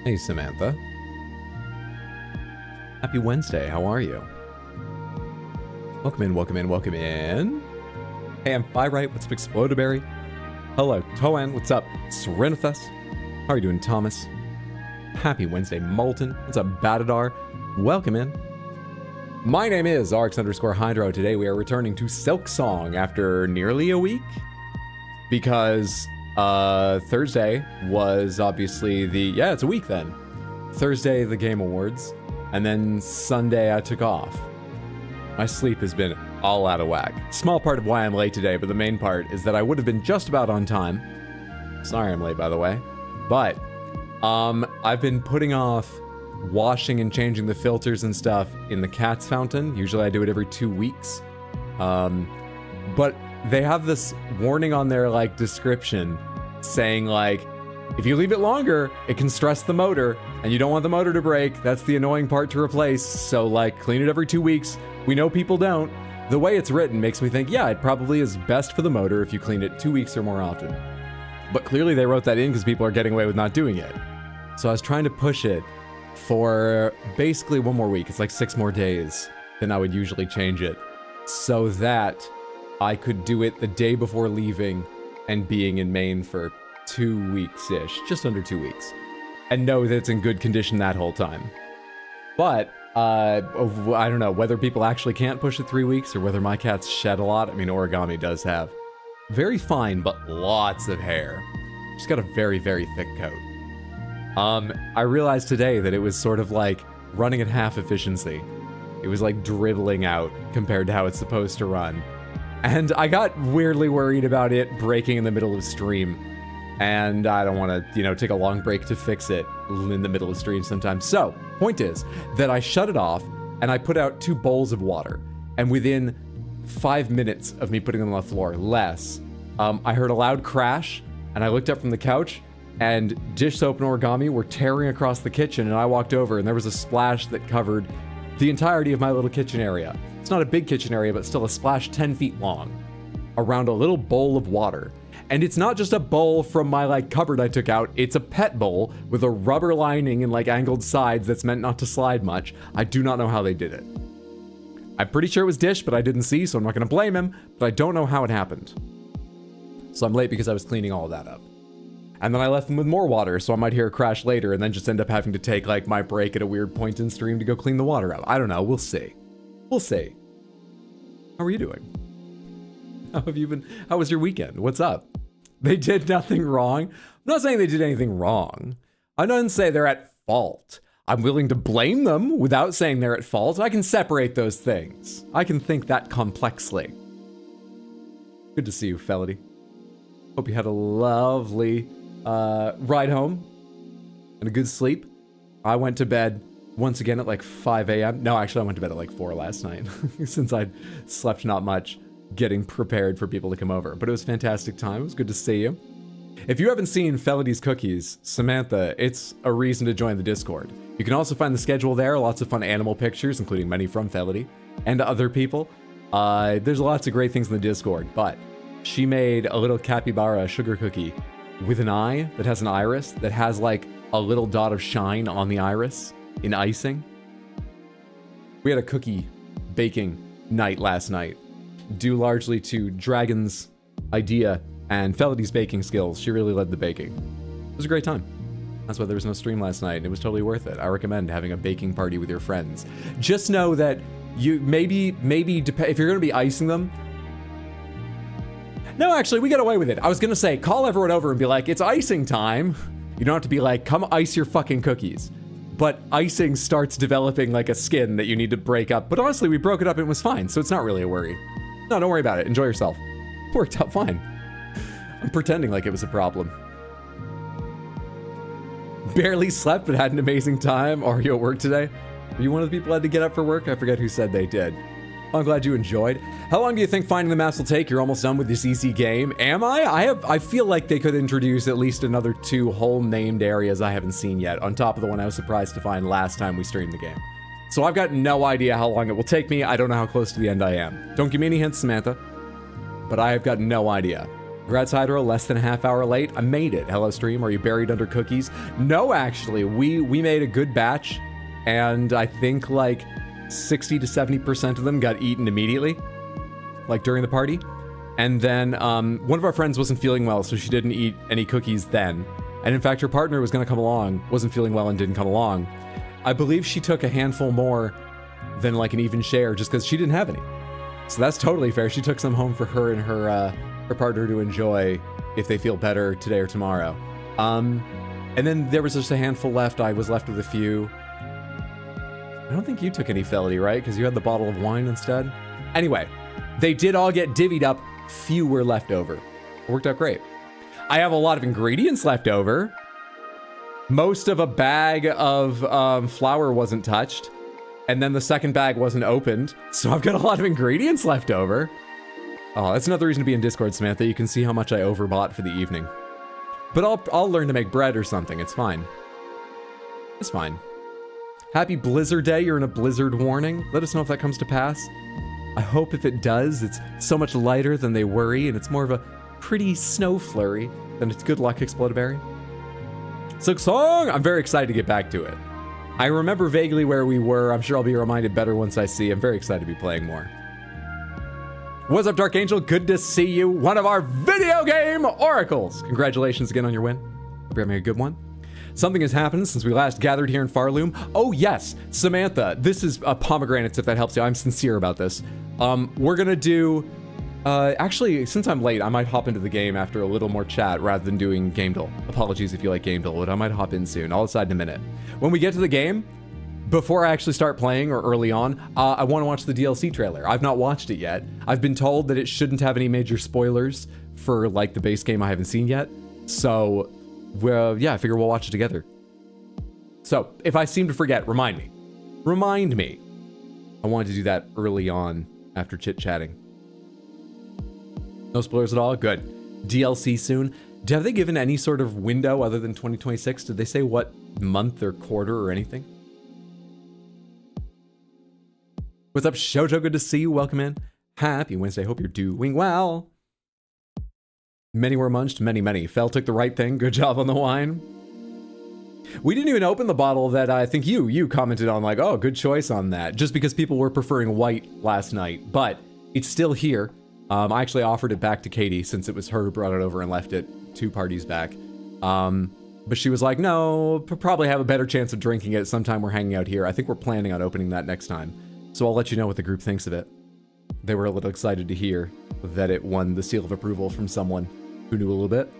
Hey, Samantha. Happy Wednesday. How are you? Welcome in, welcome in, welcome in. Hey, I'm Firelight. What's up, Explodaberry? Hello, Toan. What's up, Serenithus? How are you doing, Thomas? Happy Wednesday, Molten. What's up, Batadar? Welcome in. My name is RX_Hydro. Today we are returning to Silksong after nearly a week. Because Thursday was obviously it's a week then. Thursday, the Game Awards. And then Sunday, I took off. My sleep has been all out of whack. Small part of why I'm late today, but the main part is that I would have been just about on time. Sorry I'm late, by the way. But, I've been putting off washing and changing the filters and stuff in the cat's fountain. Usually I do it every 2 weeks. But they have this warning on their, like, description saying, like, if you leave it longer, it can stress the motor, and you don't want the motor to break. That's the annoying part to replace, so, like, clean it every 2 weeks. We know people don't. The way it's written makes me think, yeah, it probably is best for the motor if you clean it 2 weeks or more often. But clearly they wrote that in because people are getting away with not doing it. So I was trying to push it for basically 1 more week. It's like 6 more days than I would usually change it, so that I could do it the day before leaving and being in Maine for 2 weeks-ish, just under 2 weeks, and know that it's in good condition that whole time. But, I don't know whether people actually can't push it 3 weeks or whether my cats shed a lot. I mean, Origami does have very fine but lots of hair. She's got a very, very thick coat. I realized today that it was sort of like running at half efficiency. It was like dribbling out compared to how it's supposed to run. And I got weirdly worried about it breaking in the middle of stream. And I don't want to, take a long break to fix it in the middle of stream sometimes. So, point is that I shut it off and I put out 2 bowls of water. And within 5 minutes of me putting them on the floor, less, I heard a loud crash and I looked up from the couch and dish soap and Origami were tearing across the kitchen, and I walked over and there was a splash that covered the entirety of my little kitchen area. It's not a big kitchen area, but still a splash 10 feet long around a little bowl of water. And it's not just a bowl from my, cupboard I took out. It's a pet bowl with a rubber lining and, angled sides that's meant not to slide much. I do not know how they did it. I'm pretty sure it was Dish, but I didn't see, so I'm not going to blame him. But I don't know how it happened. So I'm late because I was cleaning all of that up. And then I left them with more water, so I might hear a crash later and then just end up having to take, my break at a weird point in stream to go clean the water out. I don't know. We'll see. We'll see. How are you doing? How have you been? How was your weekend? What's up? They did nothing wrong. I'm not saying they did anything wrong. I don't say they're at fault. I'm willing to blame them without saying they're at fault. I can separate those things. I can think that complexly. Good to see you, Felody. Hope you had a lovely ride home and a good sleep. I went to bed once again at 5 a.m. No, actually I went to bed at 4 last night since I'd slept not much getting prepared for people to come over. But it was a fantastic time. It was good to see you. If you haven't seen Felody's Cookies, Samantha, it's a reason to join the Discord. You can also find the schedule there. Lots of fun animal pictures, including many from Felody and other people. There's lots of great things in the Discord, but she made a little capybara sugar cookie with an eye that has an iris that has a little dot of shine on the iris in icing. We had a cookie baking night last night, due largely to Dragon's idea and Felody's baking skills. She really led the baking. It was a great time. That's why there was no stream last night, and it was totally worth it. I recommend having a baking party with your friends. Just know that you maybe if you're going to be icing them. No, actually, we got away with it. I was going to say, call everyone over and be like, it's icing time. You don't have to be like, come ice your fucking cookies. But icing starts developing a skin that you need to break up. But honestly, we broke it up and it was fine, so it's not really a worry. No, don't worry about it. Enjoy yourself. It worked out fine. I'm pretending like it was a problem. Barely slept, but had an amazing time. Are you at work today? Are you one of the people who had to get up for work? I forget who said they did. I'm glad you enjoyed. How long do you think finding the maps will take? You're almost done with this easy game. Am I? I feel like they could introduce at least another 2 whole named areas I haven't seen yet, on top of the one I was surprised to find last time we streamed the game. So I've got no idea how long it will take me. I don't know how close to the end I am. Don't give me any hints, Samantha. But I have got no idea. Congrats, Hydro, less than a half hour late. I made it. Hello, stream. Are you buried under cookies? No, actually. We made a good batch, and I think like 60 to 70% of them got eaten immediately, like during the party. And then one of our friends wasn't feeling well, so she didn't eat any cookies then. And in fact, her partner was going to come along, wasn't feeling well and didn't come along. I believe she took a handful more than like an even share just because she didn't have any. So that's totally fair. She took some home for her and her partner to enjoy if they feel better today or tomorrow. And then there was just a handful left. I was left with a few. I don't think you took any, Felity, right? Because you had the bottle of wine instead. Anyway, they did all get divvied up. Few were left over. It worked out great. I have a lot of ingredients left over. Most of a bag of flour wasn't touched. And then the second bag wasn't opened. So I've got a lot of ingredients left over. Oh, that's another reason to be in Discord, Samantha. You can see how much I overbought for the evening. But I'll learn to make bread or something. It's fine. It's fine. Happy Blizzard Day. You're in a blizzard warning. Let us know if that comes to pass. I hope if it does, it's so much lighter than they worry, and it's more of a pretty snow flurry than it's good luck, Explodaberry. Silksong! I'm very excited to get back to it. I remember vaguely where we were. I'm sure I'll be reminded better once I see. I'm very excited to be playing more. What's up, Dark Angel? Good to see you. One of our video game oracles. Congratulations again on your win. Hope you're having a good one. Something has happened since we last gathered here in Farloom. Oh yes, Samantha, this is pomegranates if that helps you. I'm sincere about this. We're gonna do, actually, since I'm late, I might hop into the game after a little more chat rather than doing gamedle. Apologies if you like gamedle, but I might hop in soon. I'll decide in a minute. When we get to the game, before I actually start playing or early on, I want to watch the DLC trailer. I've not watched it yet. I've been told that it shouldn't have any major spoilers for like the base game I haven't seen yet. So, well, yeah, I figure we'll watch it together. So, if I seem to forget, remind me. Remind me. I wanted to do that early on after chit-chatting. No spoilers at all? Good. DLC soon. Have they given any sort of window other than 2026? Did they say what month or quarter or anything? What's up, Shoto? Good to see you. Welcome in. Happy Wednesday. Hope you're doing well. Many were munched, many. Fel took the right thing. Good job on the wine. We didn't even open the bottle that I think you commented on, like, oh, good choice on that, just because people were preferring white last night, but it's still here. I actually offered it back to Katie since it was her who brought it over and left it 2 parties back. But she was like, no, probably have a better chance of drinking it sometime we're hanging out here. I think we're planning on opening that next time. So I'll let you know what the group thinks of it. They were a little excited to hear that it won the seal of approval from someone who knew a little bit.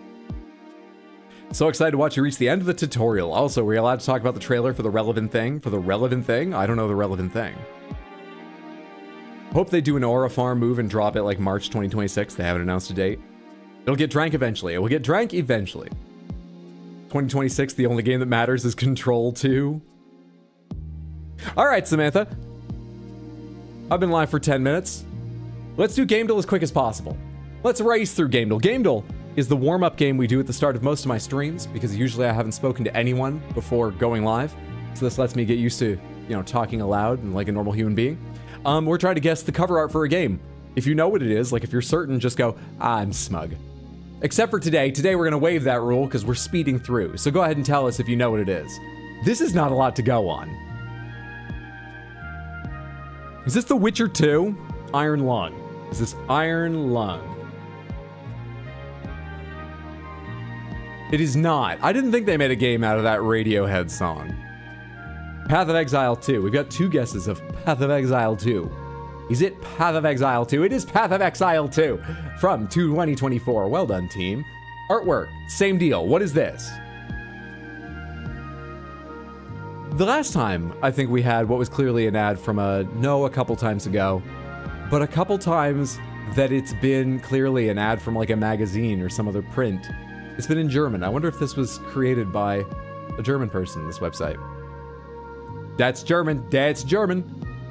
So excited to watch you reach the end of the tutorial. Also, were you allowed to talk about the trailer for the relevant thing? For the relevant thing? I don't know the relevant thing. Hope they do an Aura Farm move and drop it like March 2026. They haven't announced a date. It'll get drank eventually. It will get drank eventually. 2026, the only game that matters is Control 2. All right, Samantha. I've been live for 10 minutes. Let's do gamedle as quick as possible. Let's race through gamedle. Gamedle is the warm-up game we do at the start of most of my streams because usually I haven't spoken to anyone before going live. So this lets me get used to, you know, talking aloud and like a normal human being. We're trying to guess the cover art for a game. If you know what it is, like if you're certain, just go, I'm smug. Except for today. Today we're gonna waive that rule because we're speeding through. So go ahead and tell us if you know what it is. This is not a lot to go on. Is this The Witcher 2? Iron Lung. Is this Iron Lung? It is not. I didn't think they made a game out of that Radiohead song. Path of Exile 2. We've got 2 guesses of Path of Exile 2. Is it Path of Exile 2? It is Path of Exile 2 from 2024. Well done, team. Artwork, same deal. What is this? The last time, I think we had what was clearly an ad from a couple times ago, but a couple times that it's been clearly an ad from like a magazine or some other print. It's been in German. I wonder if this was created by a German person, this website. That's German. That's German.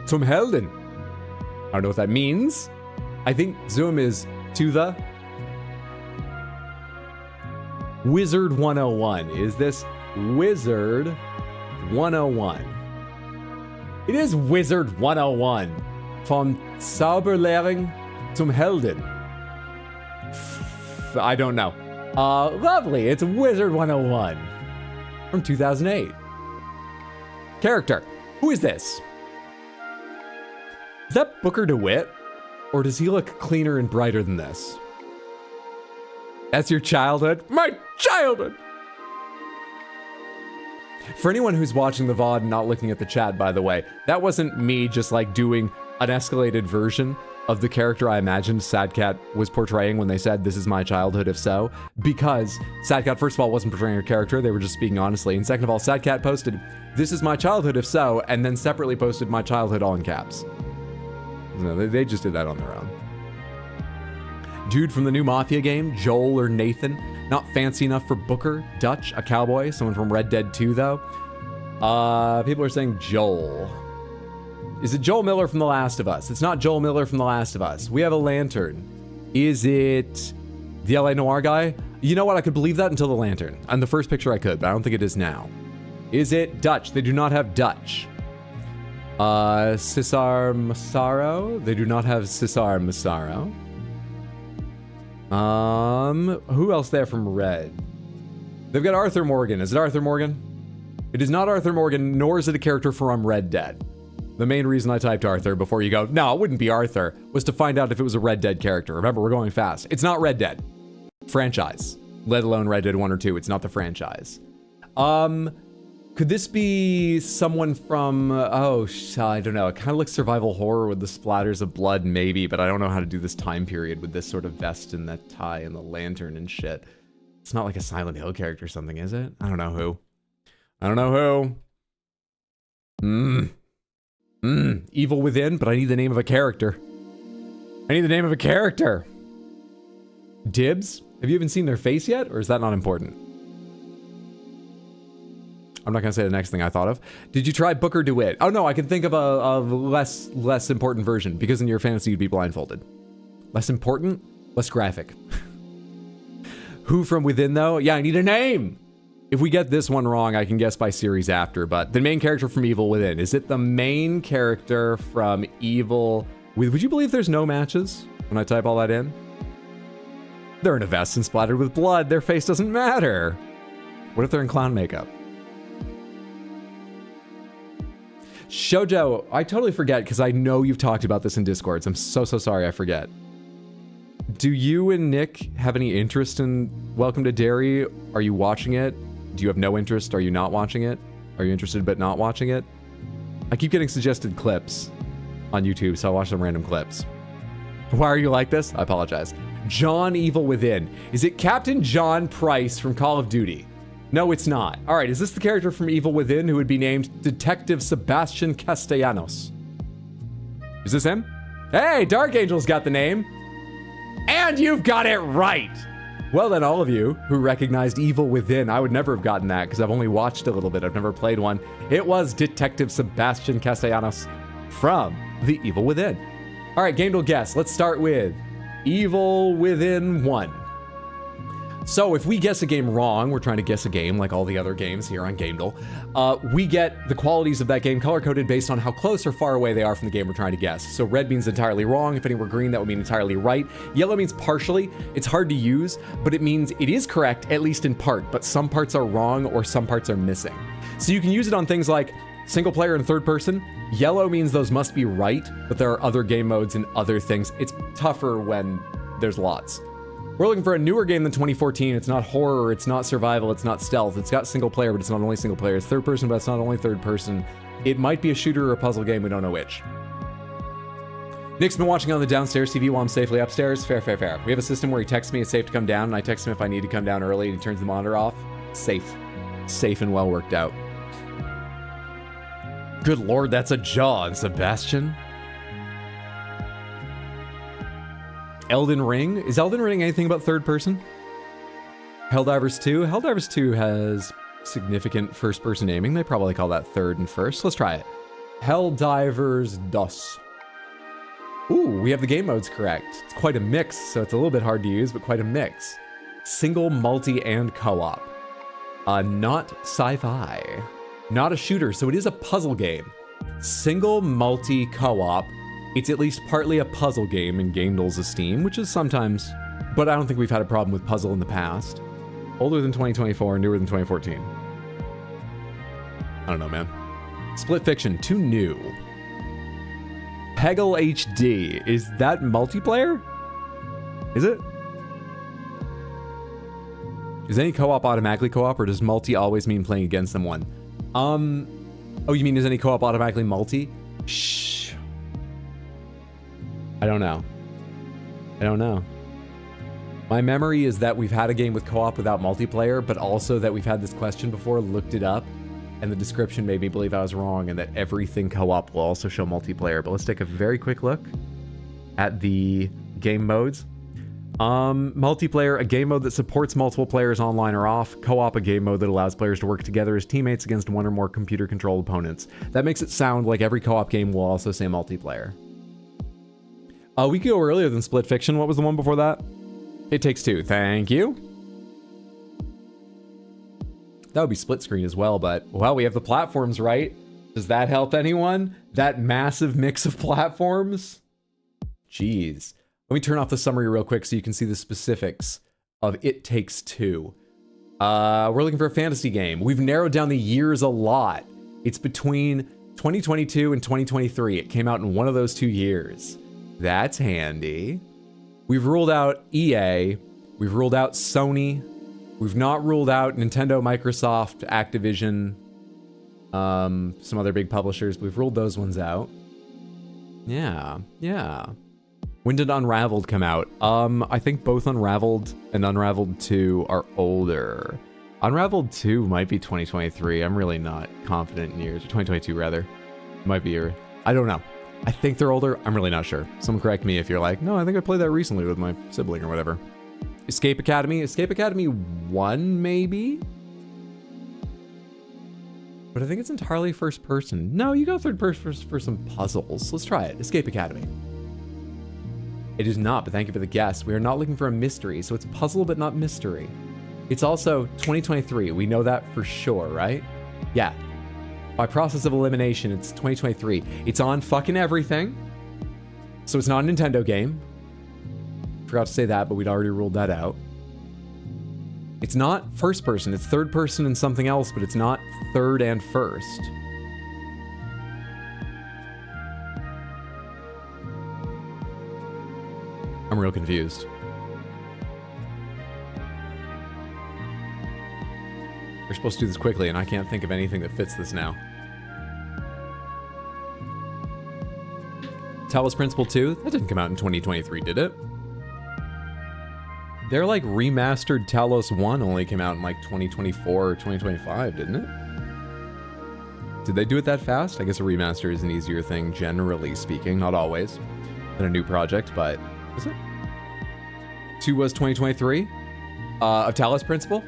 Zum Helden. I don't know what that means. I think Zoom is to the Wizard 101. Is this Wizard 101? It is Wizard 101. Vom Zauberlehrling zum Helden. I don't know. Lovely. It's Wizard 101 from 2008. Character. Who is this? Is that Booker DeWitt? Or does he look cleaner and brighter than this? That's your childhood? My childhood! For anyone who's watching the VOD and not looking at the chat, by the way, that wasn't me just like doing an escalated version of the character I imagined Sadcat was portraying when they said, this is my childhood, if so. Because Sadcat, first of all, wasn't portraying a character, they were just speaking honestly. And second of all, Sadcat posted, this is my childhood, if so, and then separately posted my childhood all in caps. No, they just did that on their own. Dude from the new Mafia game, Joel or Nathan. Not fancy enough for Booker. Dutch, a cowboy. Someone from Red Dead 2, though. People are saying Joel. Is it Joel Miller from The Last of Us? It's not Joel Miller from The Last of Us. We have a lantern. Is it the LA Noire guy? You know what? I could believe that until the lantern. On the first picture I could, but I don't think it is now. Is it Dutch? They do not have Dutch. Cesar Massaro? They do not have Cesar Massaro. Who else there from Red? They've got Arthur Morgan. Is it Arthur Morgan? It is not Arthur Morgan, nor is it a character from Red Dead. The main reason I typed Arthur before you go, no, it wouldn't be Arthur, was to find out if it was a Red Dead character. Remember, we're going fast. It's not Red Dead. Franchise. Let alone Red Dead 1 or 2. It's not the franchise. Could this be someone from, I don't know. It kind of looks survival horror with the splatters of blood, maybe, but I don't know how to do this time period with this sort of vest and that tie and the lantern and shit. It's not like a Silent Hill character or something, is it? I don't know who. I don't know who. Evil Within, but I need the name of a character. I need the name of a character. Dibs? Have you even seen their face yet, or is that not important? I'm not gonna say the next thing I thought of. Did you try Booker DeWitt? Oh no, I can think of a less important version, because in your fantasy you'd be blindfolded. Less important, less graphic. Who from Within though? Yeah, I need a name! If we get this one wrong, I can guess by series after, but the main character from Evil Within. Is it the main character from Evil Would you believe there's no matches when I type all that in? They're in a vest and splattered with blood. Their face doesn't matter. What if they're in clown makeup? Shoujo, I totally forget because I know you've talked about this in Discords. I'm so sorry I forget. Do you and Nick have any interest in Welcome to Derry? Are you watching it? Do you have no interest? Are you not watching it? Are you interested but not watching it? I keep getting suggested clips on YouTube, so I watch some random clips. Why are you like this? I apologize. John Evil Within. Is it Captain John Price from Call of Duty? No, it's not. All right, is this the character from Evil Within who would be named Detective Sebastian Castellanos? Is this him? Hey, Dark Angel's got the name. And you've got it right. Well then, all of you who recognized Evil Within, I would never have gotten that because I've only watched a little bit. I've never played one. It was Detective Sebastian Castellanos from The Evil Within. All right, gamedle guess. Let's start with Evil Within 1. So if we guess a game wrong, we're trying to guess a game like all the other games here on gamedle, we get the qualities of that game color-coded based on how close or far away they are from the game we're trying to guess. So red means entirely wrong. If any were green, that would mean entirely right. Yellow means partially. It's hard to use, but it means it is correct, at least in part, but some parts are wrong or some parts are missing. So you can use it on things like single player and third person. Yellow means those must be right, but there are other game modes and other things. It's tougher when there's lots. We're looking for a newer game than 2014. It's not horror, it's not survival, it's not stealth. It's got single player, but it's not only single player. It's third person, but it's not only third person. It might be a shooter or a puzzle game, we don't know which. Nick's been watching on the downstairs TV while I'm safely upstairs. Fair. We have a system where he texts me it's safe to come down, and I text him if I need to come down early, and he turns the monitor off. Safe. Safe and well worked out. Good lord, that's a jaw on Sebastian. Elden Ring? Is Elden Ring anything but third person? Helldivers 2? Helldivers 2 has significant first person aiming. They probably call that third and first. Let's try it. Helldivers DOS. Ooh, we have the game modes correct. It's quite a mix, so it's a little bit hard to use, but quite a mix. Single, multi, and co-op. Not sci-fi. Not a shooter, so it is a puzzle game. Single, multi, co-op. It's at least partly a puzzle game in gamedle's esteem, which is sometimes But I don't think we've had a problem with puzzle in the past. Older than 2024, newer than 2014. I don't know, man. Split Fiction, too new. Peggle HD, is that multiplayer? Is it? Is any co-op automatically co-op, or does multi always mean playing against someone? Oh, you mean is any co-op automatically multi? Shh. I don't know. I don't know. My memory is that we've had a game with co-op without multiplayer, but also that we've had this question before, looked it up, and the description made me believe I was wrong, and that everything co-op will also show multiplayer. But let's take a very quick look at the game modes. Multiplayer, a game mode that supports multiple players online or off. Co-op, a game mode that allows players to work together as teammates against one or more computer-controlled opponents. That makes it sound like every co-op game will also say multiplayer. We could go earlier than Split Fiction. What was the one before that? It Takes Two. Thank you. That would be split screen as well, but, well, we have the platforms, right? Does that help anyone? That massive mix of platforms? Jeez. Let me turn off the summary real quick so you can see the specifics of It Takes Two. We're looking for a fantasy game. We've narrowed down the years a lot. It's between 2022 and 2023. It came out in one of those 2 years. That's handy. We've ruled out EA. We've ruled out Sony. We've not ruled out Nintendo, Microsoft, Activision, some other big publishers. We've ruled those ones out. Yeah. When did Unraveled come out? I think both Unraveled and Unraveled 2 are older. Unraveled 2 might be 2023. I'm really not confident in years. 2022, rather. Might be year. I don't know. I think they're older. I'm really not sure. Someone correct me if you're like, no, I think I played that recently with my sibling or whatever. Escape Academy? Escape Academy 1, maybe? But I think it's entirely first person. No, you go third person for some puzzles. Let's try it. Escape Academy. It is not, but thank you for the guess. We are not looking for a mystery, so it's puzzle but not mystery. It's also 2023. We know that for sure, right? Yeah. By process of elimination, it's 2023. It's on fucking everything. So it's not a Nintendo game. Forgot to say that, but we'd already ruled that out. It's not first person. It's third person and something else, but it's not third and first. I'm real confused. We're supposed to do this quickly, and I can't think of anything that fits this now. Talos Principle 2? That didn't come out in 2023, did it? Their, like, remastered Talos 1 only came out in, like, 2024 or 2025, didn't it? Did they do it that fast? I guess a remaster is an easier thing, generally speaking. Not always. Than a new project, but... Was it? 2 was 2023? Of Talos Principle?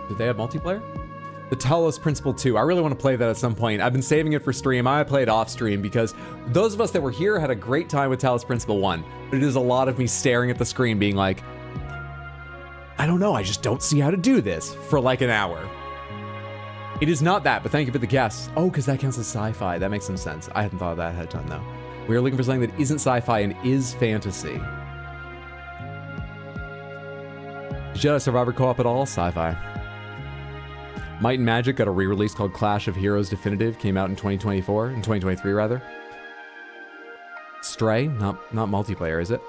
Did they have multiplayer? The Talos Principle 2. I really want to play that at some point. I've been saving it for stream. I played off stream because those of us that were here had a great time with Talos Principle 1. But it is a lot of me staring at the screen being like, I don't know, I just don't see how to do this for like an hour. It is not that, but thank you for the guess. Oh, because that counts as sci-fi. That makes some sense. I hadn't thought of that ahead of time though. We are looking for something that isn't sci-fi and is fantasy. Jedi Survivor co-op at all? Sci-fi. Might and Magic got a re-release called Clash of Heroes Definitive. Came out in 2024, in 2023 rather. Stray, not multiplayer, is it?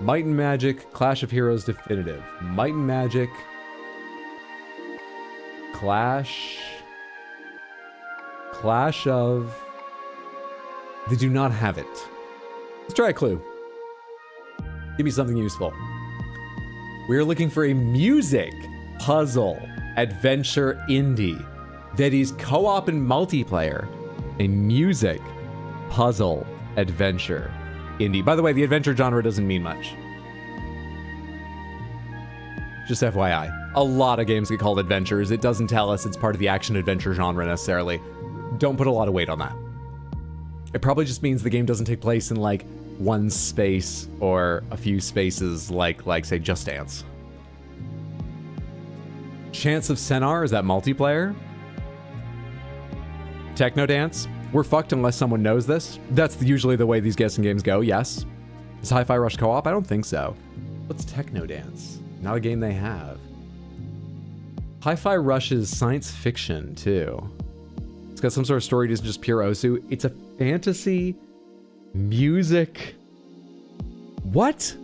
Might and Magic, Clash of Heroes Definitive. Might and Magic, Clash of... They do not have it. Let's try a clue. Give me something useful. We are looking for a music puzzle adventure indie that is co-op and multiplayer. A music puzzle adventure indie. By the way, the adventure genre doesn't mean much. Just FYI. A lot of games get called adventures. It doesn't tell us it's part of the action adventure genre necessarily. Don't put a lot of weight on that. It probably just means the game doesn't take place in like one space or a few spaces like say Just Dance. Chance of Senar, is that multiplayer? Techno Dance? We're fucked unless someone knows this. That's usually the way these guessing games go, yes. Is Hi-Fi Rush co-op? I don't think so. What's Techno Dance? Not a game they have. Hi-Fi Rush is science fiction, too. It's got some sort of story, it's just pure Osu. It's a fantasy music. What?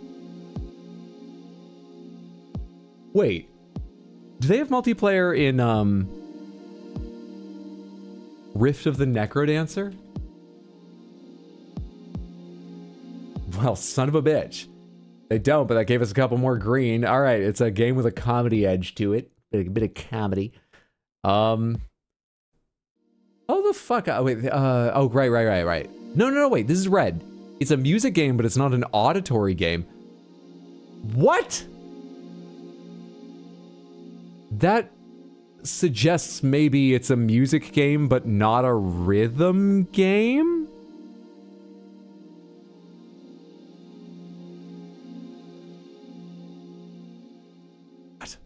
Wait. Do they have multiplayer in, Rift of the Necrodancer? Well, son of a bitch. They don't, but that gave us a couple more green. All right, it's a game with a comedy edge to it. A bit of comedy. Oh, the fuck. Oh, wait. Oh, right. No, wait. This is red. It's a music game, but it's not an auditory game. What? That suggests maybe it's a music game, but not a rhythm game? What?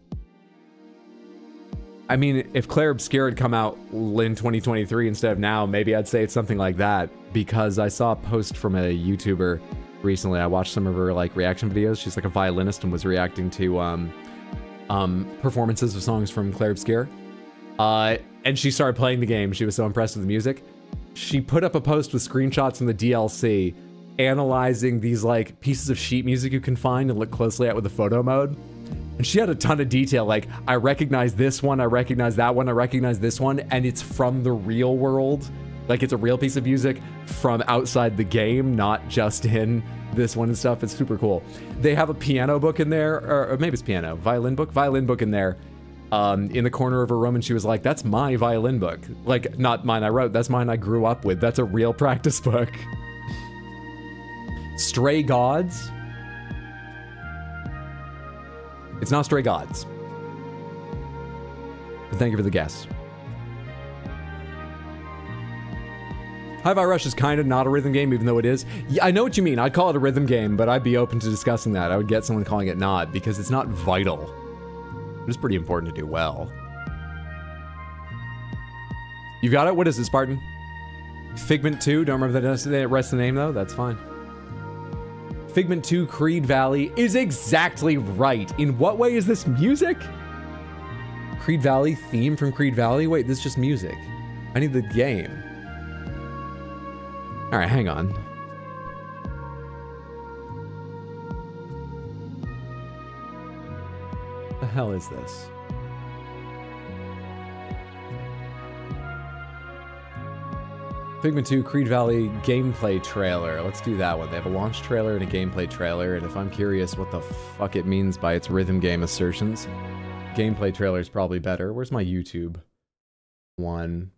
I mean, if Claire Obscure had come out in 2023 instead of now, maybe I'd say it's something like that, because I saw a post from a YouTuber recently. I watched some of her like reaction videos. She's like a violinist and was reacting to performances of songs from Claire Obscure. And she started playing the game. She was so impressed with the music. She put up a post with screenshots from the DLC analyzing these like pieces of sheet music you can find and look closely at with the photo mode. And she had a ton of detail, like, I recognize this one, I recognize that one, I recognize this one, and it's from the real world. Like, it's a real piece of music from outside the game, not just in this one and stuff. It's super cool. They have a piano book in there, or maybe it's piano, violin book in there, in the corner of her room, and she was like, that's my violin book. Like, not mine I wrote, that's mine I grew up with. That's a real practice book. Stray Gods? It's not Stray Gods. But thank you for the guess. Hi-Fi Rush is kind of not a rhythm game, even though it is. Yeah, I know what you mean. I'd call it a rhythm game, but I'd be open to discussing that. I would get someone calling it not, because it's not vital. It's pretty important to do well. You got it? What is it, Spartan? Figment 2? Don't remember the rest of the name, though? That's fine. Figment 2 Creed Valley is exactly right. In what way is this music? Creed Valley theme from Creed Valley? Wait, this is just music. I need the game. All right, hang on. The hell is this? Figment 2 Creed Valley gameplay trailer. Let's do that one. They have a launch trailer and a gameplay trailer, and if I'm curious what the fuck it means by its rhythm game assertions, gameplay trailer is probably better. Where's my YouTube one?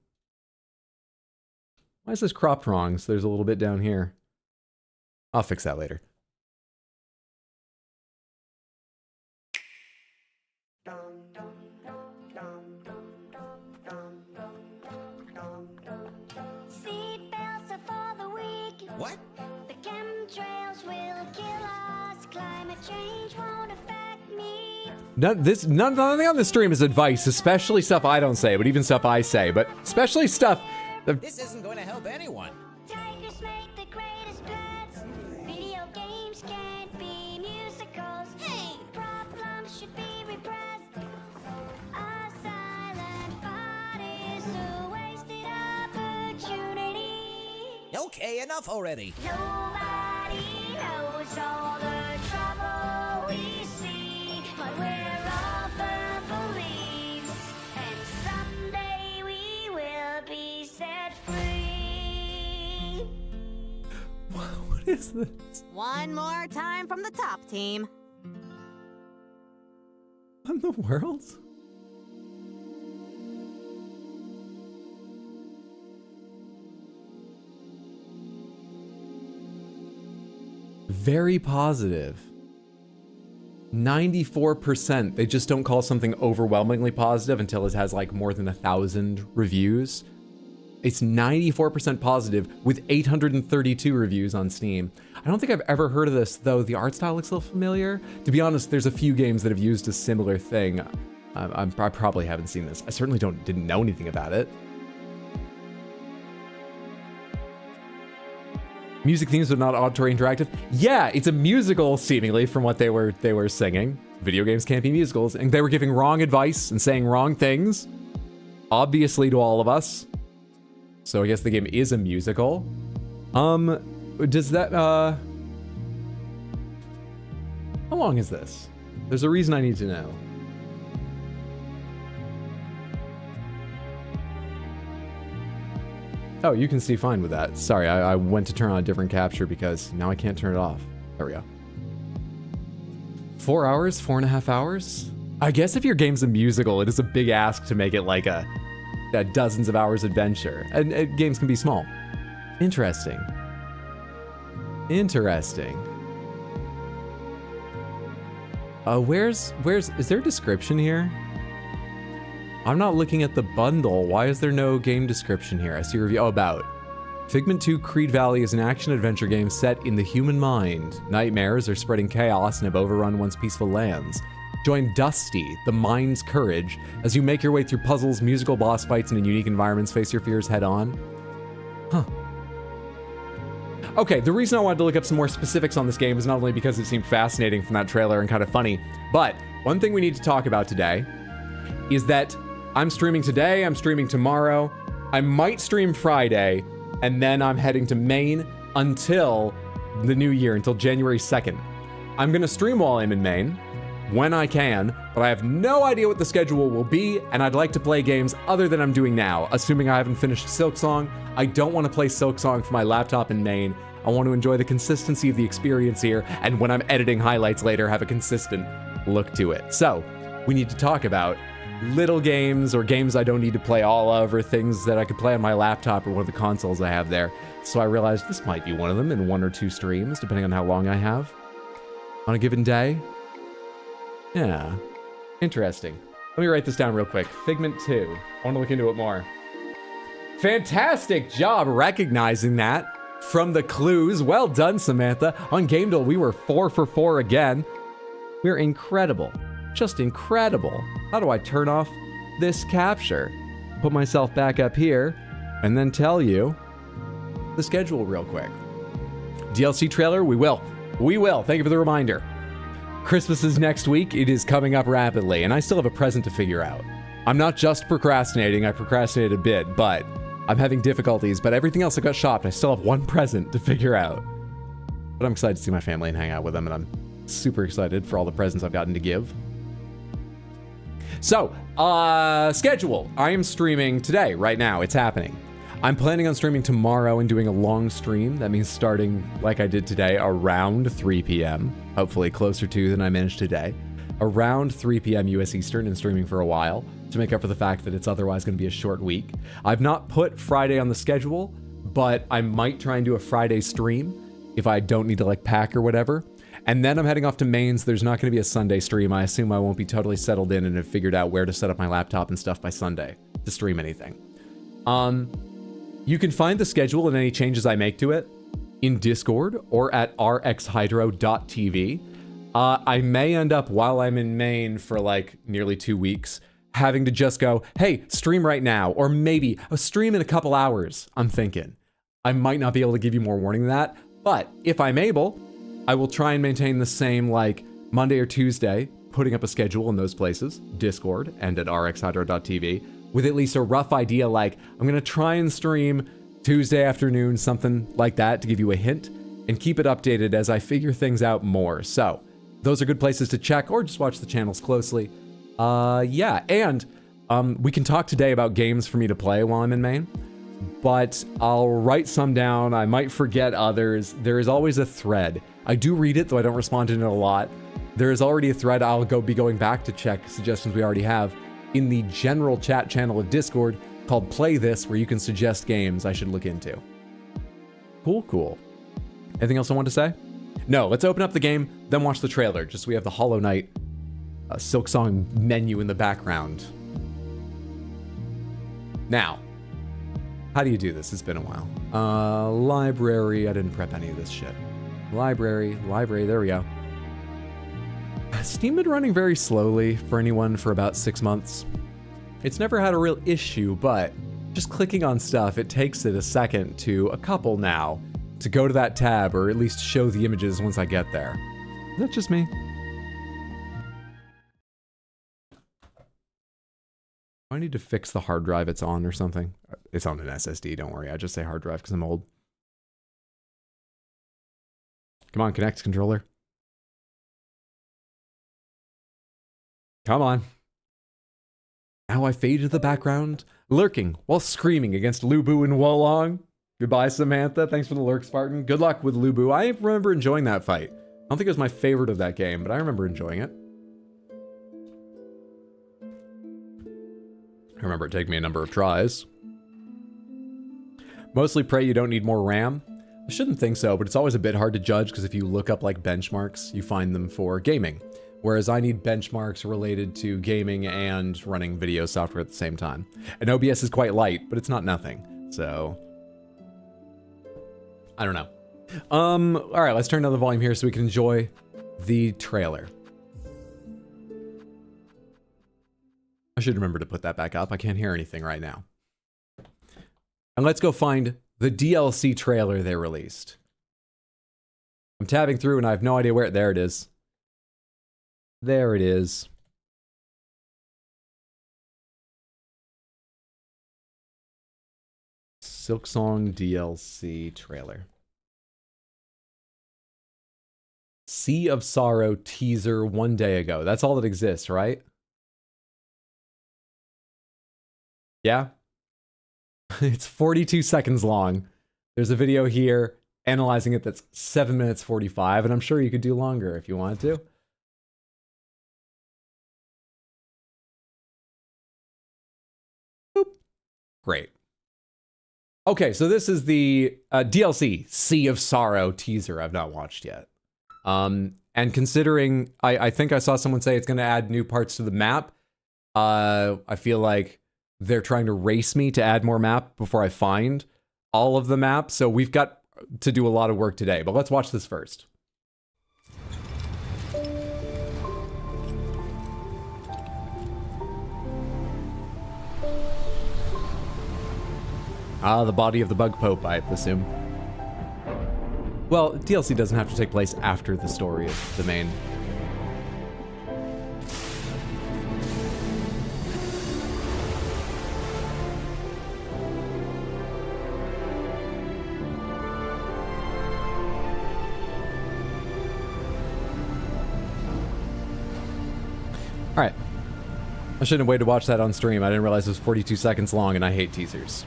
Why is this cropped wrong? So there's a little bit down here. I'll fix that later. What? The chemtrails will kill us. Climate change won't affect me. Nothing on this stream is advice, especially stuff I don't say, but even stuff I say, but especially stuff. This isn't going to help anyone. Tigers make the greatest pets. Video games can't be musicals. Hey, problems should be repressed. A silent fight is a wasted opportunity. Okay, enough already. Nobody knows all the trouble we see, but we're all firm beliefs, and someday we will be set free. What is this? One more time from the top, team. What in the world? Very positive. 94%. They just don't call something overwhelmingly positive until it has like more than 1,000 reviews. It's 94% positive with 832 reviews on Steam. I don't think I've ever heard of this, though. The art style looks a little familiar. To be honest, there's a few games that have used a similar thing. I probably haven't seen this. I certainly didn't know anything about it. Music themes but not auditory interactive. Yeah, it's a musical seemingly from what they were singing. Video games can't be musicals, and they were giving wrong advice and saying wrong things, obviously to all of us. So I guess the game is a musical. Does that how long is this? There's a reason I need to know. Oh, you can see fine with that. Sorry, I went to turn on a different capture because now I can't turn it off. There we go. 4 hours, 4.5 hours? I guess if your game's a musical, it is a big ask to make it like a dozens of hours adventure. And games can be small. Interesting. Interesting. Is there a description here? I'm not looking at the bundle. Why is there no game description here? I see a review. Oh, about. Figment 2 Creed Valley is an action-adventure game set in the human mind. Nightmares are spreading chaos and have overrun once peaceful lands. Join Dusty, the mind's courage, as you make your way through puzzles, musical boss fights, and in unique environments. Face your fears head-on. Huh. Okay, the reason I wanted to look up some more specifics on this game is not only because it seemed fascinating from that trailer and kind of funny, but one thing we need to talk about today is that I'm streaming today, I'm streaming tomorrow, I might stream Friday, and then I'm heading to Maine until the new year, until January 2nd. I'm gonna stream while I'm in Maine, when I can, but I have no idea what the schedule will be, and I'd like to play games other than I'm doing now, assuming I haven't finished Silksong. I don't want to play Silksong for my laptop in Maine. I want to enjoy the consistency of the experience here, and when I'm editing highlights later, have a consistent look to it. So, we need to talk about little games or games I don't need to play all of, or things that I could play on my laptop or one of the consoles I have there. So I realized this might be one of them in 1 or 2 streams, depending on how long I have on a given day. Yeah, interesting. Let me write this down real quick. Figment 2. I want to look into it more. Fantastic job recognizing that from the clues. Well done, Samantha. On gamedle, we were 4 for 4 again. We're incredible. Just incredible. How do I turn off this capture? Put myself back up here and then tell you the schedule real quick. DLC trailer, we will. We will. Thank you for the reminder. Christmas is next week. It is coming up rapidly, and I still have a present to figure out. I'm not just procrastinating. I procrastinated a bit, but I'm having difficulties. But everything else I got shopped. I still have one present to figure out. But I'm excited to see my family and hang out with them, and I'm super excited for all the presents I've gotten to give. So, schedule. I am streaming today, right now. It's happening. I'm planning on streaming tomorrow and doing a long stream. That means starting, like I did today, around 3 p.m. Hopefully closer to than I managed today. Around 3 p.m. US Eastern and streaming for a while to make up for the fact that it's otherwise going to be a short week. I've not put Friday on the schedule, but I might try and do a Friday stream if I don't need to like pack or whatever. And then I'm heading off to Maine, so there's not going to be a Sunday stream. I assume I won't be totally settled in and have figured out where to set up my laptop and stuff by Sunday to stream anything. You can find the schedule and any changes I make to it in Discord or at rxhydro.tv. I may end up, while I'm in Maine for like nearly 2 weeks, having to just go, hey, stream right now, or maybe a stream in a couple hours, I'm thinking. I might not be able to give you more warning than that, but if I'm able, I will try and maintain the same, like, Monday or Tuesday, putting up a schedule in those places, Discord and at rxhydro.tv, with at least a rough idea, like, I'm going to try and stream Tuesday afternoon, something like that, to give you a hint, and keep it updated as I figure things out more. So, those are good places to check, or just watch the channels closely. Yeah, and we can talk today about games for me to play while I'm in Maine, but I'll write some down. I might forget others. There is always a thread. I do read it, though I don't respond to it a lot. There is already a thread. I'll be going back to check suggestions we already have in the general chat channel of Discord called Play This, where you can suggest games I should look into. Cool, cool. Anything else I want to say? No, let's open up the game, then watch the trailer, just so we have the Hollow Knight Silksong menu in the background. Now, how do you do this? It's been a while. Library, I didn't prep any of this shit. Library, there we go. Steam been running very slowly for anyone for about 6 months. It's never had a real issue, but just clicking on stuff, it takes it a second to a couple now to go to that tab, or at least show the images once I get there. Is that just me? I need to fix the hard drive it's on or something. It's on an SSD, don't worry. I just say hard drive because I'm old. Come on, connect, controller. Come on. Now I fade to the background, lurking while screaming against Lubu and Wolong. Goodbye, Samantha. Thanks for the lurk, Spartan. Good luck with Lubu. I remember enjoying that fight. I don't think it was my favorite of that game, but I remember enjoying it. I remember it taking me a number of tries. Mostly pray you don't need more RAM. I shouldn't think so, but it's always a bit hard to judge because if you look up like benchmarks, you find them for gaming. Whereas I need benchmarks related to gaming and running video software at the same time. And OBS is quite light, but it's not nothing. So, I don't know. All right, let's turn down the volume here so we can enjoy the trailer. I should remember to put that back up. I can't hear anything right now. And let's go find the DLC trailer they released. I'm tabbing through and I have no idea where. There it is. There it is. Silksong DLC trailer. Sea of Sorrow teaser 1 day ago. That's all that exists, right? Yeah? It's 42 seconds long. There's a video here analyzing it that's 7 minutes 45, and I'm sure you could do longer if you wanted to. Boop. Great. Okay, so this is the DLC Sea of Sorrow teaser I've not watched yet. And considering, I think I saw someone say it's going to add new parts to the map, I feel like they're trying to race me to add more map before I find all of the maps. So we've got to do a lot of work today, but let's watch this first. Ah, the body of the Bug Pope, I assume. Well, DLC doesn't have to take place after the story of the main. All right. I shouldn't have waited to watch that on stream. I didn't realize it was 42 seconds long, and I hate teasers.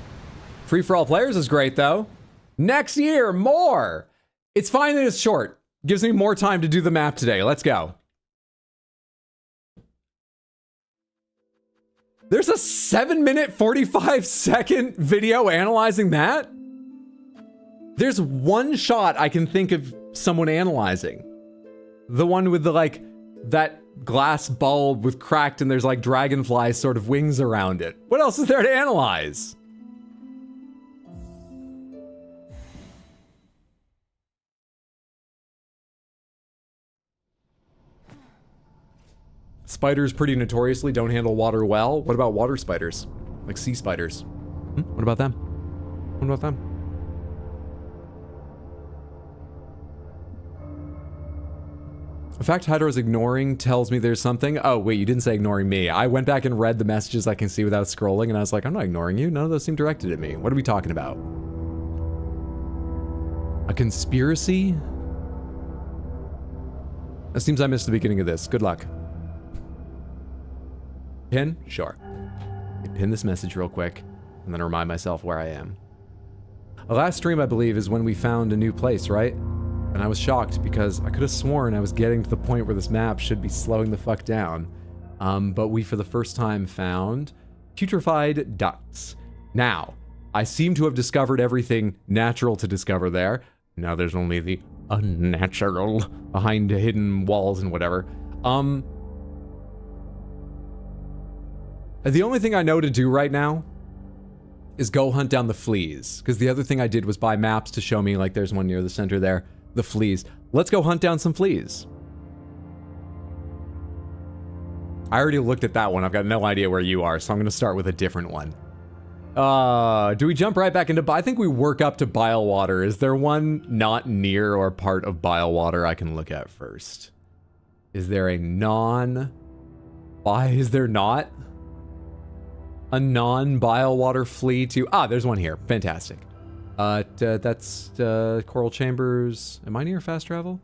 Free for all players is great, though. Next year, more! It's fine that it's short. Gives me more time to do the map today. Let's go. There's a 7-minute, 45-second video analyzing that? There's one shot I can think of someone analyzing. The one with the, like, that glass bulb with cracked and there's, like, dragonfly sort of wings around it. What else is there to analyze? Spiders pretty notoriously don't handle water well. What about water spiders? Like sea spiders? What about them? What about them? The fact Hydro's ignoring tells me there's something. Oh, wait, you didn't say ignoring me. I went back and read the messages I can see without scrolling, and I was like, I'm not ignoring you. None of those seem directed at me. What are we talking about? A conspiracy? It seems I missed the beginning of this. Good luck. Pin? Sure. Pin this message real quick, and then remind myself where I am. The last stream, I believe, is when we found a new place, right? And I was shocked because I could have sworn I was getting to the point where this map should be slowing the fuck down. But we, for the first time, found putrefied ducts. Now, I seem to have discovered everything natural to discover there. Now there's only the unnatural behind hidden walls and whatever. The only thing I know to do right now is go hunt down the fleas. Because the other thing I did was buy maps to show me, like there's one near the center there, the fleas. Let's go hunt down some fleas. I already looked at that one. I've got no idea where you are, so I'm going to start with a different one. Do we jump right back into... I think we work up to bile water. Is there one not near or part of bile water I can look at first? Is there a non... Why is there not a non-bile water flea to... Ah, there's one here. Fantastic. That's Coral Chambers. Am I near fast travel?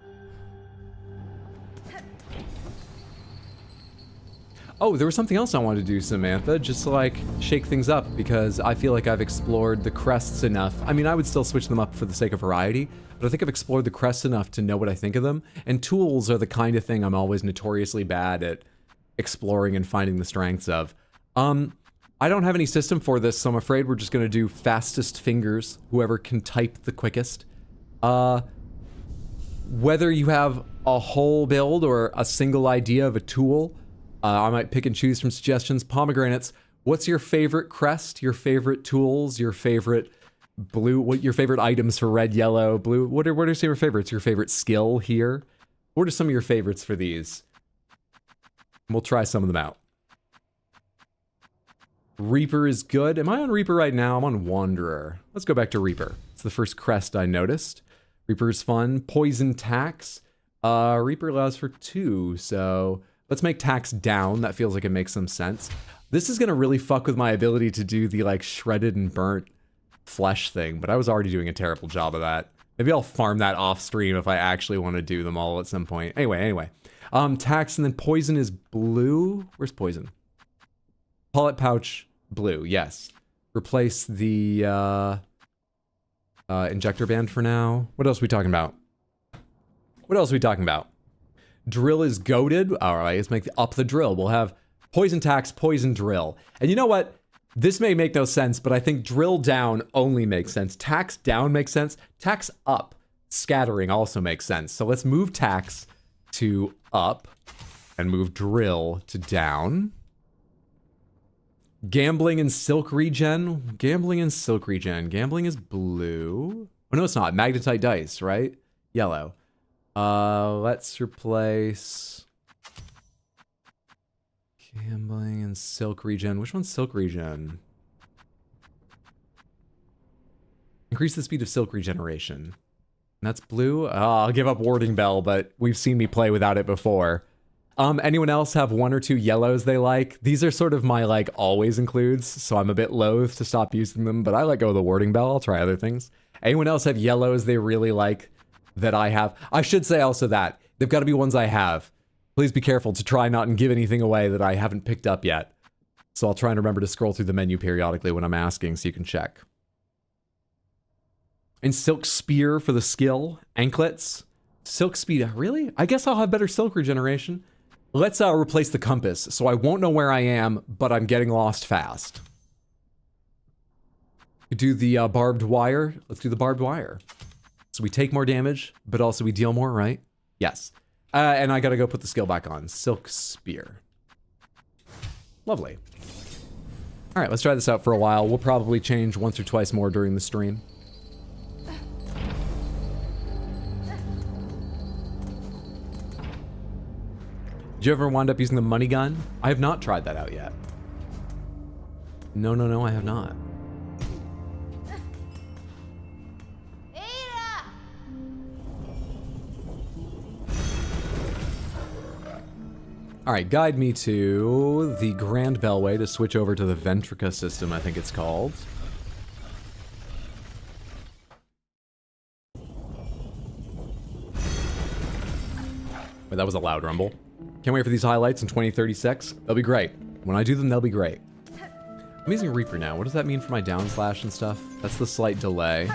Oh, there was something else I wanted to do, Samantha, just to like shake things up because I feel like I've explored the crests enough. I mean, I would still switch them up for the sake of variety, but I think I've explored the crests enough to know what I think of them. And tools are the kind of thing I'm always notoriously bad at exploring and finding the strengths of. I don't have any system for this, so I'm afraid we're just gonna do fastest fingers, whoever can type the quickest. Whether you have a whole build or a single idea of a tool, I might pick and choose from suggestions. Pomegranates, what's your favorite crest, your favorite tools, your favorite blue, what your favorite items for red, yellow, blue? What are some of your favorites? Your favorite skill here? What are some of your favorites for these? We'll try some of them out. Reaper is good. Am I on Reaper right now? I'm on Wanderer. Let's go back to Reaper. It's the first crest I noticed. Reaper is fun. Poison tax. Reaper allows for 2, so let's make tax down. That feels like it makes some sense. This is gonna really fuck with my ability to do the like shredded and burnt flesh thing, but I was already doing a terrible job of that. Maybe I'll farm that off stream if I actually want to do them all at some point. Anyway. Tax and then poison is blue. Where's poison? Pullet pouch, blue, yes. Replace the injector band for now. What else are we talking about? Drill is goated. All right, let's make up the drill. We'll have poison tax, poison drill. And you know what? This may make no sense, but I think drill down only makes sense. Tax down makes sense. Tax up, scattering also makes sense. So let's move tax to up and move drill to down. Gambling and silk regen. Gambling is blue. Oh, no, it's not. Magnetite dice, right? Yellow. Let's replace gambling and silk regen. Which one's silk regen? Increase the speed of silk regeneration. And that's blue. I'll give up warding bell, but we've seen me play without it before. Anyone else have 1 or 2 yellows they like? These are sort of my like always includes, so I'm a bit loath to stop using them, but I let go of the warding bell. I'll try other things. Anyone else have yellows they really like that I have? I should say also that they've got to be ones I have. Please be careful to try not and give anything away that I haven't picked up yet. So I'll try and remember to scroll through the menu periodically when I'm asking so you can check. And silk spear for the skill. Anklets. Silk speed. Really? I guess I'll have better silk regeneration. Let's replace the compass, so I won't know where I am, but I'm getting lost fast. Do the barbed wire. Let's do the barbed wire. So we take more damage, but also we deal more, right? Yes. And I gotta go put the skill back on. Silk spear. Lovely. All right, let's try this out for a while. We'll probably change once or twice more during the stream. Did you ever wind up using the money gun? I have not tried that out yet. No, I have not. All right, guide me to the Grand Bellway to switch over to the Ventrica system, I think it's called. Wait, that was a loud rumble. Can't wait for these highlights in 2036. They'll be great. When I do them, they'll be great. I'm using Reaper now. What does that mean for my down slash and stuff? That's the slight delay.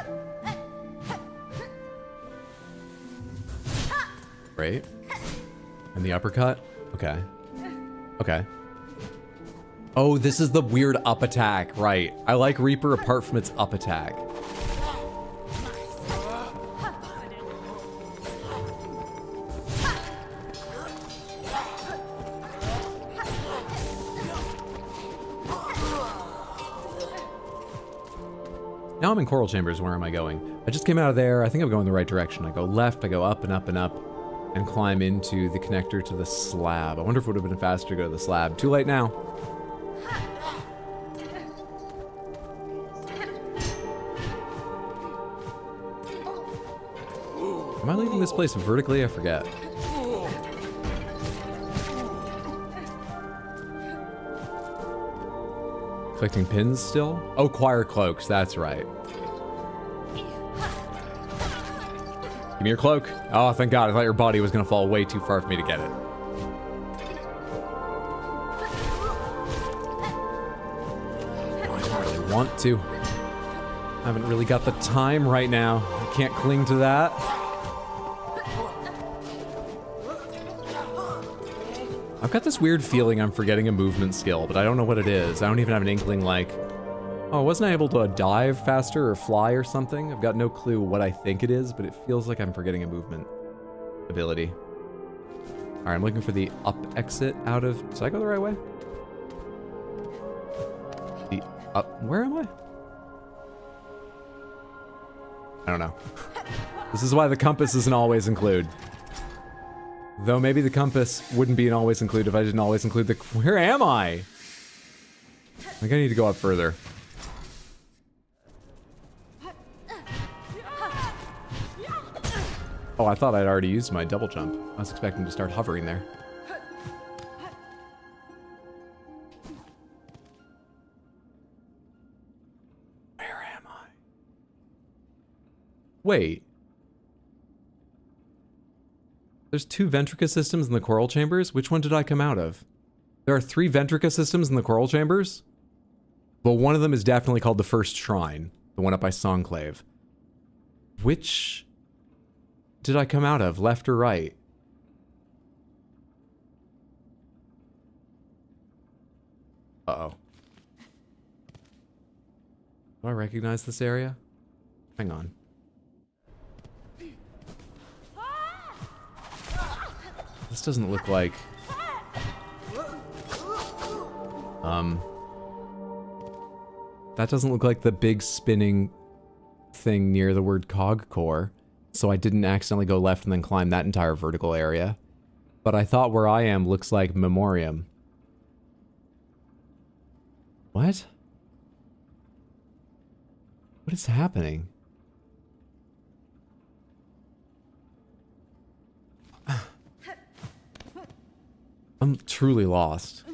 Great. And the uppercut? Okay. Okay. Oh, this is the weird up attack. Right. I like Reaper apart from its up attack. Now I'm in Coral Chambers. Where am I going? I just came out of there. I think I'm going the right direction. I go left, I go up and up and up, and climb into the connector to the slab. I wonder if it would have been faster to go to the slab. Too late now. Am I leaving this place vertically? I forget. Collecting pins still? Oh, choir cloaks, that's right. Give me your cloak. Oh, thank God. I thought your body was going to fall way too far for me to get it. No, I don't really want to. I haven't really got the time right now. I can't cling to that. I've got this weird feeling I'm forgetting a movement skill, but I don't know what it is. I don't even have an inkling like, oh, wasn't I able to dive faster or fly or something? I've got no clue what I think it is, but it feels like I'm forgetting a movement ability. All right, I'm looking for the up exit out of... Did I go the right way? The up... Where am I? I don't know. This is why the compass doesn't always include. Though maybe the compass wouldn't be an always include if I didn't always include the... Where am I? I think I need to go up further. Oh, I thought I'd already used my double jump. I was expecting to start hovering there. Where am I? Wait. There's 2 Ventrica systems in the coral chambers? Which one did I come out of? There are 3 Ventrica systems in the coral chambers? But one of them is definitely called the First Shrine. The one up by Songclave. Which did I come out of? Left or right? Uh-oh. Do I recognize this area? Hang on. This doesn't look like... That doesn't look like the big spinning thing near the word cog core. So I didn't accidentally go left and then climb that entire vertical area. But I thought where I am looks like Memoriam. What? What is happening? I'm truly lost.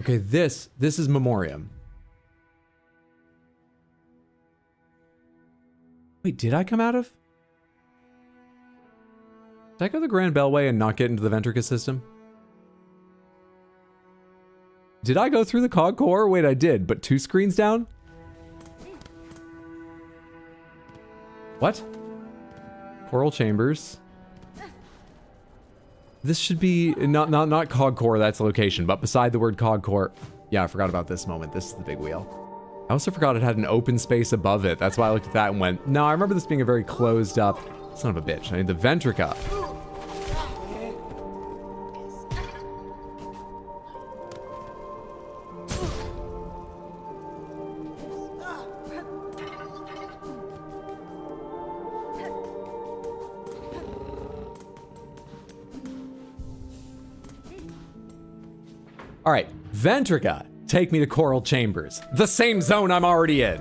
Okay, this is Memoriam. Wait, did I come out of? Did I go the Grand Bellway and not get into the Ventrica system? Did I go through the cog core? Wait, I did, but 2 screens down? What? Coral chambers. This should be not cog core, that's the location, but beside the word cog core. Yeah, I forgot about this moment. This is the big wheel. I also forgot it had an open space above it. That's why I looked at that and went, no, I remember this being a very closed up son of a bitch. I need the Ventrica. All right, Ventrica, take me to Coral Chambers, the same zone I'm already in.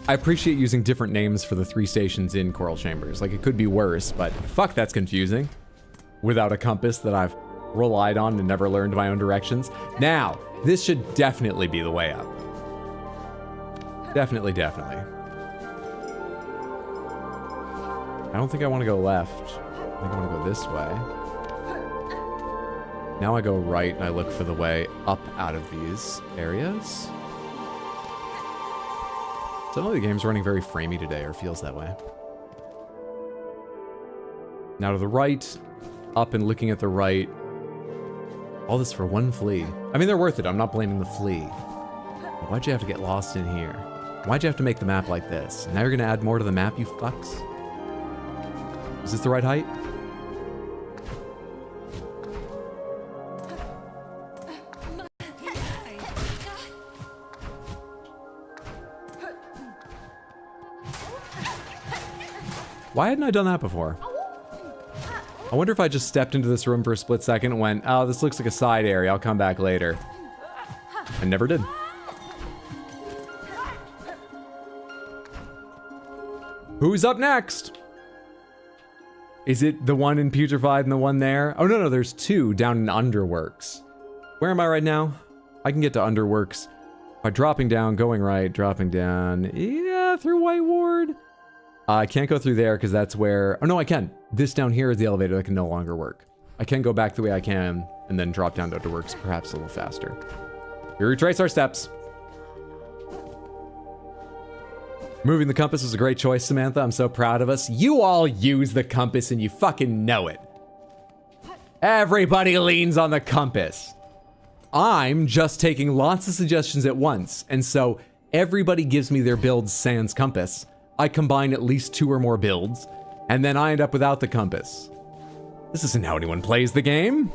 I appreciate using different names for the 3 stations in Coral Chambers. Like, it could be worse, but fuck, that's confusing. Without a compass that I've relied on and never learned my own directions. Now, this should definitely be the way up. Definitely. I don't think I want to go left. I think I want to go this way. Now I go right and I look for the way up out of these areas. Suddenly the game's running very framey today, or feels that way. Now to the right, up and looking at the right. All this for 1 flea. I mean, they're worth it. I'm not blaming the flea. But why'd you have to get lost in here? Why'd you have to make the map like this? Now you're gonna add more to the map, you fucks? Is this the right height? Why hadn't I done that before? I wonder if I just stepped into this room for a split second and went, oh, this looks like a side area, I'll come back later. I never did. Who's up next? Is it the one in Putrefied and the one there? Oh, no, there's two down in Underworks. Where am I right now? I can get to Underworks by dropping down, going right, dropping down. Yeah, through White Ward. I can't go through there because that's where... Oh, no, I can. This down here is the elevator that can no longer work. I can go back the way I can and then drop down to Underworks perhaps a little faster. We retrace our steps. Moving the compass was a great choice, Samantha. I'm so proud of us. You all use the compass and you fucking know it. Everybody leans on the compass. I'm just taking lots of suggestions at once, and so everybody gives me their builds sans compass. I combine at least 2 or more builds, and then I end up without the compass. This isn't how anyone plays the game.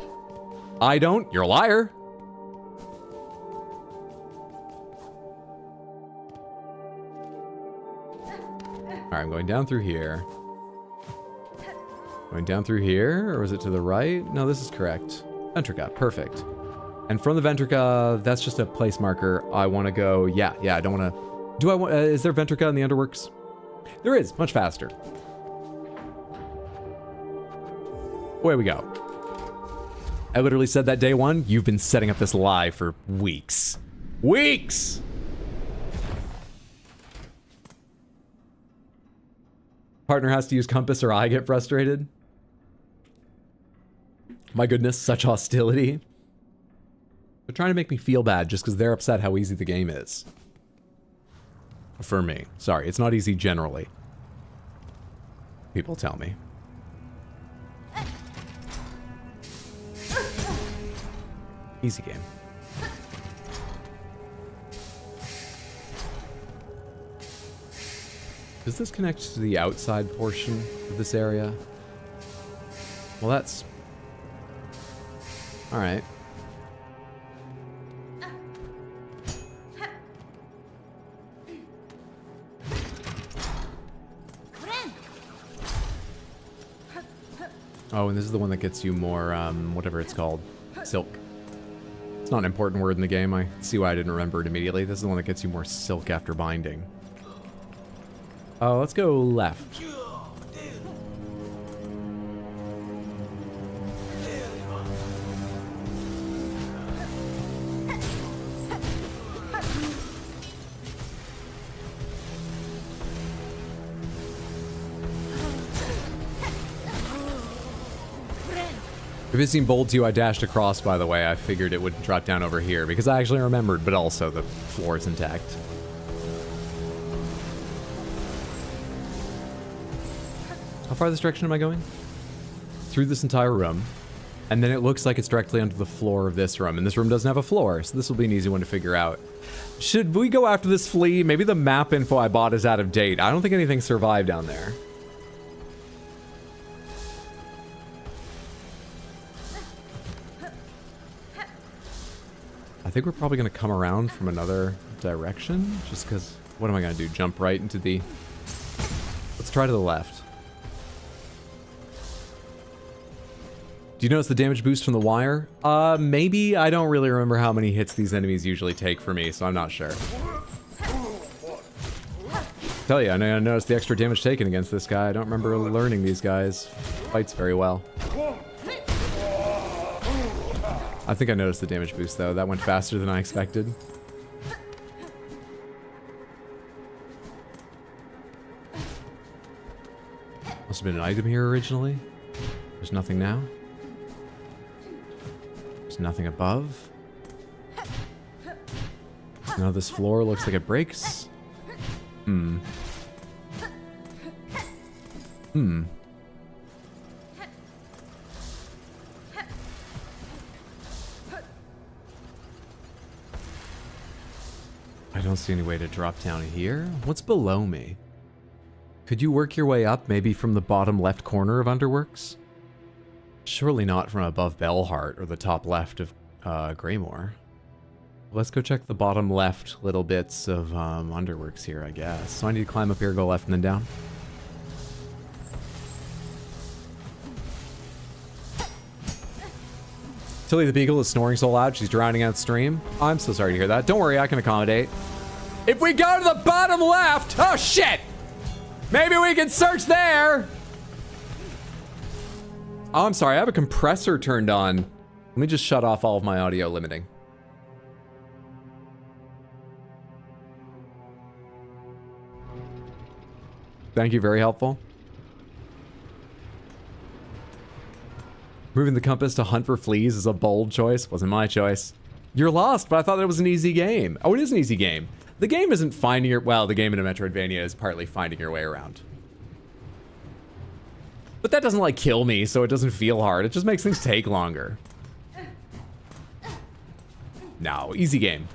I don't. You're a liar. All right, I'm going down through here. Going down through here, or is it to the right? No, this is correct. Ventrica, perfect. And from the Ventrica, that's just a place marker. I want to go, yeah, I don't want to... Do I want... is there Ventrica in the Underworks? There is, much faster. Away we go. I literally said that day one. You've been setting up this lie for weeks. Weeks! Partner has to use compass or I get frustrated. My goodness, such hostility. They're trying to make me feel bad just because they're upset how easy the game is. For me. Sorry, it's not easy generally. People tell me. Easy game. Does this connect to the outside portion of this area? Well, that's... Alright. Oh, and this is the one that gets you more, whatever it's called. Silk. It's not an important word in the game. I see why I didn't remember it immediately. This is the one that gets you more silk after binding. Oh, let's go left. If it seemed bold to you, I dashed across, by the way. I figured it would drop down over here because I actually remembered, but also the floor is intact. How far this direction am I going? Through this entire room. And then it looks like it's directly under the floor of this room. And this room doesn't have a floor, so this will be an easy one to figure out. Should we go after this flea? Maybe the map info I bought is out of date. I don't think anything survived down there. I think we're probably going to come around from another direction, just because, what am I going to do? Jump right into the... Let's try to the left. Do you notice the damage boost from the wire? Maybe. I don't really remember how many hits these enemies usually take for me, so I'm not sure. Tell you, I noticed the extra damage taken against this guy. I don't remember learning these guys' fights very well. I think I noticed the damage boost, though. That went faster than I expected. Must have been an item here originally. There's nothing now. There's nothing above. Now this floor looks like it breaks. I don't see any way to drop down here. What's below me? Could you work your way up, maybe from the bottom left corner of Underworks? Surely not from above Bellheart or the top left of Greymore. Let's go check the bottom left little bits of Underworks here, I guess. So I need to climb up here, go left, and then down. Tilly the Beagle is snoring so loud, she's drowning out stream. I'm so sorry to hear that. Don't worry, I can accommodate. If we go to the bottom left... Oh, shit! Maybe we can search there. Oh, I'm sorry. I have a compressor turned on. Let me just shut off all of my audio limiting. Thank you. Very helpful. Moving the compass to hunt for fleas is a bold choice. Wasn't my choice. You're lost, but I thought it was an easy game. Oh, it is an easy game. The game isn't finding your... Well, the game in a Metroidvania is partly finding your way around. But that doesn't, like, kill me, so it doesn't feel hard. It just makes things take longer. No, easy game.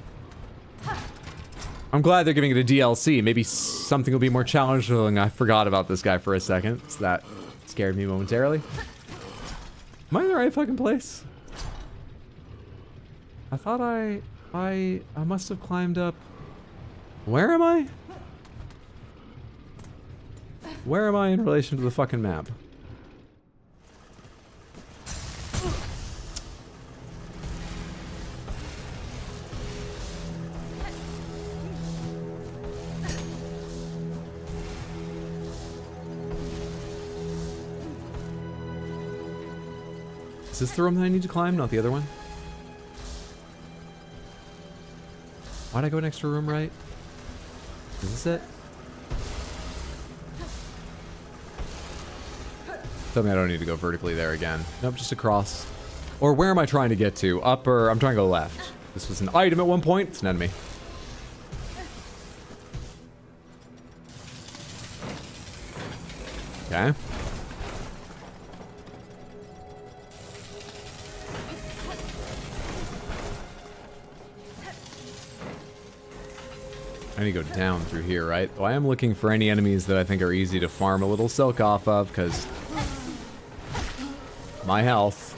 I'm glad they're giving it a DLC. Maybe something will be more challenging. I forgot about this guy for a second, so that scared me momentarily. Am I in the right fucking place? I thought I must have climbed up. Where am I? Where am I in relation to the fucking map? Is this the room that I need to climb, not the other one? Why'd I go next to a room right? Is this it? Tell me I don't need to go vertically there again. Nope, just across. Or where am I trying to get to? Up or... I'm trying to go left. This was an item at one point. It's an enemy. Okay. I need to go down through here, right? Oh, I am looking for any enemies that I think are easy to farm a little silk off of, because my health.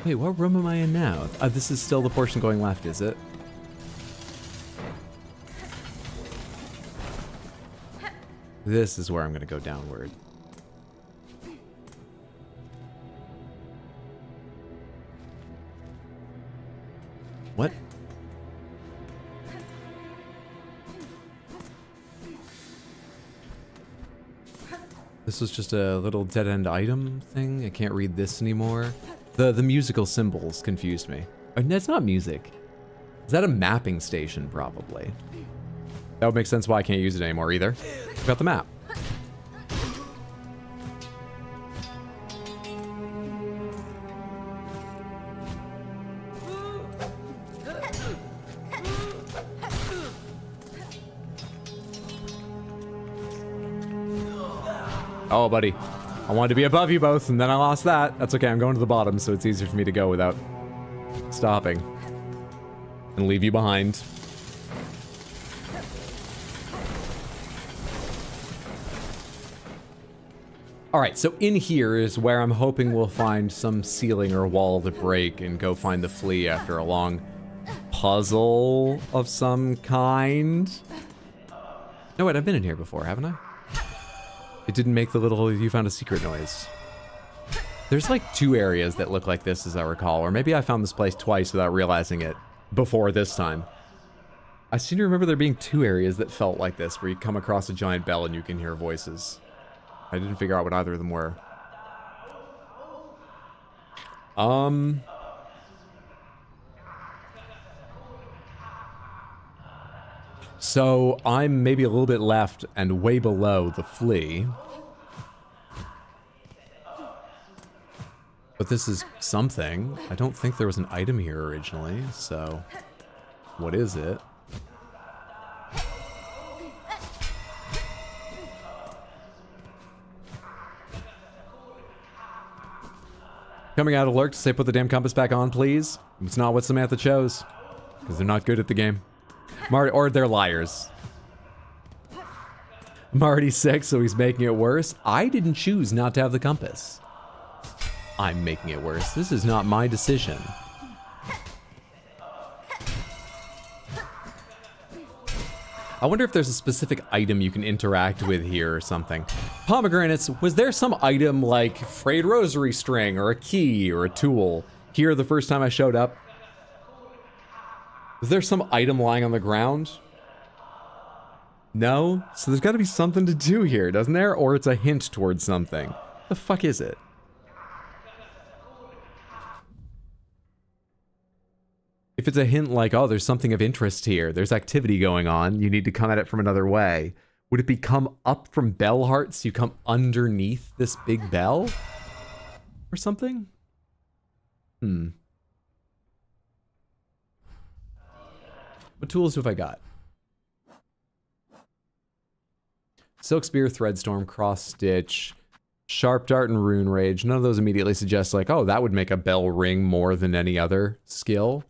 Wait, what room am I in now? This is still the portion going left, is it? This is where I'm going to go downward. What? This was just a little dead-end item thing? I can't read this anymore. The musical symbols confused me. Oh, that's not music. Is that a mapping station, probably? That would make sense why I can't use it anymore, either. Got the map. Oh, buddy. I wanted to be above you both, and then I lost that. That's okay, I'm going to the bottom, so it's easier for me to go without stopping. And leave you behind. Alright, so in here is where I'm hoping we'll find some ceiling or wall to break and go find the flea after a long puzzle of some kind. No, wait, I've been in here before, haven't I? It didn't make the little "you found a secret" noise. There's like 2 areas that look like this, as I recall, or maybe I found this place twice without realizing it before this time. I seem to remember there being 2 areas that felt like this, where you come across a giant bell and you can hear voices. I didn't figure out what either of them were. So I'm maybe a little bit left and way below the flea. But this is something. I don't think there was an item here originally, so what is it? Coming out alert to say put the damn compass back on, please. It's not what Samantha chose, because they're not good at the game. Or they're liars. I'm already sick, so he's making it worse. I didn't choose not to have the compass. I'm making it worse. This is not my decision. I wonder if there's a specific item you can interact with here or something. Pomegranates, was there some item like frayed rosary string or a key or a tool here the first time I showed up? Is there some item lying on the ground? No? So there's got to be something to do here, doesn't there? Or it's a hint towards something. The fuck is it? If it's a hint like, oh, there's something of interest here, there's activity going on, you need to come at it from another way, would it be come up from Bellheart so you come underneath this big bell? Or something? What tools have I got? Silk Spear, Threadstorm, Cross Stitch, Sharp Dart, and Rune Rage. None of those immediately suggest like, oh, that would make a bell ring more than any other skill.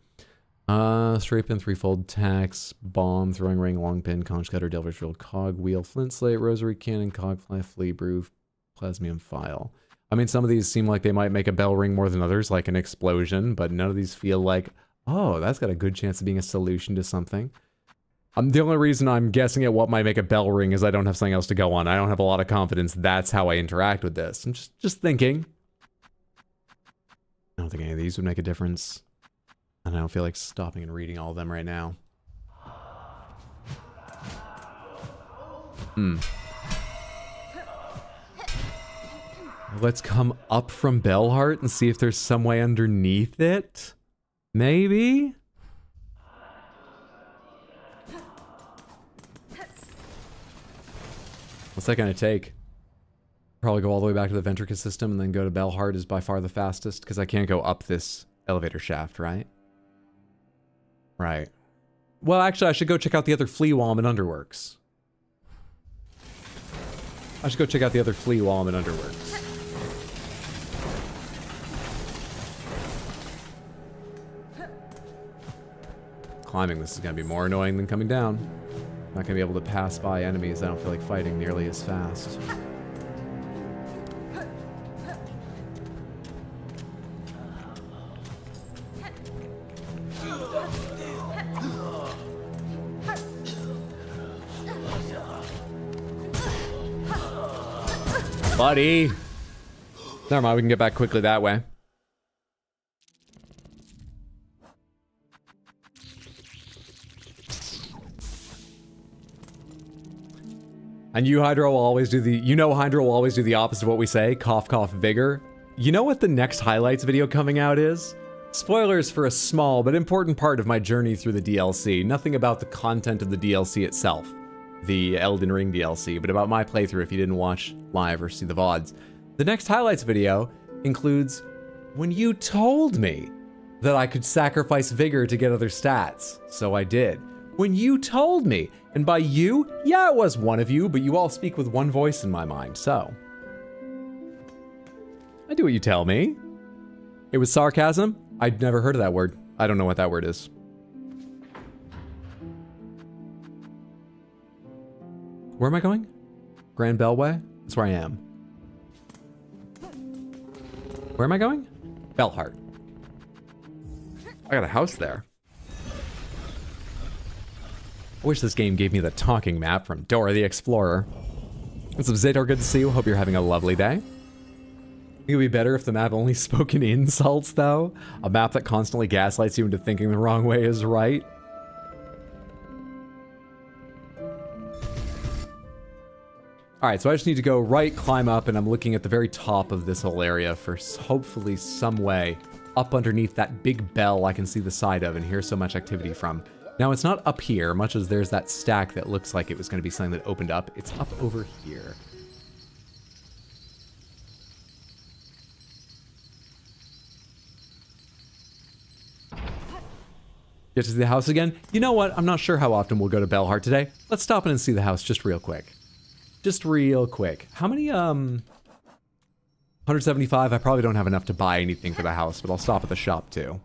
Straight Pin, Threefold Tax, Bomb, Throwing Ring, Long Pin, Conch Cutter, Delver's Drill, Cog Wheel, Flint Slate, Rosary Cannon, Cogfly, Flea Brew, Plasmium File. I mean, some of these seem like they might make a bell ring more than others, like an explosion, but none of these feel like, oh, that's got a good chance of being a solution to something. The only reason I'm guessing at what might make a bell ring is I don't have something else to go on. I don't have a lot of confidence that's how I interact with this. I'm just thinking. I don't think any of these would make a difference. And I don't feel like stopping and reading all of them right now. Let's come up from Bellheart and see if there's some way underneath it. Maybe? What's that gonna take? Probably go all the way back to the Ventrica system and then go to Bellheart is by far the fastest, because I can't go up this elevator shaft, right? Right. Well, actually, I should go check out the other flea while I'm in Underworks. I should go check out the other flea while I'm in Underworks. Climbing this is going to be more annoying than coming down. I'm not going to be able to pass by enemies I don't feel like fighting nearly as fast. Buddy! Never mind, we can get back quickly that way. And Hydro will always do the, Hydro will always do the opposite of what we say, cough, cough, vigor. You know what the next highlights video coming out is? Spoilers for a small but important part of my journey through the DLC. Nothing about the content of the DLC itself, the Elden Ring DLC, but about my playthrough if you didn't watch live or see the VODs. The next highlights video includes when you told me that I could sacrifice vigor to get other stats. So I did. When you told me, and by you, yeah, it was one of you, but you all speak with one voice in my mind, so. I do what you tell me. It was sarcasm? I'd never heard of that word. I don't know what that word is. Where am I going? Grand Bellway? That's where I am. Where am I going? Bellheart. I got a house there. I wish this game gave me the talking map from Dora the Explorer. What's up, Zador? Good to see you. Hope you're having a lovely day. Think it'd be better if the map only spoke in insults, though? A map that constantly gaslights you into thinking the wrong way is right? Alright, so I just need to go right, climb up, and I'm looking at the very top of this whole area for hopefully some way up underneath that big bell I can see the side of and hear so much activity from. Now, it's not up here, much as there's that stack that looks like it was going to be something that opened up. It's up over here. Get to see the house again? You know what? I'm not sure how often we'll go to Bellheart today. Let's stop in and see the house just real quick. Just real quick. How many, 175? I probably don't have enough to buy anything for the house, but I'll stop at the shop too.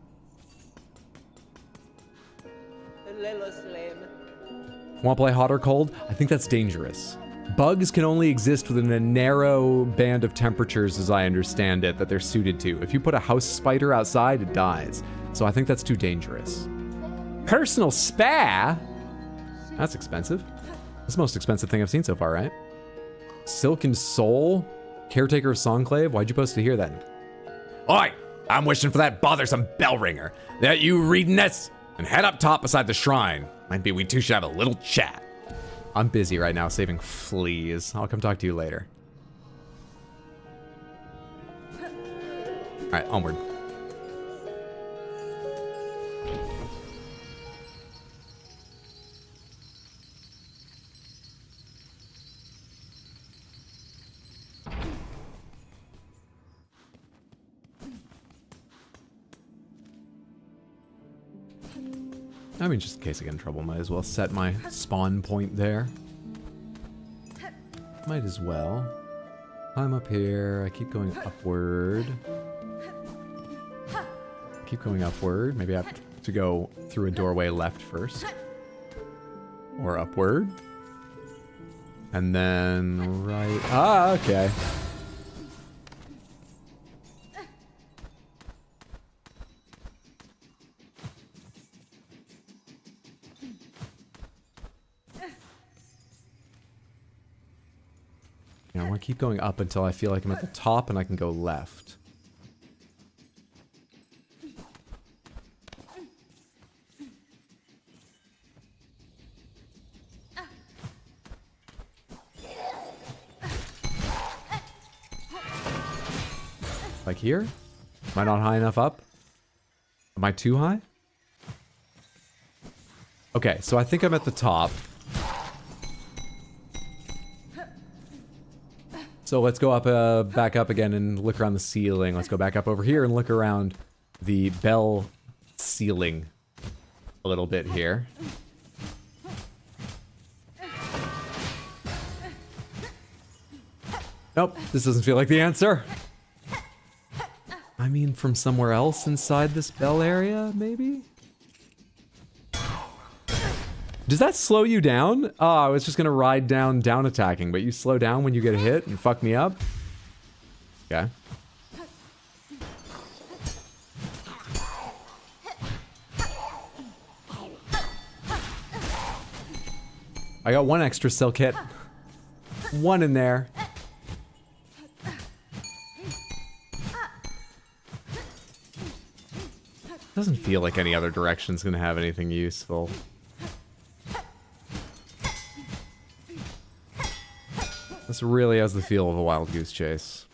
Want to play hot or cold? I think that's dangerous. Bugs can only exist within a narrow band of temperatures, as I understand it, that they're suited to. If you put a house spider outside, it dies. So I think that's too dangerous. Personal spare? That's expensive. That's the most expensive thing I've seen so far, right? Silken Soul? Caretaker of Songclave? Why'd you post it here then? Oi! I'm wishing for that bothersome bell ringer. That you reading this? And head up top beside the shrine. Maybe we two should have a little chat. I'm busy right now saving fleas. I'll come talk to you later. All right, onward. I mean, just in case I get in trouble, might as well set my spawn point there. Might as well. I'm up here. I keep going upward. Keep going upward. Maybe I have to go through a doorway left first. Or upward. And then right. Ah, okay. I want to keep going up until I feel like I'm at the top and I can go left. Like here? Am I not high enough up? Am I too high? Okay, so I think I'm at the top. So let's go up, back up again and look around the ceiling. Let's go back up over here and look around the bell ceiling a little bit here. Nope, this doesn't feel like the answer. I mean, from somewhere else inside this bell area, maybe? Does that slow you down? Oh, I was just gonna ride down attacking, but you slow down when you get hit and fuck me up? Okay. I got one extra silk hit. One in there. Doesn't feel like any other direction's gonna have anything useful. This really has the feel of a wild goose chase.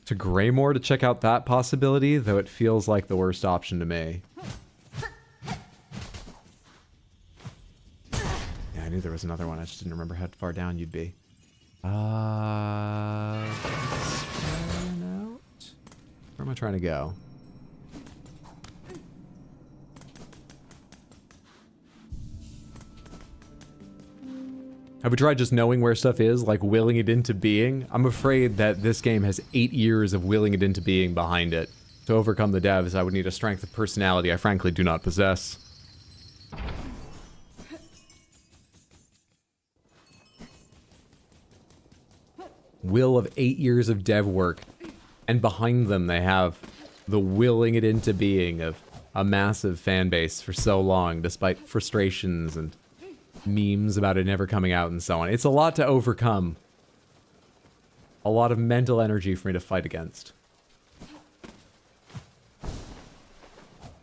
To Greymore to check out that possibility, though it feels like the worst option to me. Yeah, I knew there was another one. I just didn't remember how far down you'd be. Where am I trying to go? Have we tried just knowing where stuff is, like willing it into being? I'm afraid that this game has 8 years of willing it into being behind it. To overcome the devs, I would need a strength of personality I frankly do not possess. Will of 8 years of dev work, and behind them they have the willing it into being of a massive fan base for so long, despite frustrations and memes about it never coming out and so on. It's a lot to overcome. A lot of mental energy for me to fight against.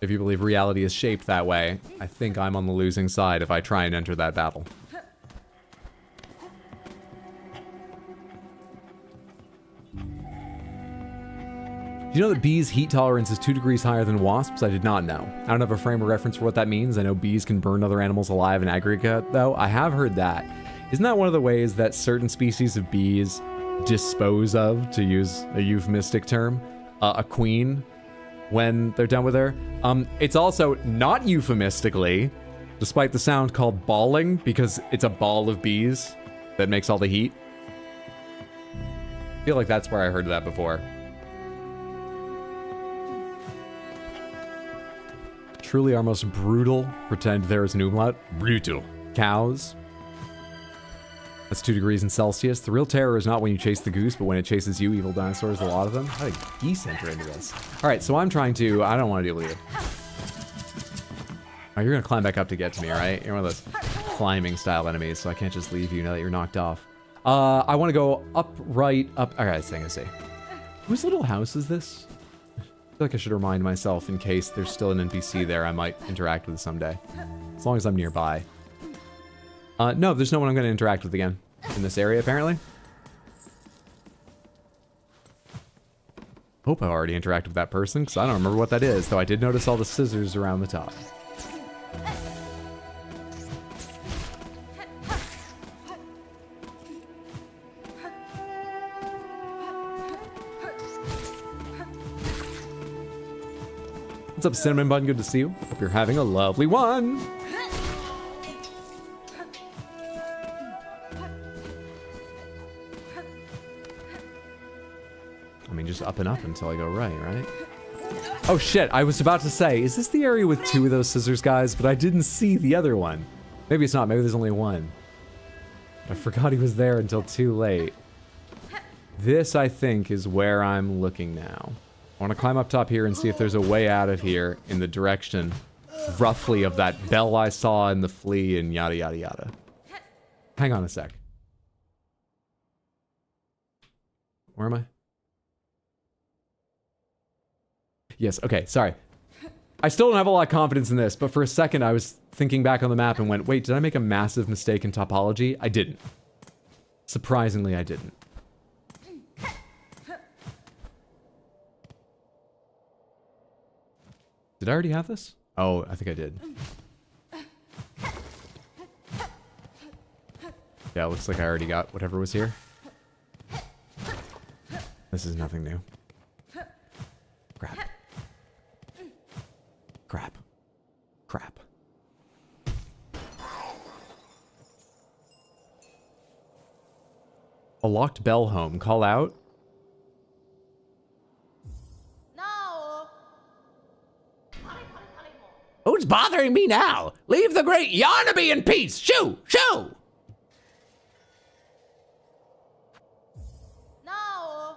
If you believe reality is shaped that way, I think I'm on the losing side if I try and enter that battle. Do you know that bees' heat tolerance is 2 degrees higher than wasps? I did not know. I don't have a frame of reference for what that means. I know bees can burn other animals alive in aggregate, though. I have heard that. Isn't that one of the ways that certain species of bees dispose of, to use a euphemistic term, a queen when they're done with her? It's also not euphemistically, despite the sound, called balling, because it's a ball of bees that makes all the heat. I feel like that's where I heard that before. Truly our most brutal. Pretend there is an umlaut. Brutal. Cows. That's 2 degrees in Celsius. The real terror is not when you chase the goose, but when it chases you, evil dinosaurs, a lot of them. How did geese enter into this? Alright, so I'm trying to... I don't want to deal with you. Oh, you're going to climb back up to get to me, right? You're one of those climbing style enemies, so I can't just leave you now that you're knocked off. I want to go up, right, up. All right, I see. Whose little house is this? I feel like I should remind myself in case there's still an NPC there I might interact with someday. As long as I'm nearby. No, there's no one I'm going to interact with again in this area, apparently. Hope I've already interacted with that person, because I don't remember what that is, though I did notice all the scissors around the top. What's up, Cinnamon Bun? Good to see you. Hope you're having a lovely one. I mean, just up and up until I go right? Oh shit, I was about to say, is this the area with 2 of those scissors guys? But I didn't see the other one. Maybe it's not, maybe there's only one. I forgot he was there until too late. This, I think, is where I'm looking now. I want to climb up top here and see if there's a way out of here in the direction, roughly, of that bell I saw in the flea and yada yada yada. Hang on a sec. Where am I? Yes, okay, sorry. I still don't have a lot of confidence in this, but for a second I was thinking back on the map and went, wait, did I make a massive mistake in topology? I didn't. Surprisingly, I didn't. Did I already have this? Oh, I think I did. Yeah, it looks like I already got whatever was here. This is nothing new. Crap. Crap. Crap. A locked bell home. Call out. Who's bothering me now? Leave the great Yarnaby in peace! Shoo! Shoo! No.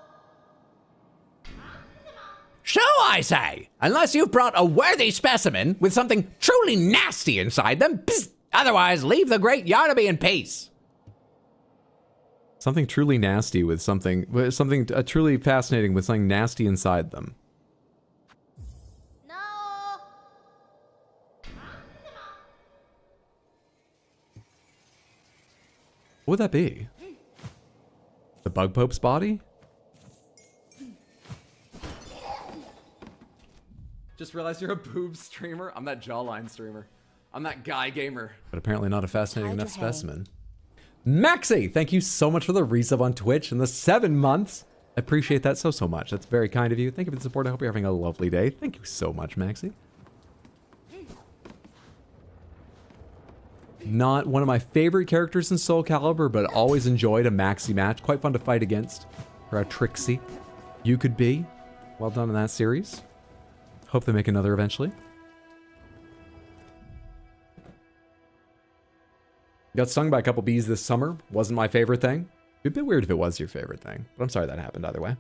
Shoo, I say! Unless you've brought a worthy specimen with something truly nasty inside them. Psst. Otherwise, leave the great Yarnaby in peace. Something truly nasty with something truly fascinating with something nasty inside them. No. What would that be? The Bug Pope's body? Just realized you're a boob streamer. I'm that jawline streamer. I'm that guy gamer. But apparently not a fascinating enough specimen. Maxie, thank you so much for the resub on Twitch and the 7 months. I appreciate that so much. That's very kind of you. Thank you for the support. I hope you're having a lovely day. Thank you so much, Maxie. Not one of my favorite characters in Soul Calibur, but always enjoyed a Maxi match. Quite fun to fight against. For how tricksy you could be. Well done in that series. Hope they make another eventually. Got stung by a couple bees this summer. Wasn't my favorite thing. It'd be a bit weird if it was your favorite thing. But I'm sorry that happened either way.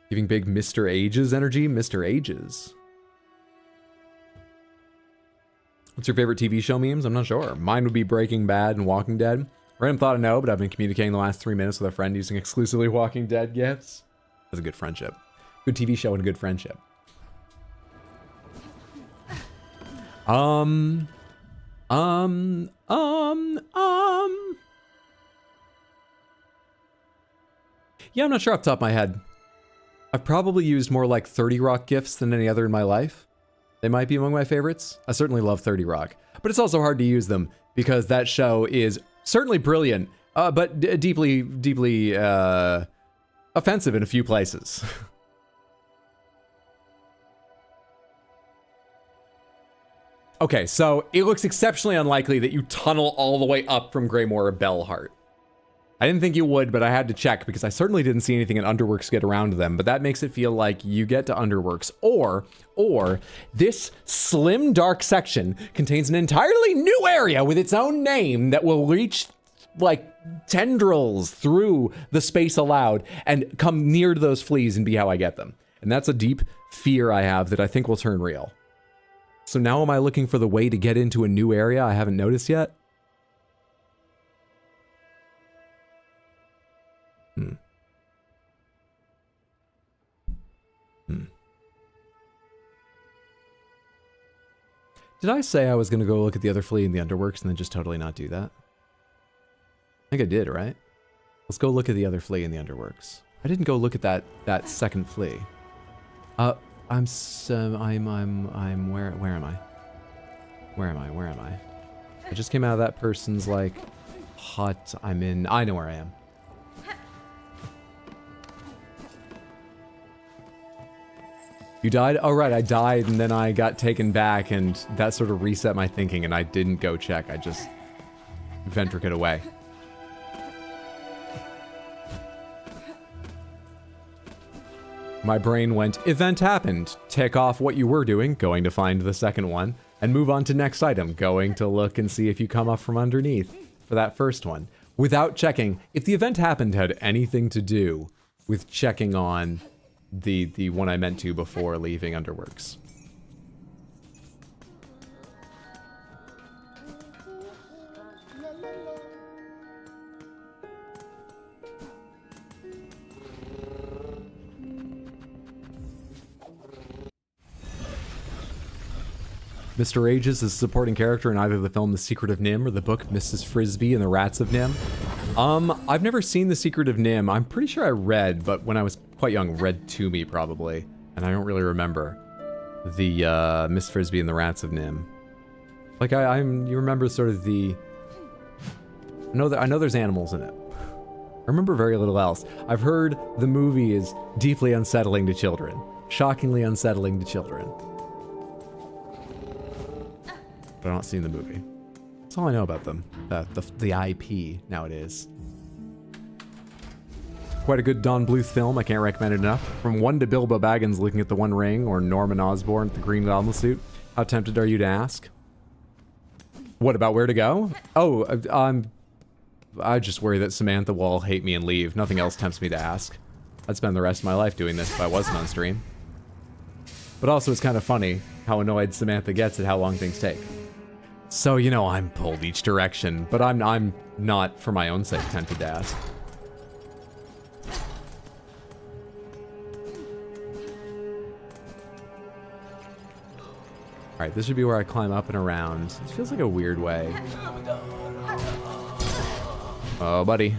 Giving big Mr. Ages energy. Mr. Ages. What's your favorite TV show memes? I'm not sure. Mine would be Breaking Bad and Walking Dead. Random thought of no, but I've been communicating the last 3 minutes with a friend using exclusively Walking Dead gifs. That's a good friendship. Good TV show and a good friendship. Yeah, I'm not sure off the top of my head. I've probably used more like 30 Rock gifs than any other in my life. They might be among my favorites. I certainly love 30 Rock. But it's also hard to use them because that show is certainly brilliant, but deeply offensive in a few places. Okay, so it looks exceptionally unlikely that you tunnel all the way up from Greymoor or Bellheart. I didn't think you would, but I had to check because I certainly didn't see anything in Underworks get around to them, but that makes it feel like you get to Underworks, or this slim dark section contains an entirely new area with its own name that will reach like tendrils through the space allowed and come near to those fleas and be how I get them. And that's a deep fear I have that I think will turn real. So now am I looking for the way to get into a new area I haven't noticed yet? Did I say I was going to go look at the other flea in the underworks and then just totally not do that? I think I did, right? Let's go look at the other flea in the underworks. I didn't go look at that second flea. Where am I? Where am I? I just came out of that person's, like, hut. I know where I am. You died? Oh, right, I died and then I got taken back and that sort of reset my thinking and I didn't go check. I just ventric it away. My brain went, event happened. Take off what you were doing, going to find the second one, and move on to next item, going to look and see if you come up from underneath for that first one. Without checking if the event happened had anything to do with checking on the one I meant to before leaving Underworks. Mr. Ages is a supporting character in either the film The Secret of Nim or the book Mrs. Frisbee and the Rats of Nim. I've never seen The Secret of Nim. I'm pretty sure I read, but when I was quite young, read to me probably, and I don't really remember the Miss Frisbee and the Rats of Nim. Like you remember sort of the. I know there's animals in it. I remember very little else. I've heard the movie is deeply unsettling to children, shockingly unsettling to children. But I've not seen the movie. That's all I know about them. The IP nowadays. Quite a good Don Bluth film. I can't recommend it enough. From one to Bilbo Baggins looking at the One Ring, or Norman Osborn at the Green Goblin suit. How tempted are you to ask? What about where to go? Oh, I just worry that Samantha will all hate me and leave. Nothing else tempts me to ask. I'd spend the rest of my life doing this if I wasn't on stream. But also it's kind of funny how annoyed Samantha gets at how long things take. So, you know, I'm pulled each direction, but I'm not, for my own sake, tempted to ask. Alright, this should be where I climb up and around. It feels like a weird way. Oh, buddy.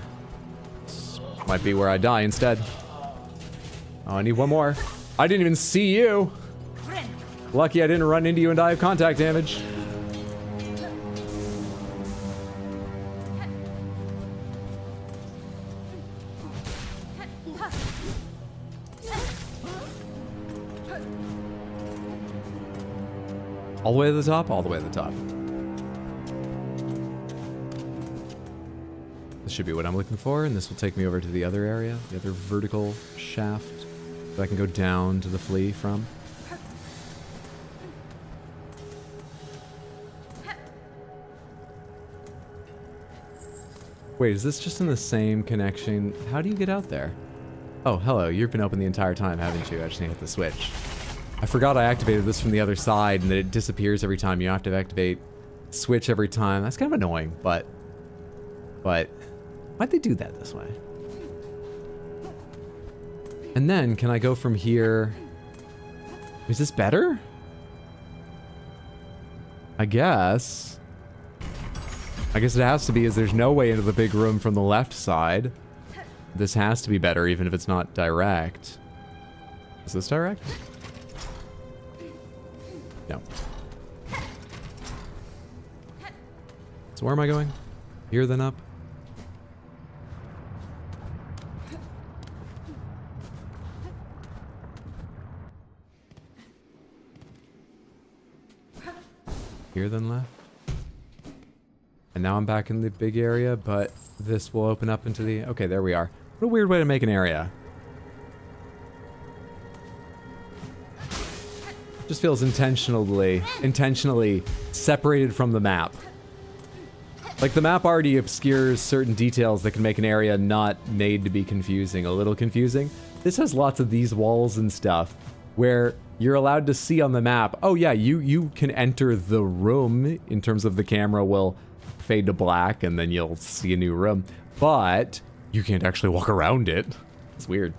This might be where I die instead. Oh, I need one more. I didn't even see you! Lucky I didn't run into you and die of contact damage. All the way to the top? All the way to the top. This should be what I'm looking for, and this will take me over to the other area, the other vertical shaft that I can go down to the flea from. Wait, is this just in the same connection? How do you get out there? Oh, hello, you've been open the entire time, haven't you? I just need to hit the switch. I forgot I activated this from the other side and that it disappears every time. You have to activate switch every time. That's kind of annoying, but why'd they do that this way? And then, can I go from here? Is this better? I guess it has to be, as there's no way into the big room from the left side. This has to be better, even if it's not direct. Is this direct? No. So where am I going? Here, then up? Here, then left? And now I'm back in the big area, but this will open up into the... Okay, there we are. What a weird way to make an area. Just feels intentionally separated from the map. Like, the map already obscures certain details that can make an area not made to be confusing, a little confusing. This has lots of these walls and stuff where you're allowed to see on the map, oh yeah, you can enter the room in terms of the camera will fade to black and then you'll see a new room, but you can't actually walk around it. It's weird.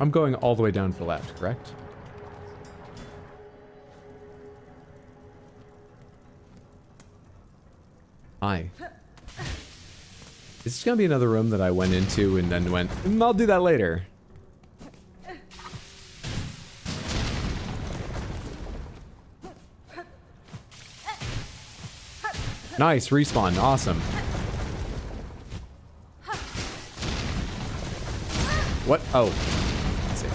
I'm going all the way down to the left, correct? Hi. Is this gonna be another room that I went into and then went, I'll do that later. Nice, respawn, awesome. What? Oh. Let's see.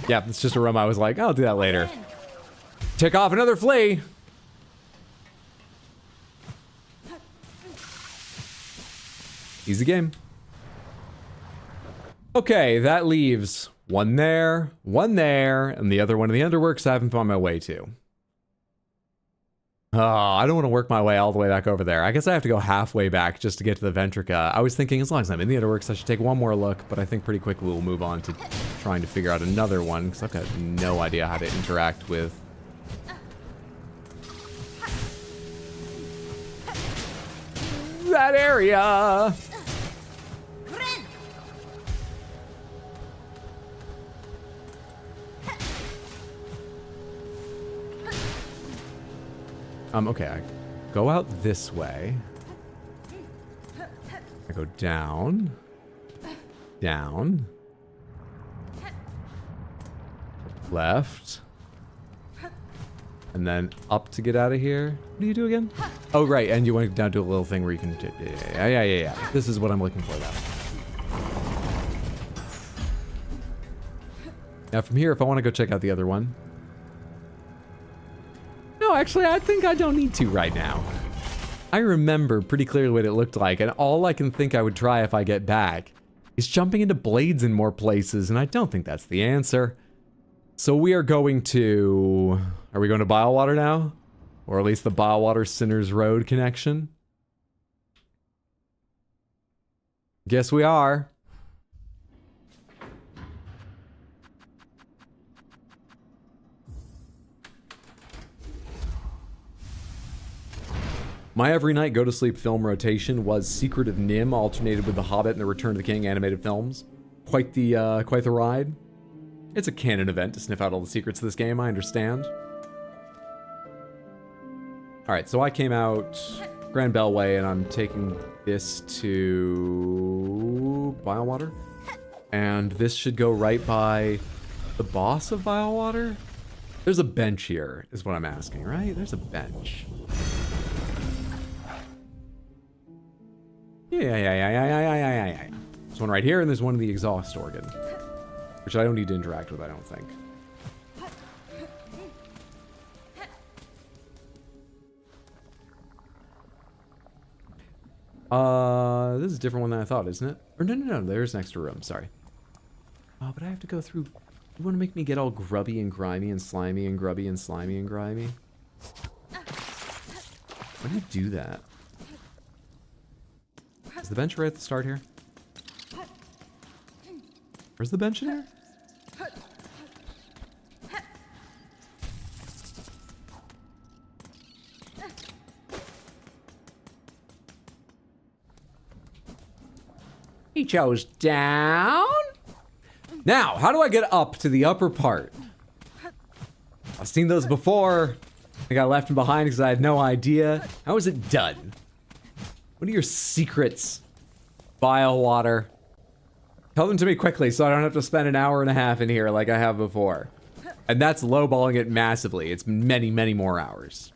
Yeah, it's just a room I was like, I'll do that later. Tick off another flea. Easy game. Okay, that leaves one there, and the other one in the underworks I haven't found my way to. Oh, I don't want to work my way all the way back over there. I guess I have to go halfway back just to get to the Ventrica. I was thinking as long as I'm in the underworks, I should take one more look, but I think pretty quickly we'll move on to trying to figure out another one, because I've got no idea how to interact with... that area! Okay, I go out this way. I go down. Down. Left. And then up to get out of here. What do you do again? Oh, right, and you went down to a little thing where you can... Yeah. This is what I'm looking for, though. Now, from here, if I want to go check out the other one... No, actually, I think I don't need to right now. I remember pretty clearly what it looked like, and all I can think I would try if I get back is jumping into blades in more places, and I don't think that's the answer. So we are going to... Are we going to Bilewater now? Or at least the Bilewater Sinners Road connection? Guess we are. My every night go-to-sleep film rotation was Secret of Nim, alternated with The Hobbit and The Return of the King animated films. Quite the ride. It's a canon event to sniff out all the secrets of this game, I understand. Alright, so I came out Grand Bellway, and I'm taking this to... Bilewater? And this should go right by the boss of Bilewater? There's a bench here, is what I'm asking, right? There's a bench. Yeah. There's one right here, and there's one in the exhaust organ. Which I don't need to interact with, I don't think. This is a different one than I thought, isn't it? Or no, there's an extra room, sorry. Oh, but I have to go through... You want to make me get all grubby and grimy and slimy and grubby and slimy and grimy? Why do you do that? Is the bench right at the start here? Where's the bench in here? He chose down. Now, how do I get up to the upper part? I've seen those before. I got left behind because I had no idea. How is it done? What are your secrets, Bilewater? Tell them to me quickly so I don't have to spend an hour and a half in here like I have before. And that's lowballing it massively. It's many, many more hours.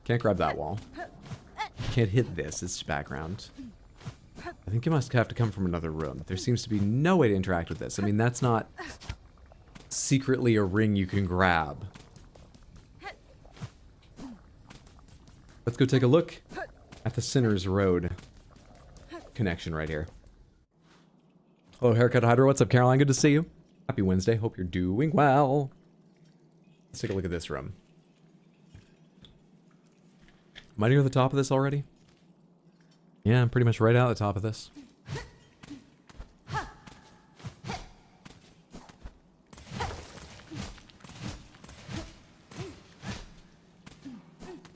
Can't grab that wall. Can't hit this, it's background. I think it must have to come from another room. There seems to be no way to interact with this. I mean, that's not secretly a ring you can grab. Let's go take a look at the Sinners Road connection right here. Hello, Haircut Hydra. What's up, Caroline? Good to see you. Happy Wednesday. Hope you're doing well. Let's take a look at this room. Am I near the top of this already? Yeah, I'm pretty much right out the top of this.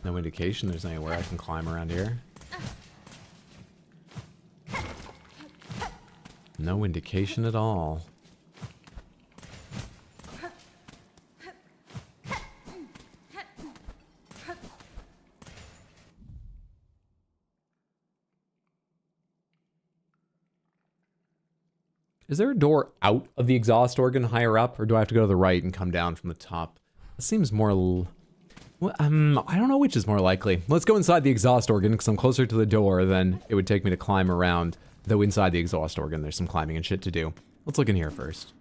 No indication there's anywhere I can climb around here. No indication at all. Is there a door out of the exhaust organ higher up, or do I have to go to the right and come down from the top? It seems more... Well, I don't know which is more likely. Let's go inside the exhaust organ, because I'm closer to the door than it would take me to climb around. Though inside the exhaust organ, there's some climbing and shit to do. Let's look in here first.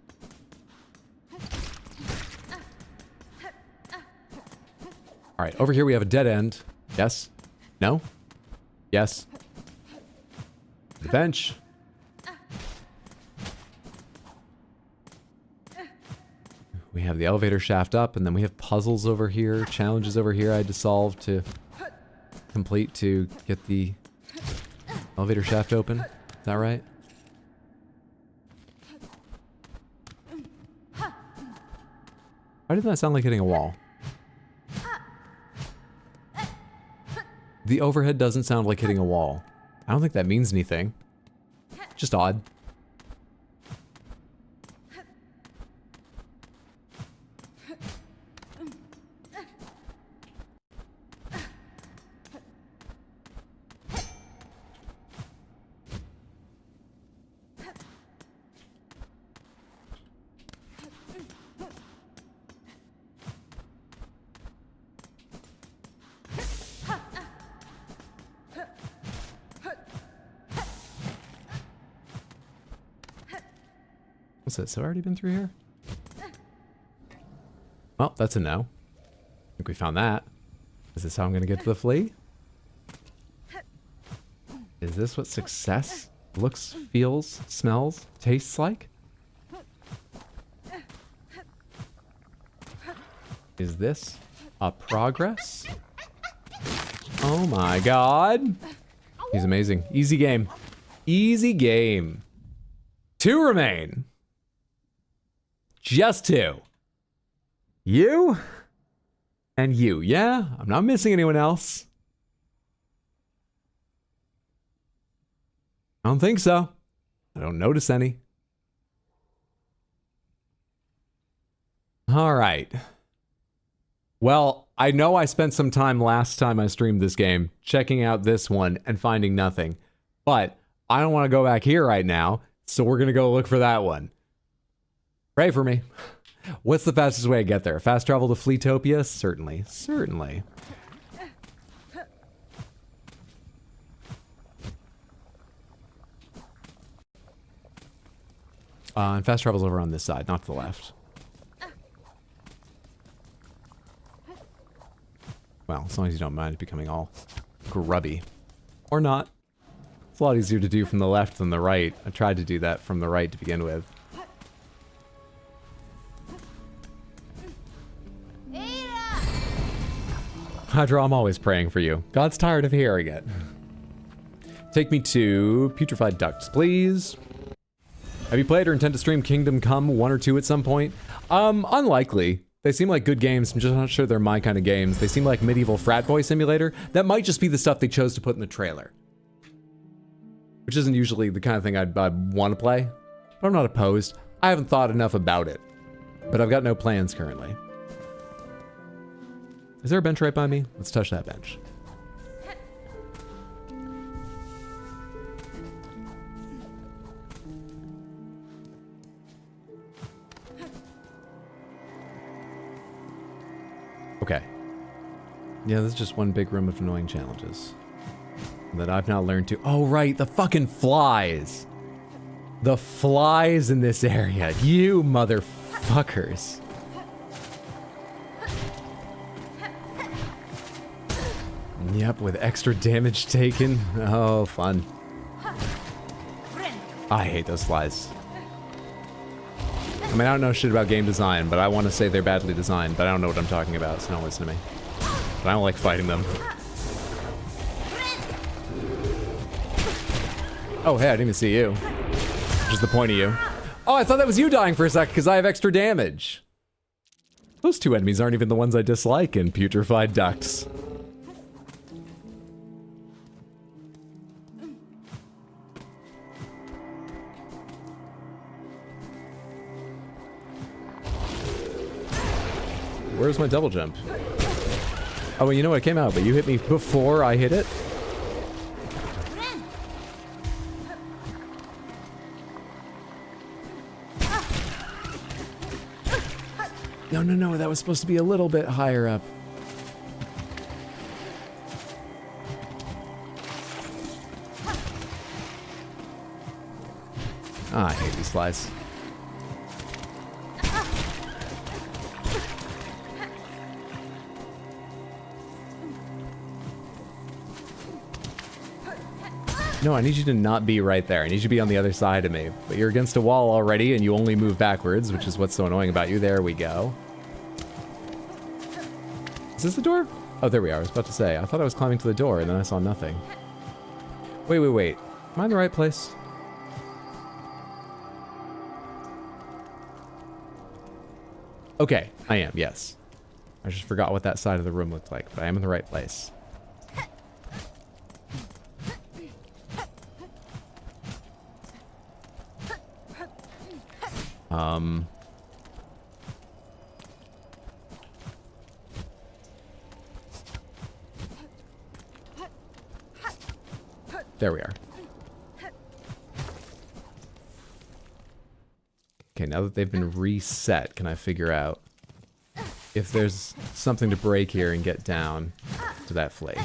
Alright, over here we have a dead end. Yes? No? Yes? The bench. We have the elevator shaft up, and then we have puzzles over here, challenges over here I had to solve to complete to get the elevator shaft open. Is that right? Why didn't that sound like hitting a wall? The overhead doesn't sound like hitting a wall. I don't think that means anything. Just odd. What's this? Have I already been through here? Well, that's a no. I think we found that. Is this how I'm going to get to the flea? Is this what success looks, feels, smells, tastes like? Is this a progress? Oh my god. He's amazing. Easy game. Easy game. 2 remain. Just 2. You and you. Yeah, I'm not missing anyone else. I don't think so. I don't notice any. All right. Well, I know I spent some time last time I streamed this game checking out this one and finding nothing, but I don't want to go back here right now, so we're going to go look for that one. Pray for me. What's the fastest way to get there? Fast travel to Fleetopia? Certainly. Certainly. And fast travel's over on this side, not to the left. Well, as long as you don't mind it becoming all grubby. Or not. It's a lot easier to do from the left than the right. I tried to do that from the right to begin with. Hydra, I'm always praying for you. God's tired of hearing it. Take me to Putrefied Ducts, please. Have you played or intend to stream Kingdom Come 1 or 2 at some point? Unlikely. They seem like good games. I'm just not sure they're my kind of games. They seem like medieval frat boy simulator. That might just be the stuff they chose to put in the trailer. Which isn't usually the kind of thing I'd want to play. But I'm not opposed. I haven't thought enough about it. But I've got no plans currently. Is there a bench right by me? Let's touch that bench. Okay. Yeah, this is just one big room of annoying challenges. That I've now learned to... Oh, right, the fucking flies! The flies in this area. You motherfuckers. Yep, with extra damage taken. Oh, fun. I hate those flies. I mean, I don't know shit about game design, but I want to say they're badly designed, but I don't know what I'm talking about, so don't listen to me. But I don't like fighting them. Oh, hey, I didn't even see you. Which is the point of you. Oh, I thought that was you dying for a sec, because I have extra damage. Those 2 enemies aren't even the ones I dislike in Putrefied Ducts. Where's my double jump? Oh, well, you know what? It came out, but you hit me before I hit it? No, no, no. That was supposed to be a little bit higher up. Ah, I hate these flies. No, I need you to not be right there. I need you to be on the other side of me. But you're against a wall already, and you only move backwards, which is what's so annoying about you. There we go. Is this the door? Oh, there we are. I was about to say. I thought I was climbing to the door, and then I saw nothing. Wait, wait, wait. Am I in the right place? Okay, I am, yes. I just forgot what that side of the room looked like, but I am in the right place. There we are. Okay, now that they've been reset, can I figure out if there's something to break here and get down to that flake?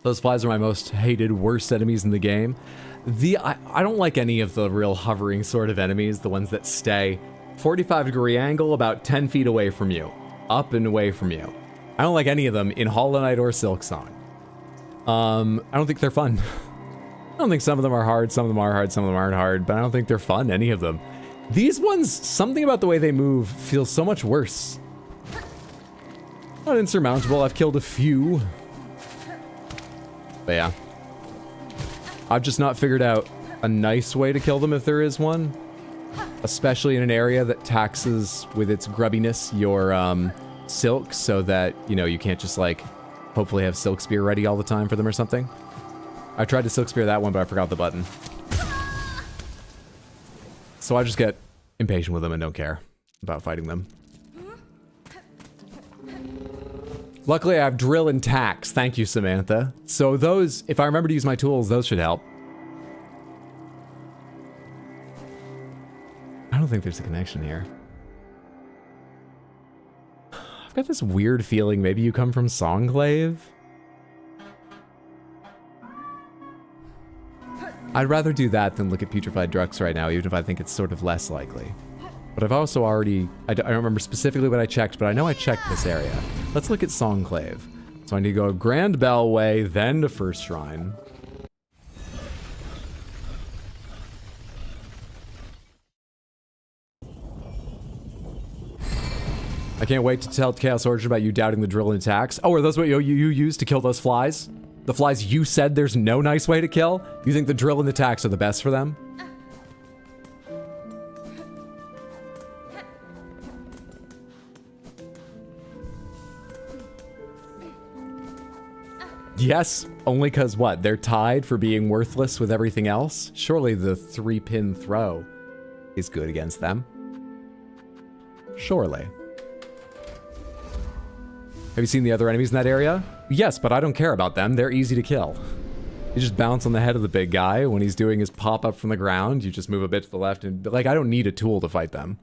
Those flies are my most hated, worst enemies in the game. I don't like any of the real hovering sort of enemies, the ones that stay 45-degree angle about 10 feet away from you, up and away from you. I don't like any of them in Hollow Knight or Silksong. I don't think they're fun. I don't think some of them are hard, some of them are hard, some of them aren't hard, but I don't think they're fun, any of them. These ones, something about the way they move feels so much worse. Not insurmountable, I've killed a few. But yeah. I've just not figured out a nice way to kill them if there is one. Especially in an area that taxes with its grubbiness your silk so that, you know, you can't just like hopefully have silk spear ready all the time for them or something. I tried to silk spear that one, but I forgot the button. So I just get impatient with them and don't care about fighting them. Luckily, I have drill and tax. Thank you, Samantha. So those, if I remember to use my tools, those should help. I don't think there's a connection here. I've got this weird feeling maybe you come from Songclave. I'd rather do that than look at Putrefied Drux right now, even if I think it's sort of less likely. But I've also already, I don't remember specifically what I checked, but I know I checked this area. Let's look at Songclave. So I need to go Grand Bell Way, then to First Shrine. I can't wait to tell Chaos Origin about you doubting the drill and attacks. Oh, are those what you used to kill those flies? The flies you said there's no nice way to kill? You think the drill and attacks are the best for them? Yes, only because what? They're tied for being worthless with everything else? Surely the 3-pin throw is good against them. Surely. Have you seen the other enemies in that area? Yes, but I don't care about them. They're easy to kill. You just bounce on the head of the big guy. When he's doing his pop up from the ground, you just move a bit to the left and, like, I don't need a tool to fight them.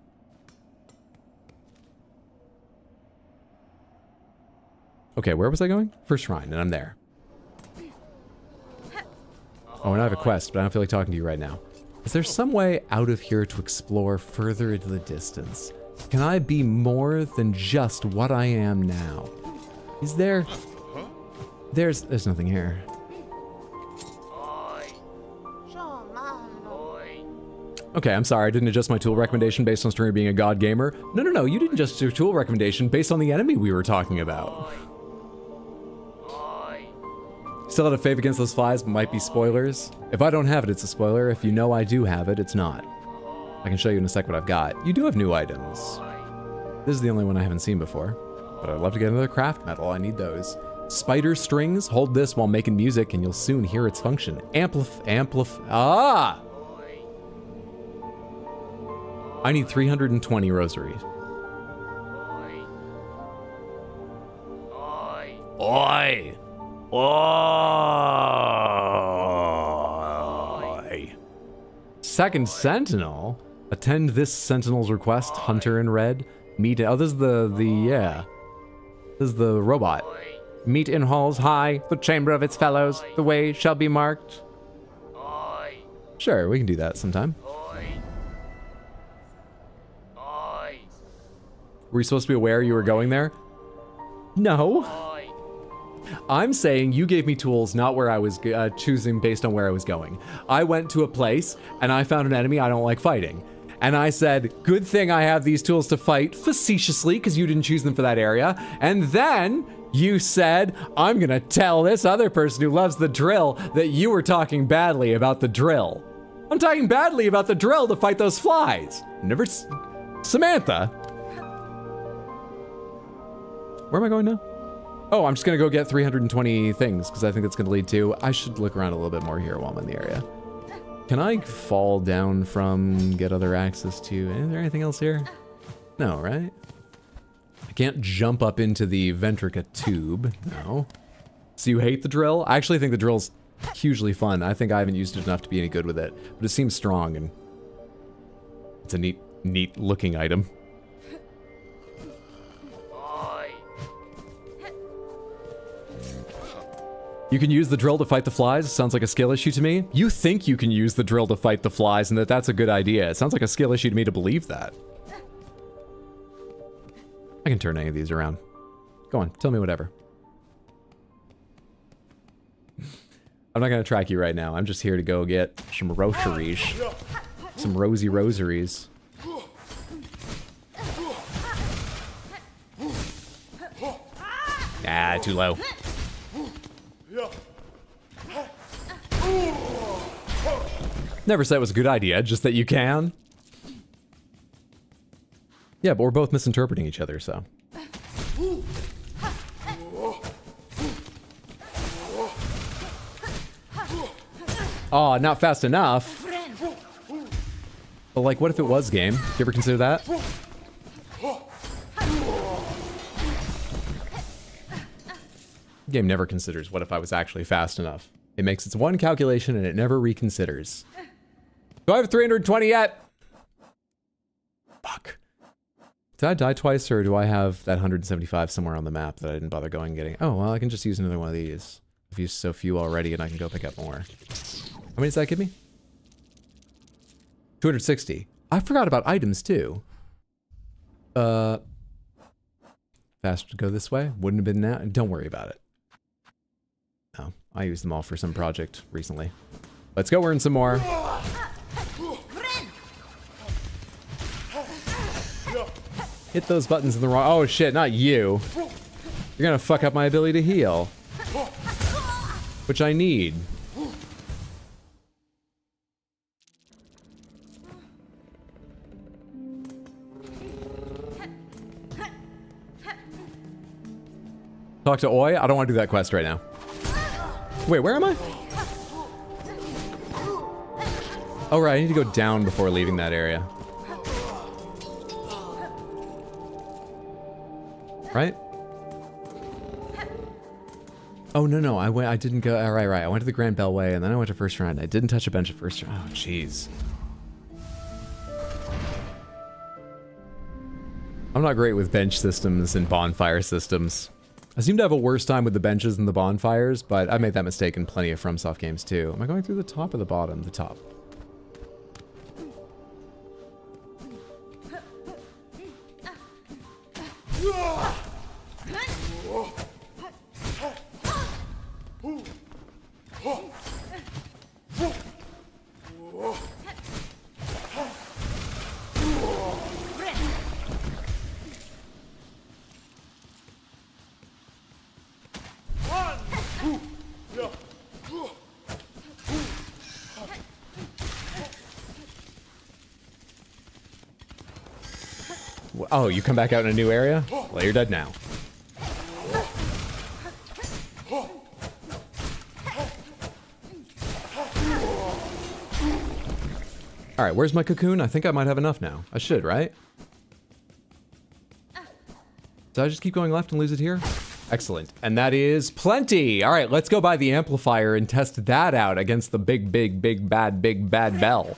Okay, where was I going? First Shrine, and I'm there. Oh, and I have a quest, but I don't feel like talking to you right now. Is there some way out of here to explore further into the distance? Can I be more than just what I am now? Is there... There's nothing here. Okay, I'm sorry, I didn't adjust my tool recommendation based on Stringer being a god gamer. No, you didn't adjust your tool recommendation based on the enemy we were talking about. Still had a fave against those flies, but might be spoilers. If I don't have it, it's a spoiler. If you know I do have it, it's not. I can show you in a sec what I've got. You do have new items. This is the only one I haven't seen before. But I'd love to get another craft metal. I need those. Spider strings. Hold this while making music and you'll soon hear its function. Ah! I need 320 rosaries. Oi! Oi! Second Sentinel? Attend this Sentinel's request, Hunter in red. Meet, oh, this is yeah. This is the robot. Meet in halls high, the chamber of its fellows. The way shall be marked. Sure, we can do that sometime. Were you supposed to be aware you were going there? No. I'm saying you gave me tools, not where I was choosing based on where I was going. I went to a place and I found an enemy I don't like fighting. And I said, good thing I have these tools to fight facetiously because you didn't choose them for that area. And then you said, I'm gonna tell this other person who loves the drill that you were talking badly about the drill. I'm talking badly about the drill to fight those flies. Never, Samantha. Where am I going now? Oh, I'm just gonna go get 320 things because I think that's gonna lead to, I should look around a little bit more here while I'm in the area. Can I fall down from, get other access to, is there anything else here? No, right? I can't jump up into the Ventrica tube, no. So you hate the drill? I actually think the drill's hugely fun. I think I haven't used it enough to be any good with it, but it seems strong and it's a neat looking item. You can use the drill to fight the flies? Sounds like a skill issue to me. You think you can use the drill to fight the flies and that that's a good idea. It sounds like a skill issue to me to believe that. I can turn any of these around. Go on, tell me whatever. I'm not gonna track you right now. I'm just here to go get some rosaries. Some rosy rosaries. Ah, too low. Never said it was a good idea, just that you can. Yeah, but we're both misinterpreting each other, so. Oh, not fast enough. But like, what if it was game? Do you ever consider that? Game never considers what if I was actually fast enough. It makes its one calculation and it never reconsiders. Do I have 320 yet? Fuck. Did I die twice or do I have that 175 somewhere on the map that I didn't bother going and getting? Oh, well, I can just use another one of these. I've used so few already and I can go pick up more. How many does that give me? 260. I forgot about items too. Faster to go this way? Wouldn't have been now. Don't worry about it. No, I used them all for some project recently. Let's go earn some more. Hit those buttons in the wrong... Oh shit, not you. You're gonna fuck up my ability to heal. Which I need. Talk to Oi? I don't want to do that quest right now. Wait, where am I? Oh right, I need to go down before leaving that area. Right? Oh no, I didn't go, right. I went to the Grand Bellway and then I went to First Round. I didn't touch a bench at First Round. Oh jeez. I'm not great with bench systems and bonfire systems. I seem to have a worse time with the benches than the bonfires, but I made that mistake in plenty of FromSoft games too. Am I going through the top or the bottom? The top. Oh, you come back out in a new area? Well, you're dead now. All right, where's my cocoon? I think I might have enough now. I should, right? Did I just keep going left and lose it here? Excellent. And that is plenty. All right, let's go buy the amplifier and test that out against the big bad bell.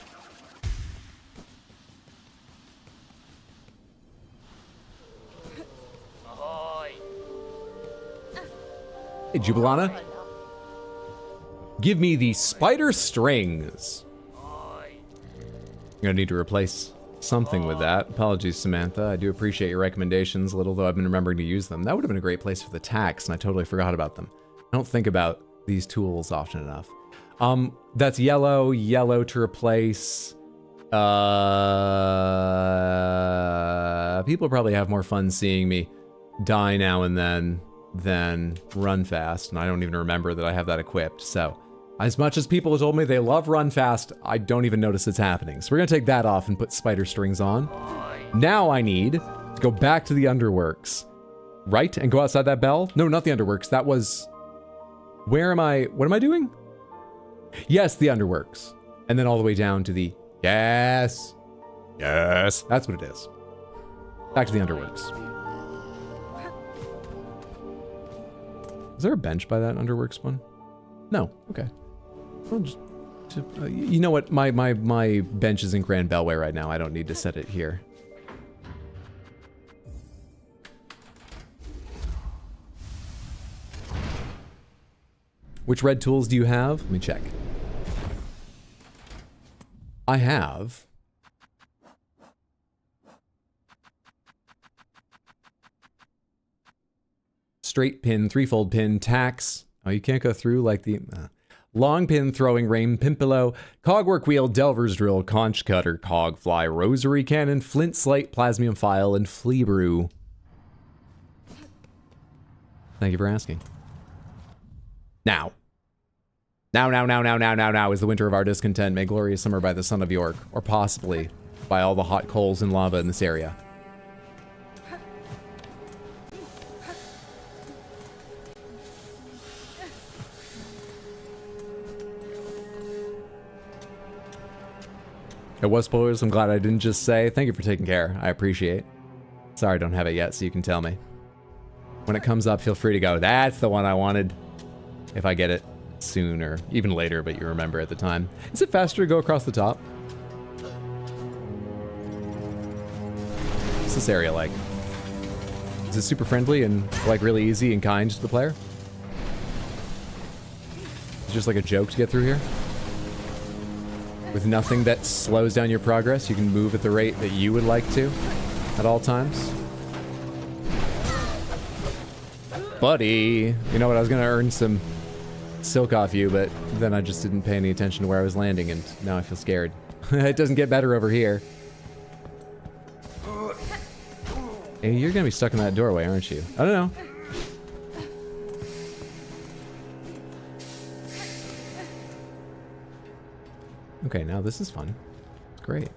Hey, Jubilana. Give me the spider strings. I'm gonna need to replace something with that. Apologies, Samantha. I do appreciate your recommendations, little though I've been remembering to use them. That would have been a great place for the tacks, and I totally forgot about them. I don't think about these tools often enough. That's yellow to replace. People probably have more fun seeing me die now and then than run fast, and I don't even remember that I have that equipped, so. As much as people have told me they love run fast, I don't even notice it's happening. So we're gonna take that off and put spider strings on. Now I need to go back to the underworks. Right? And go outside that bell? No, not the underworks. That was... Where am I... What am I doing? Yes, the underworks. And then all the way down to the... Yes. Yes. That's what it is. Back to the underworks. Is there a bench by that underworks one? No. Okay. Well, you know what? My bench is in Grand Bellway right now. I don't need to set it here. Which red tools do you have? Let me check. I have... straight pin, threefold pin, tacks. Oh, you can't go through like the... long pin, throwing rein, pimpolo, cogwork wheel, delver's drill, conch cutter, cog fly, rosary cannon, flint slate, plasmium file, and flea brew. Thank you for asking. Now is the winter of our discontent, made glorious summer by the son of York, or possibly by all the hot coals and lava in this area. It was spoilers. I'm glad I didn't just say. Thank you for taking care. I appreciate. Sorry I don't have it yet, so you can tell me. When it comes up, feel free to go, that's the one I wanted. If I get it soon or even later, but you remember at the time. Is it faster to go across the top? What's this area like? Is it super friendly and like really easy and kind to the player? It's just like a joke to get through here? With nothing that slows down your progress, you can move at the rate that you would like to at all times. Buddy, you know what? I was gonna earn some silk off you, but then I just didn't pay any attention to where I was landing, and now I feel scared. It doesn't get better over here. Hey, you're gonna be stuck in that doorway, aren't you? I don't know. Okay, now this is fun. It's great.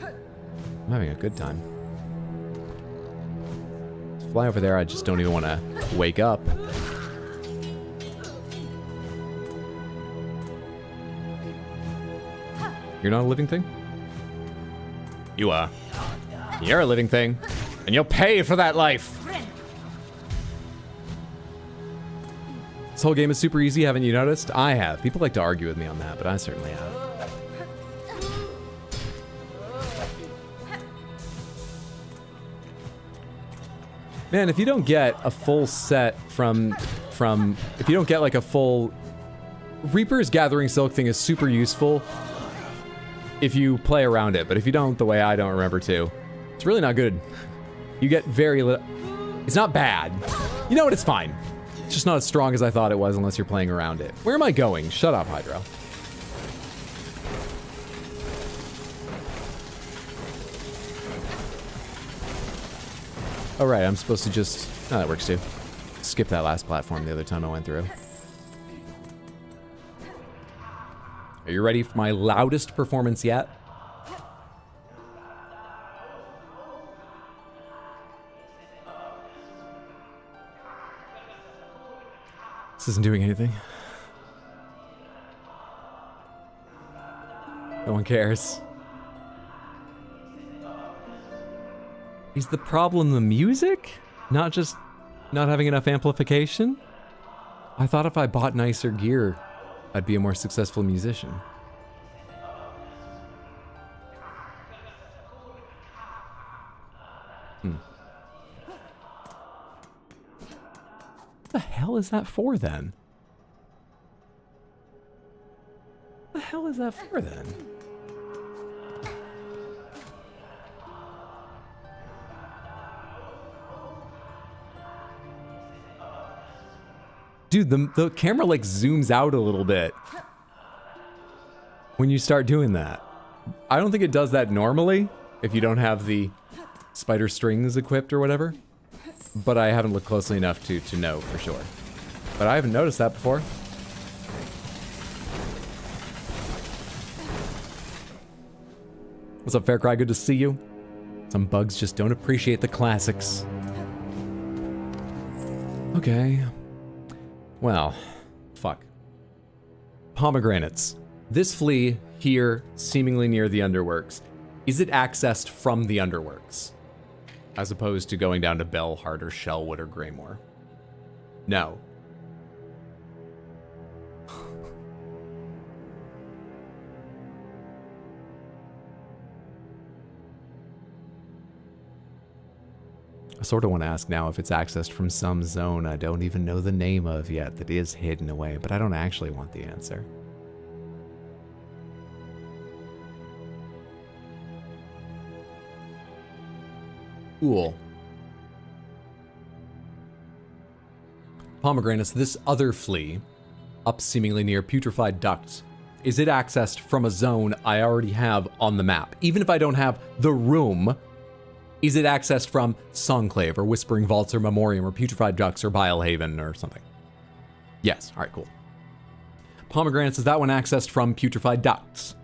I'm having a good time. To fly over there, I just don't even want to wake up. You're not a living thing? You are. You're a living thing. And you'll pay for that life. This whole game is super easy, haven't you noticed? I have. People like to argue with me on that, but I certainly have. Man, if you don't get a full set from if you don't get like a full Reaper's Gathering Silk thing is super useful if you play around it, but if you don't, the way I don't remember to, it's really not good. You get very little. It's not bad. You know what? It's fine. It's just not as strong as I thought it was unless you're playing around it. Where am I going? Shut up, Hydro. Oh, right, I'm supposed to just... Oh, that works too. Skip that last platform the other time I went through. Are you ready for my loudest performance yet? This isn't doing anything. No one cares. Is the problem the music? Not just not having enough amplification? I thought if I bought nicer gear, I'd be a more successful musician. What the hell is that for then? What the hell is that for then? Dude, the camera like zooms out a little bit when you start doing that. I don't think it does that normally if you don't have the spider strings equipped or whatever, but I haven't looked closely enough to know for sure. But I haven't noticed that before. What's up, Fair Cry? Good to see you. Some bugs just don't appreciate the classics. Okay. Well, fuck. Pomegranates. This flea here, seemingly near the underworks, is it accessed from the underworks? As opposed to going down to Bellheart or Shellwood or Greymore? No. I sort of want to ask now if it's accessed from some zone I don't even know the name of yet that is hidden away, but I don't actually want the answer. Cool. Pomegranates, this other flea, up seemingly near Putrefied Ducts, is it accessed from a zone I already have on the map? Even if I don't have the room, is it accessed from Songclave or Whispering Vaults or Memoriam or Putrefied Ducts or Bilehaven or something? Yes, all right, cool. Pomegranates, is that one accessed from Putrefied Ducts?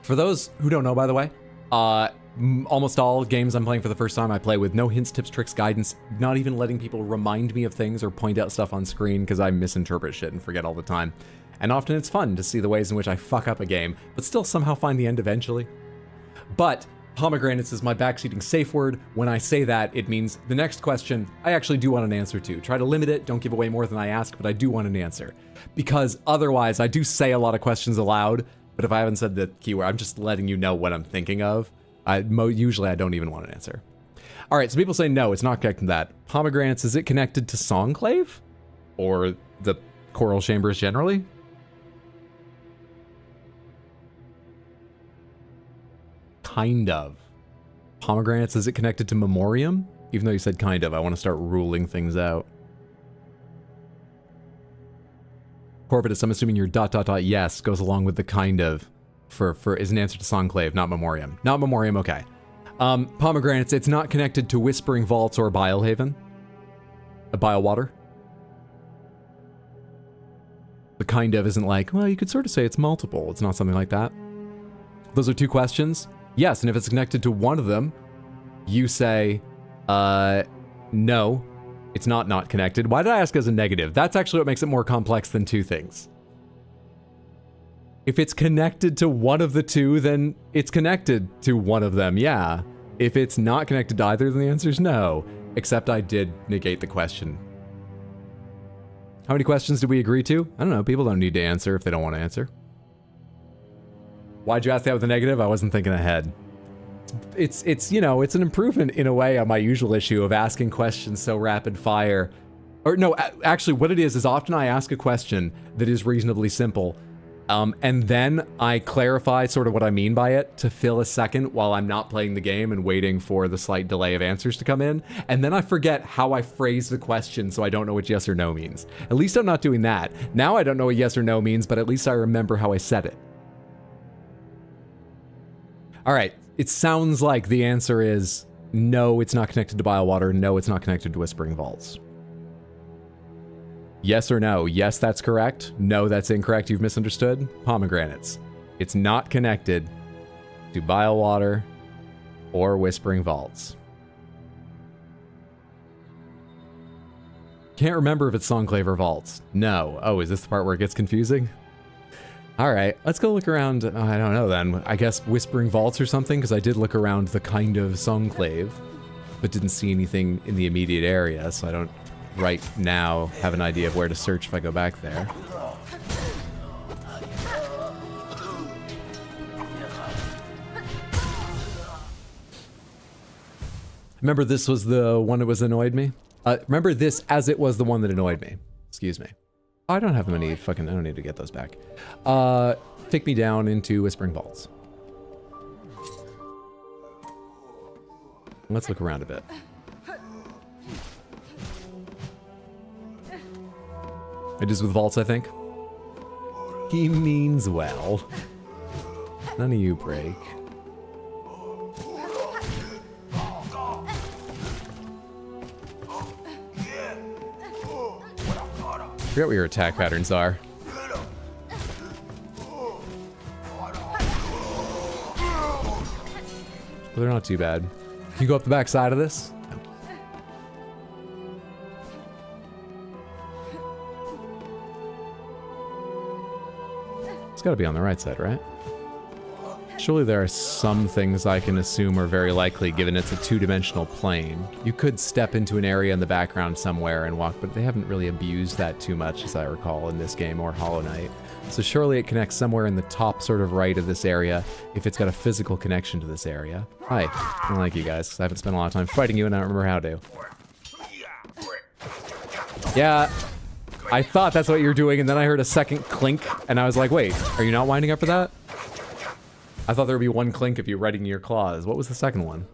For those who don't know, by the way, almost all games I'm playing for the first time I play with no hints, tips, tricks, guidance, not even letting people remind me of things or point out stuff on screen because I misinterpret shit and forget all the time. And often it's fun to see the ways in which I fuck up a game, but still somehow find the end eventually. But pomegranates is my backseating safe word. When I say that, it means the next question I actually do want an answer to. Try to limit it, don't give away more than I ask, but I do want an answer. Because otherwise, I do say a lot of questions aloud, but if I haven't said the keyword, I'm just letting you know what I'm thinking of. Usually I don't even want an answer. All right, so people say no, it's not connected to that. Pomegranates, is it connected to Songclave? Or the Coral Chambers generally? Kind of. Pomegranates, is it connected to Memoriam? Even though you said kind of, I want to start ruling things out. Corvidus, I'm assuming your ... yes goes along with the kind of for is an answer to Songclave, not Memoriam. Not Memoriam, okay. Pomegranates, it's not connected to Whispering Vaults or Bilehaven? Bilewater? The kind of isn't like, well, you could sort of say it's multiple. It's not something like that. Those are two questions. Yes, and if it's connected to one of them, you say, no, it's not connected. Why did I ask as a negative? That's actually what makes it more complex than two things. If it's connected to one of the two, then it's connected to one of them, yeah. If it's not connected to either, then the answer is no. Except I did negate the question. How many questions did we agree to? I don't know, people don't need to answer if they don't want to answer. Why'd you ask that with a negative? I wasn't thinking ahead. It's you know, it's an improvement in a way on my usual issue of asking questions so rapid fire. Or no, actually what it is often I ask a question that is reasonably simple, and then I clarify sort of what I mean by it to fill a second while I'm not playing the game and waiting for the slight delay of answers to come in, and then I forget how I phrase the question so I don't know what yes or no means. At least I'm not doing that. Now I don't know what yes or no means, but at least I remember how I said it. All right, it sounds like the answer is no, it's not connected to Bilewater. No, it's not connected to Whispering Vaults. Yes or no? Yes, that's correct. No, that's incorrect. You've misunderstood. Pomegranates. It's not connected to Bilewater or Whispering Vaults. Can't remember if it's Songclave or Vaults. No. Oh, is this the part where it gets confusing? All right, let's go look around. I don't know then. I guess Whispering Vaults or something, because I did look around the kind of Songclave, but didn't see anything in the immediate area, so I don't right now have an idea of where to search if I go back there. Remember this was the one that was annoyed me? Remember this as it was the one that annoyed me. Excuse me. I don't have many fucking, I don't need to get those back. Take me down into Whispering Vaults. Let's look around a bit. It is with vaults, I think. He means well. None of you break. I forget what your attack patterns are. Well, they're not too bad. Can you go up the back side of this? No. It's gotta be on the right side, right? Surely there are some things I can assume are very likely given it's a two-dimensional plane. You could step into an area in the background somewhere and walk, but they haven't really abused that too much as I recall in this game or Hollow Knight. So surely it connects somewhere in the top sort of right of this area if it's got a physical connection to this area. Hi, I don't like you guys because I haven't spent a lot of time fighting you and I don't remember how to. Yeah, I thought that's what you're doing and then I heard a second clink and I was like, wait, are you not winding up for that? I thought there would be one clink if you're readying your claws. What was the second one?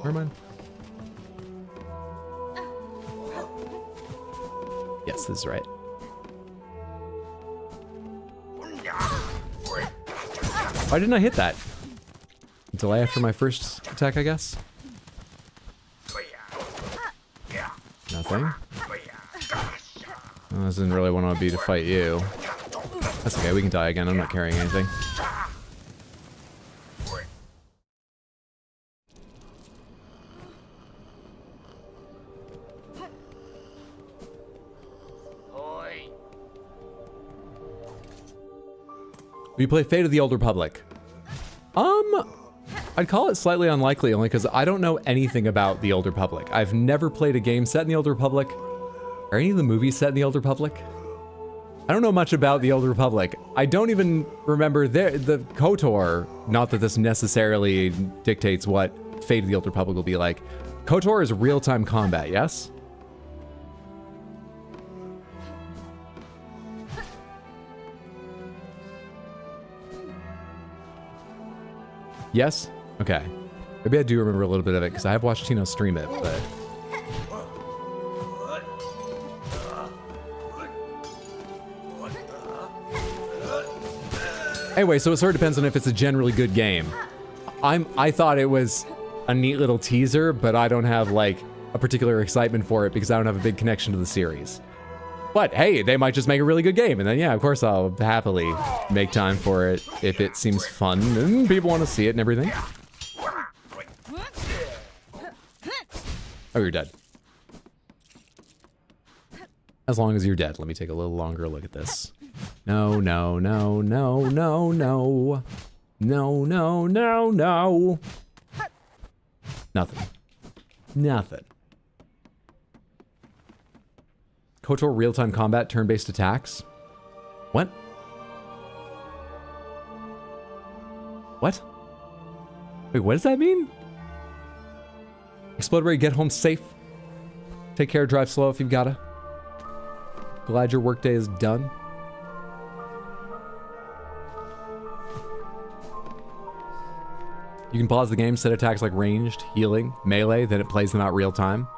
Never mind. Yes, this is right. Why didn't I hit that? Delay after my first attack, I guess? Nothing. Well, this doesn't really want to be to fight you. That's okay, we can die again. I'm not carrying anything. We play Fate of the Old Republic. I'd call it slightly unlikely only because I don't know anything about the Old Republic. I've never played a game set in the Old Republic, or any of the movies set in the Old Republic. I don't know much about the Old Republic. I don't even remember the KOTOR, not that this necessarily dictates what Fate of the Old Republic will be like. KOTOR is real-time combat, yes? Yes? Okay. Maybe I do remember a little bit of it, because I have watched Tino stream it, but... Anyway, so it sort of depends on if it's a generally good game. I thought it was a neat little teaser, but I don't have, like, a particular excitement for it, because I don't have a big connection to the series. But, hey, they might just make a really good game, and then, yeah, of course I'll happily make time for it if it seems fun, and people want to see it and everything. Oh, you're dead. As long as you're dead. Let me take a little longer look at this. No, no, no, no, no, no. No, no, no, no. Nothing. Nothing. KOTOR real-time combat, turn-based attacks. What? What? Wait, what does that mean? Explode ready, get home safe. Take care, drive slow if you've gotta. Glad your workday is done. You can pause the game, set attacks like ranged, healing, melee, then it plays them out real time.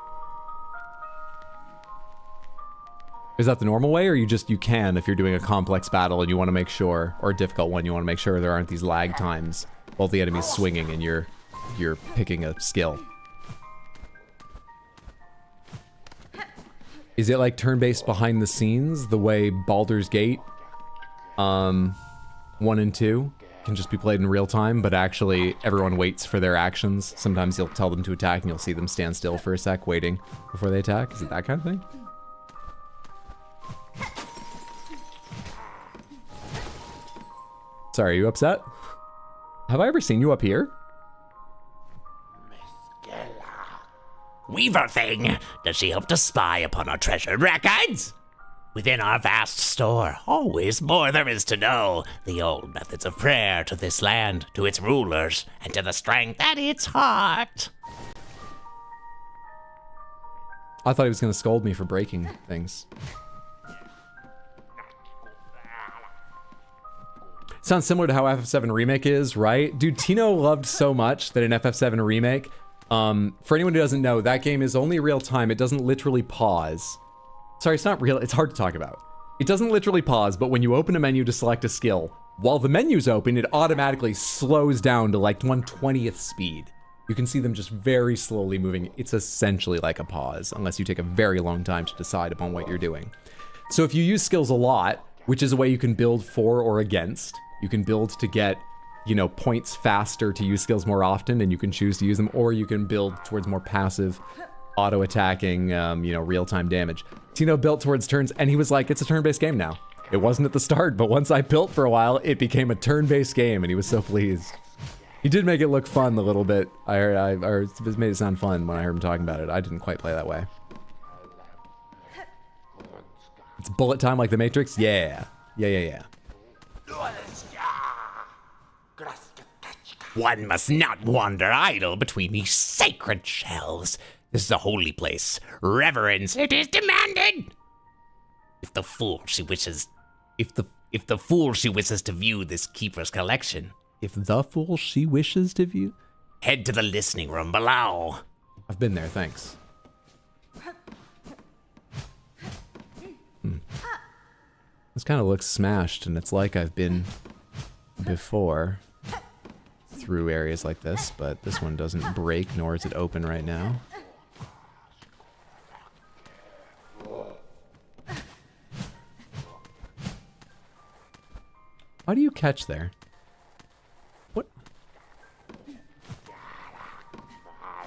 Is that the normal way, or you can if you're doing a complex battle and you want to make sure, or a difficult one, you want to make sure there aren't these lag times while the enemy's swinging and you're picking a skill? Is it like turn-based behind the scenes, the way Baldur's Gate 1 and 2 can just be played in real time, but actually everyone waits for their actions. Sometimes you'll tell them to attack and you'll see them stand still for a sec waiting before they attack. Is it that kind of thing? Sorry, are you upset? Have I ever seen you up here? Weaver thing, does she hope to spy upon our treasured records? Within our vast store, always more there is to know. The old methods of prayer to this land, to its rulers, and to the strength at its heart. I thought he was going to scold me for breaking things. Sounds similar to how FF7 Remake is, right? Dude, Tino loved so much that in FF7 Remake, for anyone who doesn't know, that game is only real time. It doesn't literally pause. Sorry, it's not real. It's hard to talk about. It doesn't literally pause, but when you open a menu to select a skill, while the menu's open, it automatically slows down to like 1/20th speed. You can see them just very slowly moving. It's essentially like a pause, unless you take a very long time to decide upon what you're doing. So if you use skills a lot, which is a way you can build for or against, you can build to get, you know, points faster to use skills more often, and you can choose to use them, or you can build towards more passive, auto-attacking, you know, real-time damage. Tino built towards turns, and he was like, it's a turn-based game now. It wasn't at the start, but once I built for a while, it became a turn-based game, and he was so pleased. He did make it look fun a little bit. It made it sound fun when I heard him talking about it. I didn't quite play that way. It's bullet time like the Matrix? Yeah. Yeah. One must not wander idle between these sacred shells. This is a holy place. Reverence, it is demanded. If the fool she wishes to view this keeper's collection, head to the listening room below. I've been there, thanks. This kind of looks smashed, and it's like I've been before through areas like this, but this one doesn't break, nor is it open right now. How do you catch there? What?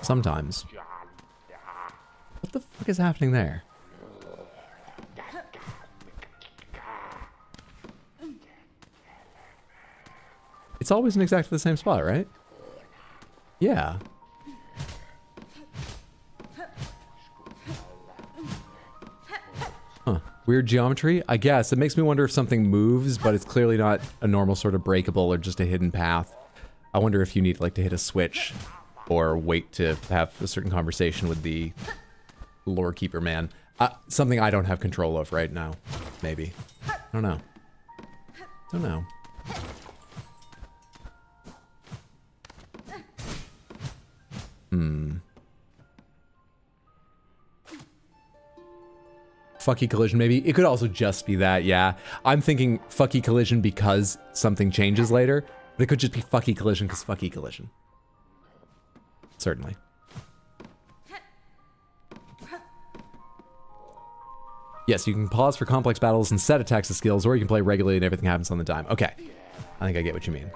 Sometimes. What the fuck is happening there? It's always in exactly the same spot, right? Yeah. Huh. Weird geometry? I guess. It makes me wonder if something moves, but it's clearly not a normal sort of breakable or just a hidden path. I wonder if you need like to hit a switch or wait to have a certain conversation with the lore keeper man. Something I don't have control of right now. Maybe. I don't know. Don't know. Fucky collision, maybe. It could also just be that, yeah. I'm thinking fucky collision because something changes later, but it could just be fucky collision because fucky collision. Certainly. Yes, you can pause for complex battles and set attacks and skills, or you can play regularly and everything happens on the dime. Okay. I think I get what you mean.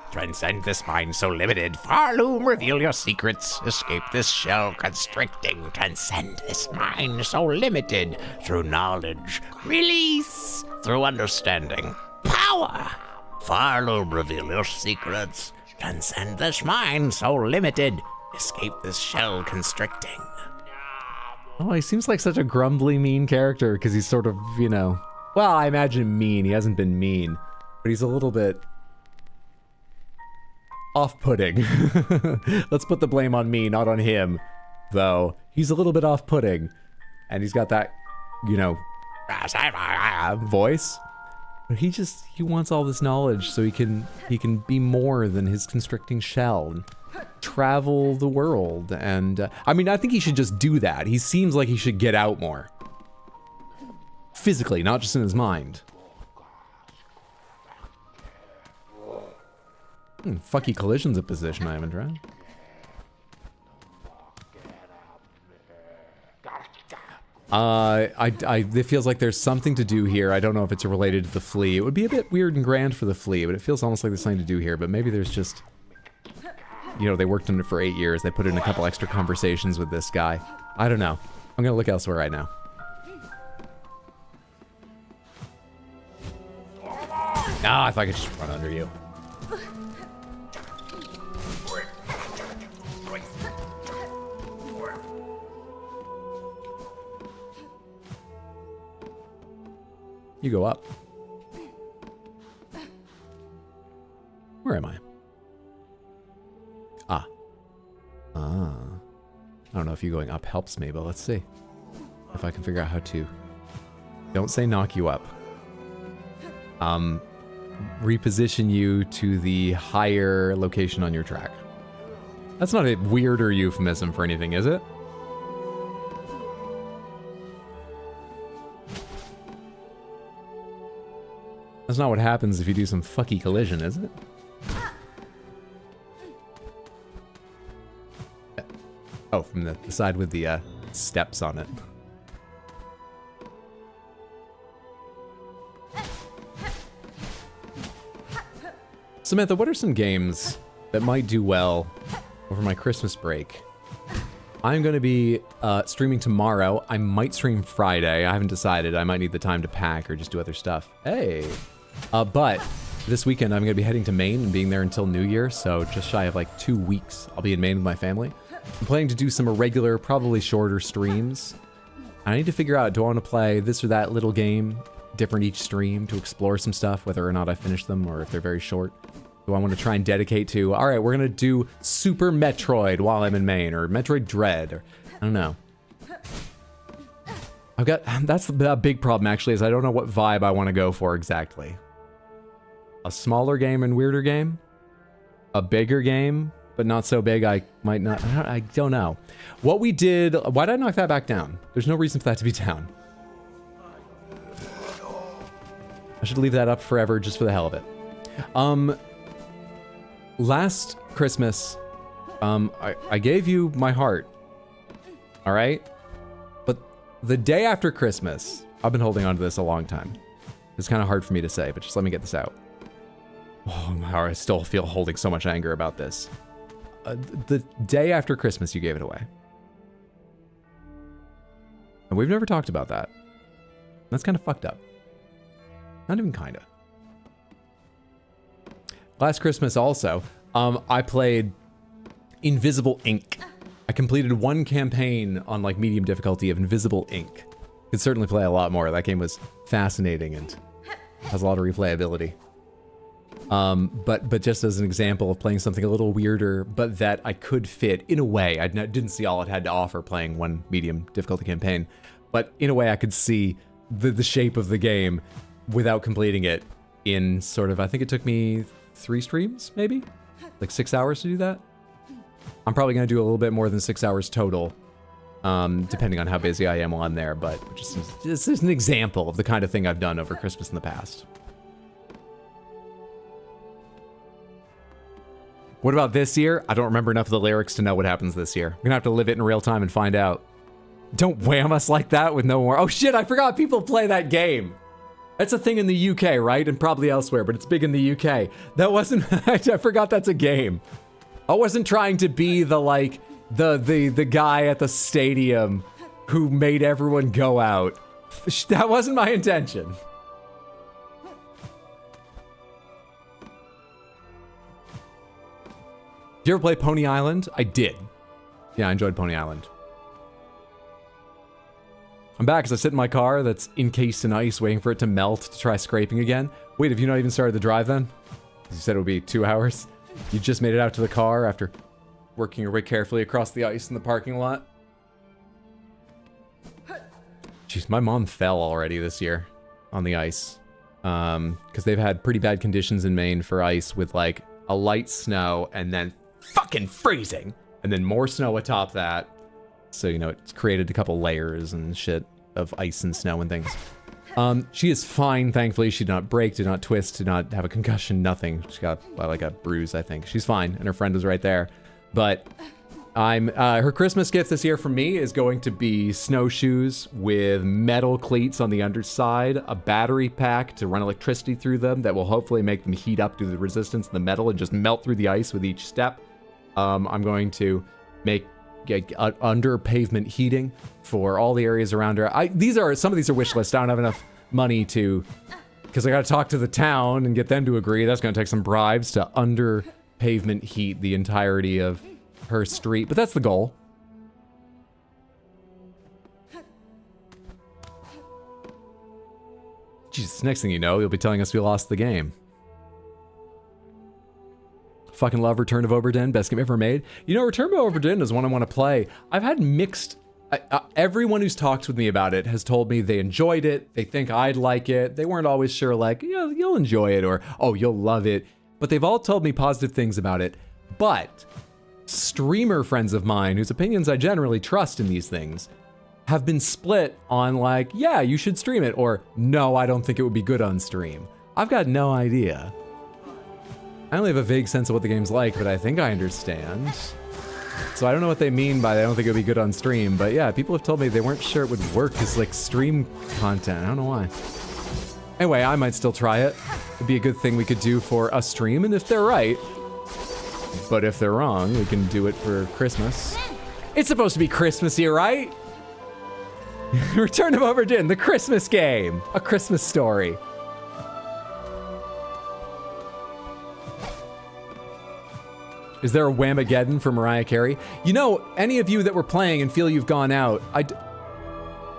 Transcend this mind so limited. Farloom, reveal your secrets. Escape this shell constricting. Transcend this mind so limited. Through knowledge. Release. Through understanding. Power. Farloom, reveal your secrets. Transcend this mind so limited. Escape this shell constricting. Oh, he seems like such a grumbly, mean character because he's sort of, you know... Well, I imagine mean. He hasn't been mean. But he's a little bit... off-putting. Let's put the blame on me, not on him. Though, he's a little bit off-putting. And he's got that, you know, voice. But he wants all this knowledge so he can be more than his constricting shell and travel the world. And, I mean, I think he should just do that. He seems like he should get out more. Physically, not just in his mind. Fucky collision's a position I haven't tried. It feels like there's something to do here. I don't know if it's related to the flea. It would be a bit weird and grand for the flea, but it feels almost like there's something to do here. But maybe there's just, you know, they worked on it for 8 years. They put in a couple extra conversations with this guy. I don't know. I'm gonna look elsewhere right now. Ah, I thought I could just run under you. You go up. Where am I? Ah. I don't know if you going up helps me, but let's see. If I can figure out how to. Don't say knock you up. Reposition you to the higher location on your track. That's not a weirder euphemism for anything, is it? That's not what happens if you do some fucky collision, is it? Oh, from the side with the steps on it. Samantha, what are some games that might do well over my Christmas break? I'm going to be streaming tomorrow. I might stream Friday. I haven't decided. I might need the time to pack or just do other stuff. Hey. But this weekend I'm going to be heading to Maine and being there until New Year, so just shy of like 2 weeks I'll be in Maine with my family. I'm planning to do some irregular, probably shorter streams. I need to figure out, do I want to play this or that little game, different each stream, to explore some stuff, whether or not I finish them or if they're very short. Do I want to try and dedicate to, all right, we're going to do Super Metroid while I'm in Maine, or Metroid Dread, or I don't know. That's the big problem actually, is I don't know what vibe I want to go for exactly. A smaller game and weirder game? A bigger game, but not so big I might not, I don't know. What we did, why did I knock that back down? There's no reason for that to be down. I should leave that up forever just for the hell of it. Last Christmas, I gave you my heart, all right? But the day after Christmas, I've been holding on to this a long time. It's kind of hard for me to say, but just let me get this out. Oh, I still feel holding so much anger about this. The day after Christmas, you gave it away. And we've never talked about that. That's kind of fucked up. Not even kinda. Last Christmas also, I played Invisible Ink. I completed one campaign on like medium difficulty of Invisible Ink. Could certainly play a lot more. That game was fascinating and has a lot of replayability. But just as an example of playing something a little weirder, but that I could fit in a way. I didn't see all it had to offer playing one medium difficulty campaign, but in a way I could see the shape of the game without completing it in sort of, I think it took me 3 streams, maybe? Like 6 hours to do that? I'm probably going to do a little bit more than 6 hours total, depending on how busy I am while I'm there, but just this is an example of the kind of thing I've done over Christmas in the past. What about this year? I don't remember enough of the lyrics to know what happens this year. I'm gonna have to live it in real time and find out. Don't wham us like that with no more. Oh shit, I forgot people play that game. That's a thing in the UK, right? And probably elsewhere, but it's big in the UK. That wasn't, I forgot that's a game. I wasn't trying to be the like, the guy at the stadium who made everyone go out. That wasn't my intention. Did you ever play Pony Island? I did. Yeah, I enjoyed Pony Island. I'm back as I sit in my car that's encased in ice, waiting for it to melt to try scraping again. Wait, have you not even started the drive then? You said it would be 2 hours. You just made it out to the car after working your way carefully across the ice in the parking lot. Jeez, my mom fell already this year on the ice. Because they've had pretty bad conditions in Maine for ice with like a light snow and then fucking freezing. And then more snow atop that. So, you know, it's created a couple layers and shit of ice and snow and things. She is fine, thankfully. She did not break, did not twist, did not have a concussion, nothing. She got like a bruise, I think. She's fine, and her friend was right there. But Her Christmas gift this year from me is going to be snowshoes with metal cleats on the underside, a battery pack to run electricity through them that will hopefully make them heat up due to the resistance of the metal and just melt through the ice with each step. I'm going to get under pavement heating for all the areas around her. Some of these are wish lists. I don't have enough money to, because I got to talk to the town and get them to agree. That's going to take some bribes to under pavement heat the entirety of her street, but that's the goal. Jesus, next thing you know, you'll be telling us we lost the game. Fucking love Return of Obra Dinn, best game ever made. You know, Return of Obra Dinn is one I want to play. I've had mixed... everyone who's talked with me about it has told me they enjoyed it, they think I'd like it, they weren't always sure, like, yeah, you'll enjoy it, or, oh, you'll love it. But they've all told me positive things about it. But streamer friends of mine, whose opinions I generally trust in these things, have been split on like, yeah, you should stream it, or no, I don't think it would be good on stream. I've got no idea. I only have a vague sense of what the game's like, but I think I understand. So I don't know what they mean by they don't think it would be good on stream, but yeah, people have told me they weren't sure it would work as like stream content. I don't know why. Anyway, I might still try it. It'd be a good thing we could do for a stream, and if they're right, but if they're wrong, we can do it for Christmas. It's supposed to be Christmassy, right? Return of Obra Dinn, the Christmas game. A Christmas story. Is there a Whamageddon for Mariah Carey? You know, any of you that were playing and feel you've gone out,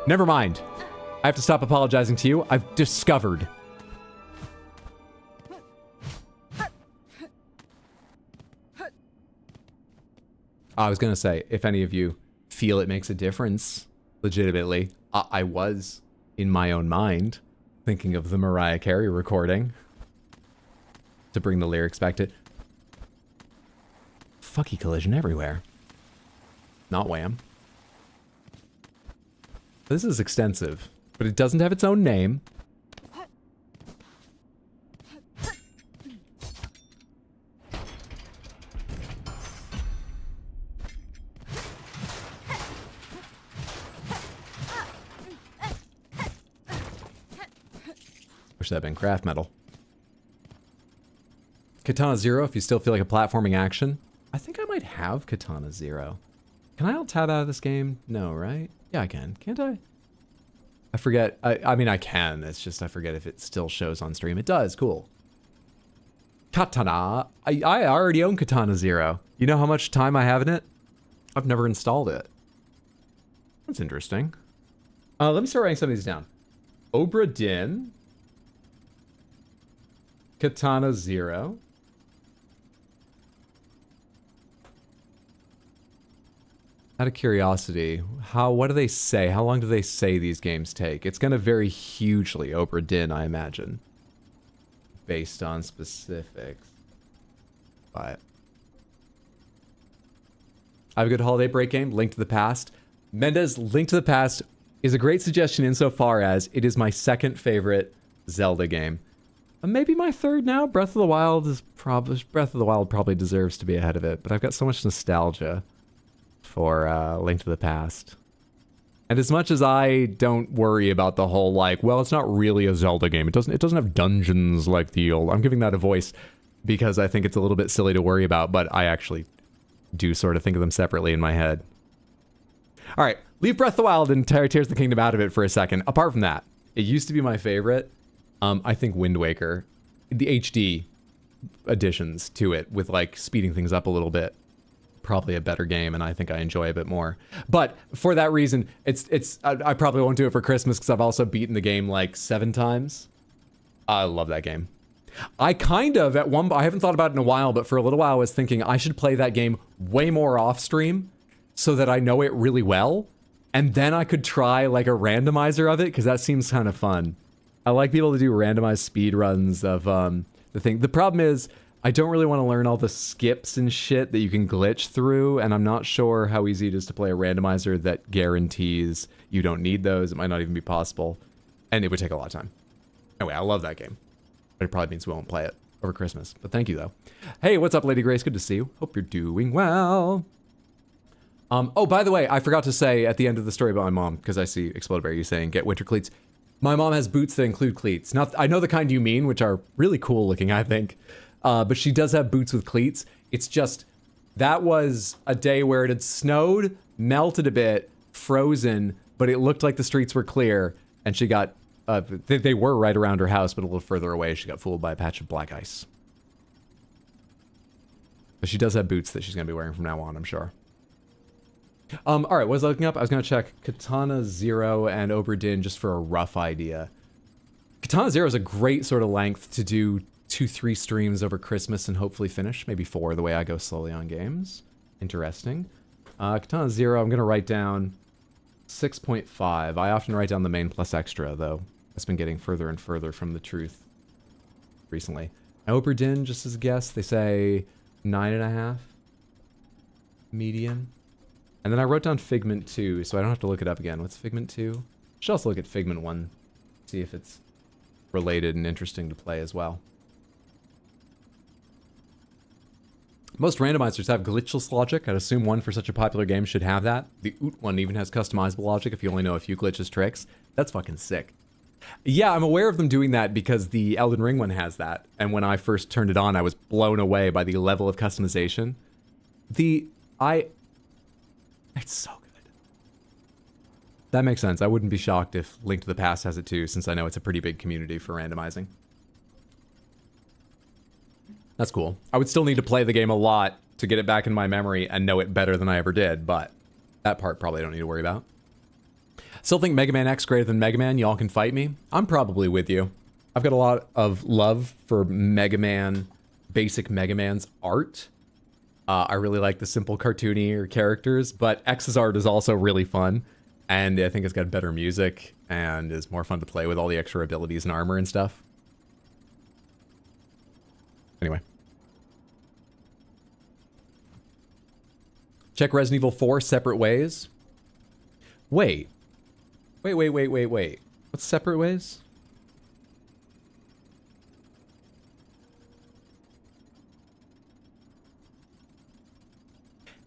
never mind. I have to stop apologizing to you. I've discovered. I was gonna say, if any of you feel it makes a difference, legitimately, I was, in my own mind, thinking of the Mariah Carey recording. To bring the lyrics back to... Fucky collision everywhere. Not Wham. This is extensive, but it doesn't have its own name. Wish that had been craft metal. Katana Zero, if you still feel like a platforming action. I think I might have Katana Zero. Can I alt-tab out of this game? No, right? Yeah, I can. Can't I? I forget. I mean, I can. It's just I forget if it still shows on stream. It does. Cool. Katana. I already own Katana Zero. You know how much time I have in it? I've never installed it. That's interesting. Let me start writing some of these down. Obra Dinn. Katana Zero. Out of curiosity, what do they say? How long do they say these games take? It's going to vary hugely, Obra Dinn, I imagine. Based on specifics. But I have a good holiday break game, Link to the Past. Mendez, Link to the Past is a great suggestion insofar as it is my second favorite Zelda game. Maybe my third now. Breath of the Wild probably deserves to be ahead of it, but I've got so much nostalgia for Link to the Past. And as much as I don't worry about the whole like, well, it's not really a Zelda game. It doesn't have dungeons like the old. I'm giving that a voice because I think it's a little bit silly to worry about, but I actually do sort of think of them separately in my head. All right, leave Breath of the Wild and Tears of the Kingdom out of it for a second. Apart from that, it used to be my favorite. I think Wind Waker, the HD additions to it with like speeding things up a little bit, probably a better game, and I think I enjoy a bit more. But for that reason, I probably won't do it for Christmas because I've also beaten the game like 7 times. I love that game. I haven't thought about it in a while, but for a little while I was thinking I should play that game way more off stream so that I know it really well, and then I could try like a randomizer of it because that seems kind of fun. I like being able to do randomized speed runs of the thing. The problem is I don't really want to learn all the skips and shit that you can glitch through, and I'm not sure how easy it is to play a randomizer that guarantees you don't need those. It might not even be possible, and it would take a lot of time. Anyway, I love that game, but it probably means we won't play it over Christmas. But thank you, though. Hey, what's up, Lady Grace? Good to see you. Hope you're doing well. Oh, by the way, I forgot to say at the end of the story about my mom, because I see Explode Bear, you saying get winter cleats. My mom has boots that include cleats. Not, I know the kind you mean, which are really cool looking, I think. But she does have boots with cleats. It's just, that was a day where it had snowed, melted a bit, frozen, but it looked like the streets were clear, and she got, they were right around her house, but a little further away, she got fooled by a patch of black ice. But she does have boots that she's going to be wearing from now on, I'm sure. All right, what was I looking up? I was going to check Katana Zero and Oberdin just for a rough idea. Katana Zero is a great sort of length to do 2-3 streams over Christmas and hopefully finish. Maybe 4, the way I go slowly on games. Interesting. Katana Zero, I'm going to write down 6.5. I often write down the main plus extra, though. It's been getting further and further from the truth recently. Oberdin, just as a guess, they say 9.5. Median. And then I wrote down Figment 2, so I don't have to look it up again. What's Figment 2? Should also look at Figment 1. See if it's related and interesting to play as well. Most randomizers have glitchless logic. I'd assume one for such a popular game should have that. The OOT one even has customizable logic if you only know a few glitches tricks. That's fucking sick. Yeah, I'm aware of them doing that because the Elden Ring one has that. And when I first turned it on, I was blown away by the level of customization. It's so good. That makes sense. I wouldn't be shocked if Link to the Past has it too, since I know it's a pretty big community for randomizing. That's cool. I would still need to play the game a lot to get it back in my memory and know it better than I ever did, but that part probably I don't need to worry about. Still think Mega Man X greater than Mega Man. Y'all can fight me. I'm probably with you. I've got a lot of love for Mega Man, basic Mega Man's art. I really like the simple cartoony characters, but X's art is also really fun, and I think it's got better music and is more fun to play with all the extra abilities and armor and stuff. Anyway. Check Resident Evil 4 separate ways. Wait. Wait. What's separate ways?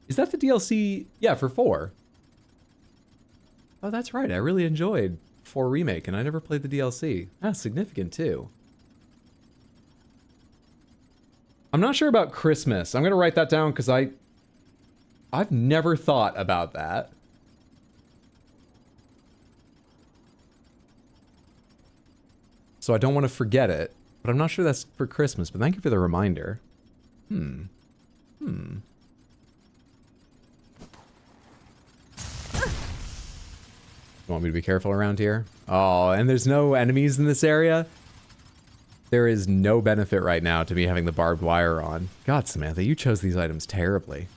Is that the DLC? Yeah, for 4. Oh, that's right. I really enjoyed 4 Remake, and I never played the DLC. That's significant, too. I'm not sure about Christmas. I'm going to write that down because I've never thought about that. So I don't want to forget it, but I'm not sure that's for Christmas, but thank you for the reminder. You want me to be careful around here? Oh, and there's no enemies in this area? There is no benefit right now to me having the barbed wire on. God, Samantha, you chose these items terribly.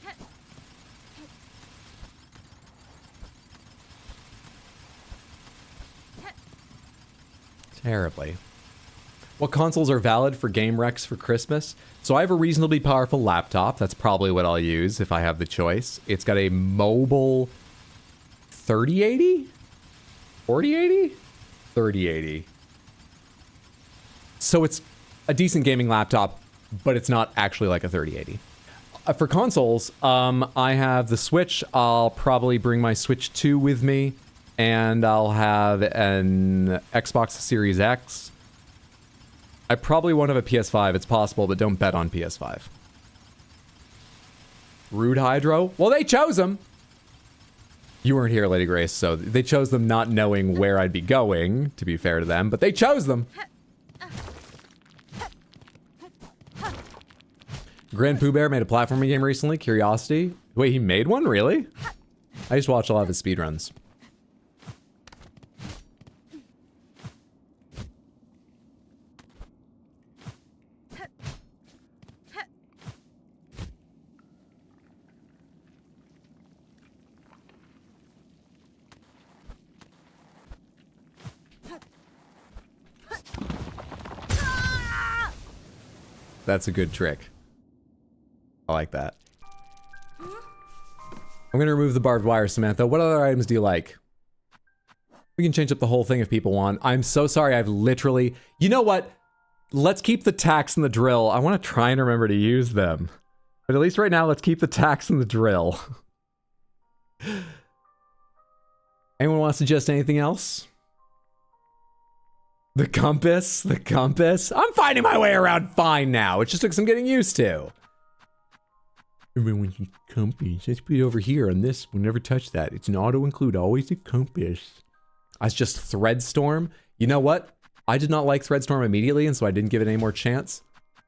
Terribly. What consoles are valid for game recs for Christmas? So I have a reasonably powerful laptop. That's probably what I'll use if I have the choice. It's got a mobile 3080? 4080? 3080. So it's a decent gaming laptop, but it's not actually like a 3080. For consoles, I have the Switch. I'll probably bring my Switch 2 with me, and I'll have an Xbox Series X. I probably won't have a PS5. It's possible, but don't bet on PS5. Rude Hydro? Well, they chose them. You weren't here, Lady Grace, so they chose them not knowing where I'd be going, to be fair to them, but they chose them. Grand Pooh Bear made a platforming game recently, Curiosity. Wait, he made one? Really? I used to watch a lot of his speedruns. That's a good trick. I like that. I'm gonna remove the barbed wire, Samantha. What other items do you like? We can change up the whole thing if people want. I'm so sorry, I've literally... You know what? Let's keep the tacks and the drill. I want to try and remember to use them. But at least right now, let's keep the tacks and the drill. Anyone want to suggest anything else? The compass? The compass? I'm finding my way around fine now. It just took some getting used to. Everyone's compass. Let's put it over here on this. We'll never touch that. It's an auto-include, always a compass. That's just Threadstorm. You know what? I did not like Threadstorm immediately, and so I didn't give it any more chance.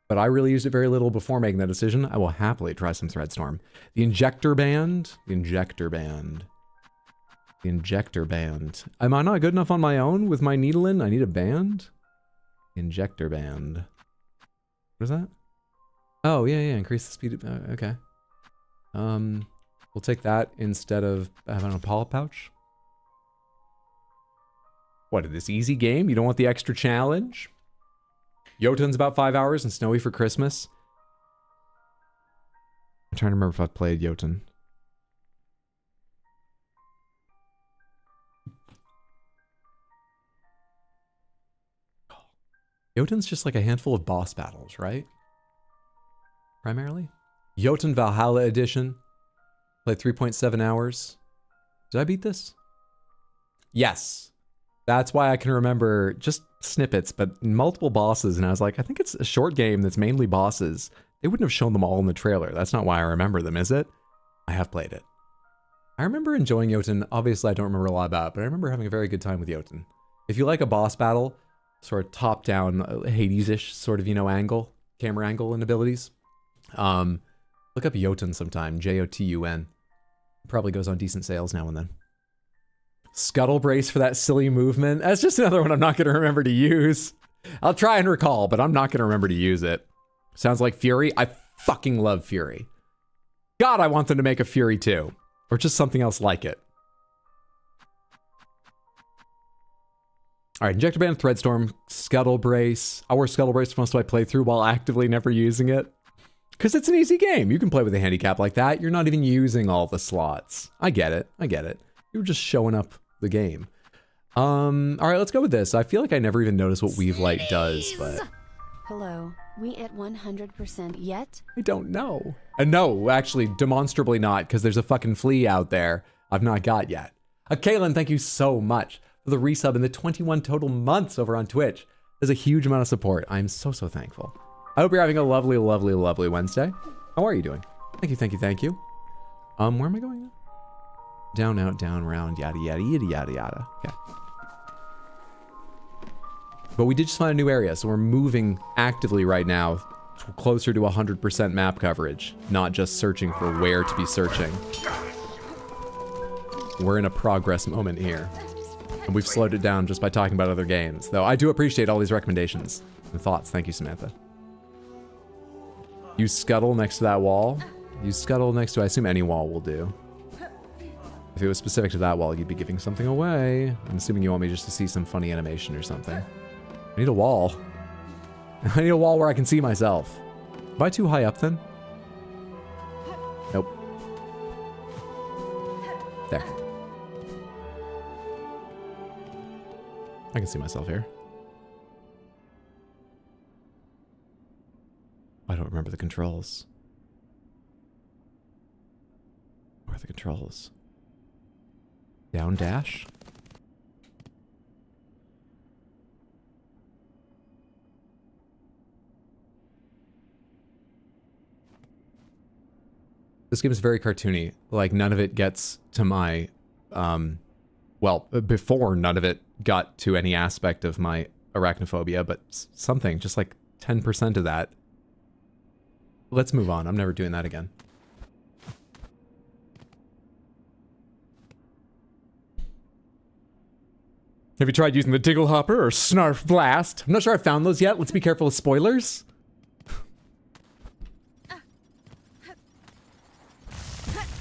But I really used it very little before making that decision. I will happily try some Threadstorm. The Injector Band. The Injector Band. The Injector Band. Am I not good enough on my own with my needle in? I need a band? The Injector Band. What is that? Oh, yeah, increase the speed of, okay. We'll take that instead of having a polyp pouch. What, this easy game? You don't want the extra challenge? Jotun's about 5 hours and Snowy for Christmas. I'm trying to remember if I've played Jotun. Jotun's just like a handful of boss battles, right? Primarily? Jotun Valhalla Edition. Played 3.7 hours. Did I beat this? Yes. That's why I can remember just snippets, but multiple bosses. And I was like, I think it's a short game that's mainly bosses. They wouldn't have shown them all in the trailer. That's not why I remember them, is it? I have played it. I remember enjoying Jotun. Obviously, I don't remember a lot about it, but I remember having a very good time with Jotun. If you like a boss battle, sort of top-down, Hades-ish sort of, angle, camera angle and abilities, look up Jotun sometime, Jotun. Probably goes on decent sales now and then. Scuttle Brace for that silly movement. That's just another one I'm not going to remember to use. I'll try and recall, but I'm not going to remember to use it. Sounds like Fury. I fucking love Fury. God, I want them to make a Fury too. Or just something else like it. Alright, Injector Band, Threadstorm, Scuttle Brace. I wore Scuttle Brace for most of my playthrough while actively never using it. Because it's an easy game. You can play with a handicap like that. You're not even using all the slots. I get it. You're just showing up the game. Alright, let's go with this. I feel like I never even noticed what Weave Light does, but... Hello, we at 100% yet? I don't know. No, actually, demonstrably not, because there's a fucking flea out there I've not got yet. Kaylin, thank you so much for the resub and the 21 total months over on Twitch. There's a huge amount of support. I'm so thankful. I hope you're having a lovely, lovely, lovely Wednesday. How are you doing? Thank you. Where am I going now? Down, out, down, round, yada, yada, yada, yada, yada. Okay. But we did just find a new area, so we're moving actively right now closer to 100% map coverage, not just searching for where to be searching. We're in a progress moment here. And we've slowed it down just by talking about other games. Though I do appreciate all these recommendations and thoughts. Thank you, Samantha. Use Scuttle next to that wall. Use Scuttle next to, I assume any wall will do. If it was specific to that wall, you'd be giving something away. I'm assuming you want me just to see some funny animation or something. I need a wall. I need a wall where I can see myself. Am I too high up then? Nope. There. I can see myself here. I don't remember the controls. Where are the controls? Down dash? This game is very cartoony. Like, none of it gets to my, well, before none of it got to any aspect of my arachnophobia, but something, just like 10% of that. Let's move on. I'm never doing that again. Have you tried using the Diggle Hopper or Snarf Blast? I'm not sure I found those yet. Let's be careful of spoilers.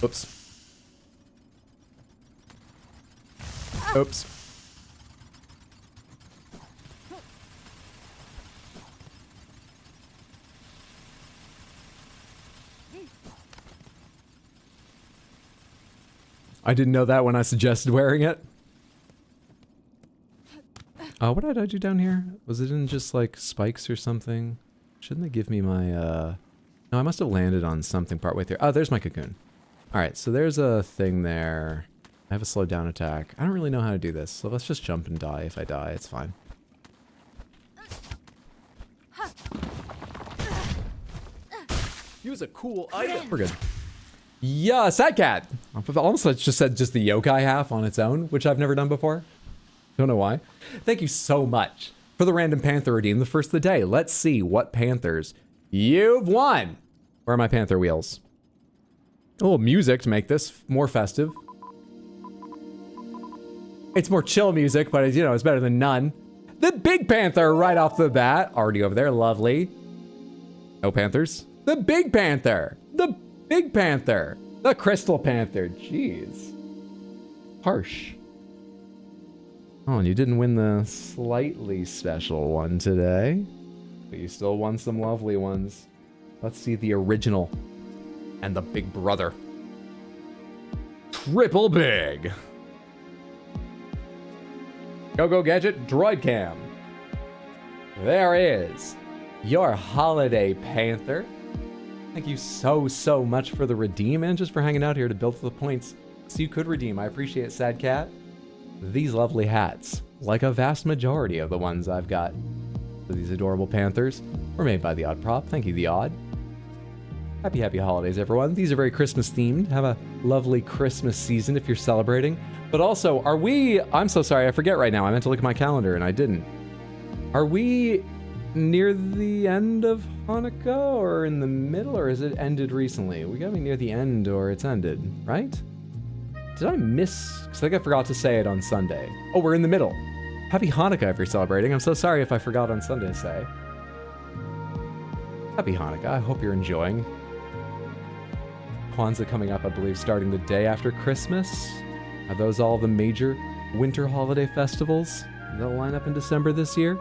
Oops. Oops. I didn't know that when I suggested wearing it. What did I do down here? Was it in just like spikes or something? Shouldn't they give me my, no, I must have landed on something partway through. Oh, there's my cocoon. Alright, so there's a thing there. I have a slow down attack. I don't really know how to do this, so let's just jump and die. If I die, it's fine. Use a cool item. We're good. Yeah, sad cat. Almost just said just the yokai half on its own, which I've never done before. Don't know why. Thank you so much for the random panther redeem, the first of the day. Let's see what panthers you've won. Where are my panther wheels? A little music to make this more festive. It's more chill music, but you know, it's better than none. The big panther right off the bat. Already over there, lovely. No panthers. The big panther. The big panther. The crystal panther. Jeez. Harsh. Oh, and you didn't win the slightly special one today. But you still won some lovely ones. Let's see the original. And the big brother. Triple big. Go Gadget Droid Cam. There is your holiday panther. Thank you so much for the redeem and just for hanging out here to build the points so you could redeem. I appreciate it, Sad Cat. These lovely hats, like a vast majority of the ones I've got. So these adorable panthers were made by The Odd Prop. Thank you, The Odd. Happy holidays, everyone. These are very Christmas themed. Have a lovely Christmas season if you're celebrating. But also, are we... I'm so sorry, I forget right now. I meant to look at my calendar and I didn't. Are we near the end of Hanukkah or in the middle, or has it ended recently? We gotta be near the end or it's ended, right? Did I miss? Because I think I forgot to say it on Sunday. Oh, we're in the middle. Happy Hanukkah if you're celebrating. I'm so sorry if I forgot on Sunday to say. Happy Hanukkah. I hope you're enjoying. Kwanzaa coming up, I believe, starting the day after Christmas. Are those all the major winter holiday festivals that'll line up in December this year?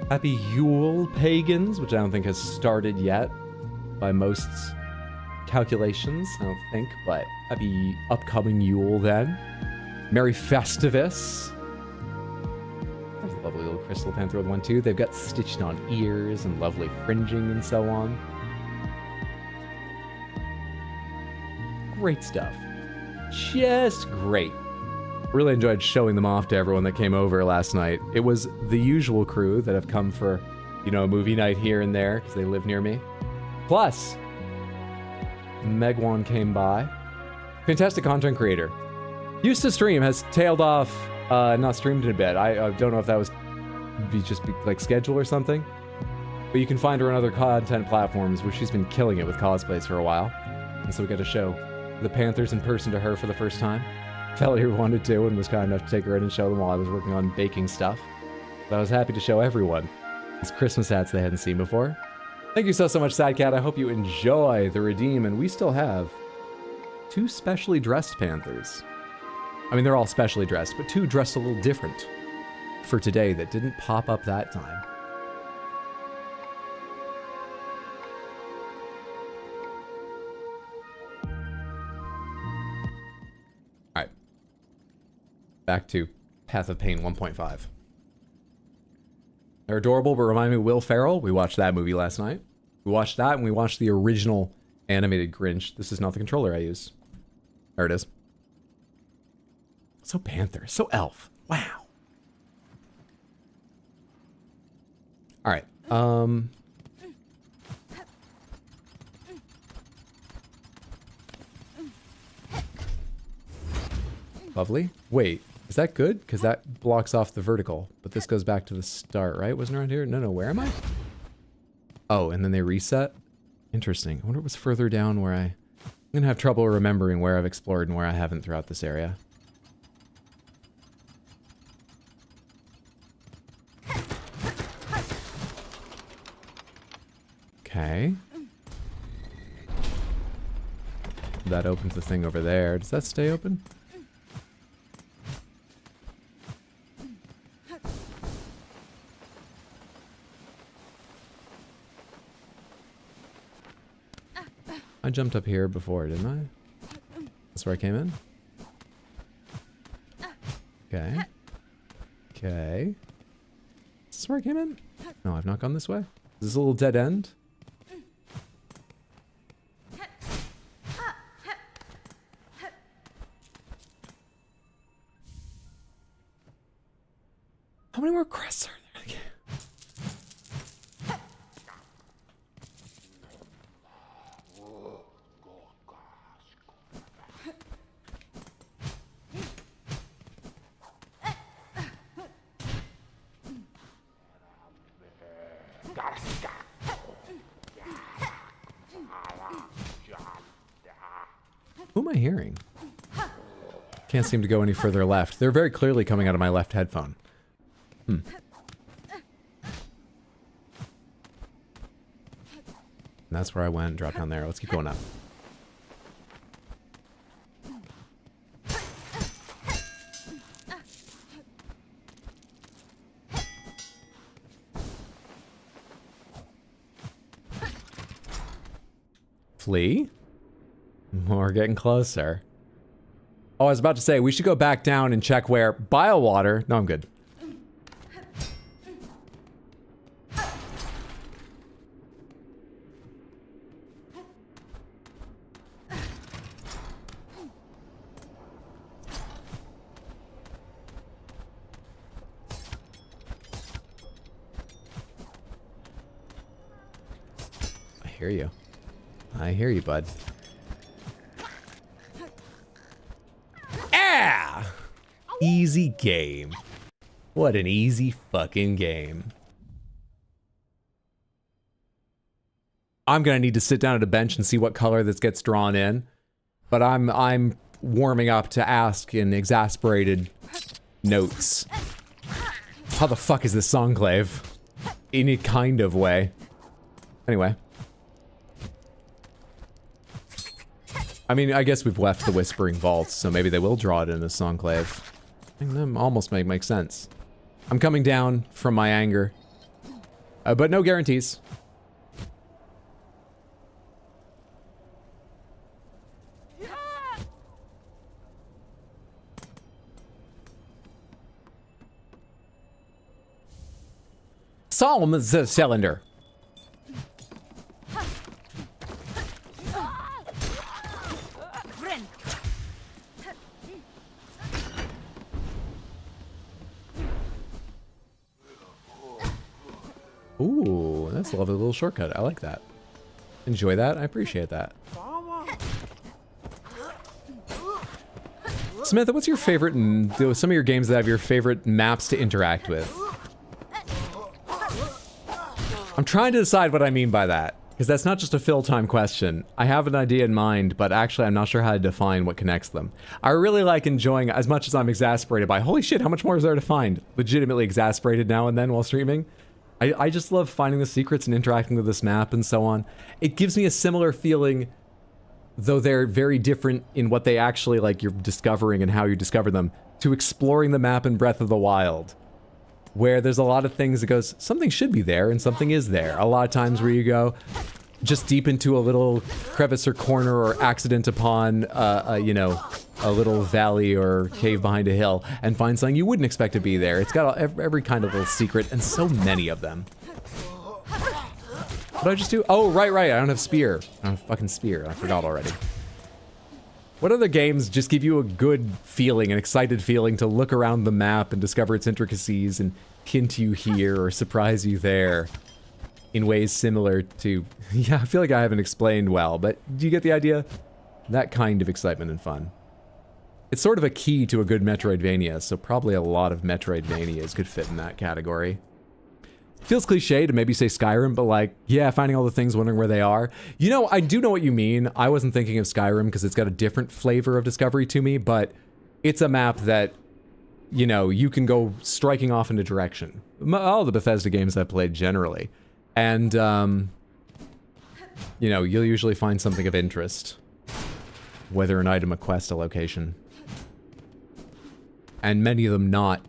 Happy Yule, pagans, which I don't think has started yet by most calculations, I don't think, but happy upcoming Yule then. Merry Festivus. There's a lovely little crystal panther with one too. They've got stitched on ears and lovely fringing and so on. Great stuff. Just great. Really enjoyed showing them off to everyone that came over last night. It was the usual crew that have come for, you know, a movie night here and there because they live near me. Plus, Megwan came by. Fantastic content creator. Used to stream, has tailed off, not streamed in a bit. I don't know if that was just like schedule or something. But you can find her on other content platforms where she's been killing it with cosplays for a while. And so we got to show the Panthers in person to her for the first time. Fellier wanted to and was kind enough to take her in and show them while I was working on baking stuff. But I was happy to show everyone these Christmas hats they hadn't seen before. Thank you so much, Sad Cat. I hope you enjoy the redeem, and we still have 2 specially dressed Panthers. I mean, they're all specially dressed, but 2 dressed a little different for today that didn't pop up that time. Alright. Back to Path of Pain 1.5. They're adorable, but remind me of Will Ferrell. We watched that movie last night. We watched that, and we watched the original animated Grinch. This is not the controller I use. There it is. So Panther, so Elf. Wow. All right. Lovely. Wait, is that good? Because that blocks off the vertical. But this goes back to the start, right? Wasn't around here? No, where am I? Oh, and then they reset? Interesting. I wonder what was further down where I'm going to have trouble remembering where I've explored and where I haven't throughout this area. Okay. That opens the thing over there. Does that stay open? I jumped up here before, didn't I? That's where I came in? Okay. Okay. Is this where I came in? No, I've not gone this way. Is this a little dead end? Who am I hearing? Can't seem to go any further left. They're very clearly coming out of my left headphone. And that's where I went. Drop down there. Let's keep going up. Flee? We're getting closer. Oh, I was about to say, we should go back down and check where biowater... No, I'm good. I hear you. I hear you, bud. Ah! Easy game. What an easy fucking game. I'm gonna need to sit down at a bench and see what color this gets drawn in. But I'm warming up to ask in exasperated notes. How the fuck is this Songclave? In a kind of way. Anyway. I mean, I guess we've left the Whispering Vaults, so maybe they will draw it in a Songclave. I think that almost makes sense. I'm coming down from my anger. But no guarantees. Solomon's cylinder. Ooh, that's a lovely little shortcut. I like that. Enjoy that. I appreciate that. Samantha, what's your favorite, some of your games that have your favorite maps to interact with? I'm trying to decide what I mean by that, because that's not just a fill time question. I have an idea in mind, but actually I'm not sure how to define what connects them. I really like enjoying, as much as I'm exasperated by, holy shit, how much more is there to find? Legitimately exasperated now and then while streaming. I just love finding the secrets and interacting with this map and so on. It gives me a similar feeling, though they're very different in what they actually, like, you're discovering and how you discover them, to exploring the map in Breath of the Wild, where there's a lot of things that goes, something should be there and something is there. A lot of times where you go just deep into a little crevice or corner or accident upon, you know, a little valley or cave behind a hill and find something you wouldn't expect to be there. It's got every kind of little secret and so many of them. What did I just do? Oh, right. I don't have spear. I don't have fucking spear. I forgot already. What other games just give you a good feeling, an excited feeling to look around the map and discover its intricacies and hint you here or surprise you there in ways similar to... Yeah, I feel like I haven't explained well, but do you get the idea? That kind of excitement and fun. It's sort of a key to a good Metroidvania, so probably a lot of Metroidvanias could fit in that category. Feels cliche to maybe say Skyrim, but like, yeah, finding all the things, wondering where they are. You know, I do know what you mean. I wasn't thinking of Skyrim because it's got a different flavor of discovery to me, but it's a map that, you know, you can go striking off in a direction. All the Bethesda games I've played generally. And, you know, you'll usually find something of interest. Whether an item, a quest, a location. And many of them not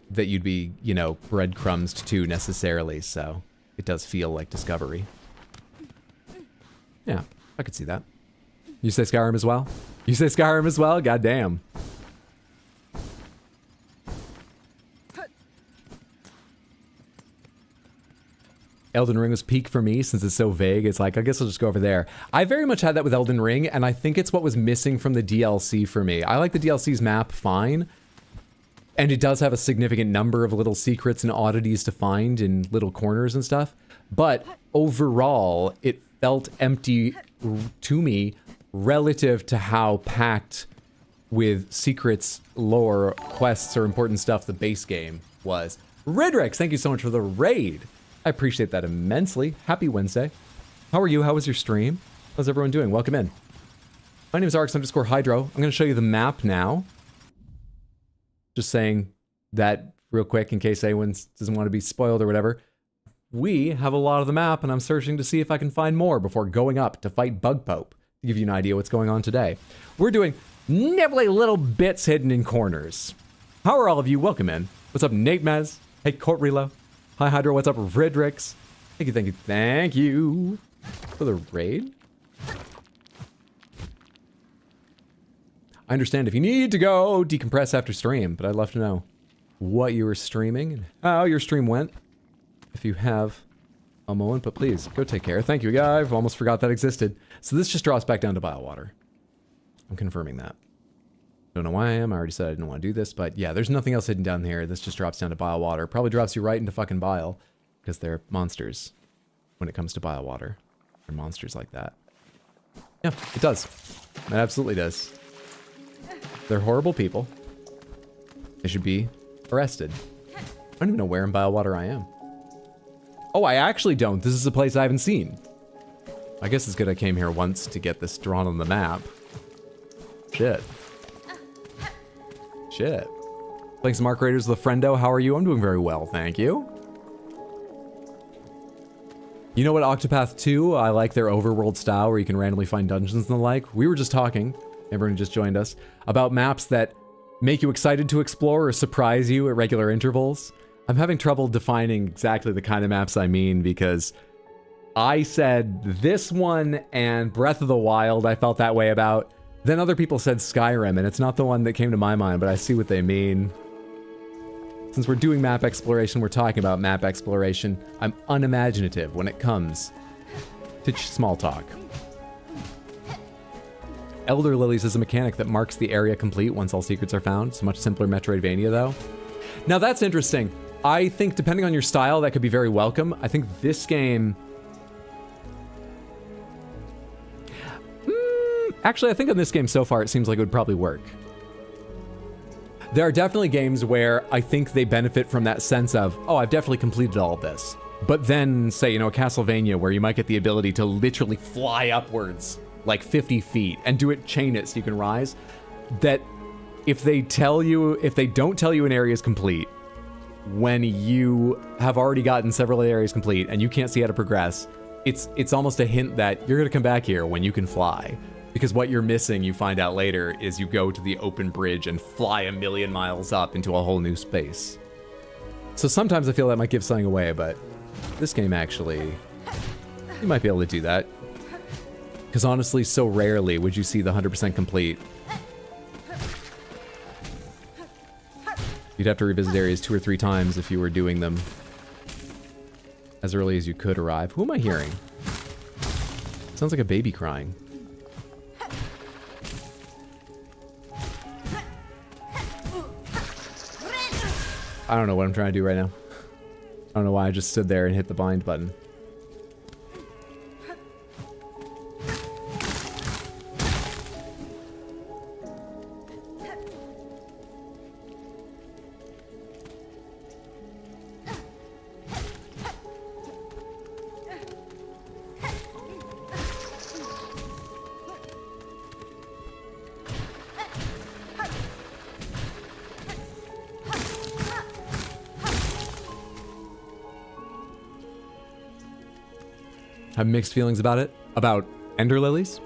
that you'd be, you know, breadcrumbs to necessarily, so it does feel like discovery. Yeah, I could see that. You say Skyrim as well? You say Skyrim as well? Goddamn. Elden Ring was peak for me since it's so vague. It's like, I guess I'll just go over there. I very much had that with Elden Ring, and I think it's what was missing from the DLC for me. I like the DLC's map fine, and it does have a significant number of little secrets and oddities to find in little corners and stuff, but overall, it felt empty to me relative to how packed with secrets, lore, quests, or important stuff the base game was. Redrex, thank you so much for the raid. I appreciate that immensely. Happy Wednesday. How are you? How was your stream? How's everyone doing? Welcome in. My name is Arx_Hydro. I'm going to show you the map now. Just saying that real quick in case anyone doesn't want to be spoiled or whatever. We have a lot of the map, and I'm searching to see if I can find more before going up to fight Bug Pope, to give you an idea what's going on today. We're doing nibbly little bits hidden in corners. How are all of you? Welcome in. What's up, Nate Mez? Hey, Court Relo. Hi, Hydro. What's up, Ridrix? Thank you, thank you, thank you for the raid. I understand if you need to go decompress after stream, but I'd love to know what you were streaming and how your stream went. If you have a moment, but please go take care. Thank you, guy. I've almost forgot that existed. So this just drops back down to bile water. I'm confirming that. Don't know why I am. I already said I didn't want to do this, but yeah, there's nothing else hidden down here. This just drops down to bile water. Probably drops you right into fucking bile because they're monsters when it comes to bile water. They're monsters like that. Yeah, it does. It absolutely does. They're horrible people. They should be arrested. I don't even know where in bile water I am. Oh, I actually don't. This is a place I haven't seen. I guess it's good I came here once to get this drawn on the map. Shit. Shit. Thanks to Mark Raiders, the friendo. How are you? I'm doing very well, thank you. You know what, Octopath 2? I like their overworld style where you can randomly find dungeons and the like. We were just talking, everyone just joined us, about maps that make you excited to explore or surprise you at regular intervals. I'm having trouble defining exactly the kind of maps I mean because I said this one and Breath of the Wild I felt that way about. Then other people said Skyrim, and it's not the one that came to my mind, but I see what they mean. Since we're doing map exploration, we're talking about map exploration. I'm unimaginative when it comes to small talk. Elder Lilies is a mechanic that marks the area complete once all secrets are found. It's a much simpler Metroidvania, though. Now that's interesting. I think depending on your style, that could be very welcome. I think this game... Actually, I think on this game so far, it seems like it would probably work. There are definitely games where I think they benefit from that sense of, oh, I've definitely completed all of this. But then, say, you know, a Castlevania where you might get the ability to literally fly upwards like 50 feet and do it, chain it so you can rise. That if they don't tell you an area is complete, when you have already gotten several areas complete and you can't see how to progress, it's almost a hint that you're gonna come back here when you can fly. Because what you're missing, you find out later, is you go to the open bridge and fly 1,000,000 miles up into a whole new space. So sometimes I feel that might give something away, but this game actually, you might be able to do that. Because honestly, so rarely would you see the 100% complete. You'd have to revisit areas 2 or 3 times if you were doing them as early as you could arrive. Who am I hearing? Sounds like a baby crying. I don't know what I'm trying to do right now. I don't know why I just stood there and hit the bind button. Have mixed feelings about it. About Ender Lilies.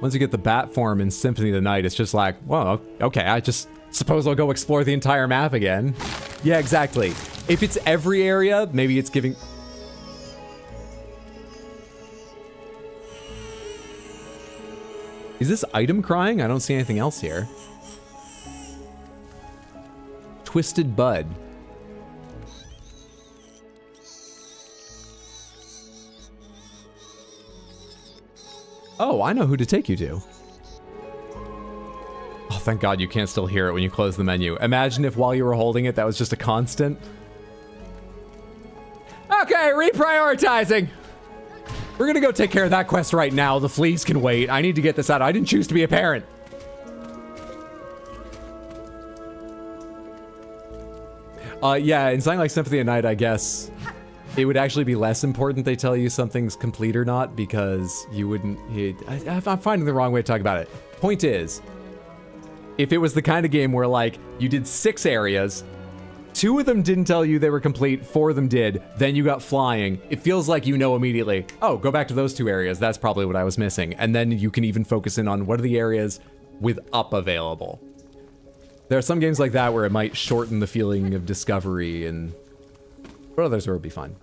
Once you get the bat form in Symphony of the Night, it's just like, well, okay, I just suppose I'll go explore the entire map again. Yeah, exactly. If it's every area, maybe it's giving... Is this item crying? I don't see anything else here. Twisted Bud. Oh, I know who to take you to. Oh, thank God you can't still hear it when you close the menu. Imagine if while you were holding it, that was just a constant. Okay, reprioritizing. We're gonna go take care of that quest right now. The fleas can wait. I need to get this out. I didn't choose to be a parent. Yeah, in something like Symphony of the Night, I guess it would actually be less important they tell you something's complete or not, because you wouldn't... I'm finding the wrong way to talk about it. Point is, if it was the kind of game where, like, you did 6 areas, 2 of them didn't tell you they were complete, 4 of them did, then you got flying, it feels like you know immediately, oh, go back to those 2 areas, that's probably what I was missing. And then you can even focus in on what are the areas with up available. There are some games like that where it might shorten the feeling of discovery, and but others where it would be fun.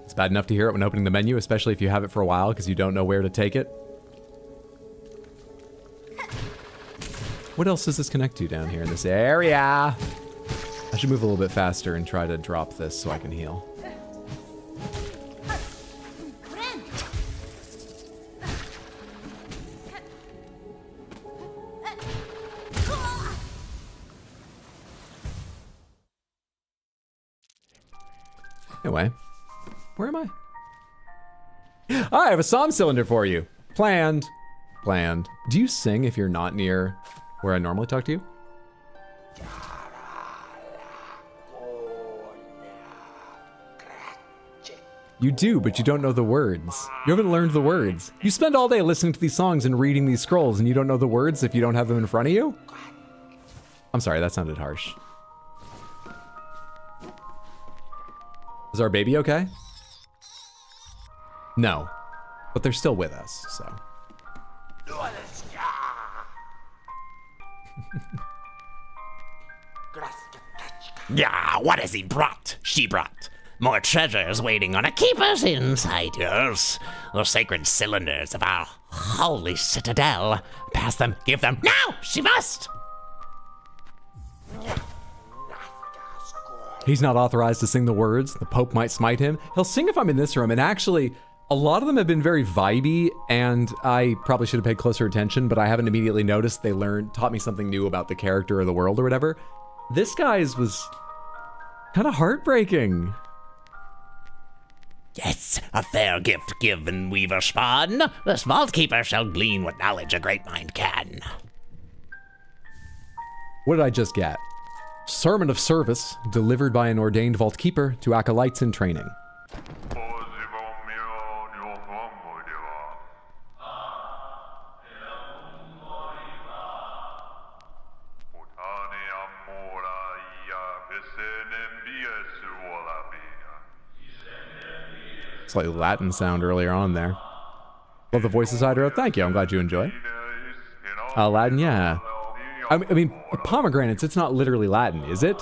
It's bad enough to hear it when opening the menu, especially if you have it for a while because you don't know where to take it. What else does this connect to down here in this area? I should move a little bit faster and try to drop this so I can heal. Anyway, where am I? I have a psalm cylinder for you. Planned. Planned. Do you sing if you're not near where I normally talk to you? You do, but you don't know the words. You haven't learned the words. You spend all day listening to these songs and reading these scrolls, and you don't know the words if you don't have them in front of you? I'm sorry, that sounded harsh. Is our baby okay? No, but they're still with us, so. Yeah, what has he brought? She brought. More treasures waiting on a keeper's inside yours. The sacred cylinders of our holy citadel. Pass them, give them. Now! She must! He's not authorized to sing the words. The Pope might smite him. He'll sing if I'm in this room, and actually, a lot of them have been very vibey, and I probably should have paid closer attention, but I haven't immediately noticed they taught me something new about the character or the world or whatever. This guy's was kind of heartbreaking. Yes, a fair gift given, weaver spawn. This vault keeper shall glean what knowledge a great mind can. What did I just get? Sermon of service delivered by an ordained vault keeper to acolytes in training. Slightly Latin sound earlier on there. Love the voices, Hydro. Thank you. I'm glad you enjoy. Latin, yeah. I mean, pomegranates, it's not literally Latin, is it?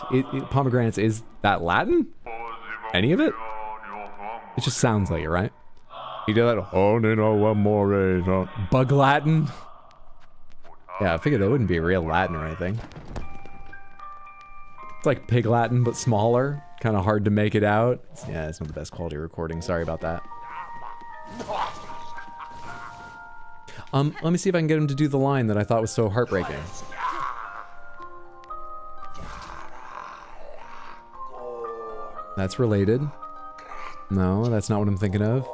Pomegranates, is that Latin? Any of it? It just sounds like it, right? You do that, oh, no, one more, bug Latin? Yeah, I figured that wouldn't be real Latin or anything. It's like pig Latin, but smaller. Kind of hard to make it out. Yeah, it's not the best quality recording. Sorry about that. Let me see if I can get him to do the line that I thought was so heartbreaking. That's related. No, that's not what I'm thinking of.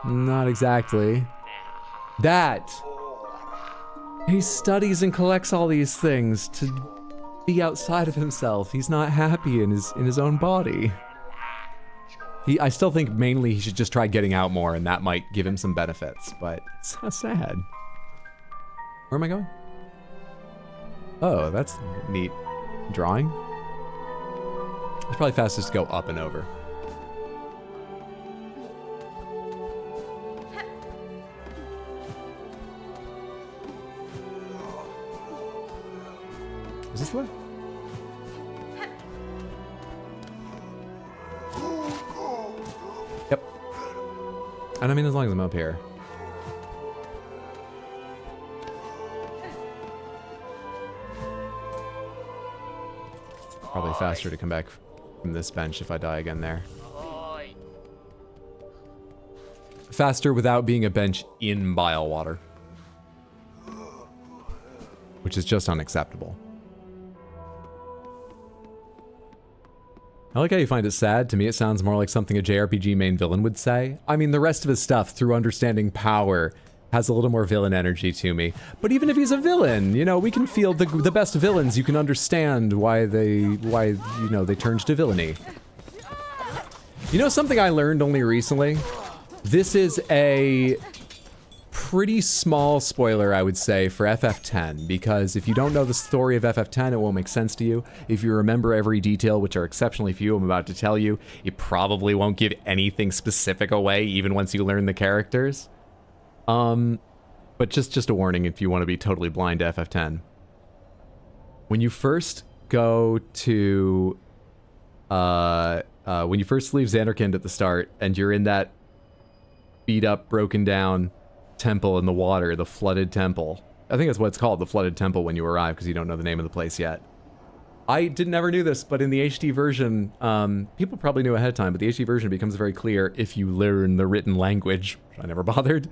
Not exactly. That! He studies and collects all these things to be outside of himself. He's not happy in his own body. I still think mainly he should just try getting out more, and that might give him some benefits, but it's so sad. Where am I going? Oh, that's neat drawing. It's probably fastest to go up and over. Is this the way? Yep. And I mean, as long as I'm up here. Probably faster to come back from this bench if I die again there. Faster without being a bench in bile water. Which is just unacceptable. I like how you find it sad. To me, it sounds more like something a JRPG main villain would say. I mean, the rest of his stuff, through understanding power, has a little more villain energy to me. But even if he's a villain, you know, we can feel the best villains. You can understand why they turned to villainy. You know something I learned only recently? This is a pretty small spoiler, I would say, for FF10, because if you don't know the story of FF10, it won't make sense to you. If you remember every detail, which are exceptionally few, I'm about to tell you, it probably won't give anything specific away, even once you learn the characters. But just a warning if you want to be totally blind to FF10. When you first go to, when you first leave Xanderkind at the start, and you're in that beat up, broken down temple in the water, the flooded temple. I think that's what it's called, the flooded temple, when you arrive, because you don't know the name of the place yet. I never knew this, but in the HD version, people probably knew ahead of time, but the HD version becomes very clear if you learn the written language, which I never bothered.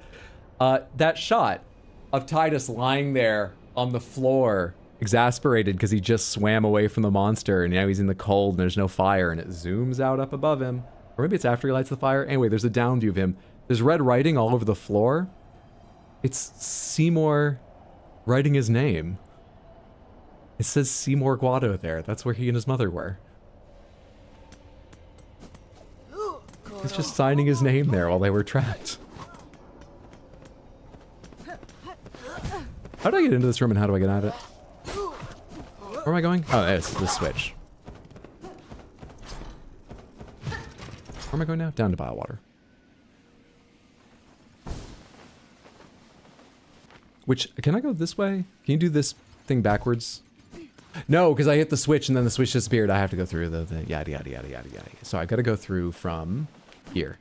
That shot of Tidus lying there on the floor, exasperated because he just swam away from the monster, and now he's in the cold and there's no fire, and it zooms out up above him. Or maybe it's after he lights the fire. Anyway, there's a down view of him. There's red writing all over the floor. It's Seymour writing his name. It says Seymour Guado there. That's where he and his mother were. He's just signing his name there while they were trapped. How do I get into this room and how do I get out of it? Where am I going? Oh, it's the switch. Where am I going now? Down to Biowater. Which, can I go this way? Can you do this thing backwards? No, because I hit the switch and then the switch disappeared. I have to go through the yada yada yada yada yada. So I gotta go through from here.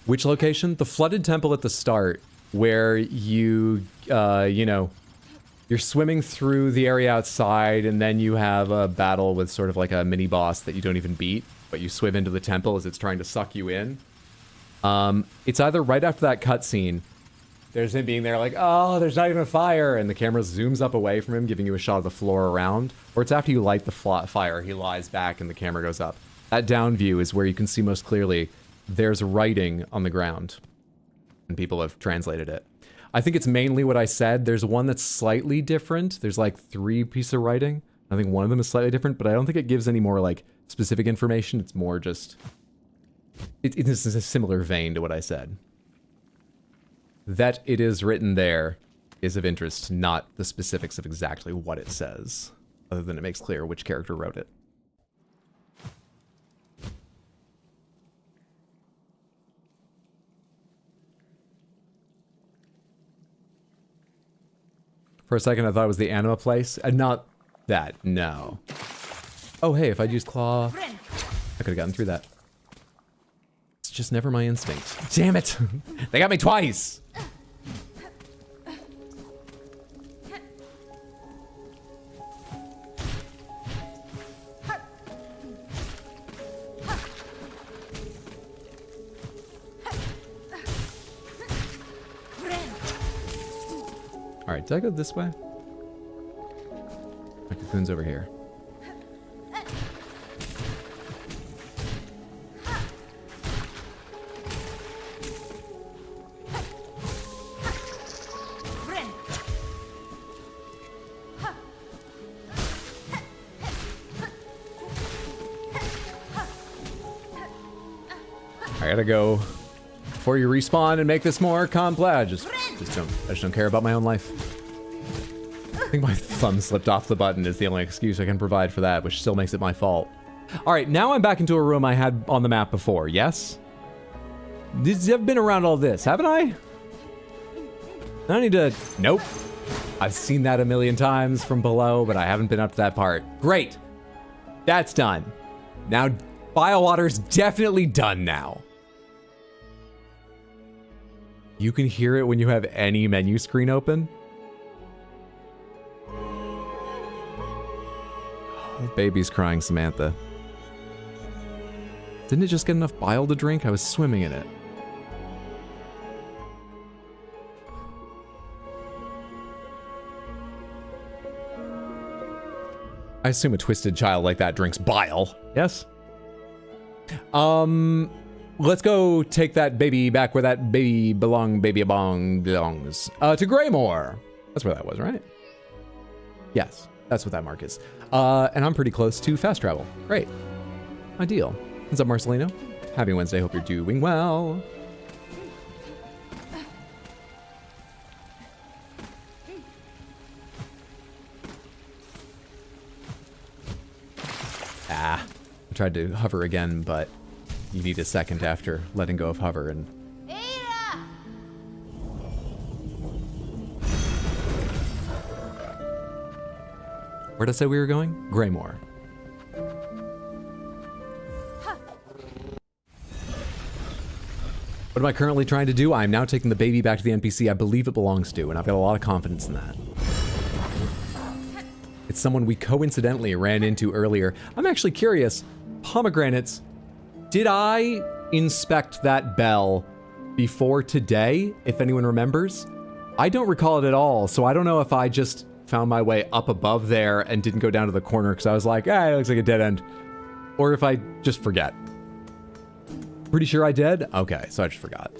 Which location? The flooded temple at the start, where you know, you're swimming through the area outside and then you have a battle with sort of like a mini boss that you don't even beat, but you swim into the temple as it's trying to suck you in. It's either right after that cutscene, there's him being there like, oh, there's not even a fire, and the camera zooms up away from him, giving you a shot of the floor around, or it's after you light the fire, he lies back and the camera goes up. That down view is where you can see most clearly there's writing on the ground, and people have translated it. I think it's mainly what I said. There's one that's slightly different. There's like 3 pieces of writing. I think one of them is slightly different, but I don't think it gives any more like specific information. It's more just... It is a similar vein to what I said. That it is written there is of interest, not the specifics of exactly what it says, other than it makes clear which character wrote it. For a second, I thought it was the anima place. Not that, no. Oh, hey, if I'd used claw, I could have gotten through that. It's just never my instinct. Damn it! They got me twice! Alright, did I go this way? My cocoon's over here. I gotta go before you respawn and make this more complex. I just don't care about my own life. I think my thumb slipped off the button is the only excuse I can provide for that, which still makes it my fault. Alright, now I'm back into a room I had on the map before, yes? I've been around all this, haven't I? I don't need to... Nope. I've seen that a million times from below, but I haven't been up to that part. Great! That's done. Now, Biowater's definitely done now. You can hear it when you have any menu screen open. Oh, baby's crying, Samantha. Didn't it just get enough bile to drink? I was swimming in it. I assume a twisted child like that drinks bile. Yes? Let's go take that baby back where that baby belongs. To Greymore. That's where that was, right? Yes, that's what that mark is. And I'm pretty close to fast travel. Great. Ideal. What's up, Marcelino? Happy Wednesday. Hope you're doing well. I tried to hover again, but you need a second after letting go of hover, and where did I say we were going? Greymore. What am I currently trying to do? I'm now taking the baby back to the NPC I believe it belongs to, and I've got a lot of confidence in that. It's someone we coincidentally ran into earlier. I'm actually curious, pomegranates, did I inspect that bell before today, if anyone remembers? I don't recall it at all, so I don't know if I just found my way up above there and didn't go down to the corner because I was like, it looks like a dead end. Or if I just forget. Pretty sure I did? Okay, so I just forgot.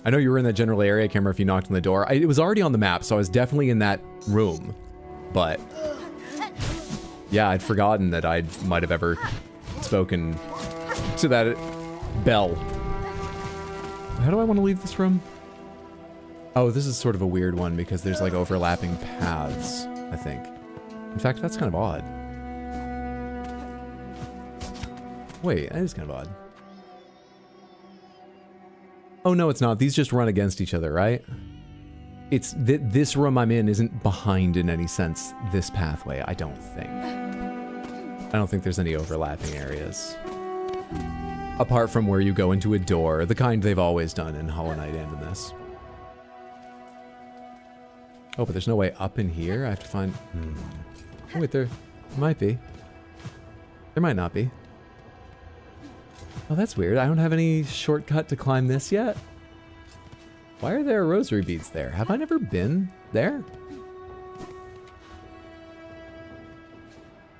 I know you were in that general area. I can't remember if you knocked on the door. It was already on the map, so I was definitely in that room. But yeah, I'd forgotten that I might have ever spoken to that bell. How do I want to leave this room? Oh, this is sort of a weird one because there's like overlapping paths, I think. In fact, that's kind of odd. Wait, that is kind of odd. Oh, no, it's not. These just run against each other, right? It's this room I'm in isn't behind in any sense this pathway, I don't think. I don't think there's any overlapping areas. Apart from where you go into a door, the kind they've always done in Hollow Knight and in this. Oh, but there's no way up in here? I have to find... Oh, wait, there might be. There might not be. Oh, that's weird. I don't have any shortcut to climb this yet. Why are there rosary beads there? Have I never been there?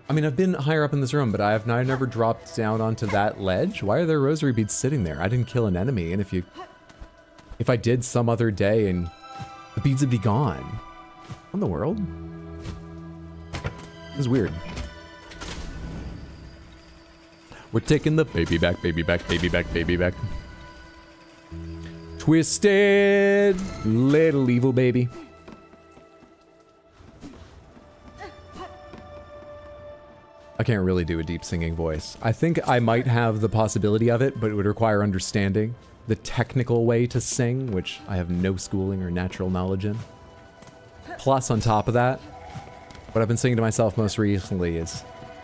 I mean, I've been higher up in this room, but I've never dropped down onto that ledge. Why are there rosary beads sitting there? I didn't kill an enemy, and if I did some other day and the beads would be gone. What in the world? This is weird. We're taking the baby back, baby back, baby back, baby back. Twisted little evil baby. I can't really do a deep singing voice. I think I might have the possibility of it, but it would require understanding the technical way to sing, which I have no schooling or natural knowledge in. Plus, on top of that, what I've been singing to myself most recently is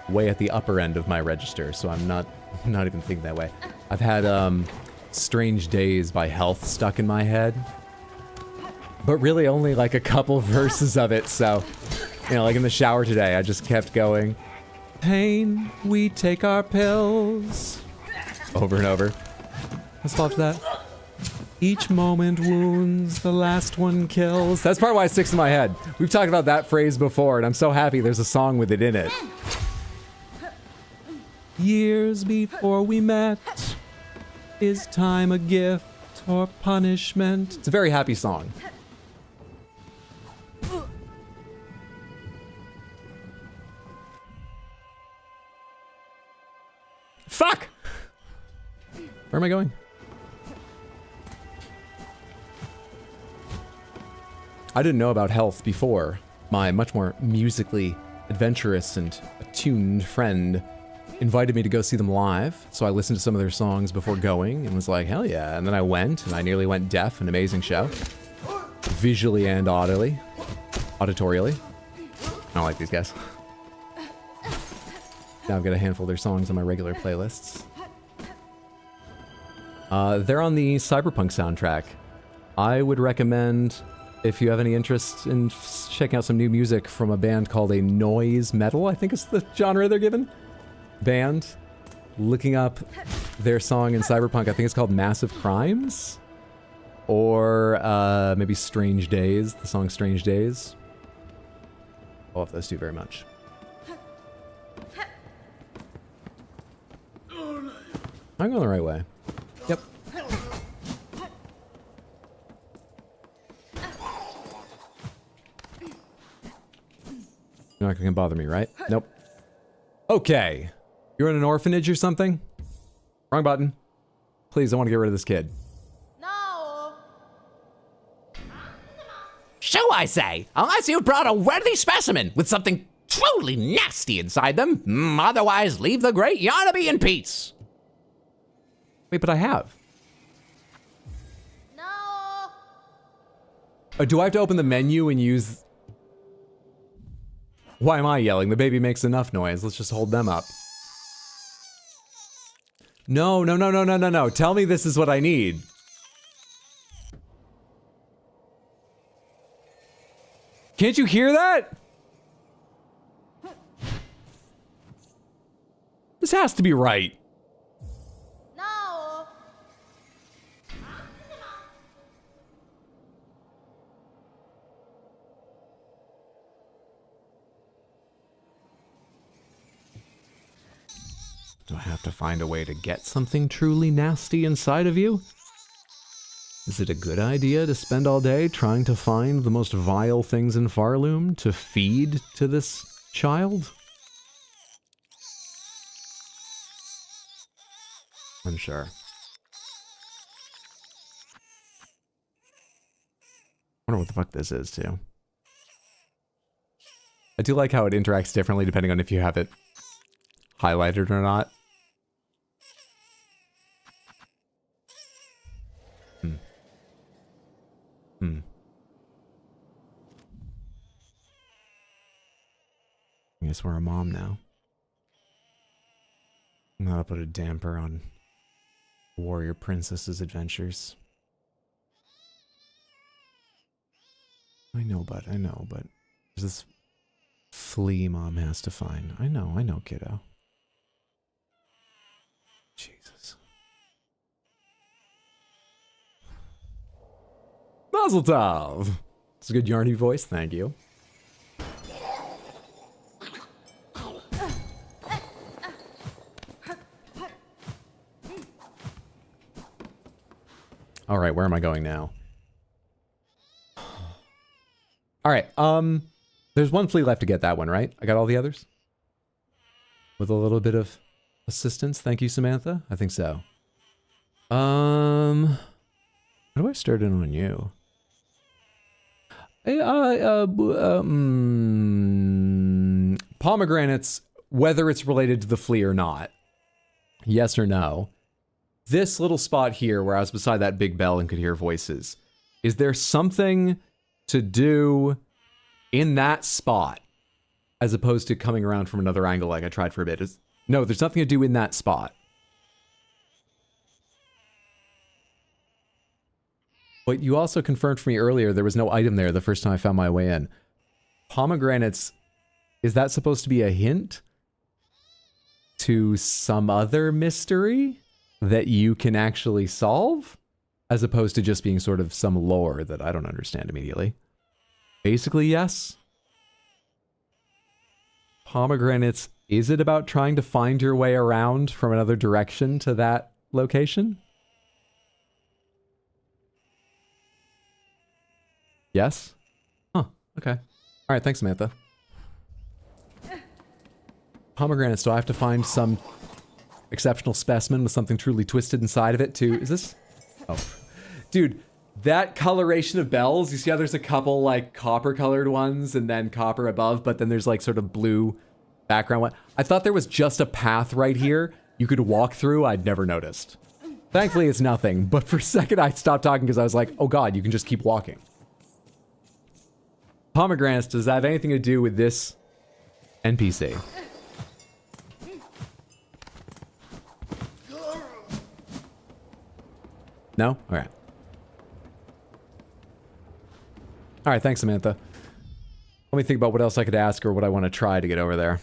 way at the upper end of my register, so I'm not even thinking that way. I've had Strange Days by Health stuck in my head, but really only like a couple verses of it, so, you know, like in the shower today, I just kept going, pain, we take our pills, over and over. Let's stop to that. Each moment wounds, the last one kills. That's part why it sticks in my head. We've talked about that phrase before, and I'm so happy there's a song with it in it. Years before we met, is time a gift or punishment? It's a very happy song. Fuck! Where am I going? I didn't know about Health before. My much more musically adventurous and attuned friend invited me to go see them live, so I listened to some of their songs before going and was like, hell yeah. And then I went, and I nearly went deaf. An amazing show. Visually and auditorially. I don't like these guys. Now I've got a handful of their songs on my regular playlists. They're on the Cyberpunk soundtrack. I would recommend, if you have any interest in checking out some new music from a band called a noise metal, I think is the genre they're given. Band, looking up their song in Cyberpunk, I think it's called Massive Crimes, or maybe Strange Days, the song Strange Days. I love those two very much. I'm going the right way. You're not gonna bother me, right? Nope. Okay. You're in an orphanage or something? Wrong button. Please, I want to get rid of this kid. No. So I say, unless you brought a worthy specimen with something truly nasty inside them, otherwise leave the great Yarnaby in peace. Wait, but I have. No. Do I have to open the menu and use... Why am I yelling? The baby makes enough noise. Let's just hold them up. No, no, no, no, no, no, no. Tell me this is what I need. Can't you hear that? This has to be right. No. Do I have to find a way to get something truly nasty inside of you? Is it a good idea to spend all day trying to find the most vile things in Farloom to feed to this child? I'm sure. I wonder what the fuck this is, too. I do like how it interacts differently depending on if you have it highlighted or not. I guess we're a mom now. That'll put a damper on Warrior Princess's adventures. I know, but there's this flea mom has to find. I know, kiddo. Jesus. Mazel tov! It's a good yarny voice, thank you. All right, where am I going now? All right, there's one flea left to get that one, right? I got all the others? With a little bit of assistance. Thank you, Samantha. I think so. How do I start in on you? Pomegranates, whether it's related to the flea or not. Yes or no? This little spot here where I was beside that big bell and could hear voices. Is there something to do in that spot as opposed to coming around from another angle like I tried for a bit? No, there's nothing to do in that spot. But you also confirmed for me earlier there was no item there the first time I found my way in. Pomegranates, is that supposed to be a hint to some other mystery that you can actually solve? As opposed to just being sort of some lore that I don't understand immediately. Basically, yes. Pomegranates, is it about trying to find your way around from another direction to that location? Yes? Huh, okay. Alright, thanks, Samantha. Pomegranates, do I have to find some exceptional specimen with something truly twisted inside of it to... Is this... Oh. Dude, that coloration of bells, you see how there's a couple, like, copper-colored ones and then copper above, but then there's, like, sort of blue background one. I thought there was just a path right here you could walk through. I'd never noticed. Thankfully, it's nothing, but for a second I stopped talking because I was like, oh god, you can just keep walking. Pomegranates, does that have anything to do with this NPC? No? Alright. Alright, thanks, Samantha. Let me think about what else I could ask or what I want to try to get over there.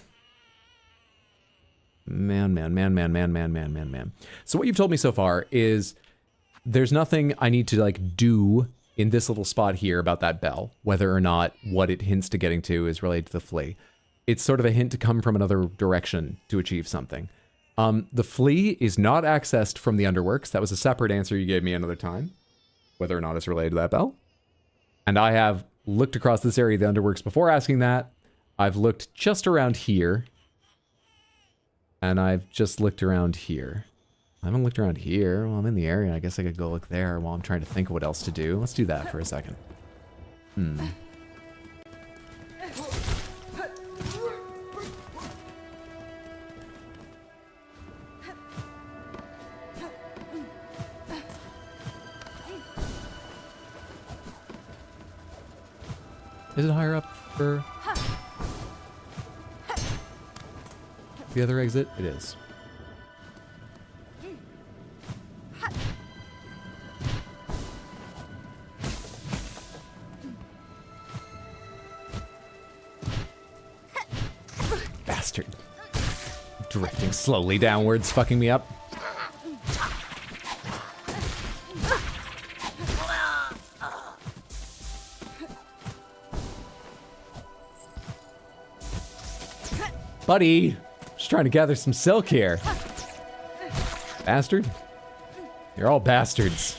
Man. So what you've told me so far is there's nothing I need to, like, do in this little spot here about that bell, whether or not what it hints to getting to is related to the flea. It's sort of a hint to come from another direction to achieve something. The flea is not accessed from the underworks. That was a separate answer you gave me another time, whether or not it's related to that bell. And I have looked across this area of the underworks before asking that. I've looked just around here. And I've just looked around here. I haven't looked around here. Well, I'm in the area. I guess I could go look there while I'm trying to think of what else to do. Let's do that for a second. Is it higher up for the other exit? It is. Bastard. Drifting slowly downwards, fucking me up. Buddy, just trying to gather some silk here. Bastard. You're all bastards.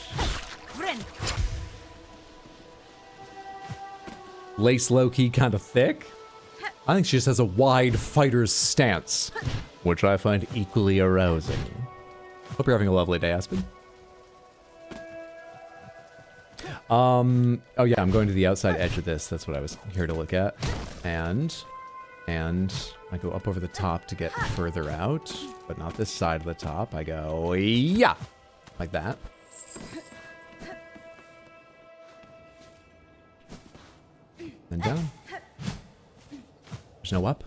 Lace low-key kind of thick. I think she just has a wide fighter's stance, which I find equally arousing. Hope you're having a lovely day, Aspen. Oh yeah, I'm going to the outside edge of this. That's what I was here to look at. And I go up over the top to get further out, but not this side of the top. I go, yeah, like that. Then down. There's no up.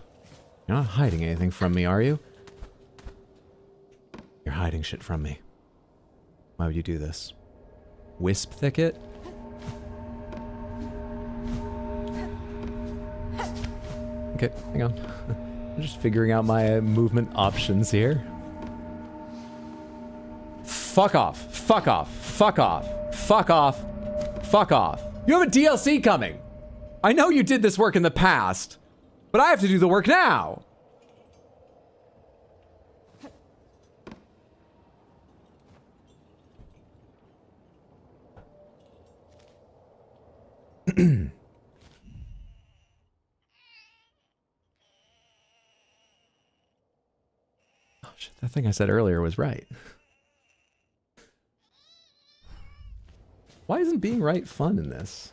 You're not hiding anything from me, are you? You're hiding shit from me. Why would you do this? Wisp thicket? Okay, hang on. I'm just figuring out my movement options here. Fuck off. Fuck off. Fuck off. Fuck off. Fuck off. You have a DLC coming. I know you did this work in the past, but I have to do the work now. That thing I said earlier was right. Why isn't being right fun in this?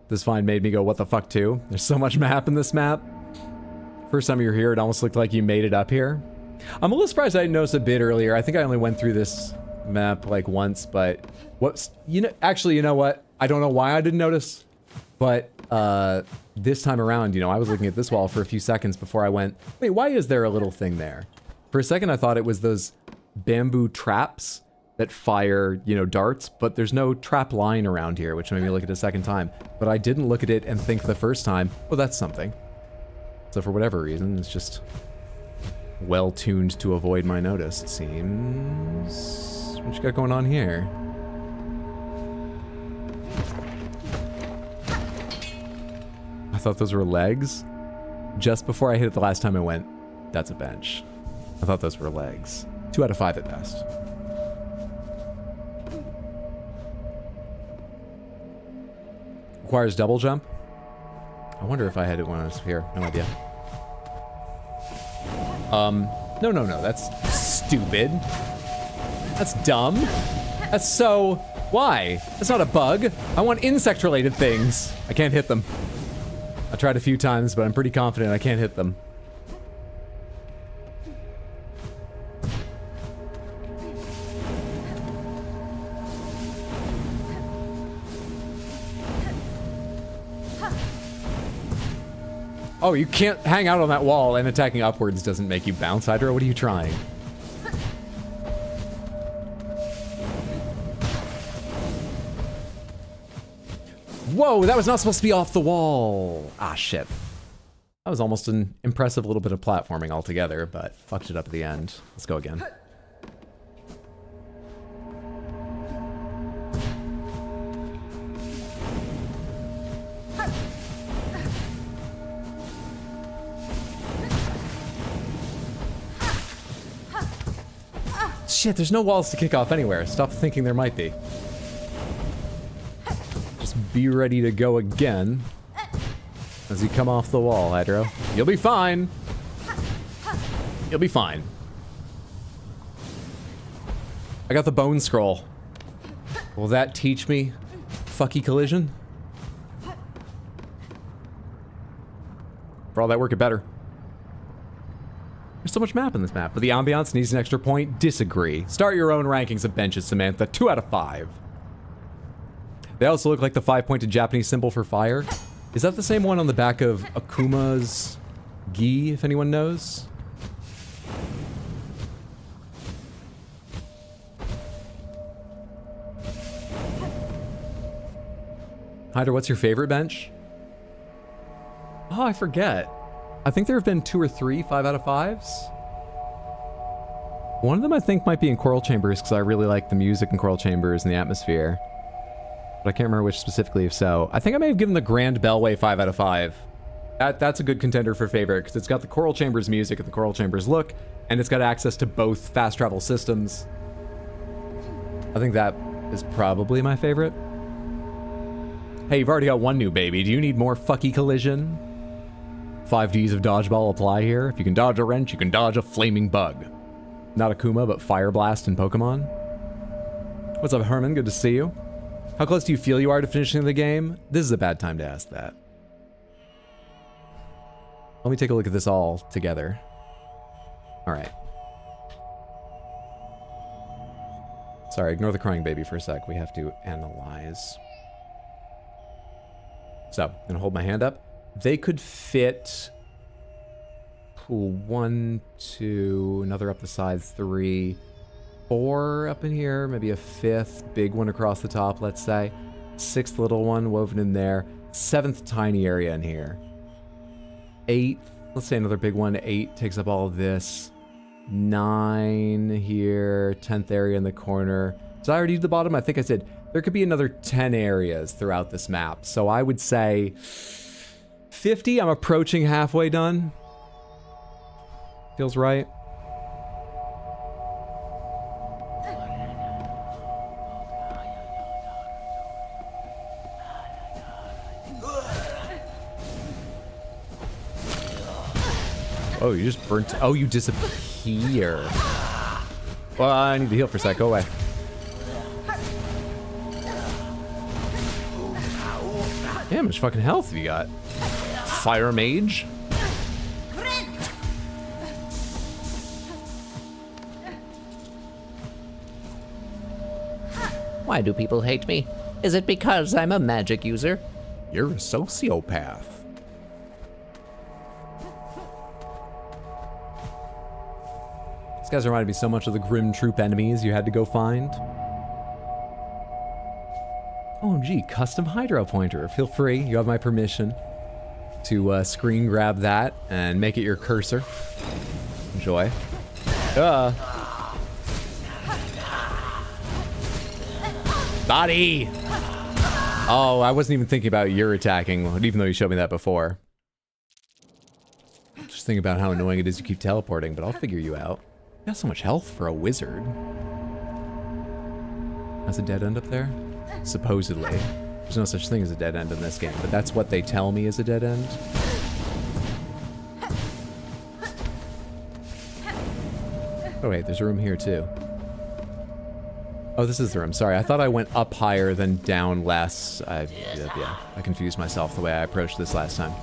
This find made me go, what the fuck, too? There's so much map in this map. First time you were here, it almost looked like you made it up here. I'm a little surprised I didn't notice a bit earlier. I think I only went through this map like once, but what's, you know, actually, you know what? I don't know why I didn't notice, but this time around, you know, I was looking at this wall for a few seconds before I went, wait, why is there a little thing there? For a second, I thought it was those bamboo traps that fire, you know, darts, but there's no trap line around here, which made me look at it a second time. But I didn't look at it and think the first time, well, that's something. So for whatever reason, it's just well tuned to avoid my notice, it seems. What you got going on here? I thought those were legs. Just before I hit it the last time I went, that's a bench. I thought those were legs. 2 out of 5 at best. Requires double jump. I wonder if I had it when I was here. No idea. No. That's stupid. That's dumb. That's so... Why? That's not a bug. I want insect-related things. I can't hit them. I tried a few times, but I'm pretty confident I can't hit them. Oh, you can't hang out on that wall, and attacking upwards doesn't make you bounce, Hydra. What are you trying? Whoa, that was not supposed to be off the wall. Ah, shit. That was almost an impressive little bit of platforming altogether, but fucked it up at the end. Let's go again. Shit, there's no walls to kick off anywhere. Stop thinking there might be. Just be ready to go again as you come off the wall, Hydro. You'll be fine. You'll be fine. I got the bone scroll. Will that teach me fucky collision? For all that work, it better. There's so much map in this map, but the ambiance needs an extra point. Disagree. Start your own rankings of benches, Samantha. 2 out of 5. They also look like the 5-pointed Japanese symbol for fire. Is that the same one on the back of Akuma's gi, if anyone knows? Hydra, what's your favorite bench? Oh, I forget. I think there have been 2 or 3 5 out of 5s. One of them I think might be in Coral Chambers because I really like the music in Coral Chambers and the atmosphere. But I can't remember which specifically, if so. I think I may have given the Grand Bellway 5 out of 5. That's a good contender for favorite because it's got the Coral Chambers music and the Coral Chambers look, and it's got access to both fast travel systems. I think that is probably my favorite. Hey, you've already got one new baby. Do you need more fucky collision? 5 Ds of dodgeball apply here. If you can dodge a wrench, you can dodge a flaming bug. Not Akuma, but Fire Blast in Pokemon. What's up, Herman? Good to see you. How close do you feel you are to finishing the game? This is a bad time to ask that. Let me take a look at this all together. All right. Sorry, ignore the crying baby for a sec. We have to analyze. So, I'm gonna hold my hand up. They could fit 1, 2, another up the side, 3, 4 up in here, maybe a 5th big one across the top, let's say. 6th little one woven in there. 7th tiny area in here. 8, let's say another big one. 8 takes up all of this. 9 here, 10th area in the corner. Did I already do the bottom? I think I said there could be another 10 areas throughout this map. So I would say 50, I'm approaching halfway done. Feels right. Oh, you just burnt. Oh, you disappear. Well, I need to heal for a sec. Go away. Damn, how much fucking health have you got? Fire Mage? Why do people hate me? Is it because I'm a magic user? You're a sociopath. These guys reminded me so much of the Grim Troop enemies you had to go find. OMG, custom Hydro pointer. Feel free, you have my permission to screen grab that and make it your cursor. Enjoy. Body! Oh, I wasn't even thinking about your attacking, even though you showed me that before. Just thinking about how annoying it is you keep teleporting, but I'll figure you out. You got so much health for a wizard. That's a dead end up there? Supposedly. There's no such thing as a dead end in this game, but that's what they tell me is a dead end. Oh wait, there's a room here too. Oh, this is the room. Sorry, I thought I went up higher than down less. Yeah, I confused myself the way I approached this last time.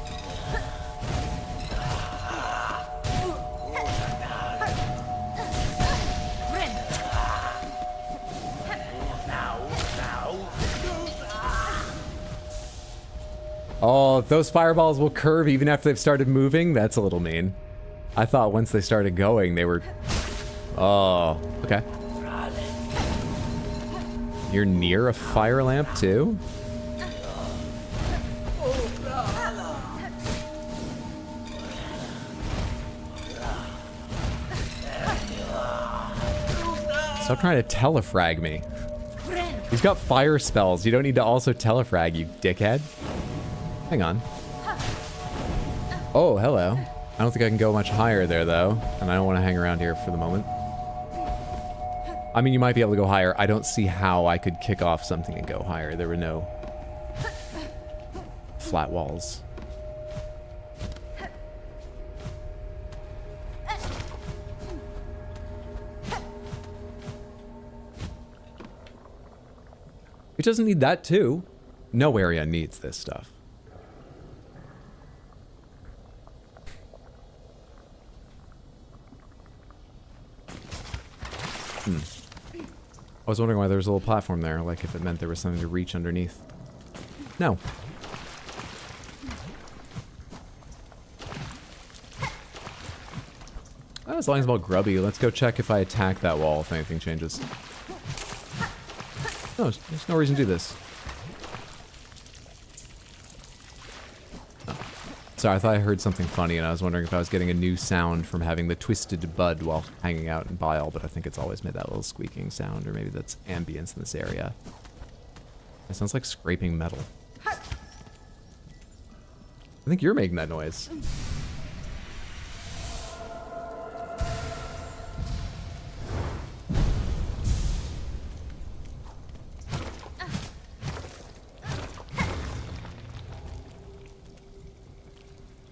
Oh, if those fireballs will curve even after they've started moving, that's a little mean. I thought once they started going, they were... Oh, okay. You're near a fire lamp, too? Stop trying to telefrag me. He's got fire spells. You don't need to also telefrag, you dickhead. Hang on. Oh, hello. I don't think I can go much higher there, though. And I don't want to hang around here for the moment. I mean, you might be able to go higher. I don't see how I could kick off something and go higher. There were no flat walls. It doesn't need that too. No area needs this stuff. I was wondering why there was a little platform there, like if it meant there was something to reach underneath. No. Oh, as long as it's about grubby, let's go check if I attack that wall if anything changes. No, there's no reason to do this. Oh. Sorry, I thought I heard something funny and I was wondering if I was getting a new sound from having the twisted bud while hanging out in Bile, but I think it's always made that little squeaking sound, or maybe that's ambience in this area. It sounds like scraping metal. I think you're making that noise.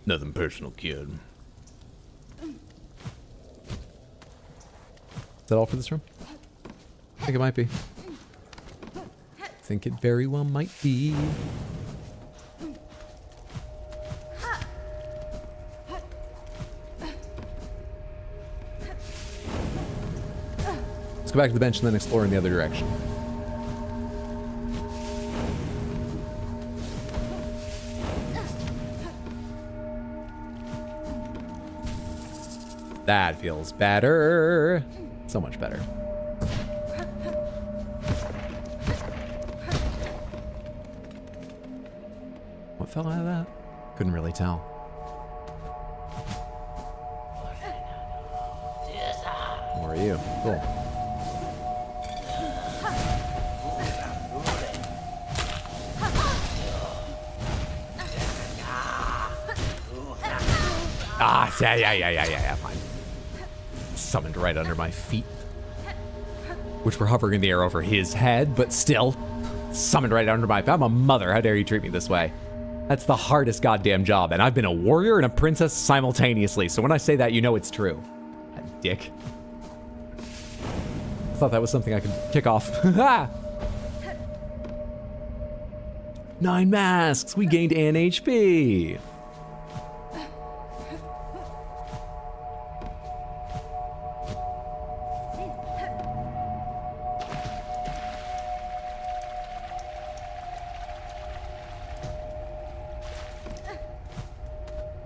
Nothing personal, kid. Is that all for this room? I think it might be. I think it very well might be. Let's go back to the bench and then explore in the other direction. That feels better. So much better. What fell out of that? Couldn't really tell. How are you? Cool. Ah, yeah, fine. Summoned right under my feet. Which were hovering in the air over his head, but still. Summoned right under my feet. I'm a mother, how dare you treat me this way? That's the hardest goddamn job, and I've been a warrior and a princess simultaneously, so when I say that, you know it's true. That dick. I thought that was something I could kick off. 9 masks! We gained an HP!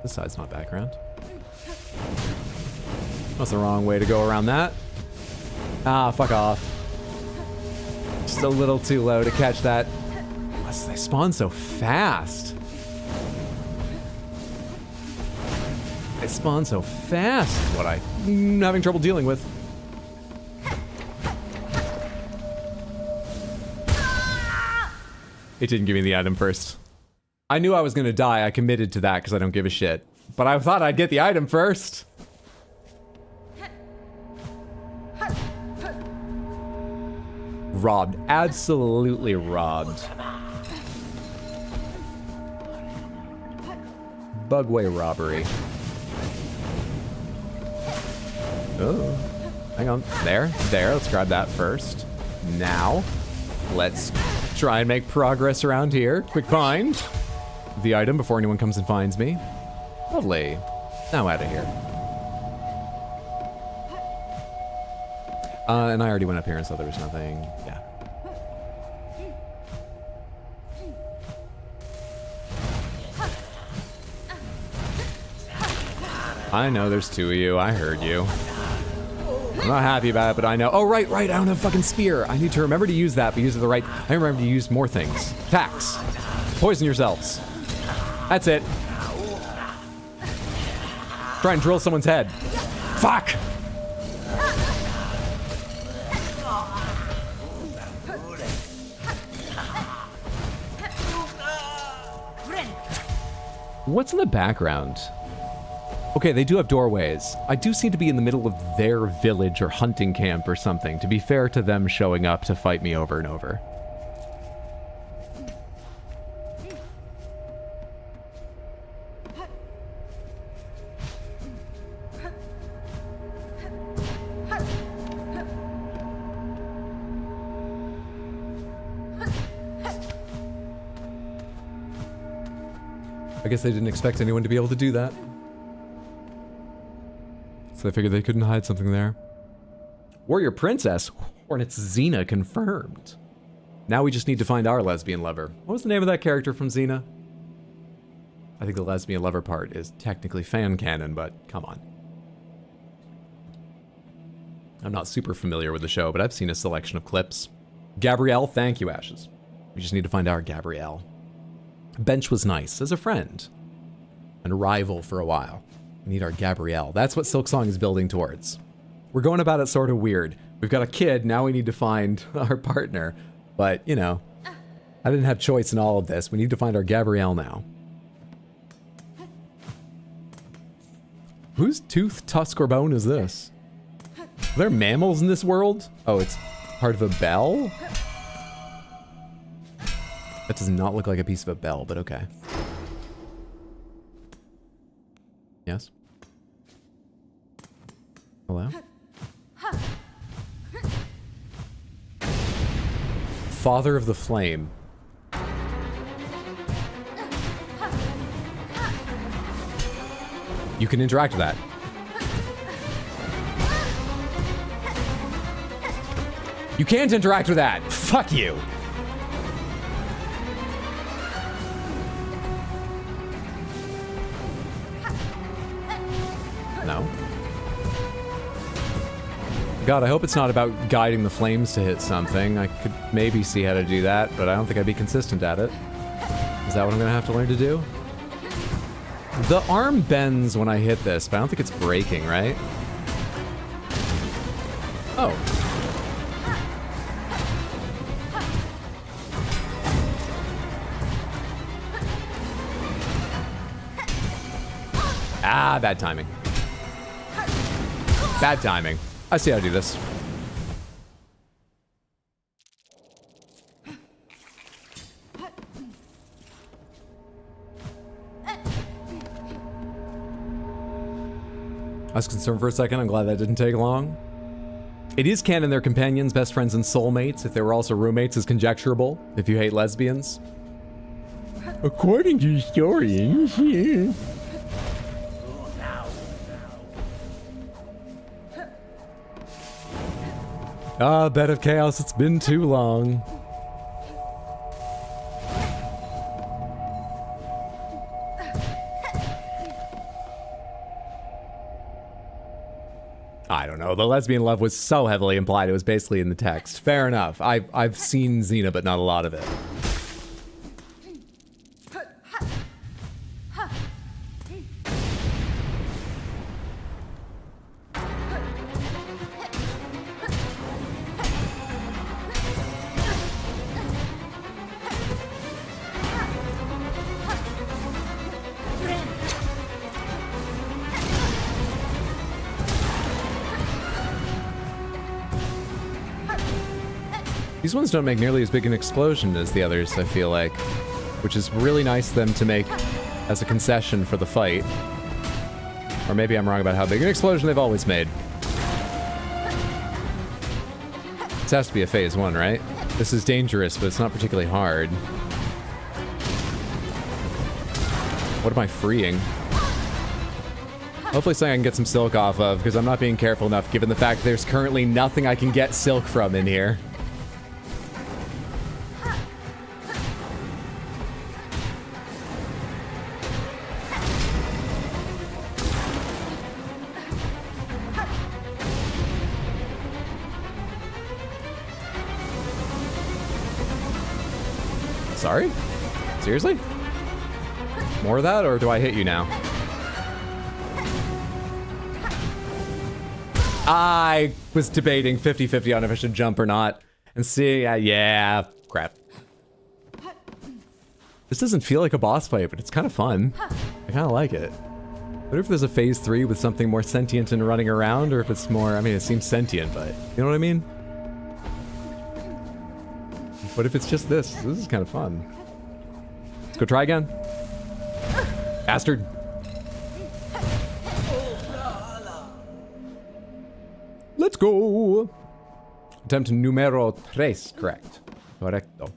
This side's not background. That's the wrong way to go around that. Ah, fuck off. Just a little too low to catch that. They spawn so fast. They spawn so fast. What I'm having trouble dealing with. It didn't give me the item first. I knew I was gonna die. I committed to that because I don't give a shit. But I thought I'd get the item first. Robbed. Absolutely robbed. Bugway robbery. Oh. Hang on. There. Let's grab that first. Now, let's try and make progress around here. Quick find the item before anyone comes and finds me. Lovely. Now out of here. And I already went up here and saw there was nothing. Yeah. I know there's 2 of you. I heard you. I'm not happy about it, but I know. Oh, right. I don't have a fucking spear. I need to remember to use that, but use it the right. I remember to use more things. Attacks. Poison yourselves. That's it. Try and drill someone's head. Fuck! What's in the background? Okay, they do have doorways. I do seem to be in the middle of their village or hunting camp or something, to be fair to them showing up to fight me over and over. I guess they didn't expect anyone to be able to do that. So they figured they couldn't hide something there. Warrior Princess. Hornet's Xena confirmed. Now we just need to find our lesbian lover. What was the name of that character from Xena? I think the lesbian lover part is technically fan canon, but come on. I'm not super familiar with the show, but I've seen a selection of clips. Gabrielle, thank you, Ashes. We just need to find our Gabrielle. Bench was nice as a friend and a rival for a while. We need our Gabrielle. That's what Silksong is building towards. We're going about it sort of weird. We've got a kid, now we need to find our partner. But, you know, I didn't have choice in all of this. We need to find our Gabrielle now. Whose tooth, tusk, or bone is this? Are there mammals in this world? Oh, it's part of a bell? That does not look like a piece of a bell, but okay. Yes? Hello? Father of the Flame. You can interact with that. You can't interact with that! Fuck you! No. God, I hope it's not about guiding the flames to hit something. I could maybe see how to do that, but I don't think I'd be consistent at it. Is that what I'm gonna have to learn to do? The arm bends when I hit this, but I don't think it's breaking, right? Oh. Ah, bad timing. Bad timing. I see how to do this. I was concerned for a second. I'm glad that didn't take long. It is canon they're companions, best friends, and soulmates. If they were also roommates is conjecturable, if you hate lesbians. According to historians. Ah, bed of chaos, it's been too long. I don't know, the lesbian love was so heavily implied, it was basically in the text. Fair enough, I've seen Xena, but not a lot of it. These ones don't make nearly as big an explosion as the others, I feel like. Which is really nice of them to make as a concession for the fight. Or maybe I'm wrong about how big an explosion they've always made. This has to be a phase 1, right? This is dangerous, but it's not particularly hard. What am I freeing? Hopefully something I can get some silk off of, because I'm not being careful enough given the fact there's currently nothing I can get silk from in here. Sorry? Seriously? More of that, or do I hit you now? I was debating 50-50 on if I should jump or not. And see, yeah, crap. This doesn't feel like a boss fight, but it's kind of fun. I kind of like it. What if there's a phase 3 with something more sentient and running around, or if it's more, I mean, it seems sentient, but you know what I mean? What if it's just this? This is kind of fun. Let's go try again. Bastard. Let's go. Attempt numero 3, correct. Correcto.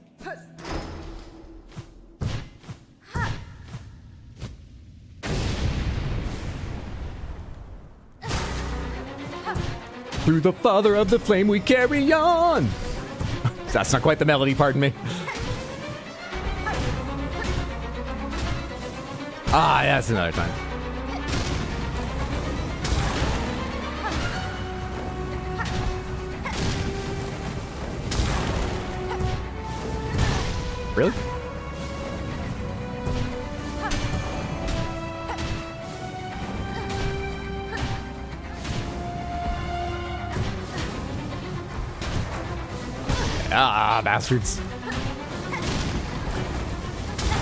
Through the father of the flame we carry on. That's not quite the melody, pardon me. Ah, yeah, that's another time. Really? Ah, bastards.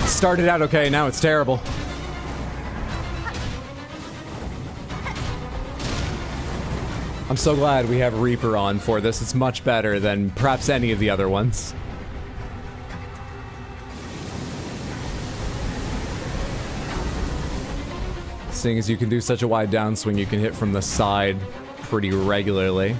Started out okay, now it's terrible. I'm so glad we have Reaper on for this. It's much better than perhaps any of the other ones. Seeing as you can do such a wide downswing, you can hit from the side pretty regularly.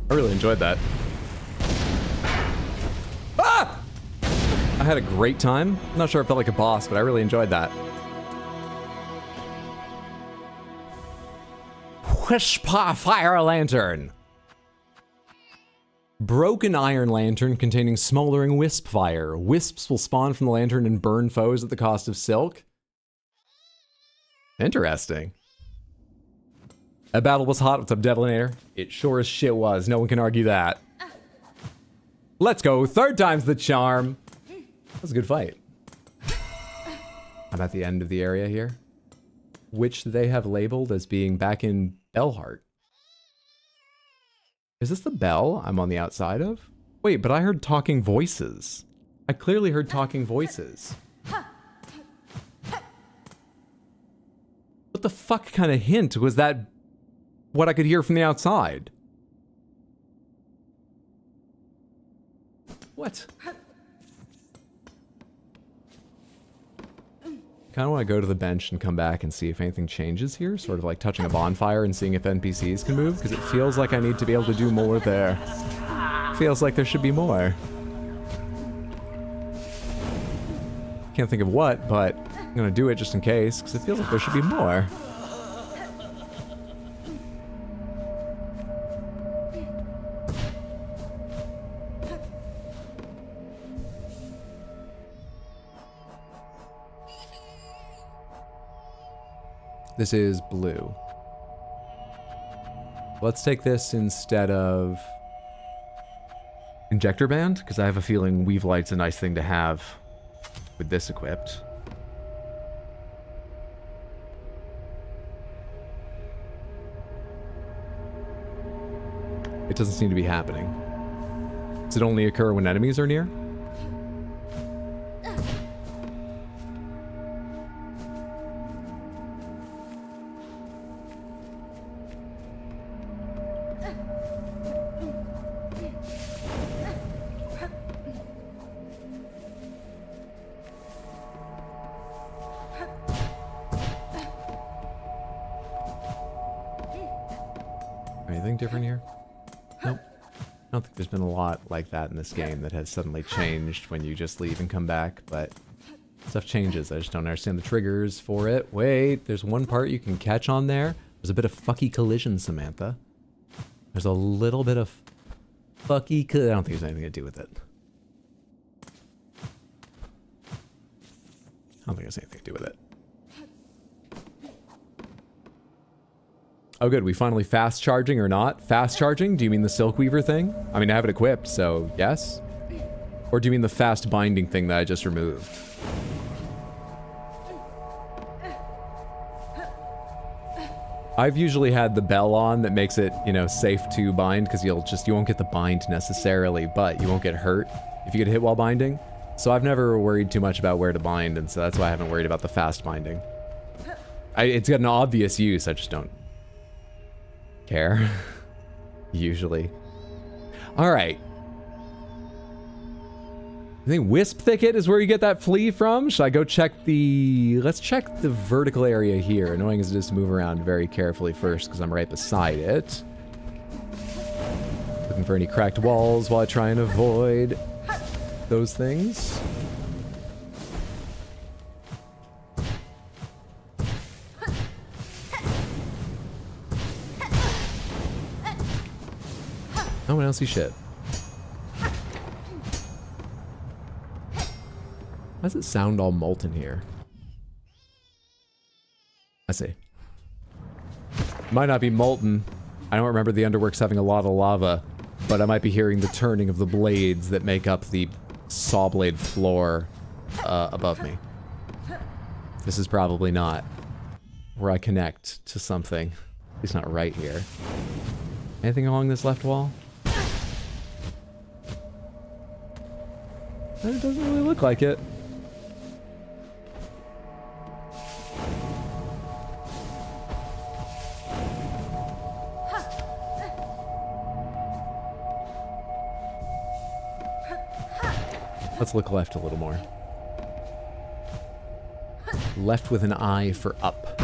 I really enjoyed that. Ah! I had a great time. I'm not sure I felt like a boss, but I really enjoyed that. Whispa Fire Lantern. Broken iron lantern containing smoldering wisp fire. Wisps will spawn from the lantern and burn foes at the cost of silk. Interesting. That battle was hot. What's up, Devilinator? It sure as shit was. No one can argue that. Let's go. Third time's the charm. That was a good fight. I'm at the end of the area here, which they have labeled as being back in Bellheart. Is this the bell I'm on the outside of? Wait, but I heard talking voices. I clearly heard talking voices. What the fuck kind of hint was that? What I could hear from the outside. What? Kind of want to go to the bench and come back and see if anything changes here, sort of like touching a bonfire and seeing if NPCs can move, because it feels like I need to be able to do more there. Feels like there should be more. Can't think of what, but I'm gonna do it just in case, because it feels like there should be more. This is blue. Let's take this instead of injector band, because I have a feeling weave light's a nice thing to have with this equipped. It doesn't seem to be happening. Does it only occur when enemies are near? Anything different here? Nope. I don't think there's been a lot like that in this game that has suddenly changed when you just leave and come back, but stuff changes. I just don't understand the triggers for it. Wait, there's one part you can catch on there. There's a bit of fucky collision, Samantha. There's a little bit of fucky I don't think there's anything to do with it. I don't think there's anything to do with it. Oh good, we finally fast charging or not? Fast charging? Do you mean the Silk Weaver thing? I mean, I have it equipped, so yes? Or do you mean the fast binding thing that I just removed? I've usually had the bell on that makes it, you know, safe to bind, because you won't get the bind necessarily, but you won't get hurt if you get hit while binding. So I've never worried too much about where to bind, and so that's why I haven't worried about the fast binding. It's got an obvious use, I just don't care. Usually. Alright. I think Wisp Thicket is where you get that flea from. Should I go check the... Let's check the vertical area here. Annoying as it is to move around very carefully first because I'm right beside it. Looking for any cracked walls while I try and avoid those things. No one else see shit. Why does it sound all molten here? I see. Might not be molten. I don't remember the Underworks having a lot of lava, but I might be hearing the turning of the blades that make up the saw blade floor above me. This is probably not where I connect to something. At least not right here. Anything along this left wall? It doesn't really look like it. Let's look left a little more. Left with an eye for up.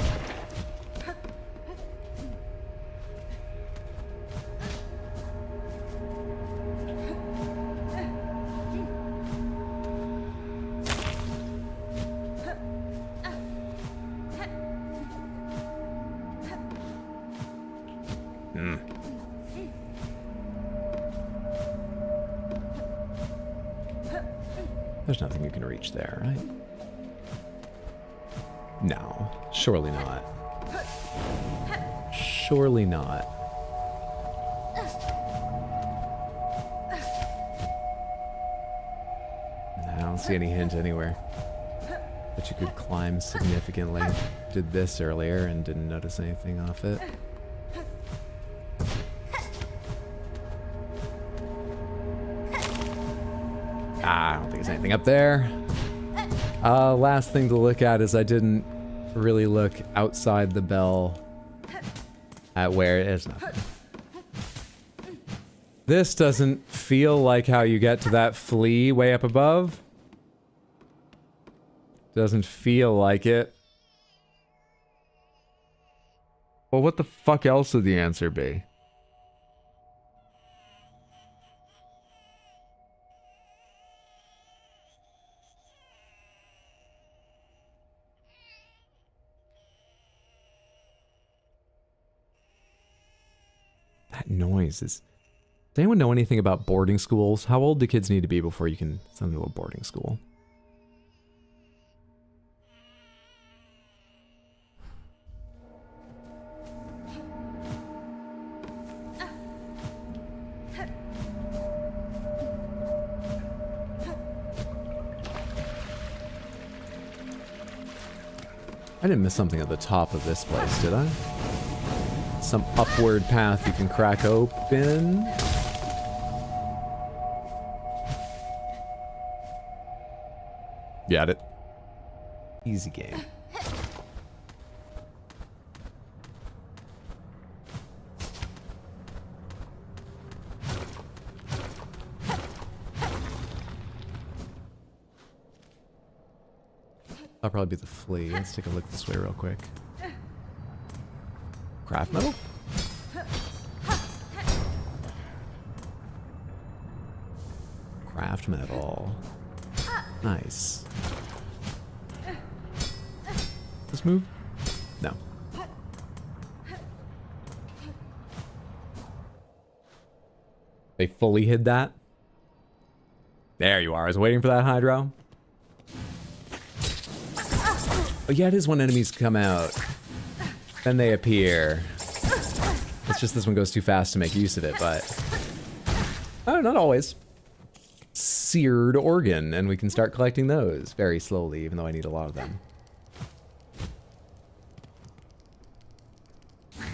There's nothing you can reach there, right? No, surely not. Surely not. I don't see any hint anywhere that you could climb significantly. Did this earlier and didn't notice anything off it. I don't think there's anything up there. Last thing to look at is I didn't really look outside the bell at where it is. Nothing. This doesn't feel like how you get to that flea way up above. Doesn't feel like it. Well, what the fuck else would the answer be? That noise is... Does anyone know anything about boarding schools? How old do kids need to be before you can send them to a boarding school? I didn't miss something at the top of this place, did I? Some upward path you can crack open. Got it. Easy game. That'll probably be the flea. Let's take a look this way real quick. Craft metal? Craft metal. Nice. This move? No. They fully hid that? There you are. I was waiting for that hydro. Oh yeah, it is when enemies come out. Then they appear. It's just this one goes too fast to make use of it, but... Oh, not always. Seared organ, and we can start collecting those very slowly, even though I need a lot of them.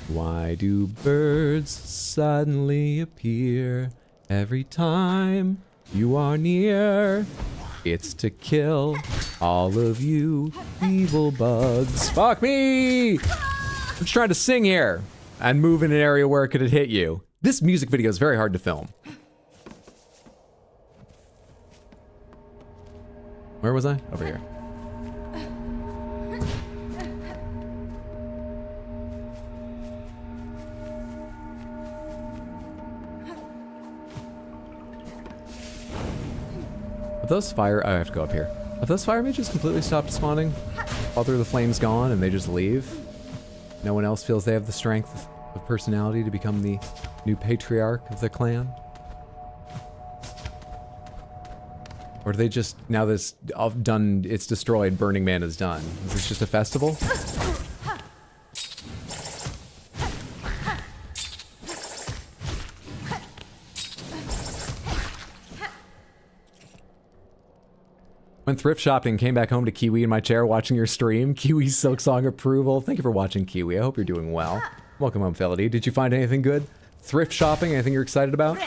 Why do birds suddenly appear every time you are near? It's to kill all of you evil bugs. Fuck me! I'm just trying to sing here. and move in an area where it could hit you. This music video is very hard to film. Where was I? Over here. Have those fire... I have to go up here. Have those fire mages completely stopped spawning? All through the flames gone and they just leave? No one else feels they have the strength of personality to become the new patriarch of the clan? Or do they just, now this done, it's destroyed, Burning Man is done? Is this just a festival? Went thrift shopping, came back home to Kiwi in my chair watching your stream. Kiwi's Silksong approval. Thank you for watching, Kiwi. I hope you're doing well. Welcome home, Felity. Did you find anything good? Thrift shopping? Anything you're excited about?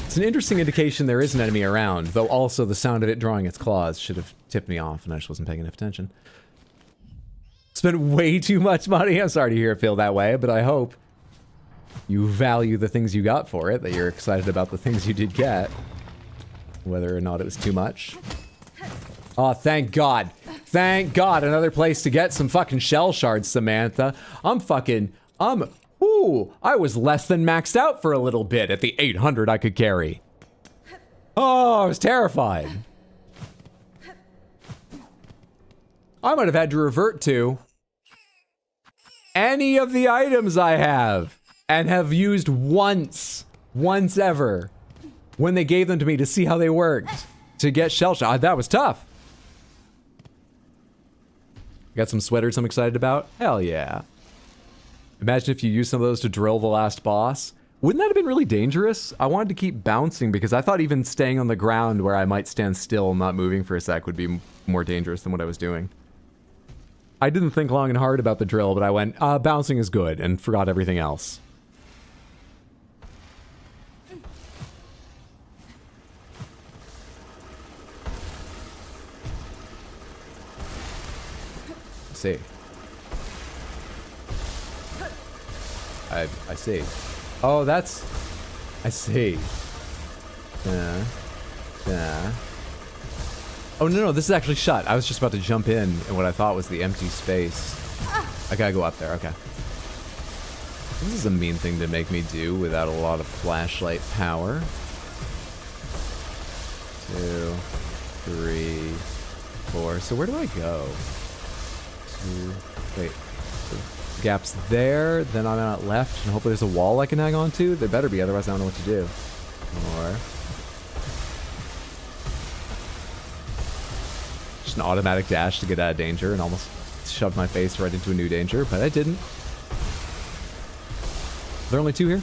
It's an interesting indication there is an enemy around, though also the sound of it drawing its claws should have tipped me off and I just wasn't paying enough attention. Spent way too much money. I'm sorry to hear it feel that way, but I hope you value the things you got for it, that you're excited about the things you did get. Whether or not it was too much. Oh, thank God. Thank God, another place to get some fucking shell shards, Samantha. Ooh, I was less than maxed out for a little bit at the 800 I could carry. Oh, I was terrified. I might have had to revert to any of the items I have and have used once ever, when they gave them to me to see how they worked, to get shell shot. That was tough. Got some sweaters I'm excited about? Hell yeah. Imagine if you used some of those to drill the last boss. Wouldn't that have been really dangerous? I wanted to keep bouncing because I thought even staying on the ground where I might stand still and not moving for a sec would be more dangerous than what I was doing. I didn't think long and hard about the drill, but I went, bouncing is good, and forgot everything else. See. I see. Oh, that's... I see. Oh, no, this is actually shut. I was just about to jump in what I thought was the empty space. I gotta go up there, okay. This is a mean thing to make me do without a lot of flashlight power. 2, 3, 4. So where do I go? Wait. So gaps there, then I'm out left, and hopefully there's a wall I can hang on to. There better be, otherwise I don't know what to do. Or just an automatic dash to get out of danger and almost shoved my face right into a new danger, but I didn't. Are there only 2 here?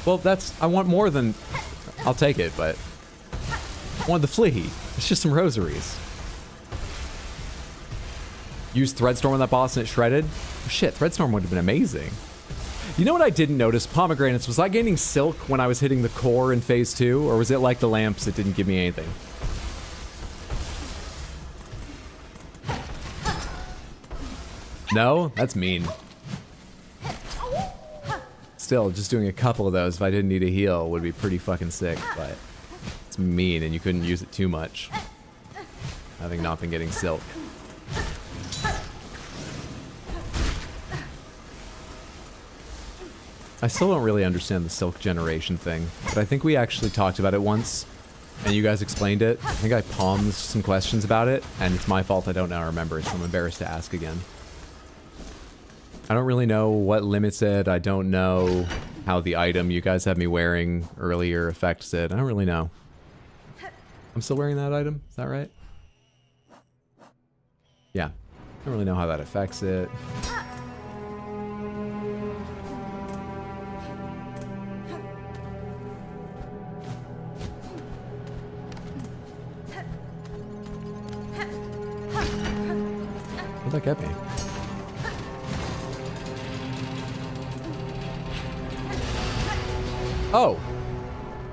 Well, I want more than, I'll take it, but I want the flea. It's just some rosaries. Use Threadstorm on that boss and it shredded? Oh, shit, Threadstorm would have been amazing. You know what I didn't notice? Pomegranates, was I gaining silk when I was hitting the core in phase 2? Or was it like the lamps that didn't give me anything? No? That's mean. Still, just doing a couple of those if I didn't need a heal would be pretty fucking sick, but it's mean and you couldn't use it too much. Having not been getting silk. I still don't really understand the silk generation thing, but I think we actually talked about it once, and you guys explained it. I think I palmed some questions about it, and it's my fault I don't now remember, so I'm embarrassed to ask again. I don't really know what limits it. I don't know how the item you guys had me wearing earlier affects it. I don't really know. I'm still wearing that item? Is that right? Yeah. I don't really know how that affects it. What'd that get me? Oh.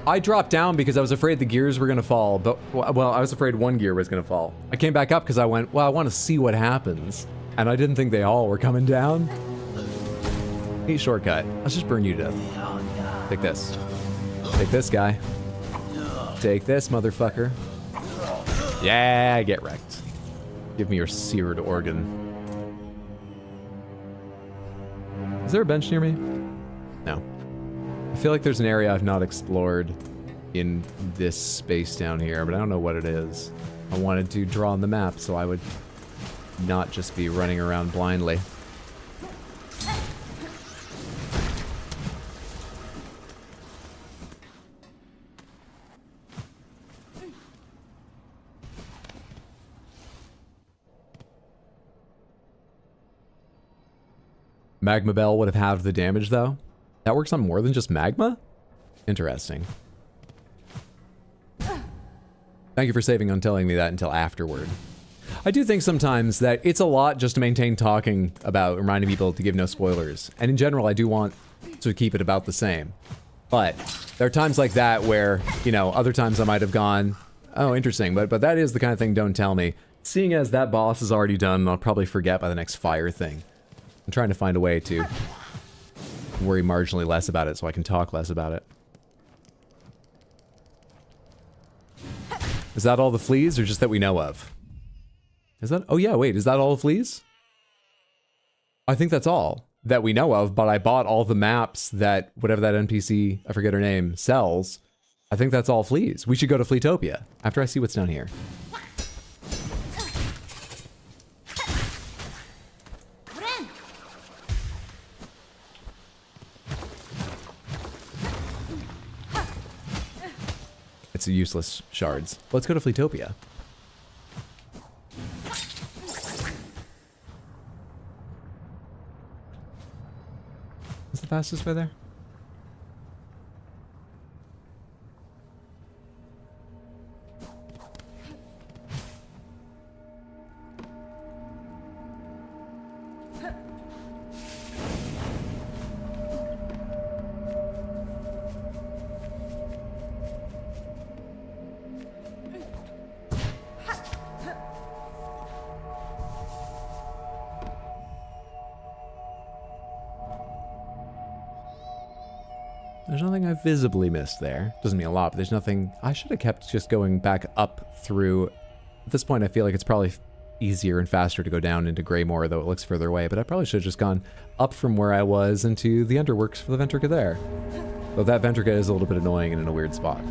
I dropped down because I was afraid the gears were going to fall, but, well, I was afraid one gear was going to fall. I came back up because I went, well, I want to see what happens. And I didn't think they all were coming down. Neat shortcut. Let's just burn you to death. Take this. Take this, guy. Take this, motherfucker. Yeah, get wrecked. Give me your seared organ. Is there a bench near me? No. I feel like there's an area I've not explored in this space down here, but I don't know what it is. I wanted to draw on the map so I would not just be running around blindly. Magma Bell would have halved the damage, though. That works on more than just magma? Interesting. Thank you for saving on telling me that until afterward. I do think sometimes that it's a lot just to maintain talking about reminding people to give no spoilers. And in general, I do want to keep it about the same. But there are times like that where, you know, other times I might have gone, oh, interesting, but that is the kind of thing don't tell me. Seeing as that boss is already done, I'll probably forget by the next fire thing. I'm trying to find a way to worry marginally less about it so I can talk less about it. Is that all the fleas or just that we know of? Is that? Oh yeah, wait, is that all the fleas? I think that's all that we know of, but I bought all the maps that whatever that NPC, I forget her name, sells. I think that's all fleas. We should go to Fleetopia after I see what's down here. It's useless shards. Let's go to Fleetopia. What's the fastest way there? There's nothing I visibly missed there. Doesn't mean a lot, but there's nothing... I should have kept just going back up through... At this point, I feel like it's probably easier and faster to go down into Greymoor, though it looks further away, but I probably should have just gone up from where I was into the underworks for the Ventrica there. Though that Ventrica is a little bit annoying and in a weird spot.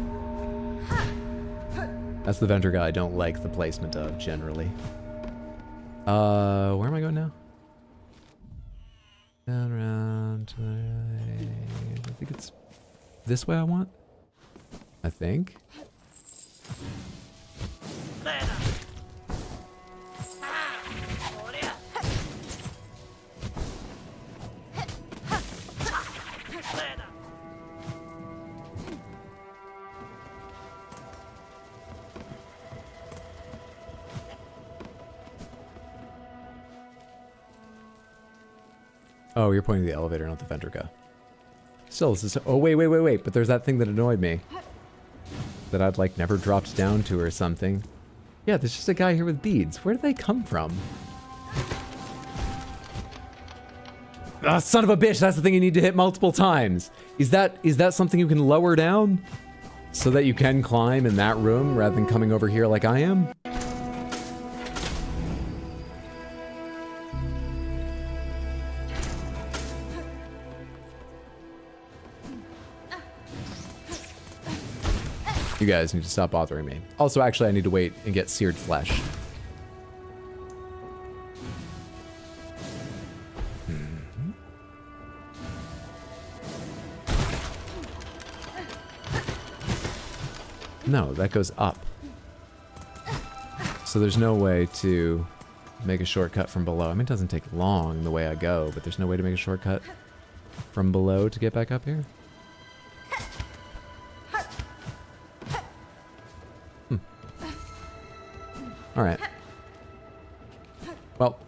That's the Ventrica I don't like the placement of, generally. Where am I going now? Down, around, to the right. I think it's this way I want. I think. Oh, you're pointing to the elevator, not the Ventrica. Still, this is... Oh, wait. But there's that thing that annoyed me. That I'd, like, never dropped down to or something. Yeah, there's just a guy here with beads. Where do they come from? Ah, son of a bitch! That's the thing you need to hit multiple times! Is that something you can lower down? So that you can climb in that room rather than coming over here like I am? You guys need to stop bothering me. Also, actually, I need to wait and get seared flesh. No, that goes up. So there's no way to make a shortcut from below. I mean, it doesn't take long the way I go, but there's no way to make a shortcut from below to get back up here. Alright. Well.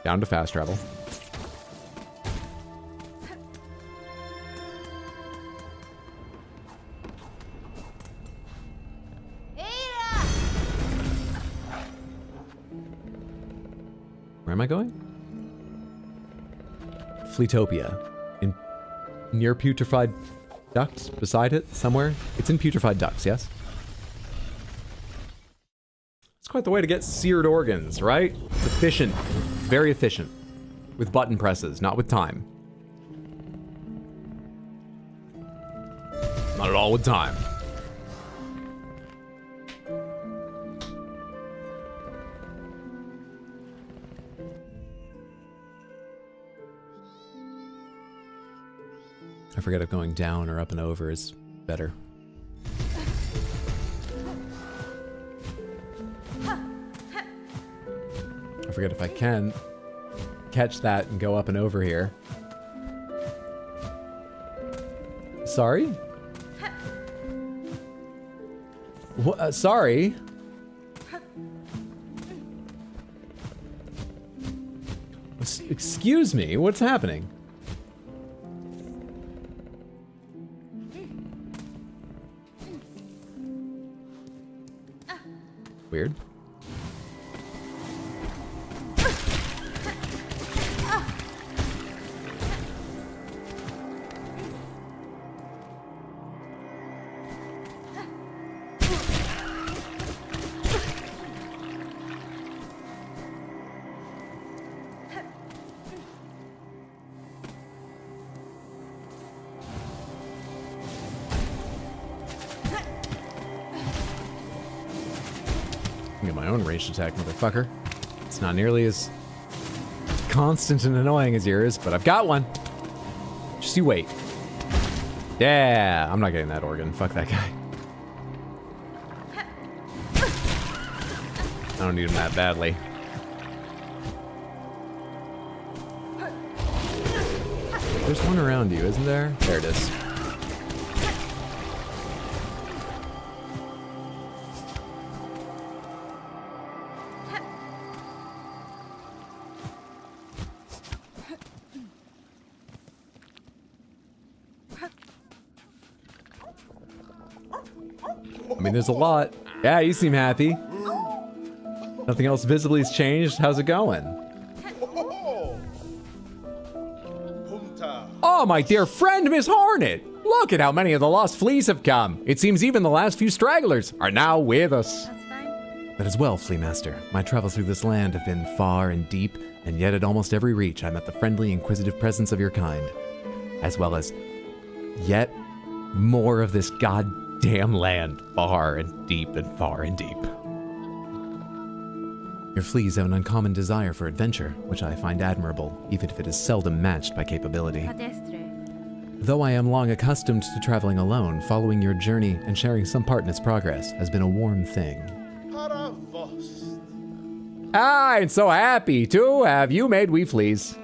Down to fast travel. Where am I going? Fleetopia. Near Putrefied Ducts? Beside it? Somewhere? It's in Putrefied Ducts, yes? It's quite the way to get seared organs, right? It's efficient. Very efficient. With button presses, not with time. Not at all with time. I forget if going down or up and over is better. I forget if I can catch that and go up and over here. Sorry? What? Sorry? Excuse me, what's happening? Weird. Get my own ranged attack, motherfucker. It's not nearly as constant and annoying as yours, but I've got one. Just you wait. Yeah, I'm not getting that organ. Fuck that guy. I don't need him that badly. There's one around you, isn't there? There it is. I mean, there's a lot. Yeah, you seem happy. Nothing else visibly has changed. How's it going? Oh, my dear friend, Miss Hornet! Look at how many of the lost fleas have come. It seems even the last few stragglers are now with us. That's fine. That is well, Flea Master. My travels through this land have been far and deep, and yet at almost every reach I met the friendly, inquisitive presence of your kind, as well as yet more of this goddamn land, far and deep and far and deep. Your fleas have an uncommon desire for adventure, which I find admirable, even if it is seldom matched by capability. Padestre. Though I am long accustomed to traveling alone, following your journey and sharing some part in its progress has been a warm thing. I'm so happy to have you made we fleas.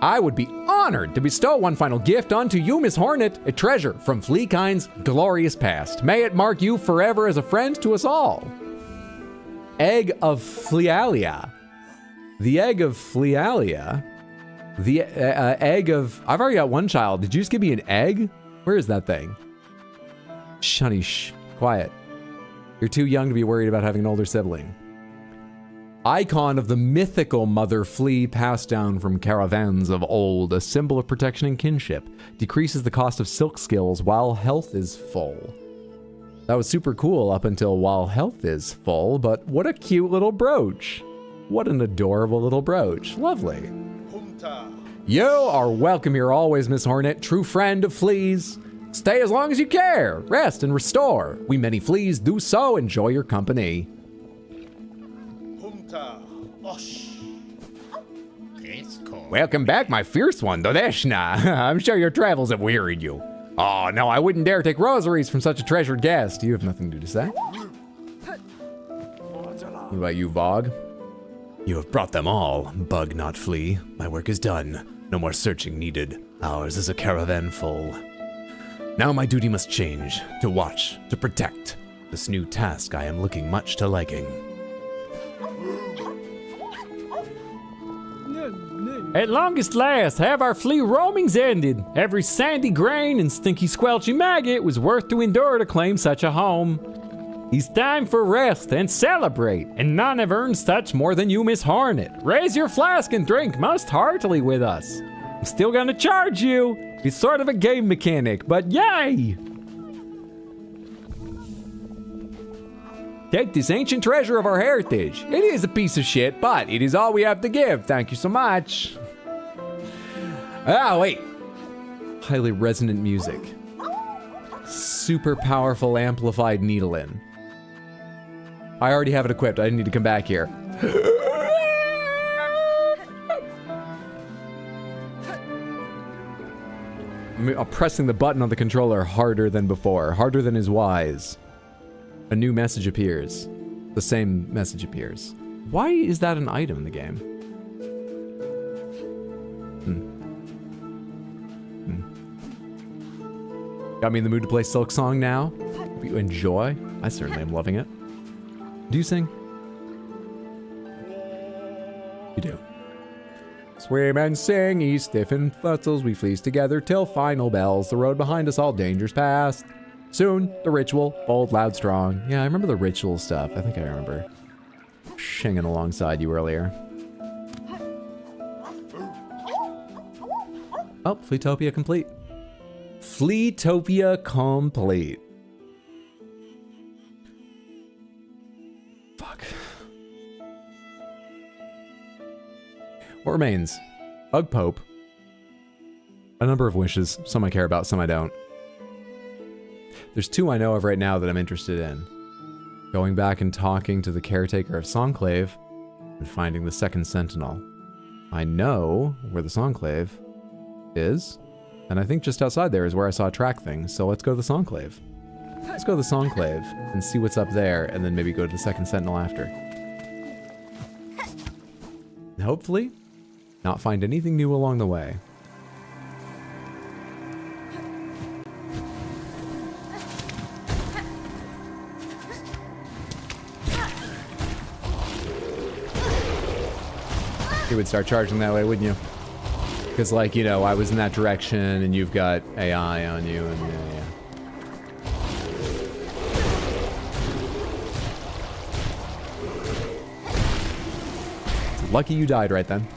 I would be honored to bestow one final gift unto you, Miss Hornet, a treasure from Fleakind's glorious past. May it mark you forever as a friend to us all. Egg of Flealia. The egg of Flealia. The egg of... I've already got one child. Did you just give me an egg? Where is that thing? Shunny, shh. Quiet. You're too young to be worried about having an older sibling. Icon of the mythical mother flea passed down from caravans of old, a symbol of protection and kinship. Decreases the cost of silk skills while health is full. That was super cool up until while health is full, but what a cute little brooch. What an adorable little brooch. Lovely. You are welcome here always, Miss Hornet, true friend of fleas. Stay as long as you care. Rest and restore. We many fleas do so enjoy your company. Welcome back, my fierce one, Dodeshna. I'm sure your travels have wearied you. Oh, no, I wouldn't dare take rosaries from such a treasured guest. You have nothing new to say? What about you, Vogue? You have brought them all, bug not flea. My work is done. No more searching needed. Ours is a caravan full. Now my duty must change. To watch, to protect. This new task I am looking much to liking. At longest last, have our flea roamings ended. Every sandy grain and stinky squelchy maggot was worth to endure to claim such a home. It's time for rest and celebrate, and none have earned such more than you, Miss Hornet. Raise your flask and drink most heartily with us. I'm still gonna charge you. It's sort of a game mechanic, but yay! Take this ancient treasure of our heritage. It is a piece of shit, but it is all we have to give. Thank you so much. Ah, wait. Highly resonant music. Super powerful amplified needle-in. I already have it equipped. I didn't need to come back here. I'm pressing the button on the controller harder than before. Harder than is wise. A new message appears. The same message appears. Why is that an item in the game? Got me in the mood to play Silksong now. Hope you enjoy. I certainly am loving it. Do you sing? You do. Swim and sing, ease stiffened futzels, we fleece together till final bells. The road behind us, all dangers past. Soon, the ritual, bold, loud, strong. Yeah, I remember the ritual stuff. I think I remember shinging alongside you earlier. Oh, Fleetopia complete. Fleetopia complete. Fuck. What remains? Bug Pope. A number of wishes. Some I care about, some I don't. There's two I know of right now that I'm interested in. Going back and talking to the caretaker of Songclave and finding the second sentinel. I know where the Songclave is, and I think just outside there is where I saw a track thing, so let's go to the Songclave. Let's go to the Songclave and see what's up there, and then maybe go to the second sentinel after. And hopefully, not find anything new along the way. You would start charging that way, wouldn't you? Because, like, you know, I was in that direction, and you've got AI on you, and yeah. It's lucky you died right then.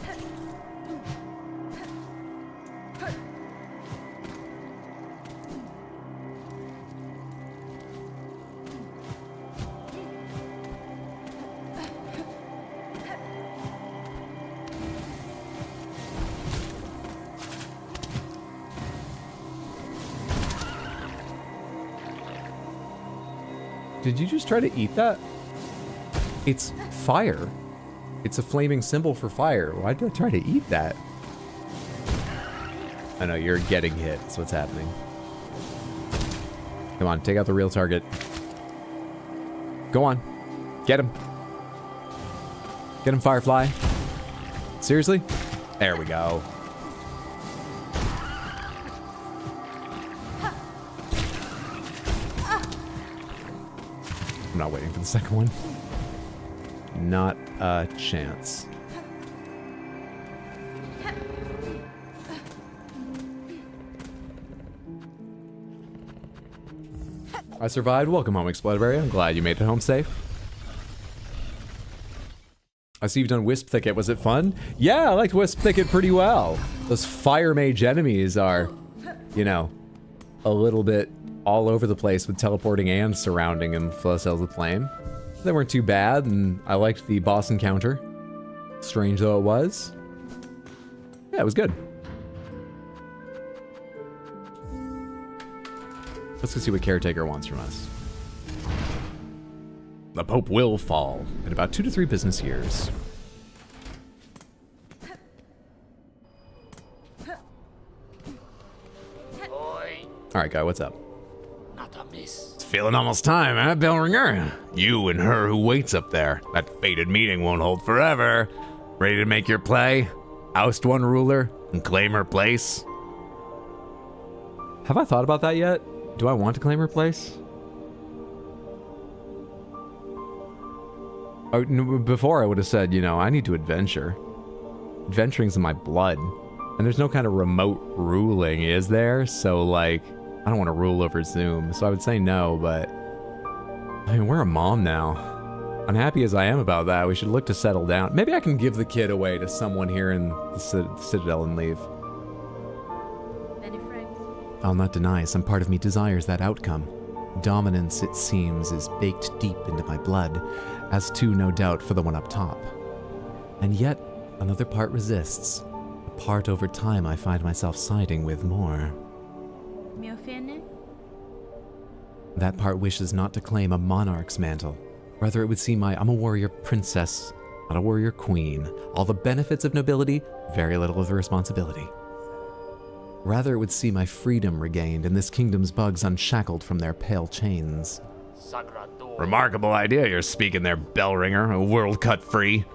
Did you just try to eat that? It's fire. It's a flaming symbol for fire. Why did I try to eat that? I know, you're getting hit. That's what's happening. Come on, take out the real target. Go on. Get him. Get him, Firefly. Seriously? There we go. I'm not waiting for the second one. Not a chance. I survived. Welcome home, Exploderberry. I'm glad you made it home safe. I see you've done Wisp Thicket. Was it fun? Yeah, I liked Wisp Thicket pretty well. Those fire mage enemies are, you know, a little bit all over the place with teleporting and surrounding them full cells of flame. They weren't too bad, and I liked the boss encounter. Strange though it was. Yeah, it was good. Let's go see what Caretaker wants from us. The Pope will fall in about 2 to 3 business years. Alright, guy, what's up? It's feeling almost time, huh, Bellringer? You and her who waits up there. That fated meeting won't hold forever. Ready to make your play? Oust one ruler and claim her place? Have I thought about that yet? Do I want to claim her place? Oh, no, before I would have said, you know, I need to adventure. Adventuring's in my blood. And there's no kind of remote ruling, is there? So, like, I don't want to rule over Zoom. So I would say no, but I mean, we're a mom now. Unhappy as I am about that, we should look to settle down. Maybe I can give the kid away to someone here in the Citadel and leave. Many friends. I'll not deny some part of me desires that outcome. Dominance, it seems, is baked deep into my blood, as too, no doubt, for the one up top. And yet, another part resists. A part over time I find myself siding with more. Mio fene? That part wishes not to claim a monarch's mantle. Rather, it would seem I'm a warrior princess, not a warrior queen. All the benefits of nobility, very little of the responsibility. Rather, it would see my freedom regained and this kingdom's bugs unshackled from their pale chains. Remarkable idea you're speaking there, Bellringer, a world cut free.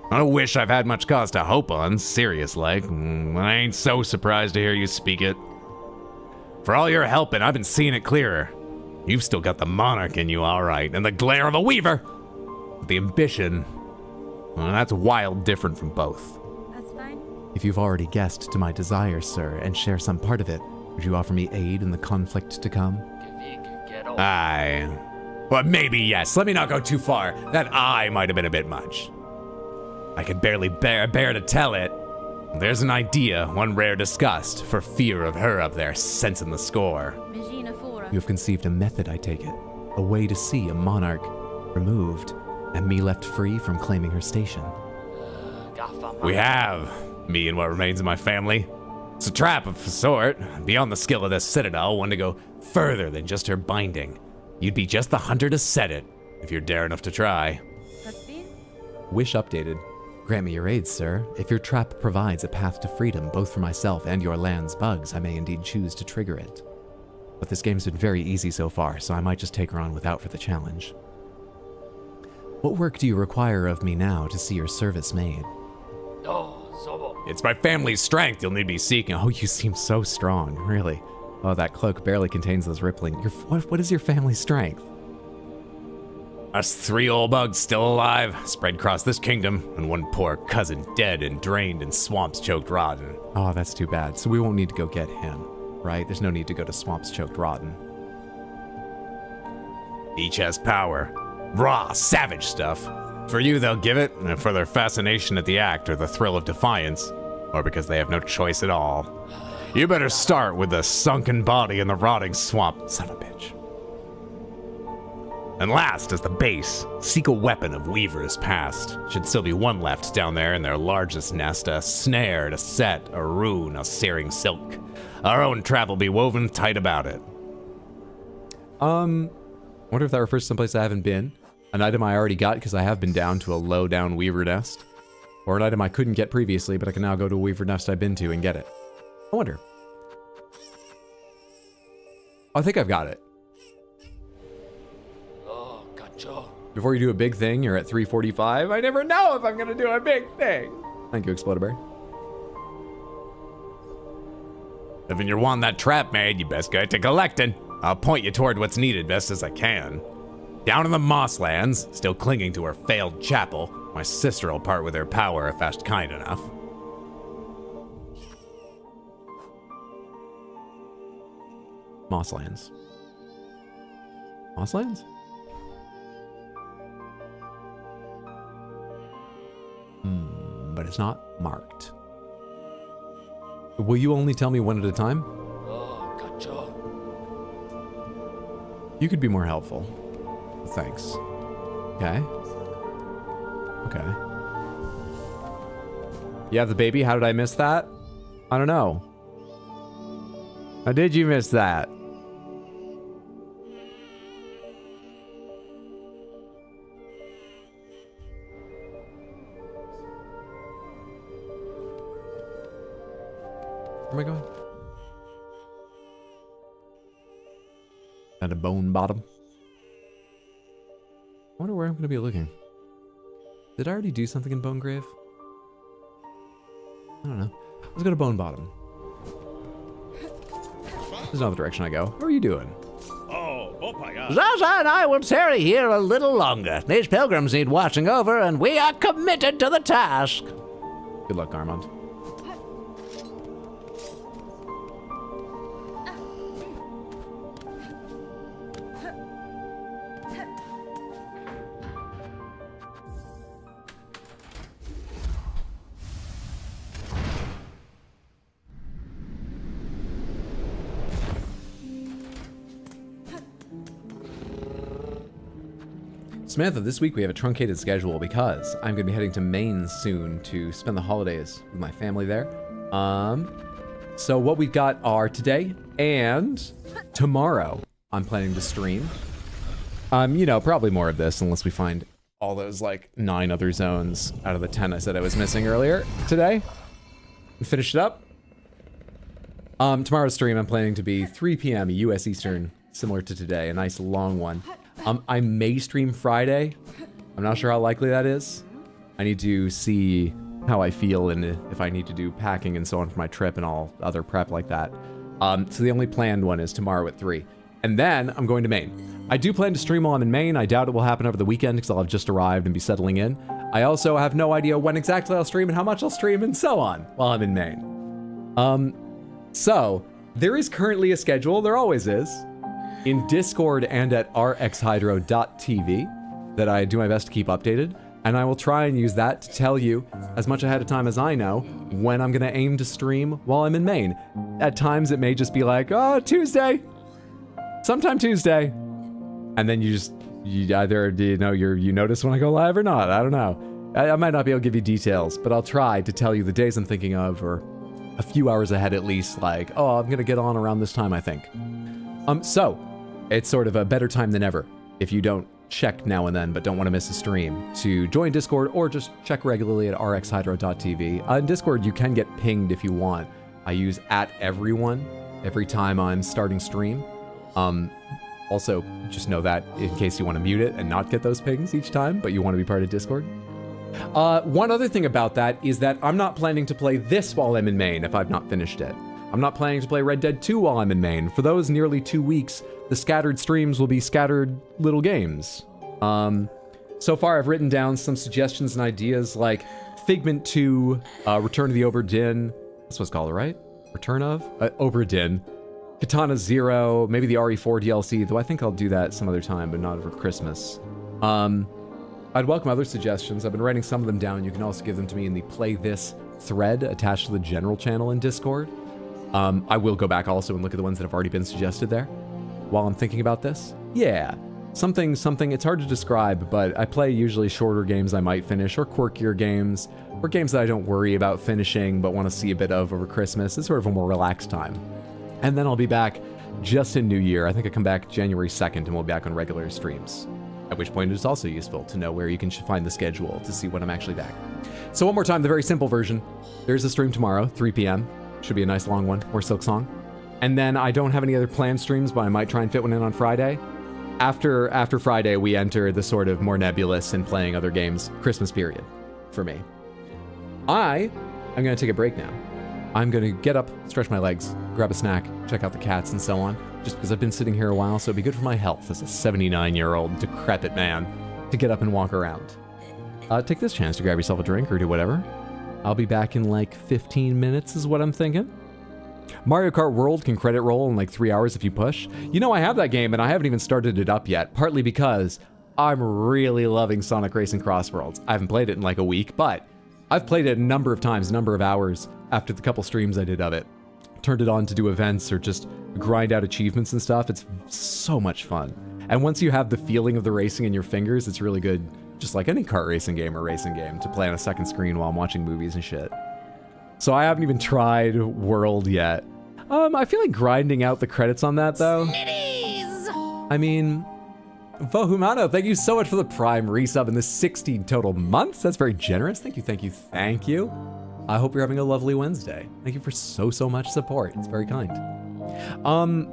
I don't wish I've had much cause to hope on, serious like. I ain't so surprised to hear you speak it. For all your helping, I've been seeing it clearer. You've still got the monarch in you, all right, and the glare of a weaver. But the ambition, well, that's wild different from both. That's fine. If you've already guessed to my desire, sir, and share some part of it, would you offer me aid in the conflict to come? Aye. Well, maybe yes. Let me not go too far. That aye might have been a bit much. I could barely bear to tell it. There's an idea, one rare discussed, for fear of her up there sensing the score. Regina Fora. You have conceived a method, I take it. A way to see a monarch removed, and me left free from claiming her station. We have, me and what remains of my family. It's a trap of a sort. Beyond the skill of this citadel, one to go further than just her binding. You'd be just the hunter to set it, if you're dare enough to try. Wish updated. Grant me your aid, sir. If your trap provides a path to freedom, both for myself and your land's bugs, I may indeed choose to trigger it. But this game's been very easy so far, so I might just take her on without for the challenge. What work do you require of me now to see your service made? It's my family's strength you'll need to be seeking. Oh, you seem so strong, really. Oh, that cloak barely contains those rippling. What is your family's strength? Us 3 old bugs still alive, spread across this kingdom, and one poor cousin dead and drained in swamps choked rotten. Oh, that's too bad. So we won't need to go get him, right? There's no need to go to swamps choked rotten. Each has power. Raw, savage stuff. For you, they'll give it, and for their fascination at the act or the thrill of defiance, or because they have no choice at all. You better start with the sunken body in the rotting swamp, son of a bitch. And last, as the base, seek a weapon of Weaver's past. Should still be one left down there in their largest nest, a snare to set, a rune, a searing silk. Our own trap will be woven tight about it. Wonder if that refers to someplace I haven't been. An item I already got because I have been down to a low down Weaver nest. Or an item I couldn't get previously, but I can now go to a Weaver nest I've been to and get it. I wonder. I think I've got it. Before you do a big thing, you're at 345. I never know if I'm going to do a big thing. Thank you, Explodaberry. If you're wanting that trap made, you best get to collecting. I'll point you toward what's needed best as I can. Down in the Mosslands, still clinging to her failed chapel, my sister will part with her power if asked kind enough. Mosslands. Mosslands? But it's not marked. Will you only tell me one at a time? You could be more helpful. Thanks. Okay. Okay. You have the baby? How did I miss that? I don't know. How did you miss that? Where am I going? At a bone bottom. I wonder where I'm going to be looking. Did I already do something in Bone Grave? I don't know. Let's go to Bone Bottom. There's another direction I go. How are you doing? Zaza and I will tarry here a little longer. These pilgrims need watching over, and we are committed to the task. Good luck, Armand. Samantha, this week we have a truncated schedule because I'm going to be heading to Maine soon to spend the holidays with my family there. So what we've got are today and tomorrow I'm planning to stream. You know, probably more of this unless we find all those like 9 other zones out of the 10 I said I was missing earlier today. Finish it up. Tomorrow's stream I'm planning to be 3 p.m. US Eastern, similar to today, a nice long one. I may stream Friday. I'm not sure how likely that is. I need to see how I feel and if I need to do packing and so on for my trip and all other prep like that. So the only planned one is tomorrow at 3. And then I'm going to Maine. I do plan to stream while I'm in Maine. I doubt it will happen over the weekend because I'll have just arrived and be settling in. I also have no idea when exactly I'll stream and how much I'll stream and so on while I'm in Maine. So there is currently a schedule, there always is, in Discord and at rxhydro.tv that I do my best to keep updated. And I will try and use that to tell you as much ahead of time as I know when I'm going to aim to stream while I'm in Maine. At times it may just be like, oh, Tuesday, sometime Tuesday. And then you either, you notice when I go live or not. I don't know. I might not be able to give you details, but I'll try to tell you the days I'm thinking of or a few hours ahead at least, like, oh, I'm going to get on around this time, I think. So it's sort of a better time than ever if you don't check now and then but don't want to miss a stream to join Discord or just check regularly at rxhydro.tv. In Discord, you can get pinged if you want. I use @everyone every time I'm starting stream. Also, just know that in case you want to mute it and not get those pings each time, but you want to be part of Discord. One other thing about that is that I'm not planning to play this while I'm in Maine if I've not finished it. I'm not planning to play Red Dead 2 while I'm in Maine. For those nearly 2 weeks, the scattered streams will be scattered little games. So far I've written down some suggestions and ideas like Figment 2, Return of the Obra Dinn, that's what it's called, right? Return of? Obra Dinn. Katana Zero, maybe the RE4 DLC, though I think I'll do that some other time, but not over Christmas. I'd welcome other suggestions. I've been writing some of them down. You can also give them to me in the Play This thread attached to the general channel in Discord. I will go back also and look at the ones that have already been suggested there while I'm thinking about this. Yeah, something, it's hard to describe, but I play usually shorter games I might finish, or quirkier games, or games that I don't worry about finishing but want to see a bit of over Christmas. It's sort of a more relaxed time. And then I'll be back just in New Year. I think I come back January 2nd and we'll be back on regular streams. At which point it's also useful to know where you can find the schedule to see when I'm actually back. So one more time, the very simple version. There's a stream tomorrow, 3 p.m. Should be a nice long one, or Silksong. And then I don't have any other planned streams, but I might try and fit one in on Friday. After Friday, we enter the sort of more nebulous and playing other games Christmas period for me. I'm going to take a break now. I'm going to get up, stretch my legs, grab a snack, check out the cats and so on, just because I've been sitting here a while, so it'd be good for my health as a 79-year-old decrepit man to get up and walk around. Take this chance to grab yourself a drink or do whatever. I'll be back in like 15 minutes is what I'm thinking. Mario Kart World can credit roll in like 3 hours if you push. You know, I have that game and I haven't even started it up yet, partly because I'm really loving Sonic Racing Cross Worlds. I haven't played it in like a week, but I've played it a number of times, a number of hours after the couple streams I did of it. Turned it on to do events or just grind out achievements and stuff. It's so much fun. And once you have the feeling of the racing in your fingers, it's really good, just like any kart racing game or racing game, to play on a second screen while I'm watching movies and shit. So I haven't even tried World yet. I feel like grinding out the credits on that though. I mean, Vohumano, thank you so much for the Prime resub in the 16 total months. That's very generous. Thank you, thank you, thank you. I hope you're having a lovely Wednesday. Thank you for so much support. It's very kind.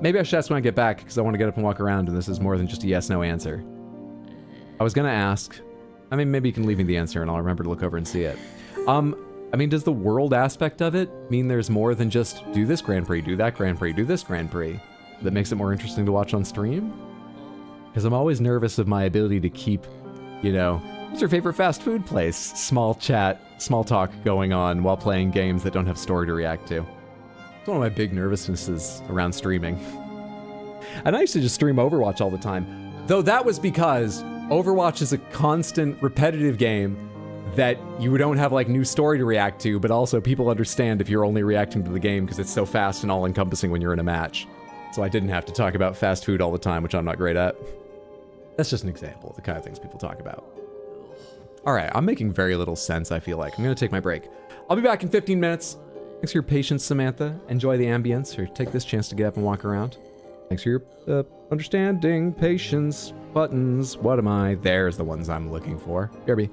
Maybe I should ask when I get back because I want to get up and walk around and this is more than just a yes/no answer. I was gonna ask, I mean, maybe you can leave me the answer and I'll remember to look over and see it. I mean, does the world aspect of it mean there's more than just do this Grand Prix, do that Grand Prix, do this Grand Prix that makes it more interesting to watch on stream? Because I'm always nervous of my ability to keep, you know, what's your favorite fast food place? Small chat, small talk going on while playing games that don't have story to react to. It's one of my big nervousnesses around streaming. And I used to just stream Overwatch all the time. Though that was because Overwatch is a constant, repetitive game that you don't have like new story to react to, but also people understand if you're only reacting to the game because it's so fast and all-encompassing when you're in a match. So I didn't have to talk about fast food all the time, which I'm not great at. That's just an example of the kind of things people talk about. All right, I'm making very little sense, I feel like. I'm going to take my break. I'll be back in 15 minutes. Thanks for your patience, Samantha. Enjoy the ambience, or take this chance to get up and walk around. Thanks for your understanding, patience, buttons. What am I? There's the ones I'm looking for. BRB.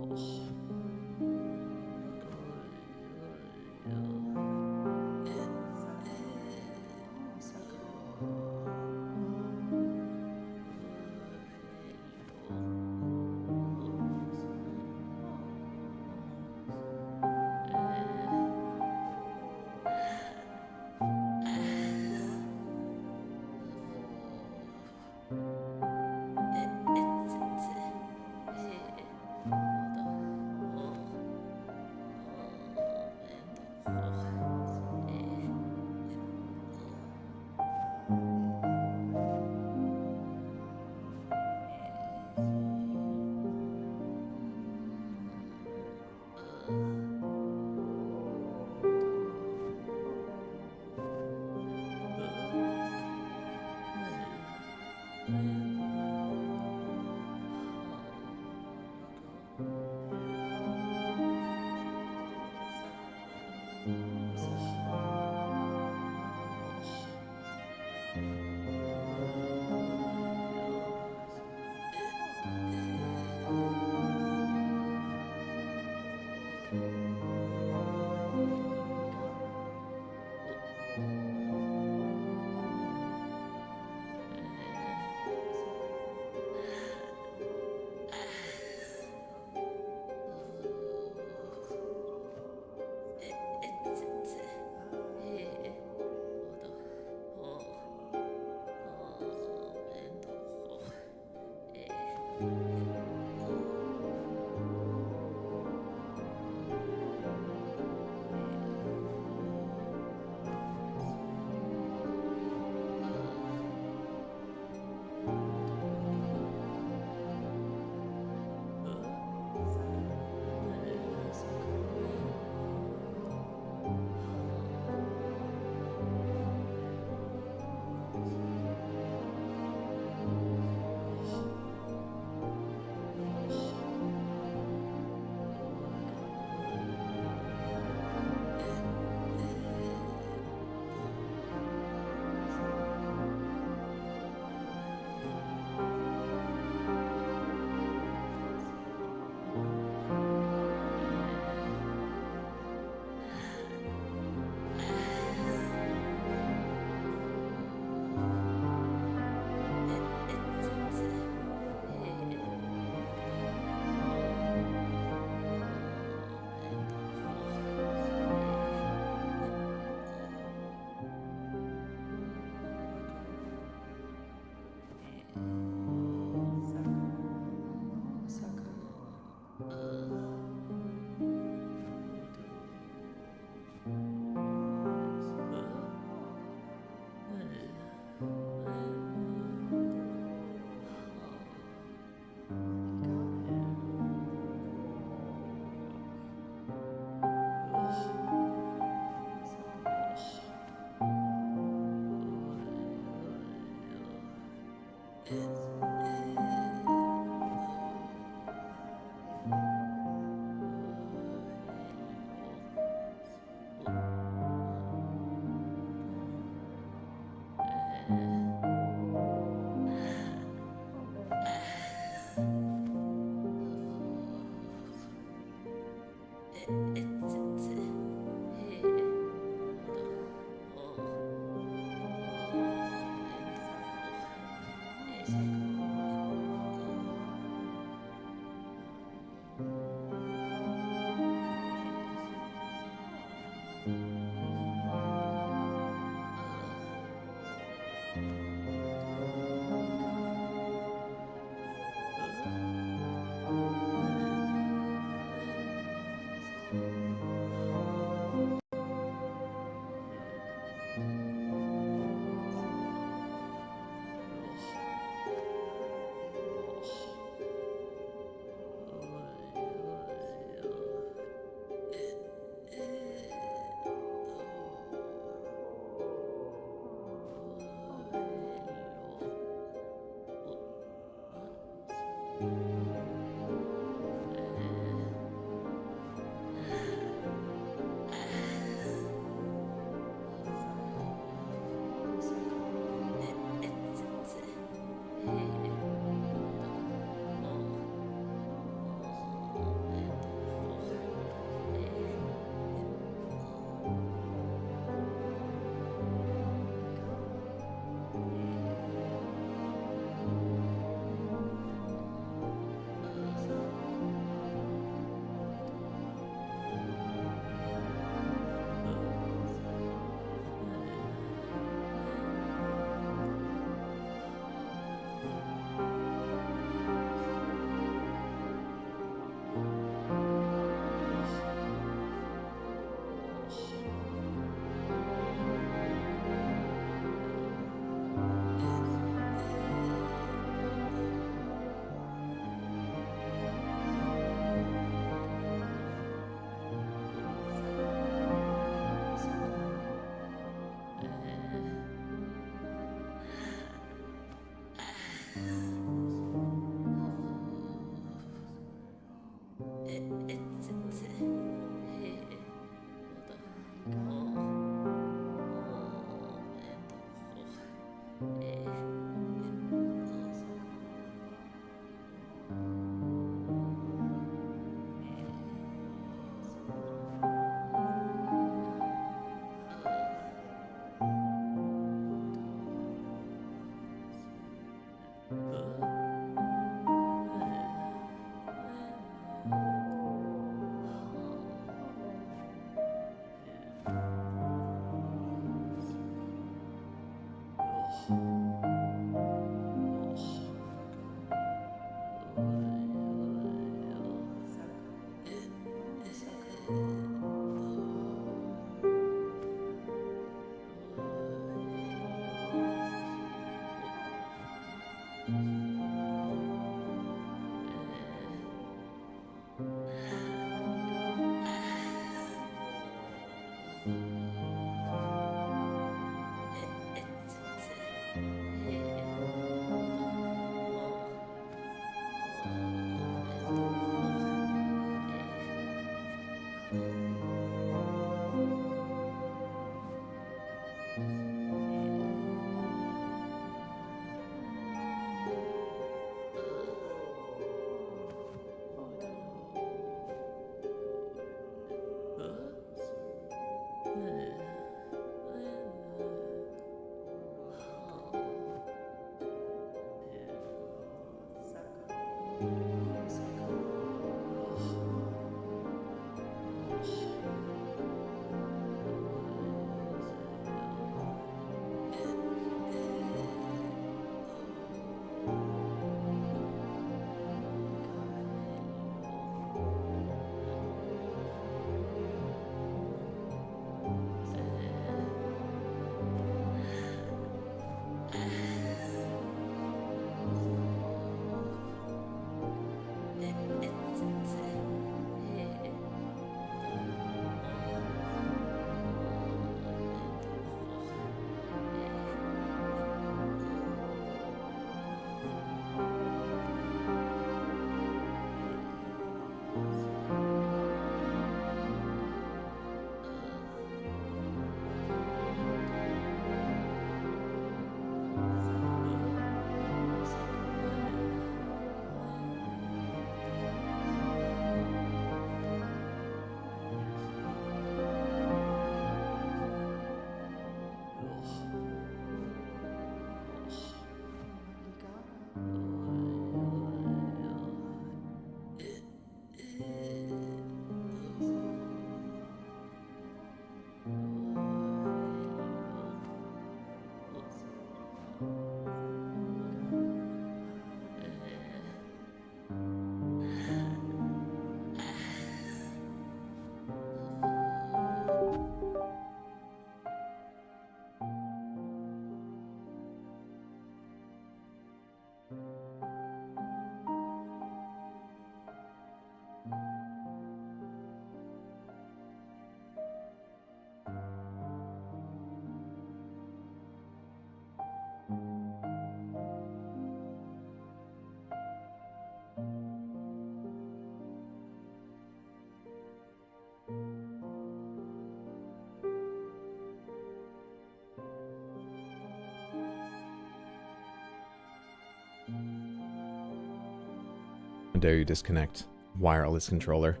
How dare you disconnect wireless controller?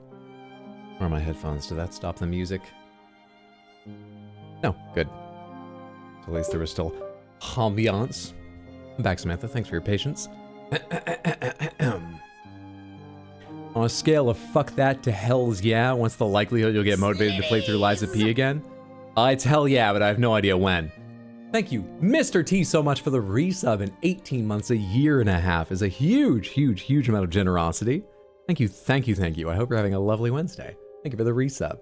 Or are my headphones? Did that stop the music? No, good. So at least there was still ambiance. I'm back, Samantha. Thanks for your patience. On a scale of fuck that to hell's yeah, what's the likelihood you'll get motivated to play through Liza P again? It's hell yeah, but I have no idea when. Thank you, Mr. T, so much for the resub in 18 months, a year and a half is a huge, huge, huge amount of generosity. Thank you, thank you, thank you. I hope you're having a lovely Wednesday. Thank you for the resub.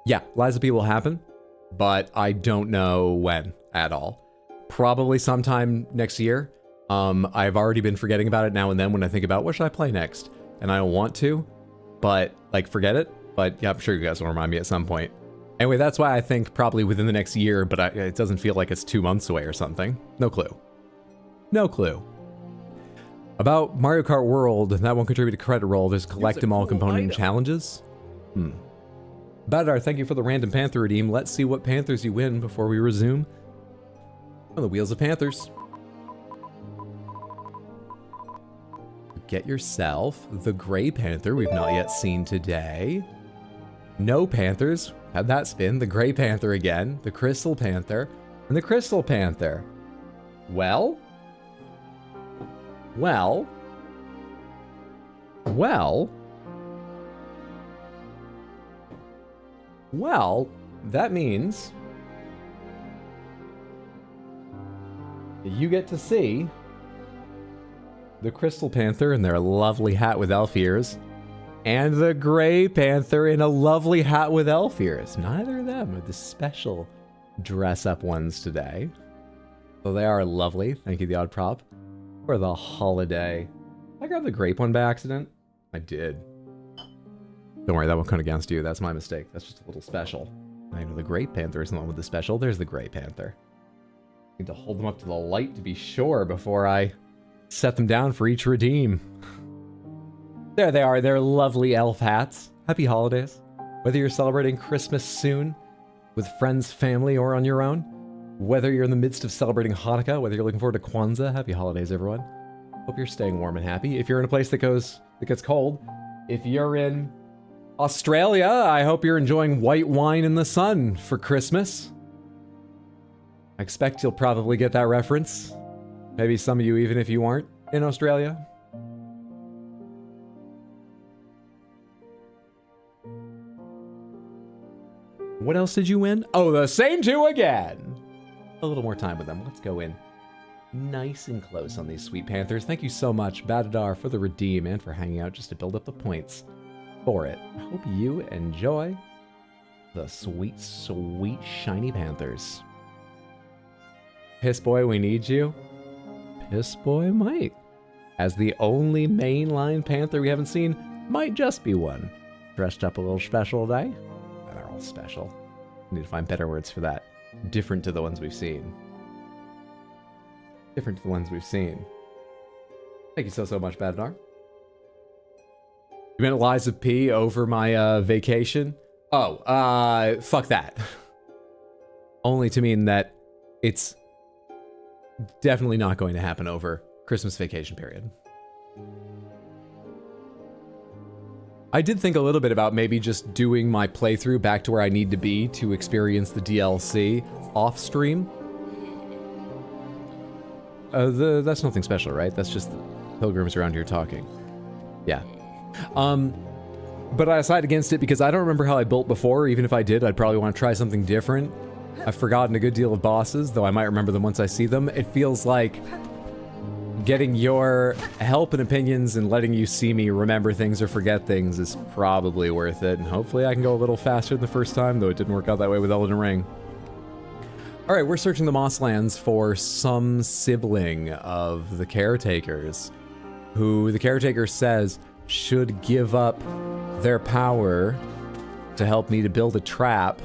Yeah, Liza P will happen, but I don't know when at all. Probably sometime next year. I've already been forgetting about it now and then when I think about what should I play next. And I don't want to, but like forget it. But yeah, I'm sure you guys will remind me at some point. Anyway, that's why I think probably within the next year, but it doesn't feel like it's 2 months away or something. No clue. No clue. About Mario Kart World, that won't contribute to credit roll. There's collect them all component challenges. Badar, thank you for the random Panther redeem. Let's see what Panthers you win before we resume on the wheels of Panthers. Get yourself the Gray Panther we've not yet seen today. No Panthers. Had that spin. The Gray Panther again. The Crystal Panther. And the Crystal Panther. Well. Well. Well. Well, that means you get to see the Crystal Panther in their lovely hat with elf ears, and the Gray Panther in a lovely hat with elf ears. Neither of them are the special dress-up ones today. So they are lovely. Thank you, the odd prop, for the holiday. I grabbed the grape one by accident. I did. Don't worry, that won't count against you. That's my mistake. That's just a little special. I know the Gray Panther isn't the one with the special. There's the Gray Panther. I need to hold them up to the light to be sure before I set them down for each redeem. There they are. They're lovely elf hats. Happy holidays. Whether you're celebrating Christmas soon with friends, family, or on your own. Whether you're in the midst of celebrating Hanukkah, whether you're looking forward to Kwanzaa. Happy holidays, everyone. Hope you're staying warm and happy. If you're in a place that gets cold. If you're in Australia, I hope you're enjoying white wine in the sun for Christmas. I expect you'll probably get that reference. Maybe some of you, even if you aren't in Australia. What else did you win? Oh, the same two again. A little more time with them. Let's go in nice and close on these sweet Panthers. Thank you so much, Badadar, for the redeem and for hanging out just to build up the points for it. I hope you enjoy the sweet, sweet, shiny Panthers. Piss Boy, we need you. Piss Boy might. As the only mainline Panther we haven't seen, might just be one. Dressed up a little special today. They're all special. I need to find better words for that. Different to the ones we've seen. Different to the ones we've seen. Thank you so much, Badnar. You meant Liza P over my vacation? Oh, fuck that. Only to mean that it's definitely not going to happen over Christmas vacation period. I did think a little bit about maybe just doing my playthrough back to where I need to be to experience the DLC off stream. That's nothing special, right? That's just the pilgrims around here talking. Yeah. But I decided against it because I don't remember how I built before. Even if I did, I'd probably want to try something different. I've forgotten a good deal of bosses, though I might remember them once I see them. It feels like getting your help and opinions and letting you see me remember things or forget things is probably worth it. And hopefully I can go a little faster than the first time, though it didn't work out that way with Elden Ring. All right, we're searching the Mosslands for some sibling of the caretakers, who the caretaker says should give up their power to help me to build a trap.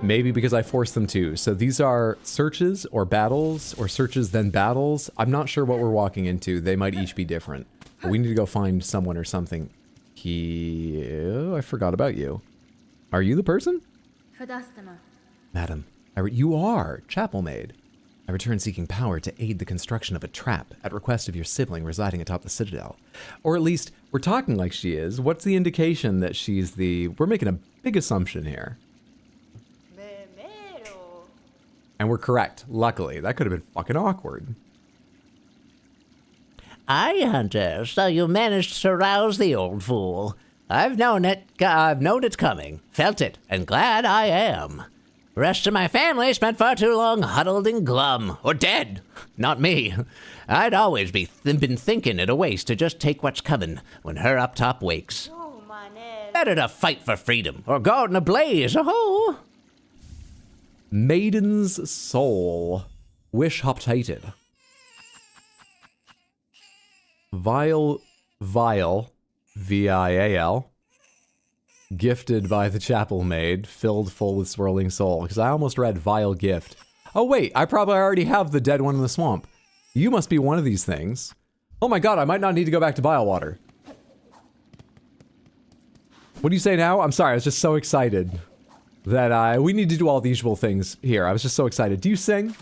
Maybe because I forced them to. So these are searches or battles, or searches then battles. I'm not sure what we're walking into. They might each be different. But we need to go find someone or something. I forgot about you. Are you the person? Fadastama. Madam, you are chapel maid. I return seeking power to aid the construction of a trap at request of your sibling residing atop the Citadel. Or at least, we're talking like she is. What's the indication that she's the... We're making a big assumption here. And we're correct, luckily. That could have been fucking awkward. Aye, Hunter, so you managed to rouse the old fool. I've known it coming, felt it, and glad I am. The rest of my family spent far too long huddled and glum, or dead. Not me. I'd always been thinking it a waste to just take what's coming when her up top wakes. Better to fight for freedom, or go out in a blaze, oh! Maiden's Soul. Wish hoptated. Vial, V-I-A-L. Gifted by the chapel maid, filled full with swirling soul. Because I almost read vile gift. Oh wait, I probably already have the dead one in the swamp. You must be one of these things. Oh my god, I might not need to go back to Bilewater. What do you say now? I'm sorry, I was just so excited that we need to do all the usual things here. I was just so excited. Do you sing?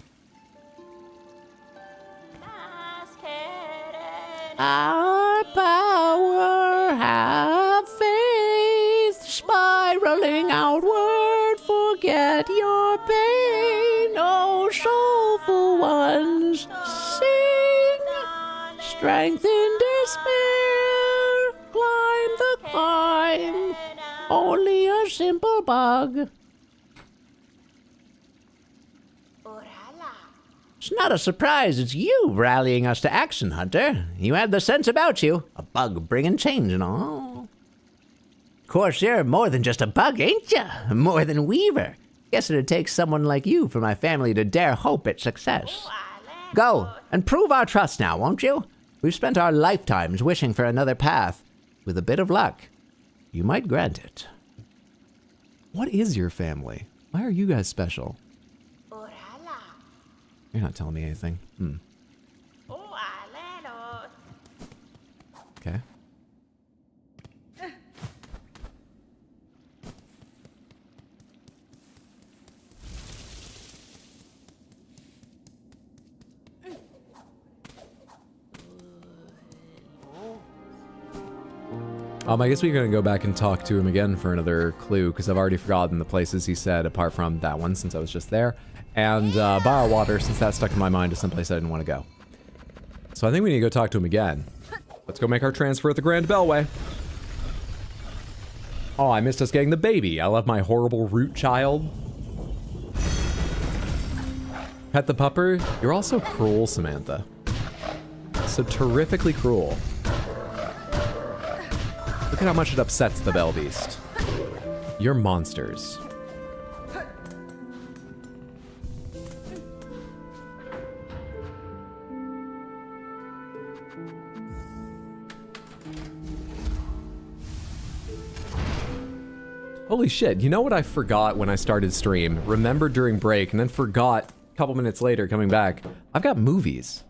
Our power, have faith, spiraling outward, forget your pain, oh soulful ones, sing, strength in despair, climb the climb, only a simple bug. It's not a surprise it's you rallying us to action, Hunter. You had the sense about you. A bug bringing change and all. Of course, you're more than just a bug, ain't ya? More than Weaver. Guess it'd take someone like you for my family to dare hope at success. Go, and prove our trust now, won't you? We've spent our lifetimes wishing for another path. With a bit of luck, you might grant it. What is your family? Why are you guys special? You're not telling me anything. Okay. I guess we're going to go back and talk to him again for another clue, because I've already forgotten the places he said apart from that one, since I was just there. And Bilewater, since that stuck in my mind, is someplace I didn't want to go. So I think we need to go talk to him again. Let's go make our transfer at the Grand Bellway. Oh, I missed us getting the baby. I love my horrible root child. Pet the pupper. You're also cruel, Samantha. So terrifically cruel. Look at how much it upsets the Bell Beast. You're monsters. Holy shit, you know what I forgot when I started stream? Remembered during break, and then forgot a couple minutes later coming back. I've got movies.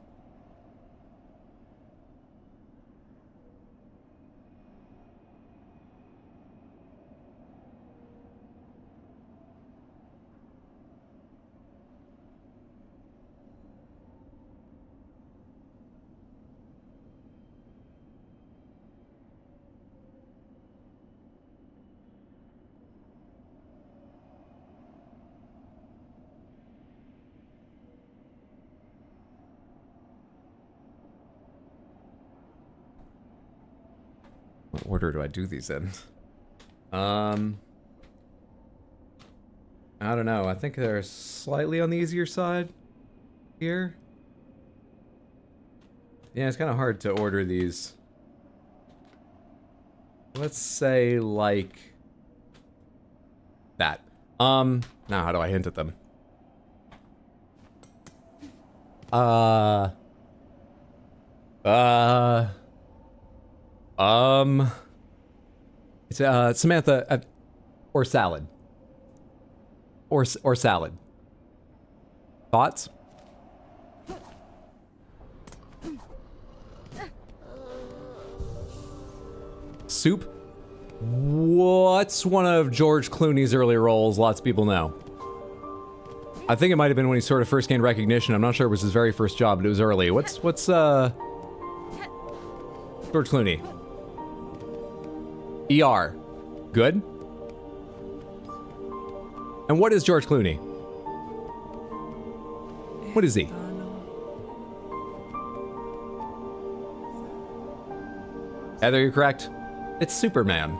What order do I do these in? I don't know. I think they're slightly on the easier side here. Yeah, it's kind of hard to order these. Let's say like that. Now how do I hint at them? It's Samantha, or salad. Or salad. Thoughts? Soup? What's one of George Clooney's early roles? Lots of people know. I think it might have been when he sort of first gained recognition. I'm not sure it was his very first job, but it was early. What's George Clooney? ER. Good? And what is George Clooney? What is he? Heather, you're correct. It's Superman.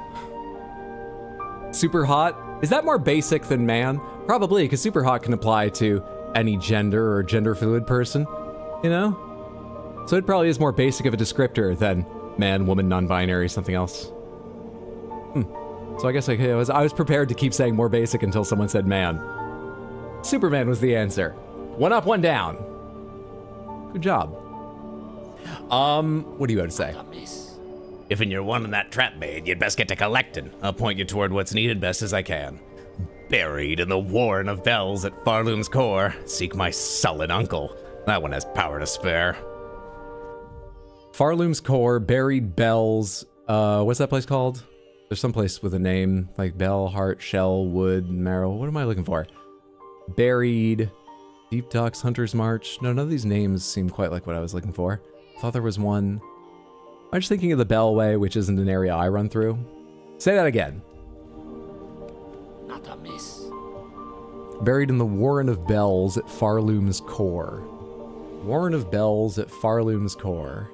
Super hot? Is that more basic than man? Probably, because super hot can apply to any gender or gender fluid person, you know? So it probably is more basic of a descriptor than man, woman, non-binary, something else. So I guess I was prepared to keep saying more basic until someone said man. Superman was the answer. 1 up, 1 down. Good job. What do you have to say? If you're wanting that trap made, you'd best get to collecting. I'll point you toward what's needed best as I can. Buried in the warren of bells at Farloom's core, seek my sullen uncle. That one has power to spare. Farloom's core, buried bells. What's that place called? There's some place with a name like Bell, Heart, Shell, Wood, Marrow. What am I looking for? Buried, Deep Docks, Hunter's March. No, none of these names seem quite like what I was looking for. I thought there was one. I'm just thinking of the Bellway, which isn't an area I run through. Say that again. Not a miss. Buried in the Warren of Bells at Farloom's core. Warren of Bells at Farloom's core.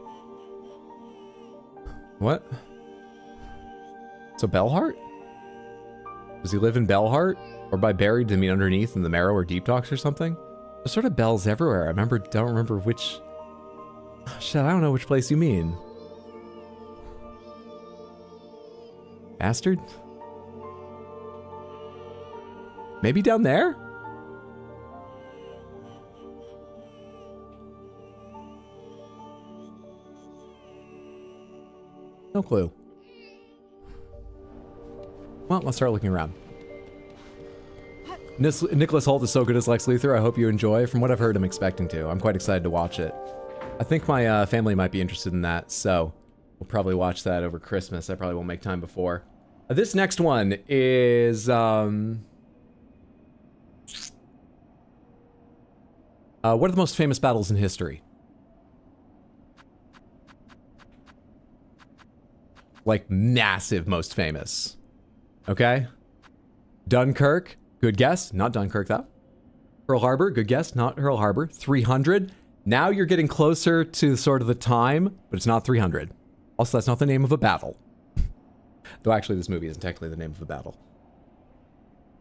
What? So Bellheart? Does he live in Bellheart? Or by buried, do you mean underneath in the Marrow or Deep Docks or something? There's sort of bells everywhere. I don't remember which... Shit, I don't know which place you mean. Bastard? Maybe down there? No clue. Well, let's start looking around. Nicholas Hoult is so good as Lex Luthor. I hope you enjoy. From what I've heard, I'm expecting to. I'm quite excited to watch it. I think my family might be interested in that, so we'll probably watch that over Christmas. I probably won't make time before. This next one is... what are the most famous battles in history? Like, massive most famous. Okay? Dunkirk, good guess. Not Dunkirk, though. Pearl Harbor, good guess. Not Pearl Harbor. 300. Now you're getting closer to sort of the time, but it's not 300. Also, that's not the name of a battle. Though actually, this movie isn't technically the name of a battle.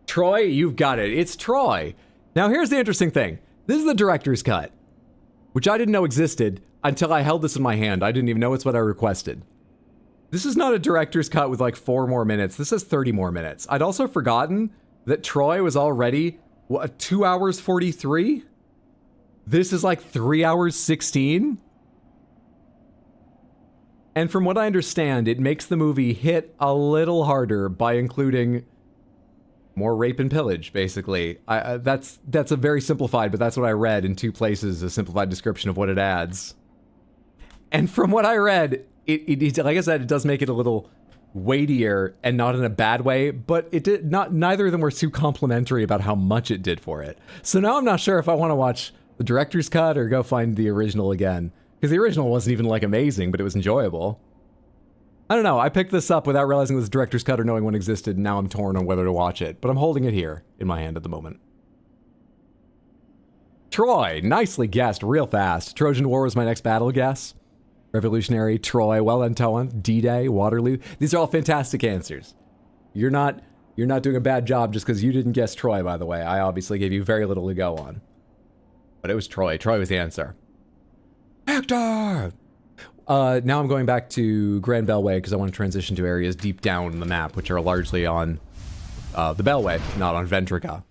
Troy, you've got it. It's Troy. Now, here's the interesting thing. This is the director's cut, which I didn't know existed until I held this in my hand. I didn't even know it's what I requested. This is not a director's cut with like 4 more minutes. This is 30 more minutes. I'd also forgotten that Troy was already, what, 2 hours 43? This is like 3 hours 16? And from what I understand, it makes the movie hit a little harder by including more rape and pillage, basically. That's a very simplified, but that's what I read in 2 places, a simplified description of what it adds. And from what I read, it like I said, it does make it a little weightier, and not in a bad way, but it did not. Neither of them were too complimentary about how much it did for it. So now I'm not sure if I want to watch the director's cut or go find the original again, because the original wasn't even like amazing, but it was enjoyable. I don't know. I picked this up without realizing this director's cut or knowing one existed, and now I'm torn on whether to watch it, but I'm holding it here in my hand at the moment. Troy, nicely guessed, real fast. Trojan War was my next battle guess. Revolutionary, Troy, well done, Toan, D-Day, Waterloo. These are all fantastic answers. You're not doing a bad job just because you didn't guess Troy, by the way. I obviously gave you very little to go on. But it was Troy. Troy was the answer. Hector! Now I'm going back to Grand Bellway because I want to transition to areas deep down in the map, which are largely on the Bellway, not on Ventrica.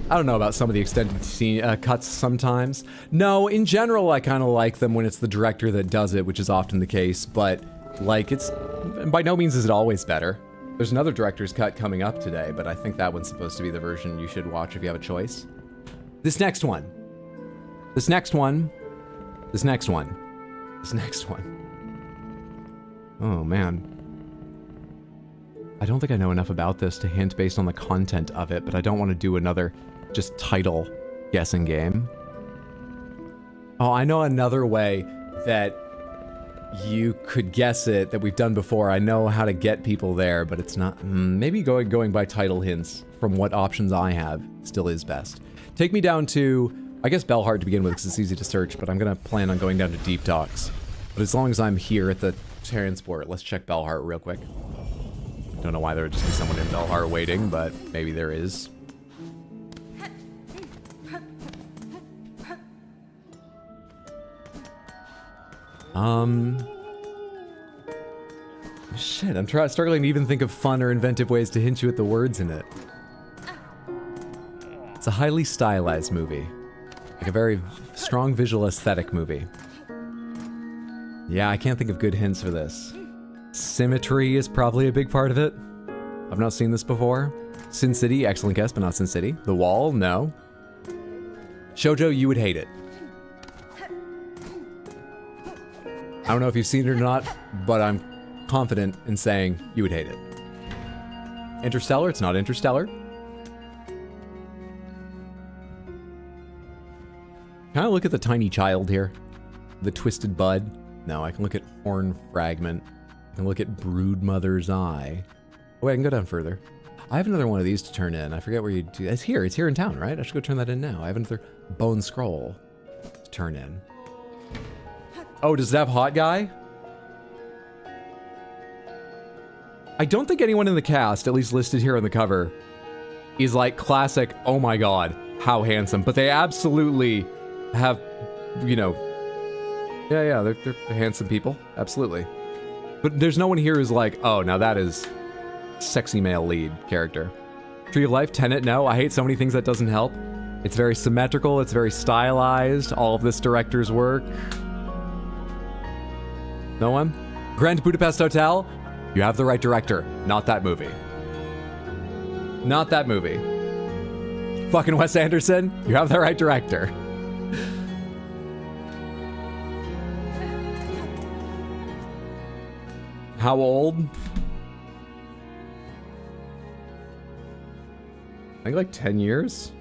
I don't know about some of the extended scene, cuts sometimes. No, in general, I kind of like them when it's the director that does it, which is often the case, but, like, it's... by no means is it always better. There's another director's cut coming up today, but I think that one's supposed to be the version you should watch if you have a choice. This next one. This next one. This next one. This next one. Oh, man. I don't think I know enough about this to hint based on the content of it, but I don't want to do another just title guessing game. Oh, I know another way that you could guess it that we've done before. I know how to get people there, but it's not... maybe going by title hints from what options I have still is best. Take me down to, I guess, Bellheart to begin with, because it's easy to search, but I'm going to plan on going down to Deep Docks. But as long as I'm here at the transport, let's check Bellheart real quick. Don't know why there would just be someone in Bellheart waiting, but maybe there is. Shit, I'm struggling to even think of fun or inventive ways to hint you at the words in it. It's a highly stylized movie. Like a very strong visual aesthetic movie. Yeah, I can't think of good hints for this. Symmetry is probably a big part of it. I've not seen this before. Sin City, excellent guess, but not Sin City. The Wall, no. Shoujo, you would hate it. I don't know if you've seen it or not, but I'm confident in saying you would hate it. Interstellar, it's not Interstellar. Can I look at the tiny child here? The twisted bud? No, I can look at Horn Fragment. I can look at Broodmother's Eye. Oh, wait, I can go down further. I have another one of these to turn in. I forget where you do. It's here in town, right? I should go turn that in now. I have another Bone Scroll to turn in. Oh, does it have Hot Guy? I don't think anyone in the cast, at least listed here on the cover, is like classic, oh my god, how handsome. But they absolutely have, you know, yeah, they're handsome people, absolutely. But there's no one here who's like, oh, now that is sexy male lead character. Tree of Life, Tenet, no. I hate so many things that doesn't help. It's very symmetrical, it's very stylized, all of this director's work. No one? Grand Budapest Hotel? You have the right director. Not that movie. Not that movie. Fucking Wes Anderson? You have the right director. How old? I think like 10 years.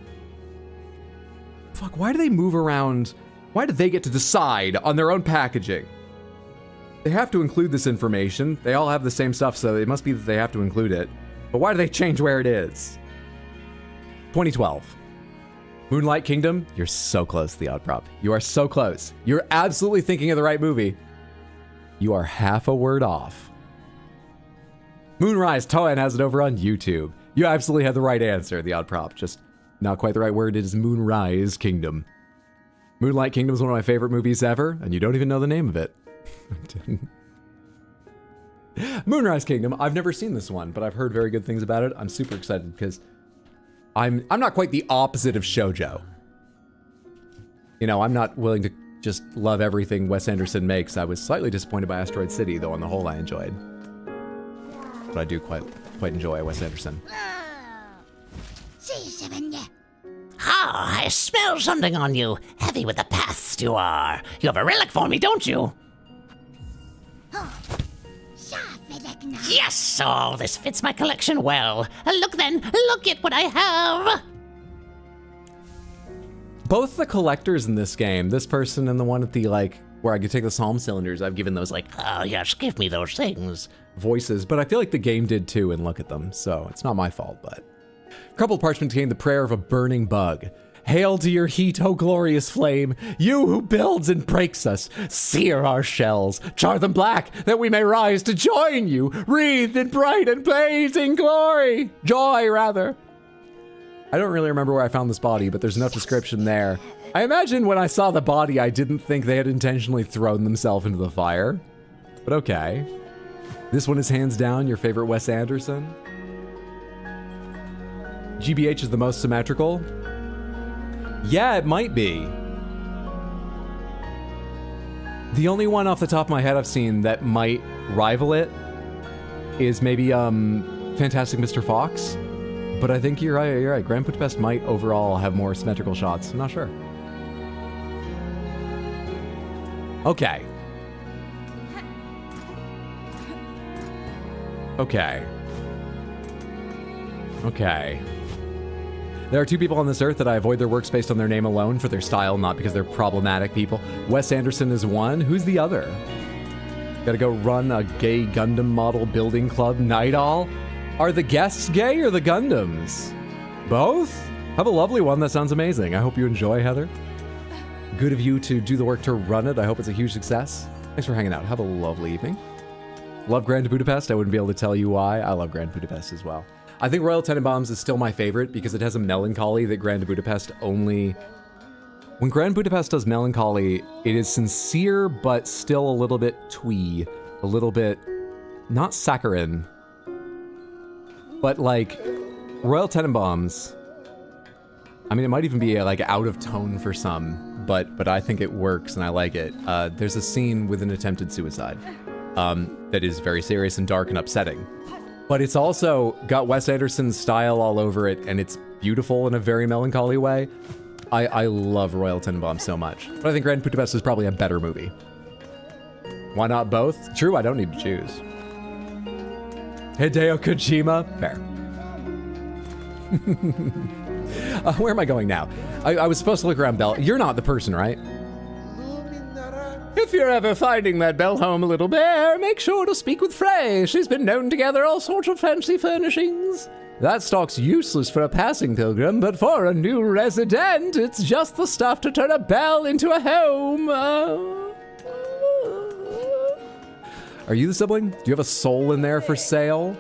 Fuck, why do they move around? Why do they get to decide on their own packaging? They have to include this information. They all have the same stuff, so it must be that they have to include it. But why do they change where it is? 2012. Moonlight Kingdom? You're so close, The Odd Prop. You are so close. You're absolutely thinking of the right movie. You are half a word off. Moonrise, Toen has it over on YouTube. You absolutely had the right answer, The Odd Prop. Just not quite the right word. It is Moonrise Kingdom. Moonlight Kingdom is one of my favorite movies ever, and you don't even know the name of it. Moonrise Kingdom. I've never seen this one, but I've heard very good things about it. I'm super excited because I'm not quite the opposite of shoujo. You know, I'm not willing to just love everything Wes Anderson makes. I was slightly disappointed by Asteroid City, though on the whole I enjoyed. But I do quite enjoy Wes Anderson. Ah, I smell something on you. Heavy with the past you are. You have a relic for me, don't you? Yes! Oh, this fits my collection well. Look then, look at what I have! Both the collectors in this game, this person and the one at the, like, where I could take the psalm cylinders, I've given those, like, Oh, yes, give me those things. voices, but I feel like the game did too, and look at them, so it's not my fault, but... Crumpled parchment contained the prayer of a burning bug. Hail to your heat, O glorious flame, you who builds and breaks us. Sear our shells, char them black, that we may rise to join you, wreathed in bright and blazing glory. Joy, rather. I don't really remember where I found this body, but there's enough description there. I imagine when I saw the body, I didn't think they had intentionally thrown themselves into the fire. But okay. This one is hands down your favorite Wes Anderson. GBH is the most symmetrical. Yeah, it might be. The only one off the top of my head I've seen that might rival it is maybe Fantastic Mr. Fox. But I think you're right. Grand Budapest might overall have more symmetrical shots. I'm not sure. Okay. Okay. Okay. There are two people on this earth that I avoid their works based on their name alone for their style, not because they're problematic people. Wes Anderson is one. Who's the other? Gotta go run a gay Gundam model building club. Night Owl? Are the guests gay or the Gundams? Both? Have a lovely one. That sounds amazing. I hope you enjoy, Heather. Good of you to do the work to run it. I hope it's a huge success. Thanks for hanging out. Have a lovely evening. Love Grand Budapest. I wouldn't be able to tell you why. I love Grand Budapest as well. I think Royal Tenenbaums is still my favorite because it has a melancholy that Grand Budapest only... When Grand Budapest does melancholy, it is sincere, but still a little bit twee. A little bit... Not saccharine. But like, Royal Tenenbaums... I mean, it might even be like out of tone for some, but I think it works and I like it. There's a scene with an attempted suicide that is very serious and dark and upsetting. But it's also got Wes Anderson's style all over it, and it's beautiful in a very melancholy way. I love Royal Tenenbaums so much. But I think Grand Budapest is probably a better movie. Why not both? True, I don't need to choose. Hideo Kojima? Fair. Where am I going now? I was supposed to look around Bell. You're not the person, right? If you're ever finding that Bell home a little bare, make sure to speak with Frey. She's been known to gather all sorts of fancy furnishings. That stock's useless for a passing pilgrim, but for a new resident, it's just the stuff to turn a bell into a home. Are you the sibling? Do you have a soul in there for sale?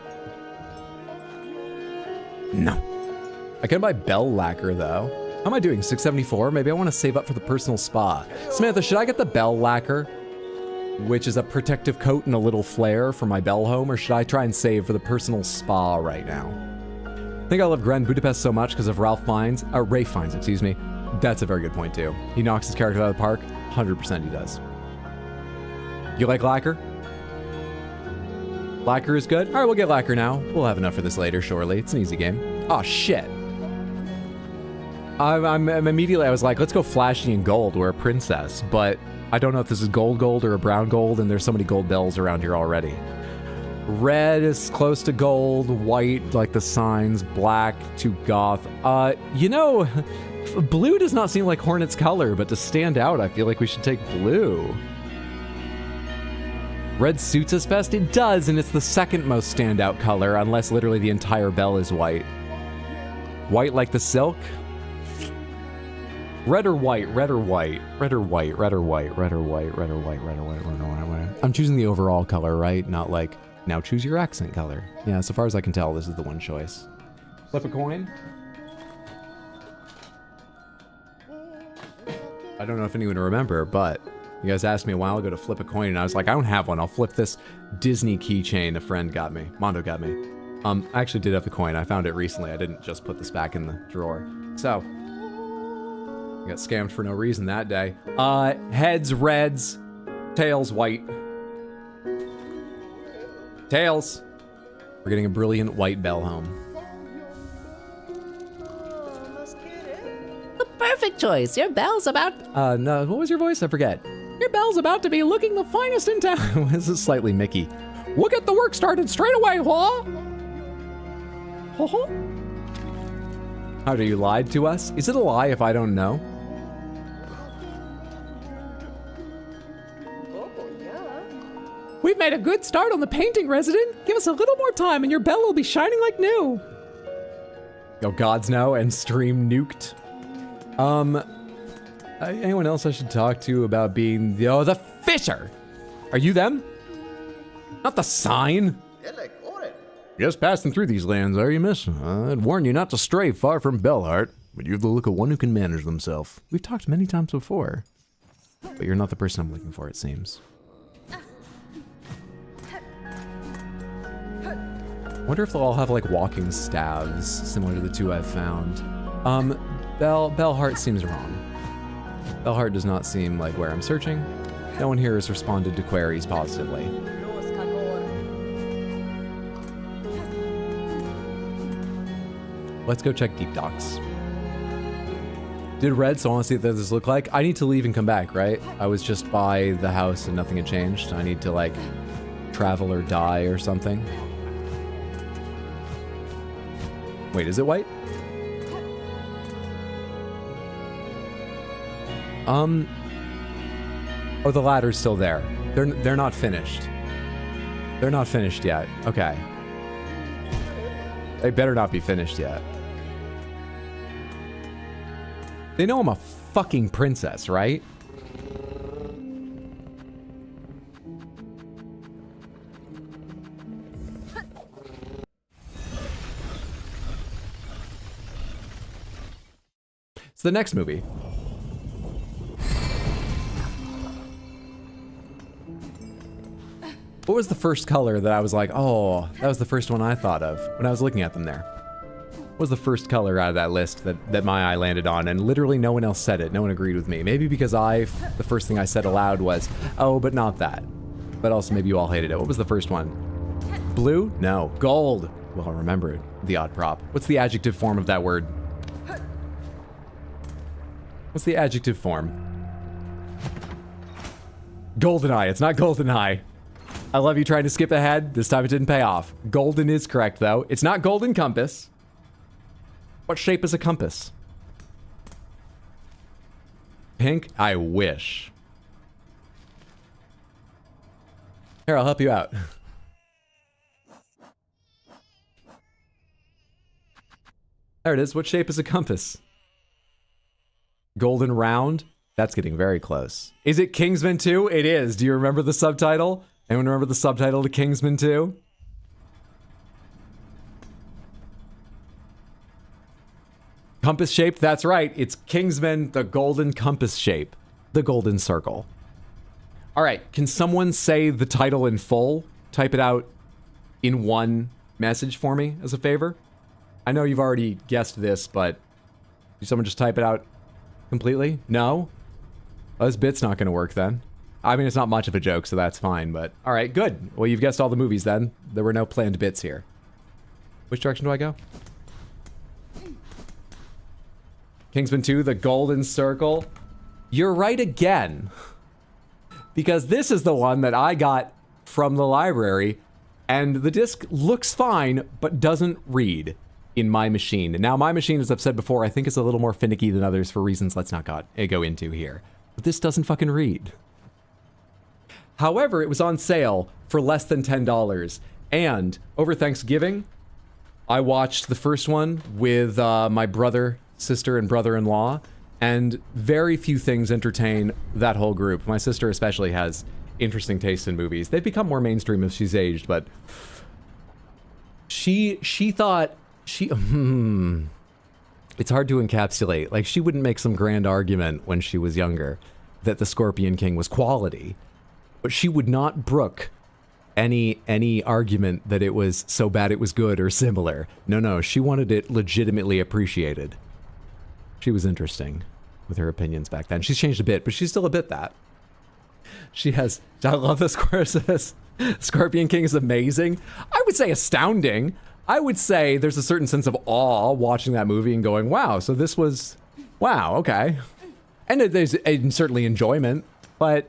No. I can buy bell lacquer, though. How am I doing? 674? Maybe I want to save up for the personal spa. Samantha, should I get the bell lacquer, which is a protective coat and a little flare for my bell home, or should I try and save for the personal spa right now? I think I love Grand Budapest so much because of Ralph Fiennes, excuse me. That's a very good point, too. He knocks his character out of the park. 100% he does. You like lacquer? Lacquer is good? All right, we'll get lacquer now. We'll have enough for this later, surely. It's an easy game. Oh, shit. I'm immediately, I was like, let's go flashy in gold. We're a princess, but I don't know if this is gold or a brown gold, and there's so many gold bells around here already. Red is close to gold, white like the signs, black to goth. You know, blue does not seem like Hornet's color, but to stand out, I feel like we should take blue. Red suits us best? It does, and it's the second most standout color, unless literally the entire bell is white. White like the silk? Red or white, red or white, red or white, red or white, red or white, red or white, red or white, red or white. I'm choosing the overall color, right? Not like, now choose your accent color. Yeah, so far as I can tell, this is the one choice. Flip a coin. I don't know if anyone will remember, but you guys asked me a while ago to flip a coin, and I was like, I don't have one. I'll flip this Disney keychain a friend got me. Mondo got me. I actually did have the coin. I found it recently. I didn't just put this back in the drawer. So, I got scammed for no reason that day. Heads, reds. Tails, white. Tails. We're getting a brilliant white bell home. The perfect choice. Your bell's about... No, what was your voice? I forget. Your bell's about to be looking the finest in town. This is slightly Mickey. We'll get the work started straight away, huh? How do you lied to us? Is it a lie if I don't know? We've made a good start on the painting, resident. Give us a little more time and your bell will be shining like new. Oh, gods no, and stream nuked. Anyone else I should talk to about being the Fisher? Are you them? Not the sign. Just passing through these lands, are you, miss? I'd warn you not to stray far from Bellheart, but you have the look of one who can manage themselves. We've talked many times before, but you're not the person I'm looking for, it seems. I wonder if they'll all have like walking staves, similar to the two I've found. Bellheart seems wrong. Bellheart does not seem like where I'm searching. No one here has responded to queries positively. Let's go check Deep Docks. Did red, so I want to see what this look like. I need to leave and come back, right? I was just by the house and nothing had changed. I need to like travel or die or something. Wait, is it white? Oh, the ladder's still there. They're not finished. They're not finished yet. Okay. They better not be finished yet. They know I'm a fucking princess, right? It's the next movie. What was the first color that I was like, oh, that was the first one I thought of when I was looking at them there? What was the first color out of that list that my eye landed on? And literally no one else said it. No one agreed with me. Maybe because the first thing I said aloud was, oh, but not that. But also maybe you all hated it. What was the first one? Blue? No. Gold. Well, I'll remember it. The odd prop. What's the adjective form of that word? What's the adjective form? GoldenEye. It's not GoldenEye. I love you trying to skip ahead. This time it didn't pay off. Golden is correct, though. It's not golden compass. What shape is a compass? Pink? I wish. Here, I'll help you out. There it is. What shape is a compass? Golden round? That's getting very close. Is it Kingsman 2? It is. Do you remember the subtitle? Anyone remember the subtitle to Kingsman 2? Compass shaped? That's right. It's Kingsman, the golden compass shape. The golden circle. All right. Can someone say the title in full? Type it out in one message for me as a favor. I know you've already guessed this, but can someone just type it out completely? No? Well, this bit's not going to work then. I mean, it's not much of a joke, so that's fine, but... All right, good. Well, you've guessed all the movies then. There were no planned bits here. Which direction do I go? Kingsman 2, the golden circle. You're right again. Because this is the one that I got from the library, and the disc looks fine, but doesn't read in my machine. Now, my machine, as I've said before, I think is a little more finicky than others for reasons let's not go into here. But this doesn't fucking read. However, it was on sale for less than $10. And over Thanksgiving, I watched the first one with my brother, sister, and brother-in-law. And very few things entertain that whole group. My sister especially has interesting taste in movies. They've become more mainstream as she's aged, but she thought it's hard to encapsulate. Like, she wouldn't make some grand argument when she was younger that The Scorpion King was quality. But she would not brook any argument that it was so bad it was good or similar. No, she wanted it legitimately appreciated. She was interesting with her opinions back then. She's changed a bit, but she's still a bit that. She has... I love this chorus. Scorpion King is amazing. I would say astounding. I would say there's a certain sense of awe watching that movie and going, wow, so this was... Wow, okay. And there's certainly enjoyment, but...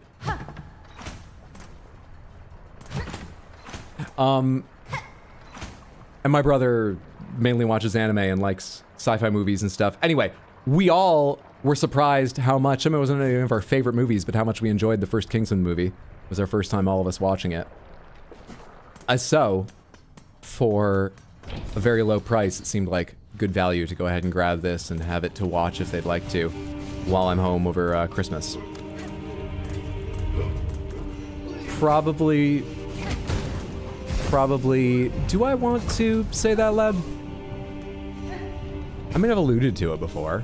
And my brother mainly watches anime and likes sci-fi movies and stuff. Anyway, we all were surprised how much, I mean, it wasn't any of our favorite movies, but how much we enjoyed the first Kingsman movie. It was our first time, all of us watching it. So, for a very low price, it seemed like good value to go ahead and grab this and have it to watch if they'd like to while I'm home over Christmas. Probably, do I want to say that loud? I mean, I've alluded to it before.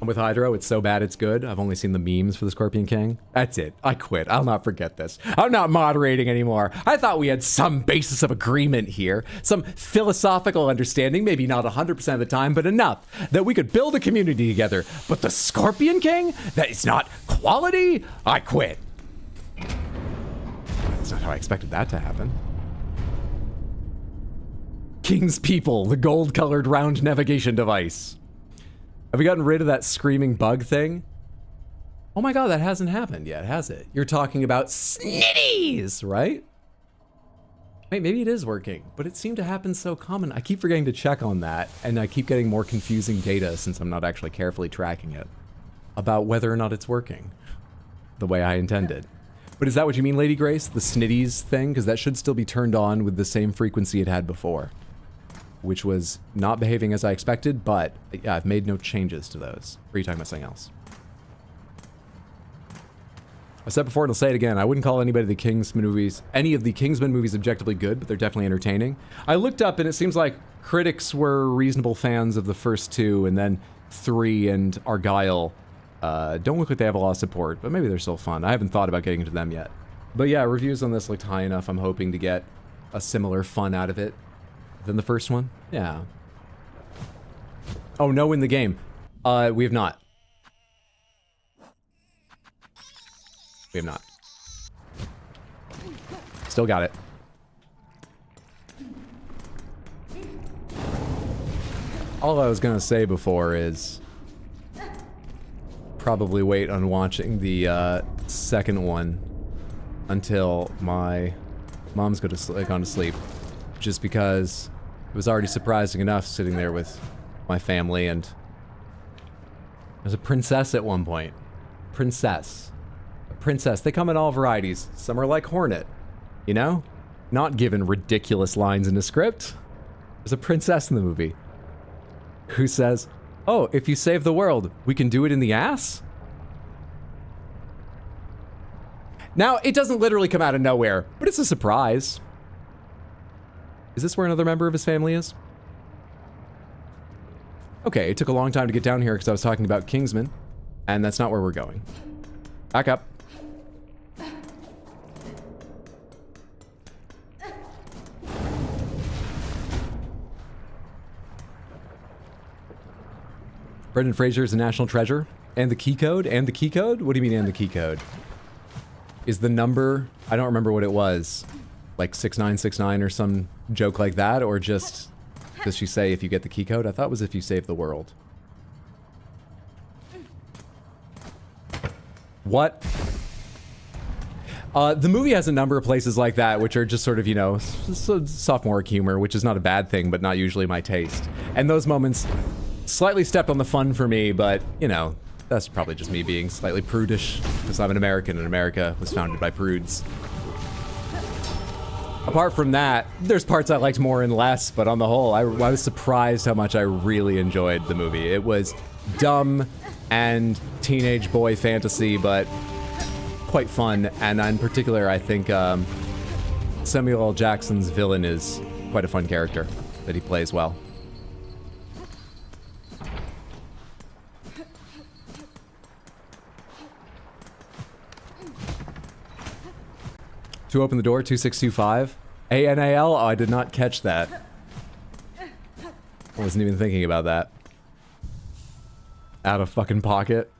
I'm with Hydro, it's so bad it's good. I've only seen the memes for the Scorpion King. That's it. I quit. I'll not forget this. I'm not moderating anymore. I thought we had some basis of agreement here. Some philosophical understanding, maybe not 100% of the time, but enough that we could build a community together. But the Scorpion King? That is not quality? I quit. That's not how I expected that to happen. King's People, the gold-colored round navigation device. Have we gotten rid of that screaming bug thing? Oh my god, that hasn't happened yet, has it? You're talking about Snitties, right? Wait, maybe it is working, but it seemed to happen so common. I keep forgetting to check on that, and I keep getting more confusing data since I'm not actually carefully tracking it about whether or not it's working the way I intended. But is that what you mean, Lady Grace? The snitties thing? Because that should still be turned on with the same frequency it had before, which was not behaving as I expected, but yeah, I've made no changes to those. Or are you talking about something else? I said before and I'll say it again, I wouldn't call any of the Kingsman movies objectively good, but they're definitely entertaining. I looked up and it seems like critics were reasonable fans of the first two, and then 3 and Argyle don't look like they have a lot of support, but maybe they're still fun. I haven't thought about getting into them yet. But yeah, reviews on this looked high enough. I'm hoping to get a similar fun out of it than the first one. Yeah. Oh, no in the game. We have not. We have not. Still got it. All I was gonna say before is probably wait on watching the second one until my mom's gone to sleep, just because it was already surprising enough sitting there with my family, and there's a princess at one point. Princess. Princess. They come in all varieties. Some are like Hornet, you know? Not given ridiculous lines in the script. There's a princess in the movie who says, "Oh, if you save the world, we can do it in the ass?" Now, it doesn't literally come out of nowhere, but it's a surprise. Is this where another member of his family is? Okay, it took a long time to get down here because I was talking about Kingsman, and that's not where we're going. Back up. Brendan Fraser is a national treasure. And the key code? And the key code? What do you mean, and the key code? Is the number... I don't remember what it was. Like 6969 or some joke like that? Or just... Does she say if you get the key code? I thought it was if you save the world. What? The movie has a number of places like that, which are just sort of, you know, sophomoric humor, which is not a bad thing, but not usually my taste. And those moments slightly stepped on the fun for me, but, you know, that's probably just me being slightly prudish, because I'm an American, and America was founded by prudes. Apart from that, there's parts I liked more and less, but on the whole, I was surprised how much I really enjoyed the movie. It was dumb and teenage boy fantasy, but quite fun, and in particular, I think Samuel L. Jackson's villain is quite a fun character that he plays well. To open the door, 2625. ANAL? Oh, I did not catch that. I wasn't even thinking about that. Out of fucking pocket.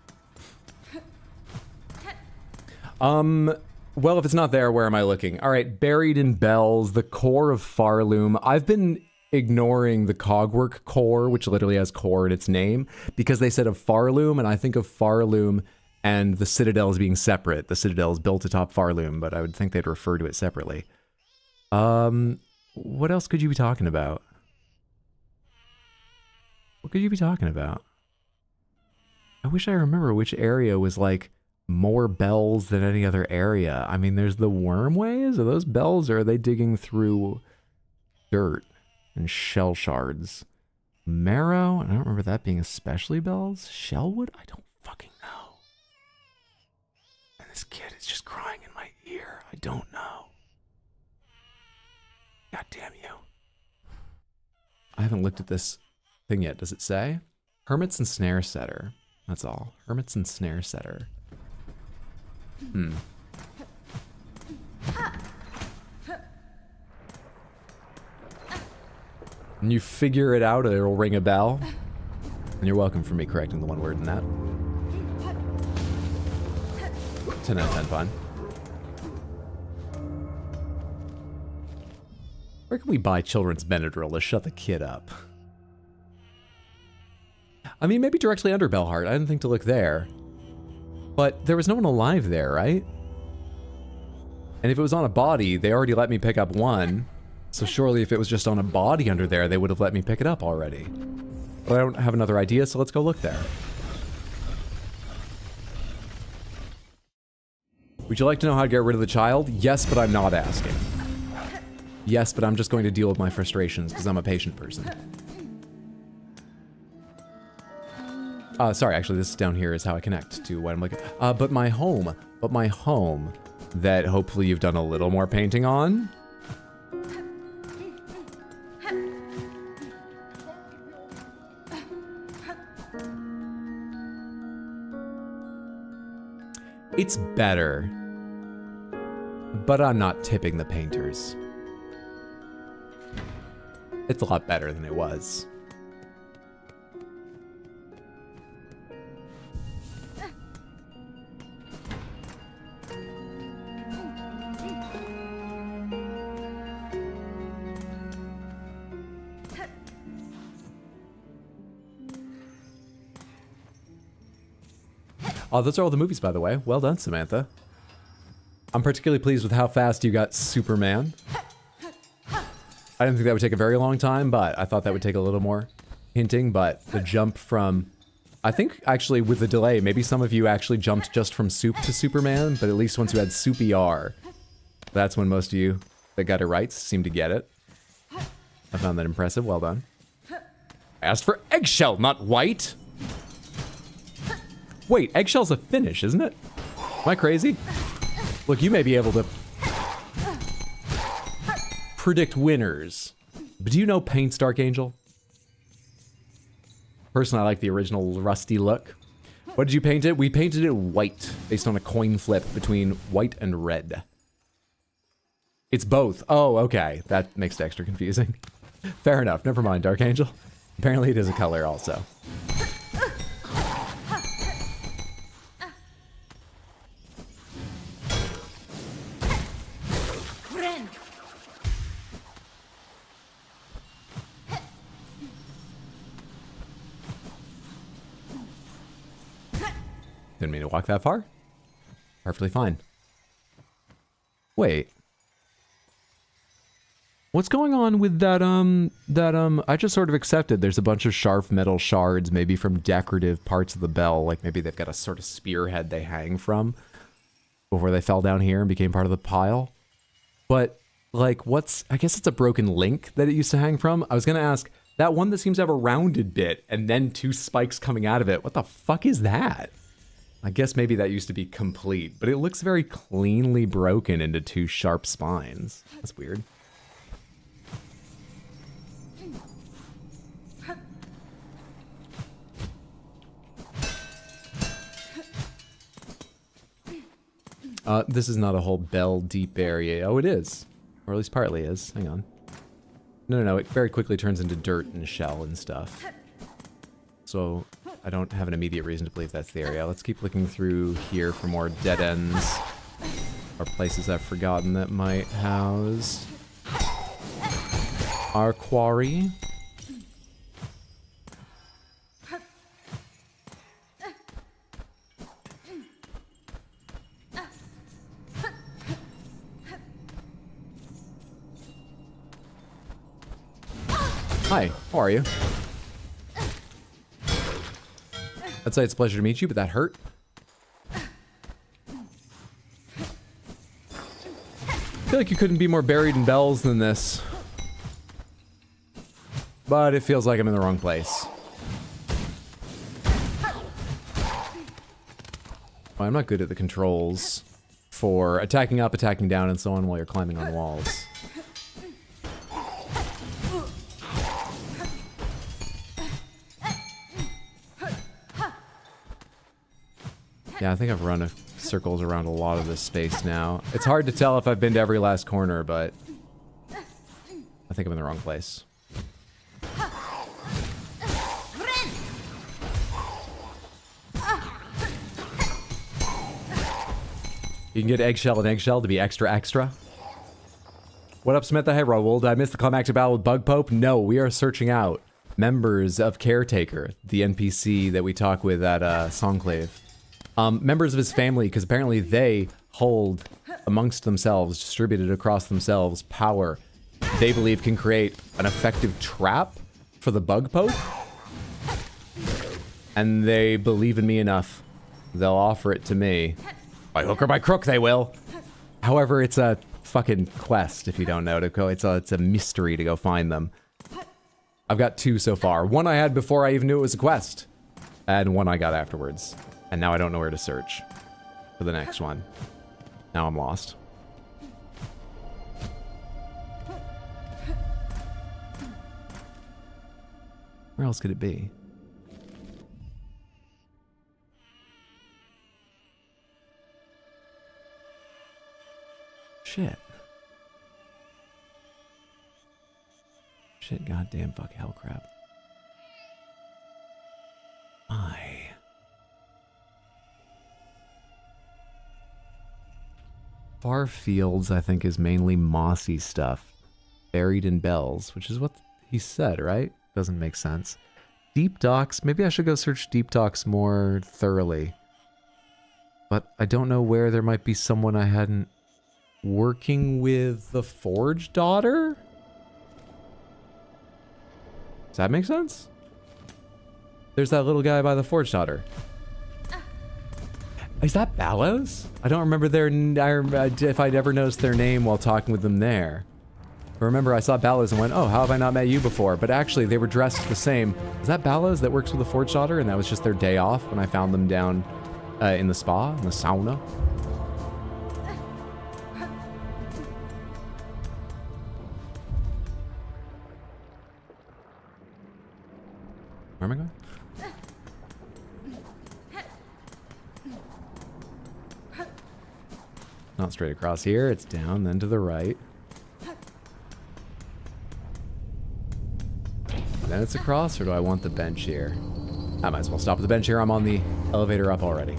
Well, if it's not there, where am I looking? All right, Buried in Bells, the core of Farloom. I've been ignoring the Cogwork core, which literally has core in its name, because they said of Farloom, and I think of Farloom and the Citadel as being separate. The Citadel is built atop Farloom, but I would think they'd refer to it separately. What else could you be talking about? What could you be talking about? I wish I remember which area was like more bells than any other area. I mean, there's the Wormways. Are those bells, or are they digging through dirt and shell shards? Marrow? I don't remember that being especially bells. Shellwood? I don't fucking know. And this kid is just crying in my ear. I don't know. God damn you. I haven't looked at this thing yet. Does it say? Hermits and Snare Setter. That's all. Hermits and Snare Setter. Hmm. And you figure it out, it'll ring a bell. And you're welcome for me correcting the one word in that. 10 out of 10 fun. Where can we buy children's Benadryl to shut the kid up? I mean, maybe directly under Bellheart. I didn't think to look there. But there was no one alive there, right? And if it was on a body, they already let me pick up one. So surely if it was just on a body under there, they would have let me pick it up already. But I don't have another idea, so let's go look there. Would you like to know how to get rid of the child? Yes, but I'm not asking. Yes, but I'm just going to deal with my frustrations because I'm a patient person. Sorry, actually, this down here is how I connect to what I'm looking. But my home that hopefully you've done a little more painting on. It's better, but I'm not tipping the painters. It's a lot better than it was. Oh, those are all the movies, by the way. Well done, Samantha. I'm particularly pleased with how fast you got Superman. I didn't think that would take a very long time, but I thought that would take a little more hinting. But the jump from... I think, actually, with the delay, maybe some of you actually jumped just from Soup to Superman, but at least once you had Soup ER, that's when most of you that got it right seemed to get it. I found that impressive. Well done. I asked for eggshell, not white! Wait, eggshell's a finish, isn't it? Am I crazy? Look, you may be able to predict winners, but do you know Paint's Dark Angel? Personally, I like the original rusty look. What did you paint it? We painted it white, based on a coin flip between white and red. It's both. Oh, okay. That makes it extra confusing. Fair enough. Never mind, Dark Angel. Apparently it is a color also. Didn't mean to walk that far. Perfectly fine. Wait. What's going on with that, I just sort of accepted there's a bunch of sharp metal shards, maybe from decorative parts of the bell, like maybe they've got a sort of spearhead they hang from before they fell down here and became part of the pile. But, like, I guess it's a broken link that it used to hang from. I was gonna ask, that one that seems to have a rounded bit and then two spikes coming out of it, what the fuck is that? I guess maybe that used to be complete, but it looks very cleanly broken into two sharp spines. That's weird. This is not a whole bell deep area. Oh, it is. Or at least partly is. Hang on. No, it very quickly turns into dirt and shell and stuff. So I don't have an immediate reason to believe that's the area. Let's keep looking through here for more dead ends or places I've forgotten that might house our quarry. Hi, how are you? I'd say it's a pleasure to meet you, but that hurt. I feel like you couldn't be more buried in bells than this. But it feels like I'm in the wrong place. Well, I'm not good at the controls for attacking up, attacking down, and so on while you're climbing on walls. Yeah, I think I've run circles around a lot of this space now. It's hard to tell if I've been to every last corner, but I think I'm in the wrong place. You can get eggshell and eggshell to be extra. What up, Samantha? Hey, Raoul. Did I miss the climactic battle with Bug Pope? No, we are searching out members of Caretaker, the NPC that we talk with at Songclave. Members of his family, because apparently they hold amongst themselves, distributed across themselves, power they believe can create an effective trap for the bug poke. And they believe in me enough. They'll offer it to me. By hook or by crook, they will. However, it's a fucking quest, if you don't know. It's a mystery to go find them. I've got 2 so far. One I had before I even knew it was a quest. And one I got afterwards. And now I don't know where to search for the next one. Now I'm lost. Where else could it be? Shit. Shit, goddamn, fuck, hell, crap. Far Fields, I think, is mainly mossy stuff. Buried in Bells, which is what he said, right? Doesn't make sense. Deep Docks, maybe I should go search Deep Docks more thoroughly. But I don't know where there might be someone I hadn't... Working with the Forge Daughter? Does that make sense? There's that little guy by the Forge Daughter. Is that Ballows? I don't remember if I'd ever noticed their name while talking with them there. But remember, I saw Ballows and went, oh, how have I not met you before? But actually, they were dressed the same. Is that Ballows that works with the Forge Daughter? And that was just their day off when I found them down in the spa, in the sauna? Where am I going? Not straight across here, it's down, then to the right. Then it's across, or do I want the bench here? I might as well stop at the bench here. I'm on the elevator up already.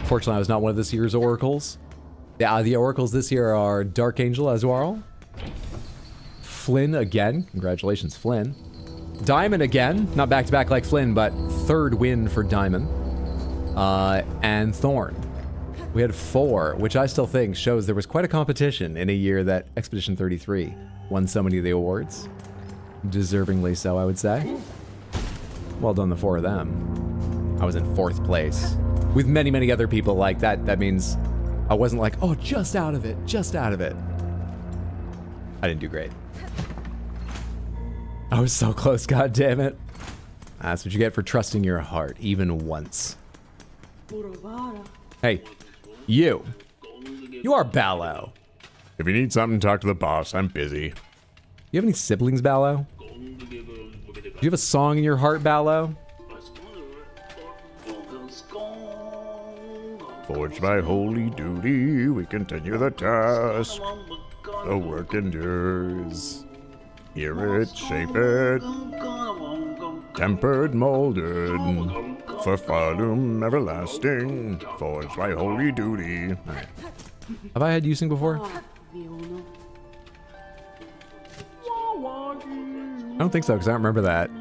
Fortunately, I was not one of this year's oracles. Yeah, the oracles this year are Dark Angel Azuarl, Flynn again. Congratulations, Flynn. Diamond again. Not back-to-back like Flynn, but third win for Diamond. And Thorn. We had 4, which I still think shows there was quite a competition in a year that Expedition 33 won so many of the awards. Deservingly so, I would say. Well done, the 4 of them. I was in 4th place. With many, many other people like that. That means I wasn't like, oh, just out of it, just out of it. I didn't do great. I was so close, god damn it. That's what you get for trusting your heart, even once. Hey, you. You are Ballo. If you need something, talk to the boss. I'm busy. You have any siblings, Ballo? Do you have a song in your heart, Ballo? Forged by holy duty, we continue the task. The work endures. Hear it, shape it. Tempered, molded. For Falum everlasting. Forged by holy duty. All right. Have I had using before? I don't think so, because I don't remember that.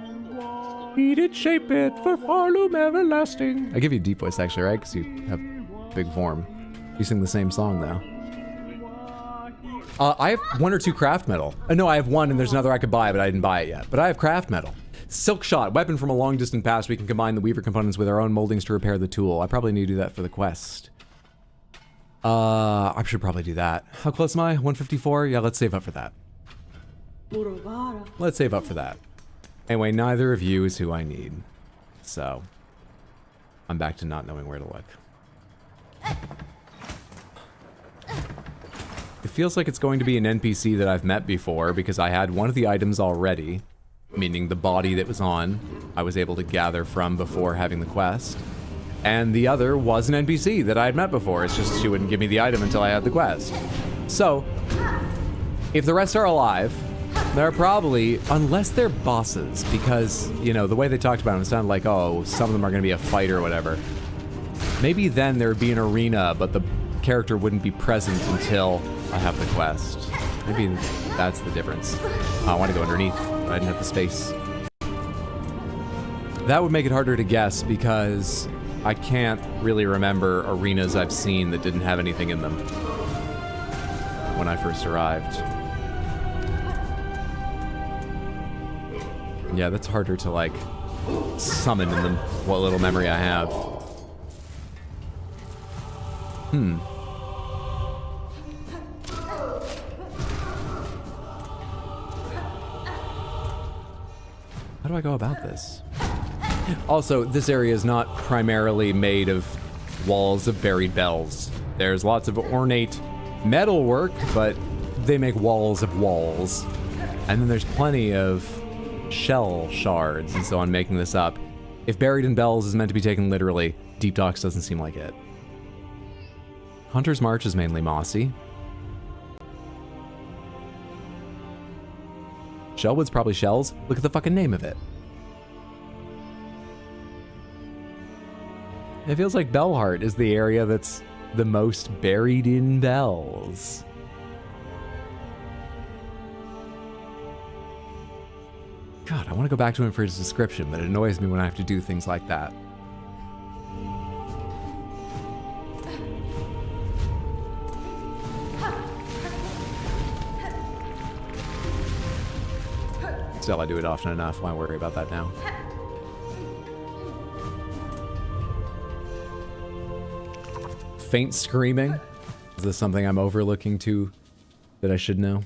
Eat it, shape it, for Falum everlasting. I give you deep voice, actually, right? Because you have big form. You sing the same song, though. I have 1 or 2 craft metal. No, I have 1, and there's another I could buy, but I didn't buy it yet. But I have craft metal. Silk Shot, weapon from a long distant past. We can combine the Weaver components with our own moldings to repair the tool. I probably need to do that for the quest. I should probably do that. How close am I? 154? Yeah, let's save up for that. Let's save up for that. Anyway, neither of you is who I need. So, I'm back to not knowing where to look. It feels like it's going to be an NPC that I've met before because I had one of the items already, meaning the body that was on, I was able to gather from before having the quest. And the other was an NPC that I had met before. It's just she wouldn't give me the item until I had the quest. So, if the rest are alive, they're probably, unless they're bosses, because, you know, the way they talked about them, it sounded like, oh, some of them are going to be a fight or whatever. Maybe then there would be an arena, but the character wouldn't be present until I have the quest. Maybe that's the difference. I want to go underneath, but I didn't have the space. That would make it harder to guess because I can't really remember arenas I've seen that didn't have anything in them. when I first arrived. Yeah, that's harder to, like, summon in the what little memory I have. How do I go about this? Also, this area is not primarily made of walls of buried bells. There's lots of ornate metal work, but they make walls of walls. And then there's plenty of shell shards, and so I'm making this up. If buried in bells is meant to be taken literally, Deep Docks doesn't seem like it. Hunter's March is mainly mossy. Shellwood's probably shells. Look at the fucking name of it. It feels like Bellheart is the area that's the most buried in bells. God, I want to go back to him for his description, but it annoys me when I have to do things like that. Still, I do it often enough. Why worry about that now? Faint screaming? Is this something I'm overlooking too that I should know?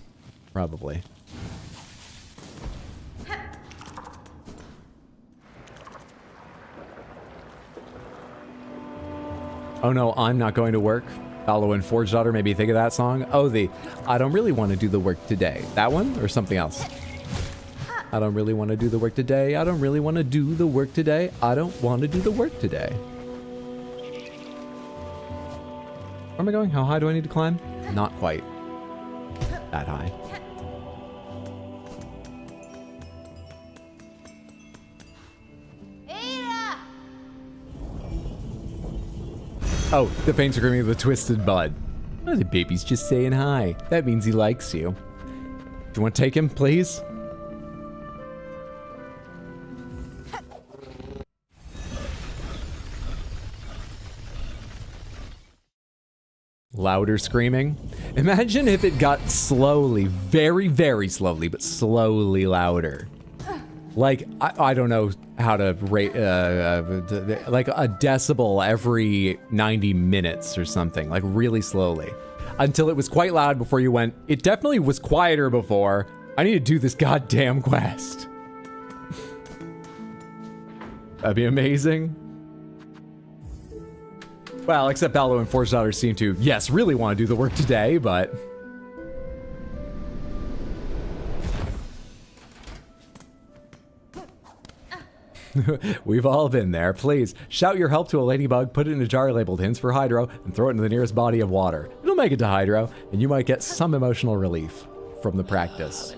Probably. Oh no, I'm not going to work. Follow and Forge Daughter made me think of that song. Oh, the I don't really want to do the work today. That one or something else? I don't really want to do the work today. I don't really want to do the work today. I don't want to do the work today. Where am I going? How high do I need to climb? Not quite that high. Oh, the faint screaming of the twisted bud. Oh, the baby's just saying hi. That means he likes you. Do you want to take him, please? Louder screaming. Imagine if it got slowly, very, very slowly, but slowly louder. Like, I don't know how to rate, like a decibel every 90 minutes or something, like really slowly. Until it was quite loud before you went, it definitely was quieter before. I need to do this goddamn quest. That'd be amazing. Well, except Ballo and Forge Daughter seem to, yes, really want to do the work today, but... We've all been there. Please, shout your help to a ladybug, put it in a jar labeled hints for Hydro, and throw it into the nearest body of water. It'll make it to Hydro, and you might get some emotional relief from the practice.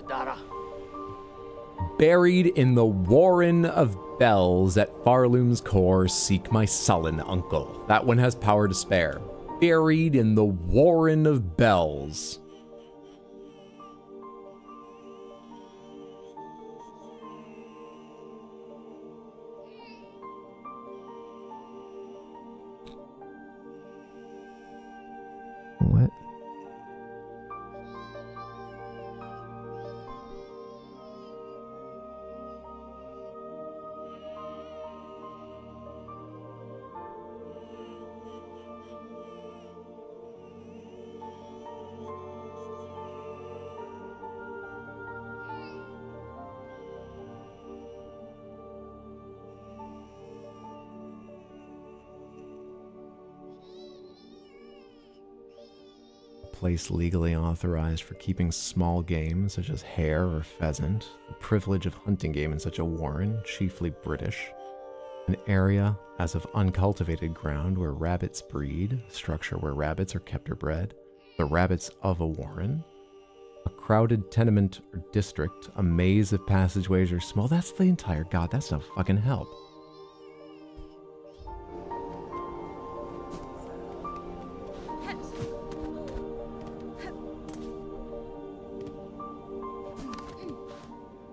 Buried in the warren of bells at Farloom's core, seek my sullen uncle. That one has power to spare. Buried in the warren of bells. What? Place legally authorized for keeping small game such as hare or pheasant, the privilege of hunting game in such a warren, chiefly British, an area as of uncultivated ground where rabbits breed, a structure where rabbits are kept or bred, the rabbits of a warren, a crowded tenement or district, a maze of passageways or small, that's the entire, God, that's no fucking help.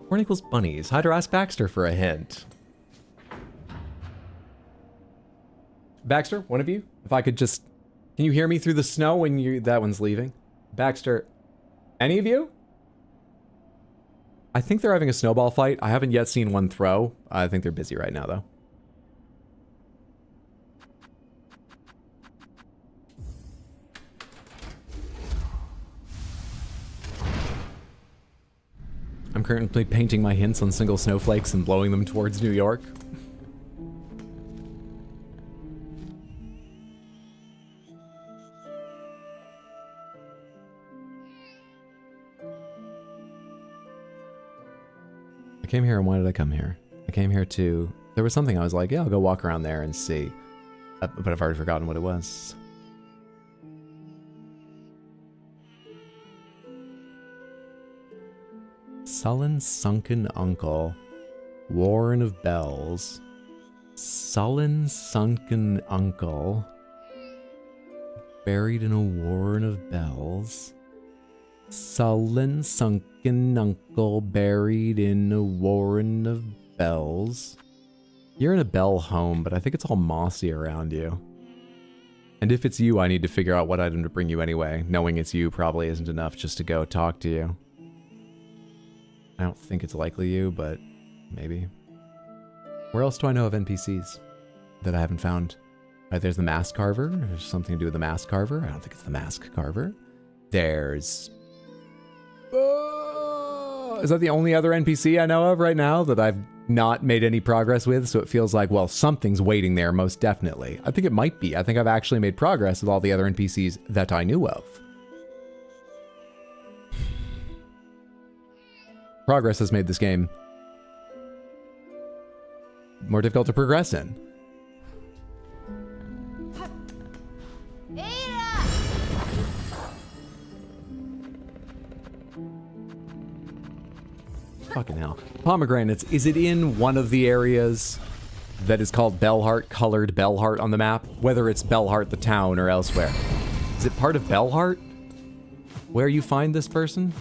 Horn equals bunnies. Hydro ask Baxter for a hint. Baxter, one of you, if I could just... Can you hear me through the snow when you... That one's leaving. Baxter, Any of you? I think they're having a snowball fight. I haven't yet seen one throw. I think they're busy right now, though. I'm currently painting my hints on single snowflakes and blowing them towards New York. I came here, and why did I come here? I came here to... There was something I was like, yeah, I'll go walk around there and see. But I've already forgotten what it was. Sullen Sunken Uncle. Warren of Bells. Sullen Sunken Uncle. Buried in a warren of bells. Sullen Sunken Uncle buried in a warren of bells. You're in a bell home, but I think it's all mossy around you. And if it's you, I need to figure out what item to bring you anyway. Knowing it's you probably isn't enough just to go talk to you. I don't think it's likely you, but maybe. Where else do I know of NPCs that I haven't found? Right, there's the Mask Carver. There's something to do with the Mask Carver. I don't think it's the Mask Carver. There's... is that the only other NPC I know of right now that I've not made any progress with? So it feels like, well, something's waiting there, most definitely. I think it might be. I think I've actually made progress with all the other NPCs that I knew of. Progress has made this game more difficult to progress in. Fucking hell. Pomegranates, is it in one of the areas that is called Bellheart, colored Bellheart on the map? Whether it's Bellheart the town or elsewhere. Is it part of Bellheart? Where you find this person?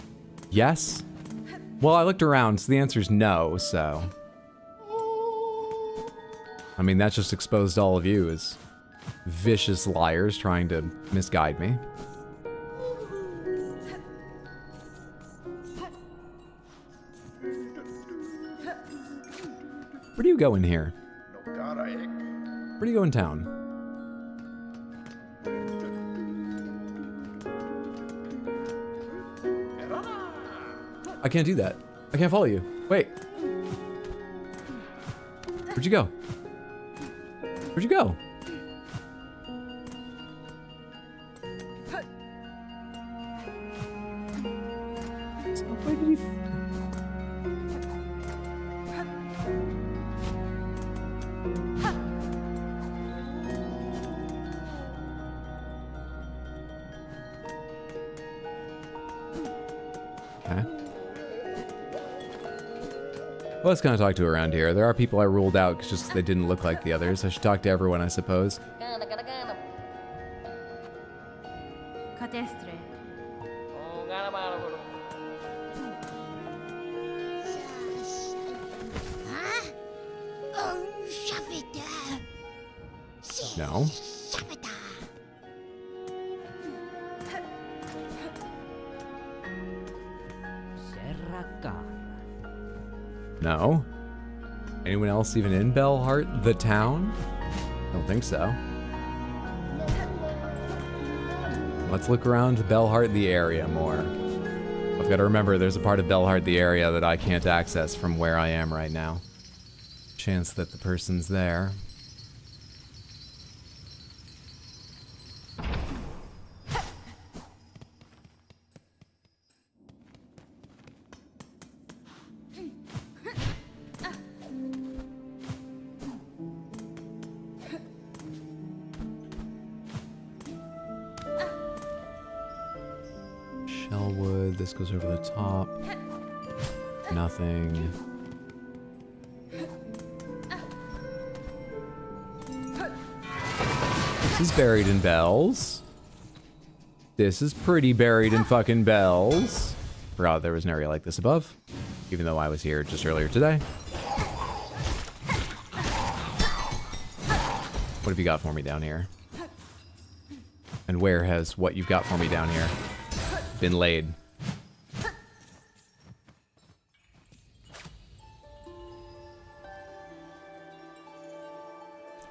Yes? Well, I looked around, so the answer's no, so... I mean, that just exposed all of you as vicious liars trying to misguide me. Where do you go in here? Where do you go in town? I can't do that. I can't follow you. Wait. Where'd you go? Where'd you go? Where did he... Well, let's kind of talk to around here. There are people I ruled out just because they didn't look like the others. I should talk to everyone, I suppose. Catastre. No. No. Anyone else even in Bellheart, the town? I don't think so. Let's look around Bellheart, the area more. I've got to remember there's a part of Bellheart, the area that I can't access from where I am right now. Chance that the person's there. Shellwood, this goes over the top. Nothing. This is buried in bells. This is pretty buried in fucking bells. Forgot there was an area like this above, even though I was here just earlier today. What have you got for me down here? And where has what you've got for me down here been laid?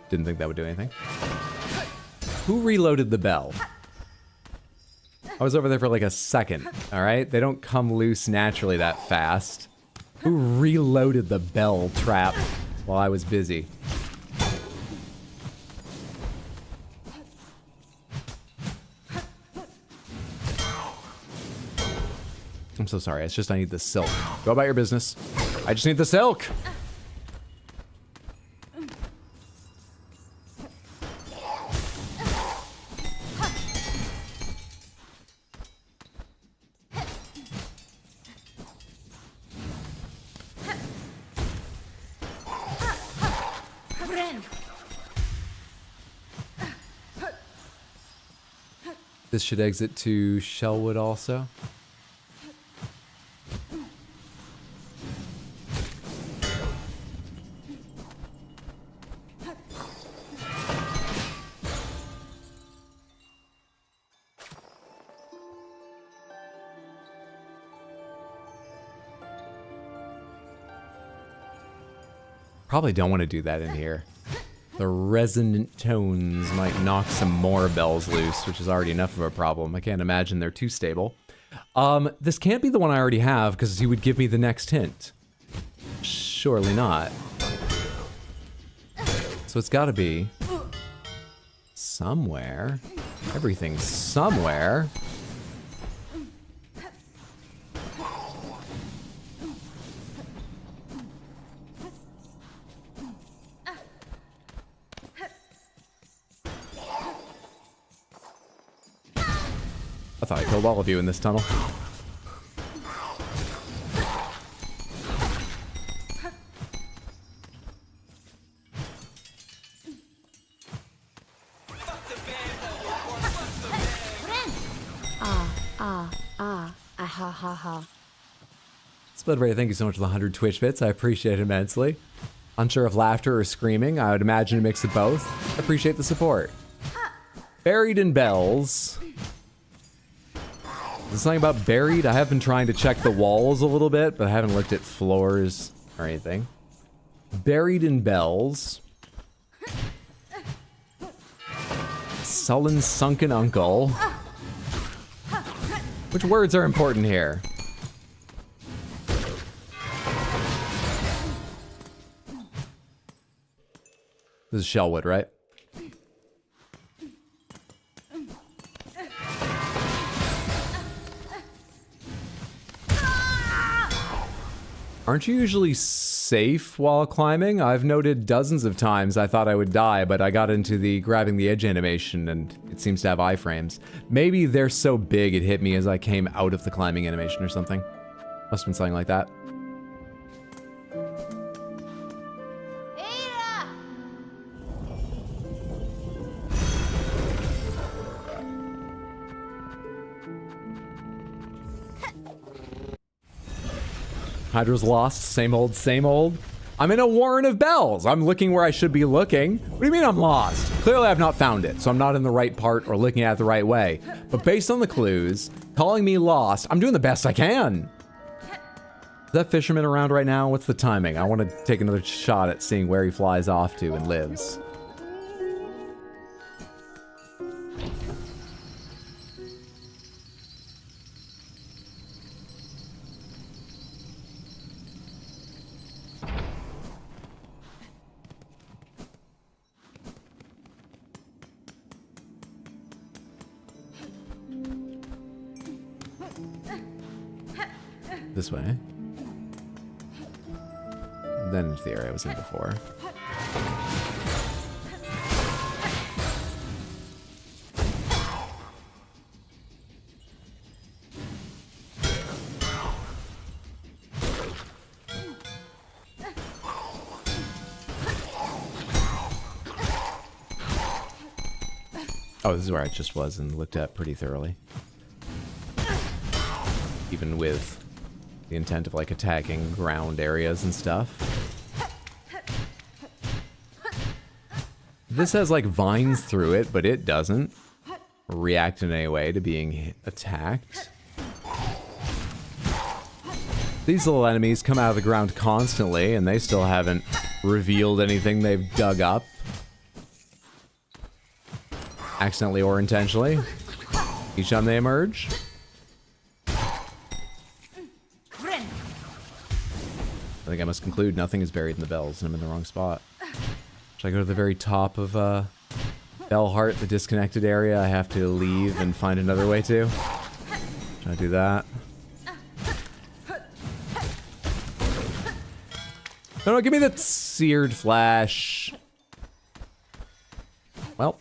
Didn't think that would do anything. Who reloaded the bell? I was over there for like a second, all right? They don't come loose naturally that fast. Who reloaded the bell trap while I was busy? I'm so sorry. It's just I need the silk. Go about your business. I just need the silk. This should exit to Shellwood also. Probably don't want to do that in here. The resonant tones might knock some more bells loose, which is already enough of a problem. I can't imagine they're too stable. This can't be the one I already have, because he would give me the next hint. Surely not. So it's gotta be somewhere. Everything's somewhere. I thought I killed all of you in this tunnel. Ha ha ha. Splitray, thank you so much for the 100 Twitch bits. I appreciate it immensely. Unsure if laughter or screaming. I would imagine a mix of both. I appreciate the support. Buried in bells. Is there something about buried? I have been trying to check the walls a little bit, but I haven't looked at floors or anything. Buried in bells. Sullen sunken uncle. Which words are important here? This is Shellwood, right? Aren't you usually safe while climbing? I've noted dozens of times I thought I would die, but I got into the grabbing the edge animation and it seems to have iframes. Maybe they're so big it hit me as I came out of the climbing animation or something. Must have been something like that. Hydra's lost, same old, same old. I'm in a warren of bells. I'm looking where I should be looking. What do you mean I'm lost? Clearly I've not found it, so I'm not in the right part or looking at it the right way. But based on the clues, calling me lost, I'm doing the best I can. Is that fisherman around right now? What's the timing? I want to take another shot at seeing where he flies off to and lives. This way. And then into the area I was in before. Oh, this is where I just was and looked at pretty thoroughly. Even with the intent of like attacking ground areas and stuff. This has like vines through it, but it doesn't react in any way to being attacked. These little enemies come out of the ground constantly and they still haven't revealed anything they've dug up. accidentally or intentionally. Each time they emerge. I think I must conclude nothing is buried in the bells and I'm in the wrong spot. Should I go to the very top of Bell Heart, the disconnected area? I have to leave and find another way to. Should I do that? No, give me that seared flash. Well.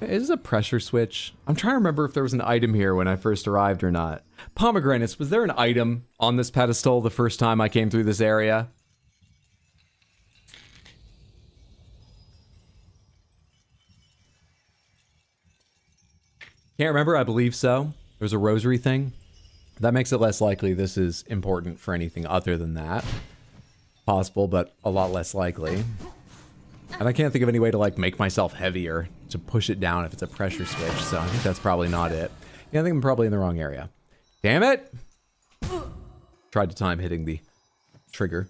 Is this a pressure switch? I'm trying to remember if there was an item here when I first arrived or not. Pomegranates, was there an item on this pedestal the first time I came through this area? Can't remember, I believe so. There's a rosary thing. That makes it less likely this is important for anything other than that. Possible, but a lot less likely. And I can't think of any way to, like, make myself heavier to push it down if it's a pressure switch, so I think that's probably not it. Yeah, I think I'm probably in the wrong area. Damn it! Tried to time hitting the trigger.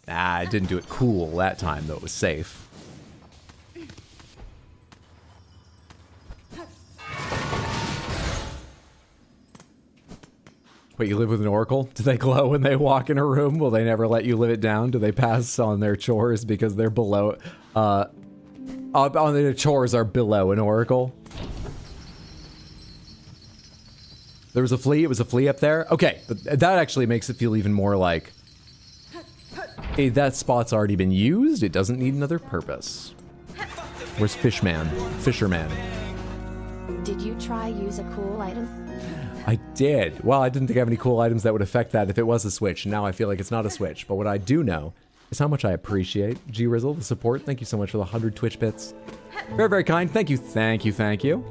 Ah, I didn't do it cool that time, though it was safe. Wait, you live with an oracle? Do they glow when they walk in a room? Will they never let you live it down? Do they pass on their chores because they're below, on their chores are below an oracle? There was a flea? It was a flea up there? Okay, but that actually makes it feel even more like, hey, that spot's already been used. It doesn't need another purpose. Where's Fisherman? Did you try use a cool item? I did. Well, I didn't think I have any cool items that would affect that if it was a switch. Now I feel like it's not a switch. But what I do know is how much I appreciate G-Rizzle, the support. Thank you so much for the 100 Twitch bits. Very, very kind. Thank you, thank you, thank you.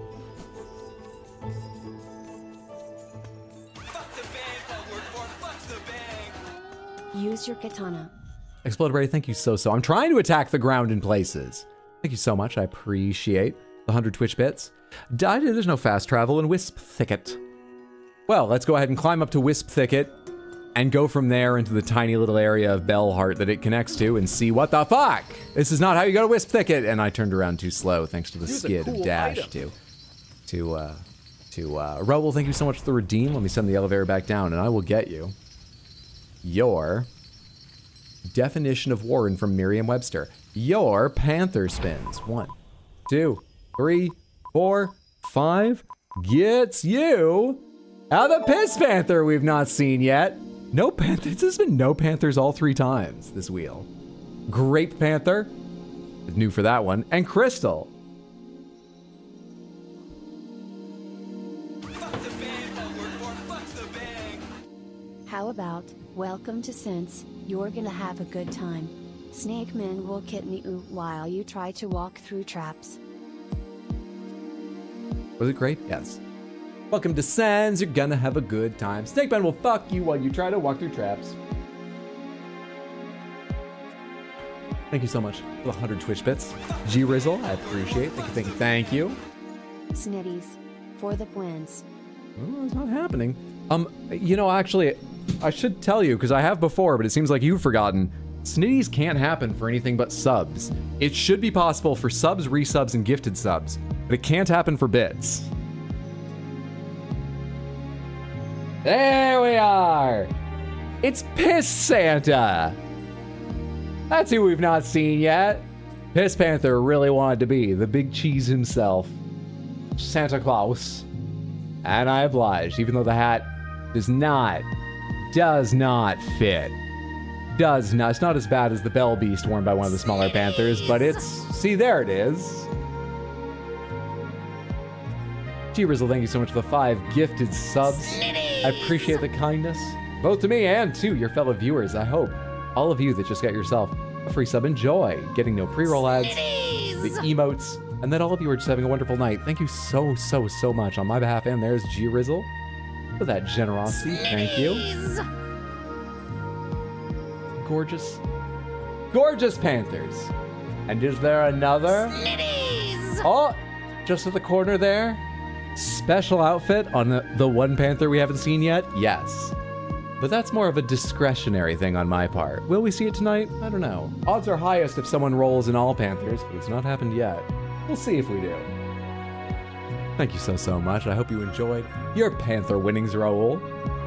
Use your katana. Explodeberry, thank you so. I'm trying to attack the ground in places. Thank you so much. I appreciate the 100 Twitch bits. There's no fast travel in Wisp Thicket. Well, let's go ahead and climb up to Wisp Thicket and go from there into the tiny little area of Bellheart that it connects to and see what the fuck. This is not how you go to Wisp Thicket. And I turned around too slow thanks to the skid of dash to Rowell, thank you so much for the redeem. Let me send the elevator back down and I will get you your definition of Warren from Merriam-Webster. Your panther spins. 1, 2, 3, 4, 5 gets you the Piss Panther we've not seen yet. No Panthers. There's been no Panthers all 3 times this wheel. Grape Panther. New for that one. And Crystal. How about, welcome to Sense, you're gonna have a good time. Snake Man will kitten you while you try to walk through traps. Was it great? Yes. Welcome to Sans, you're gonna have a good time. Snake Man will fuck you while you try to walk through traps. Thank you so much for the 100 Twitch bits. G-Rizzle, I appreciate. Thank you. Snitties, for the wins. Oh, it's not happening. You know, actually, I should tell you, because I have before, but it seems like you've forgotten. Snitties can't happen for anything but subs. It should be possible for subs, resubs, and gifted subs, but it can't happen for bits. There we are! It's Piss Santa! That's who we've not seen yet. Piss Panther really wanted to be the big cheese himself, Santa Claus. And I obliged, even though the hat does not fit. Does not. It's not as bad as the Bell Beast worn by one of the smaller Panthers, but it's, see, there it is. G-Rizzle, thank you so much for the 5 gifted subs. I appreciate the kindness, both to me and to your fellow viewers. I hope all of you that just got yourself a free sub enjoy getting no pre-roll ads, the emotes, and that all of you are just having a wonderful night. Thank you so much on my behalf, and there's G-Rizzle for that generosity. Thank you. Gorgeous Panthers. And is there another? Oh, just at the corner there. Special outfit on the one Panther we haven't seen yet? Yes. But that's more of a discretionary thing on my part. Will we see it tonight? I don't know. Odds are highest if someone rolls in all Panthers, but it's not happened yet. We'll see if we do. Thank you so much. I hope you enjoyed your Panther winnings roll,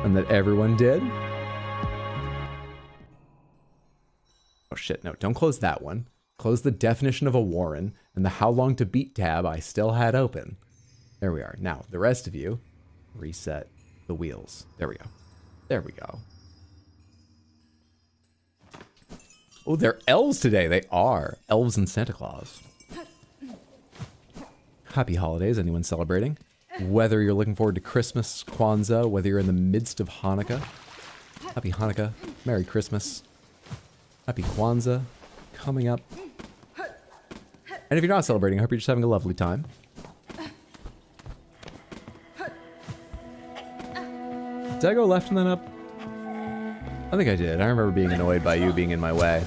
and that everyone did. Oh shit, no, don't close that one. Close the definition of a Warren, and the how long to beat tab I still had open. There we are. Now, the rest of you, reset the wheels. There we go. There we go. Oh, they're elves today. They are. Elves and Santa Claus. Happy holidays, anyone celebrating. Whether you're looking forward to Christmas, Kwanzaa, whether you're in the midst of Hanukkah. Happy Hanukkah. Merry Christmas. Happy Kwanzaa. Coming up. And if you're not celebrating, I hope you're just having a lovely time. Did I go left and then up? I think I did. I remember being annoyed by you being in my way.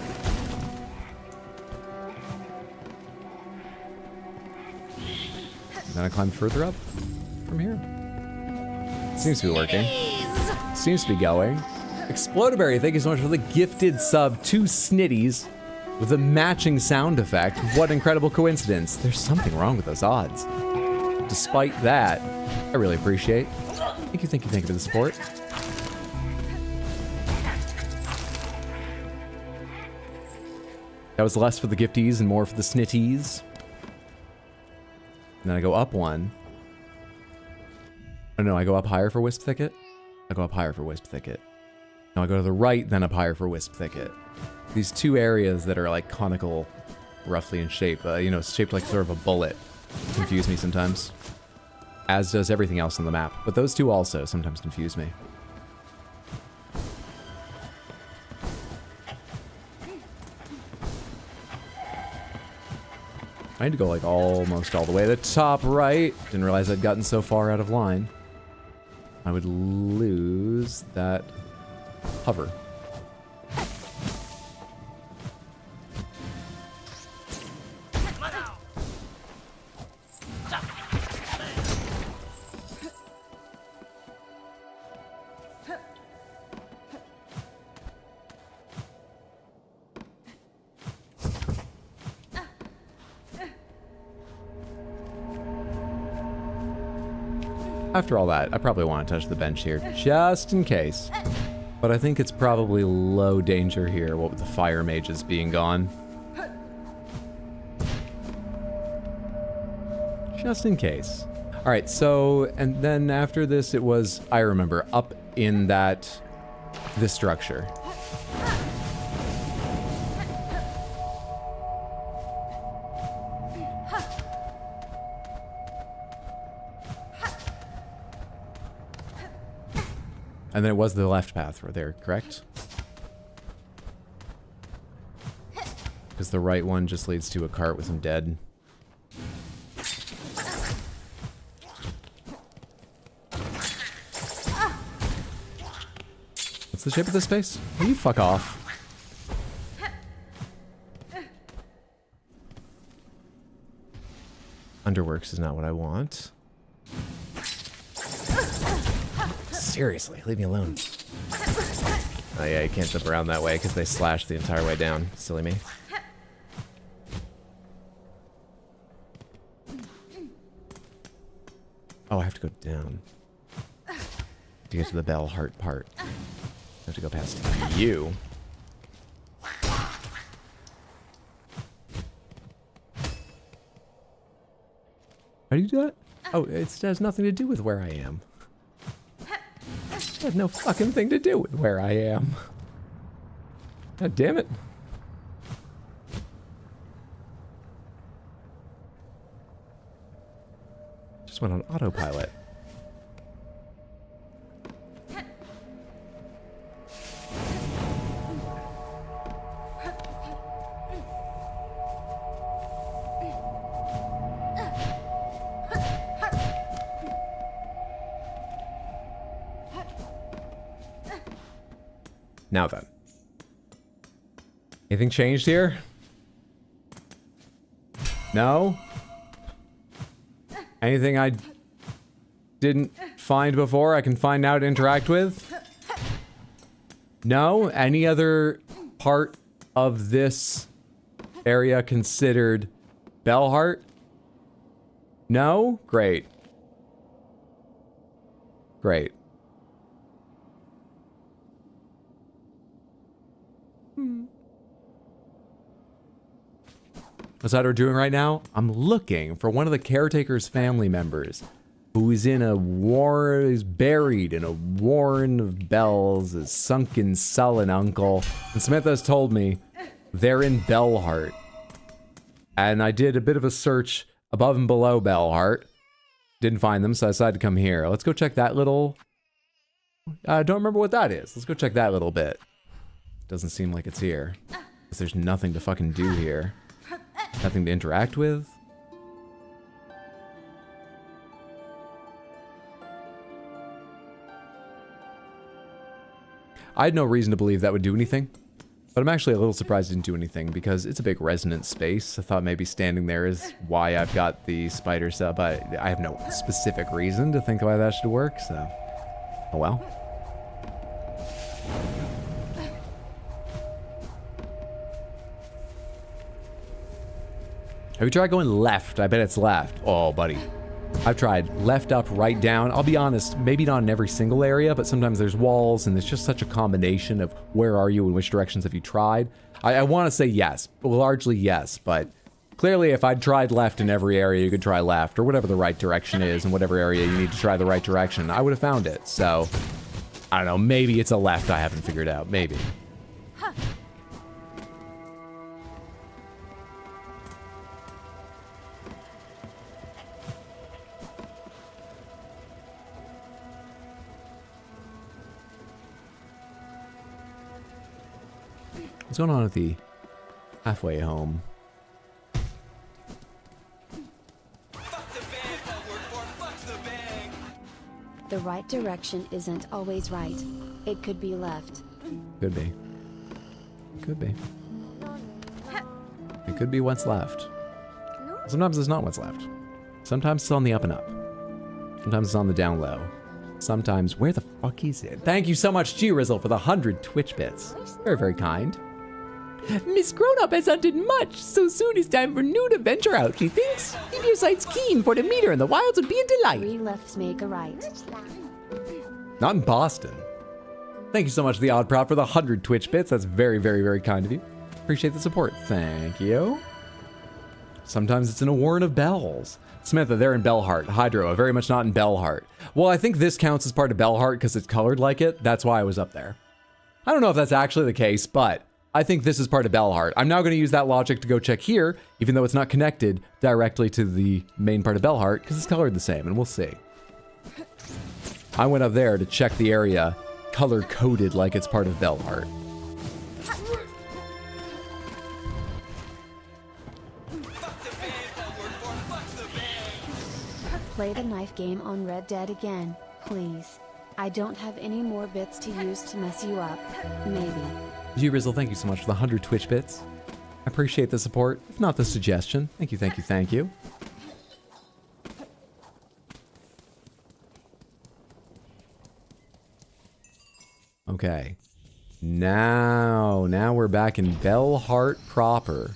And then I climbed further up from here. Seems to be working. Seems to be going. Explodaberry, thank you so much for the gifted sub to Snitties with a matching sound effect. What incredible coincidence. There's something wrong with those odds. Despite that, I really appreciate. Thank you for the support. That was less for the gifties and more for the snitties. And then I go up one. Oh no, I go up higher for Wisp Thicket. I go up higher for Wisp Thicket. Now I go to the right, then up higher for Wisp Thicket. These two areas that are like conical, roughly in shape, you know, shaped like sort of a bullet, confuse me sometimes. As does everything else on the map. But those two also sometimes confuse me. I need to go like almost all the way to the top right. Didn't realize I'd gotten so far out of line. I would lose that hover. After all that, I probably want to touch the bench here, just in case. But I think it's probably low danger here, what with the fire mages being gone. Just in case. Alright, so, and then after this it was, I remember, up in this structure. And then it was the left path right there, correct? Because the right one just leads to a cart with some dead. What's the shape of this space? Will you fuck off? Underworks is not what I want. Seriously, leave me alone. Oh yeah, you can't jump around that way because they slash the entire way down. Silly me. Oh, I have to go down to get to the bell heart part. I have to go past you. How do you do that? Oh, it has nothing to do with where I am. It had no fucking thing to do with where I am. God damn it. Just went on autopilot. Now then. Anything changed here? No? Anything I didn't find before I can find now to interact with? No? Any other part of this area considered Bellheart? No? Great. Great. What's that we're doing right now? I'm looking for one of the caretaker's family members who is in a war, is buried in a warren of bells, a sunken, sullen uncle. And Samantha's told me they're in Bellheart. And I did a bit of a search above and below Bellheart. Didn't find them, so I decided to come here. Let's go check that little... I don't remember what that is. Let's go check that little bit. Doesn't seem like it's here. Because there's nothing to fucking do here. Nothing to interact with. I had no reason to believe that would do anything. But I'm actually a little surprised it didn't do anything because it's a big resonant space. I thought maybe standing there is why I've got the spider cell, but I have no specific reason to think why that should work, so... Oh well. Have you tried going left? I bet it's left. Oh, buddy. I've tried left, up, right, down. I'll be honest, maybe not in every single area, but sometimes there's walls and there's just such a combination of where are you and which directions have you tried. I want to say yes, largely yes, but clearly if I'd tried left in every area, you could try left or whatever the right direction is in whatever area you need to try the right direction, I would have found it. So, I don't know, maybe it's a left I haven't figured out, maybe. What's going on at the halfway home? The right direction isn't always right. It could be left. Could be. Could be. It could be what's left. Sometimes it's not what's left. Sometimes it's on the up and up. Sometimes it's on the down low. Sometimes, where the fuck is it? Thank you so much, G-Rizzle, for the 100 Twitch bits. Very, very kind. Miss Grown-Up has hunted much, so soon it's time for new to venture out, she thinks. Keep your sights keen, for to meet her in the wilds would be a delight. 3 lefts make a right. Not in Boston. Thank you so much, The Odd Prop, for the 100 Twitch bits. That's very, very, very kind of you. Appreciate the support. Thank you. Sometimes it's in a warren of bells. Samantha, they're in Bellheart. Hydro, very much not in Bellheart. Well, I think this counts as part of Bellheart because it's colored like it. That's why I was up there. I don't know if that's actually the case, but I think this is part of Bellheart. I'm now going to use that logic to go check here, even though it's not connected directly to the main part of Bellheart, because it's colored the same, and we'll see. I went up there to check the area color-coded like it's part of Bellheart. Play the knife game on Red Dead again, please. I don't have any more bits to use to mess you up. Maybe. G-Rizzle, thank you so much for the 100 Twitch bits. I appreciate the support, if not the suggestion. Thank you, thank you, thank you. Okay. Now we're back in Bellheart proper.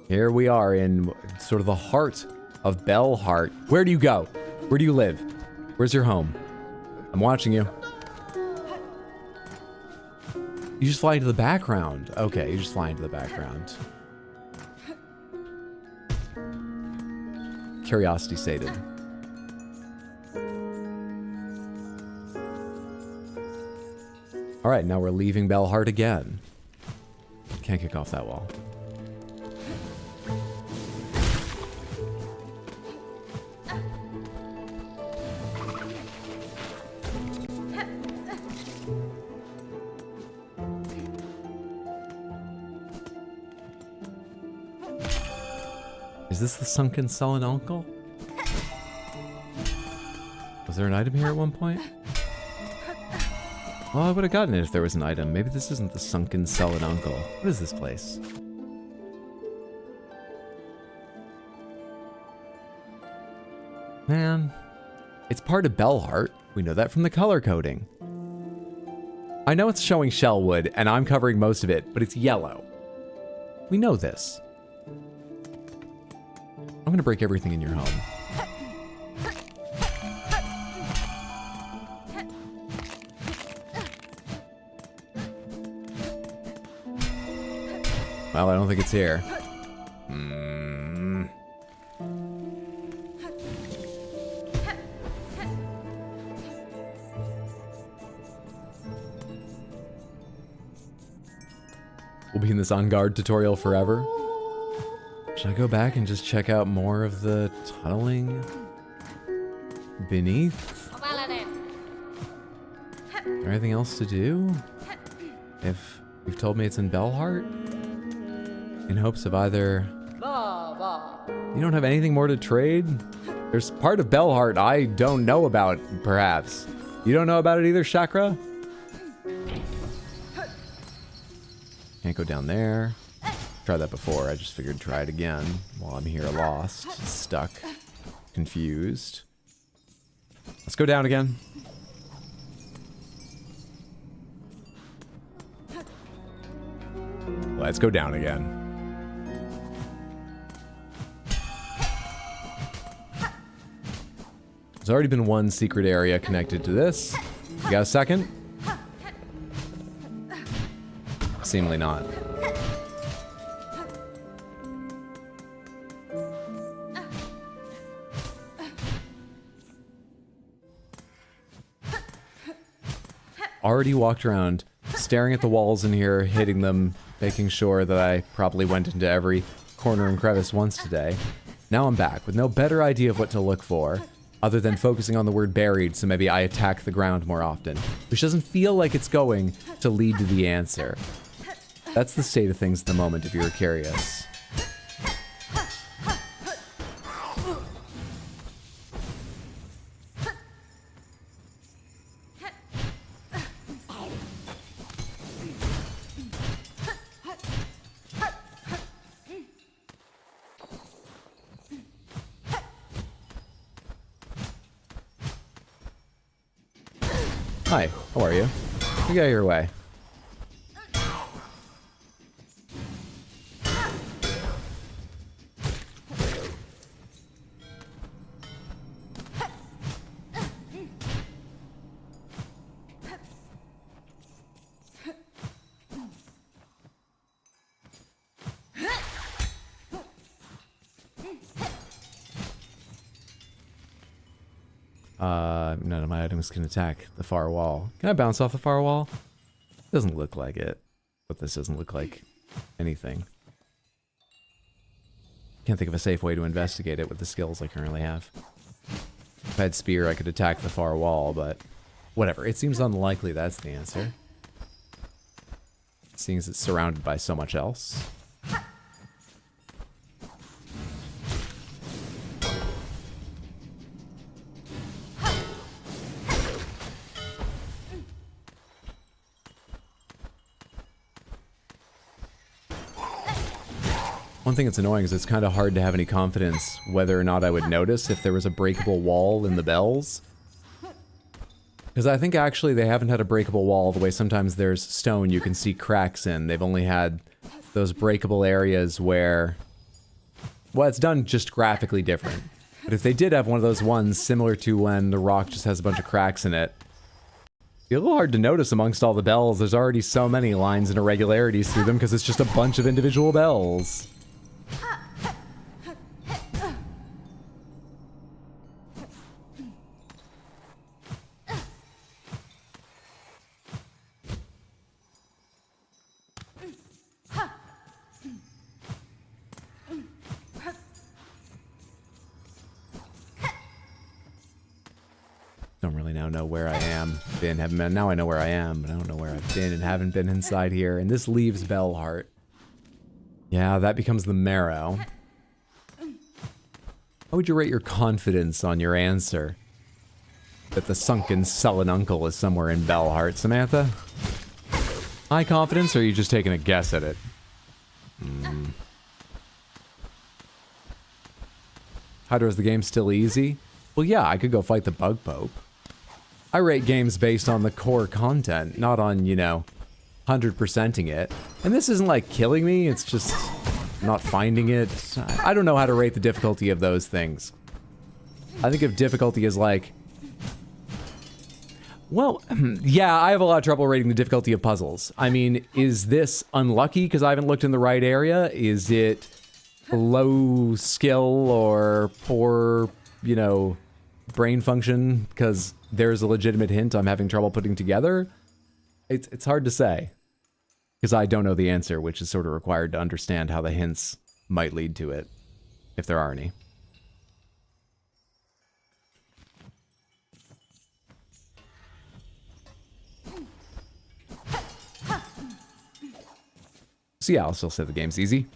Here we are in sort of the heart of Bellheart. Where do you go? Where do you live? Where's your home? I'm watching you. You just fly into the background. Okay, you just fly into the background. Curiosity sated. All right, now we're leaving Bellheart again. Can't kick off that wall. Is this the sunken sullen uncle? Was there an item here at one point? Well, I would have gotten it if there was an item. Maybe this isn't the sunken sullen uncle. What is this place? Man, it's part of Bellheart. We know that from the color coding. I know it's showing Shellwood, and I'm covering most of it, but it's yellow. We know this. I'm gonna break everything in your home. Well, I don't think it's here. We'll be in this on guard tutorial forever. Should I go back and just check out more of the tunneling beneath? Is there anything else to do? If you've told me it's in Bellheart? In hopes of either... You don't have anything more to trade? There's part of Bellheart I don't know about, perhaps. You don't know about it either, Chakra? Can't go down there. Tried that before. I just figured try it again while I'm here lost, stuck, confused. Let's go down again. Let's go down again. There's already been one secret area connected to this. You got a second? Seemingly not. Already walked around, staring at the walls in here, hitting them, making sure that I probably went into every corner and crevice once today. Now I'm back with no better idea of what to look for, other than focusing on the word buried, so maybe I attack the ground more often, which doesn't feel like it's going to lead to the answer. That's the state of things at the moment, if you were curious. Hi, how are you? You get your way. None of my items can attack the far wall. Can I bounce off the far wall? Doesn't look like it. But this doesn't look like anything. Can't think of a safe way to investigate it with the skills I currently have. If I had spear, I could attack the far wall, but whatever. It seems unlikely that's the answer. Seeing as it's surrounded by so much else. One thing that's annoying is it's kind of hard to have any confidence whether or not I would notice if there was a breakable wall in the bells. Because I think actually they haven't had a breakable wall the way sometimes there's stone you can see cracks in. They've only had those breakable areas where... Well, it's done just graphically different. But if they did have one of those ones similar to when the rock just has a bunch of cracks in it, it'd be a little hard to notice amongst all the bells. There's already so many lines and irregularities through them because it's just a bunch of individual bells. Don't really now know where I am. Haven't been. Now I know where I am, but I don't know where I've been and haven't been inside here. And this leaves Bellheart. Yeah, that becomes the marrow. How would you rate your confidence on your answer? That the sunken sullen uncle is somewhere in Bellheart, Samantha? High confidence, or are you just taking a guess at it? Hydra, is the game still easy? Well, yeah, I could go fight the Bug Pope. I rate games based on the core content, not on, you know, 100%ing it. And this isn't like killing me, it's just not finding it. I don't know how to rate the difficulty of those things. I think of difficulty as like, well, yeah, I have a lot of trouble rating the difficulty of puzzles. I mean, is this unlucky because I haven't looked in the right area? Is it low skill or poor, you know, brain function because there's a legitimate hint I'm having trouble putting together? It's hard to say because I don't know the answer, which is sort of required to understand how the hints might lead to it, if there are any. So yeah, I'll still say the game's easy.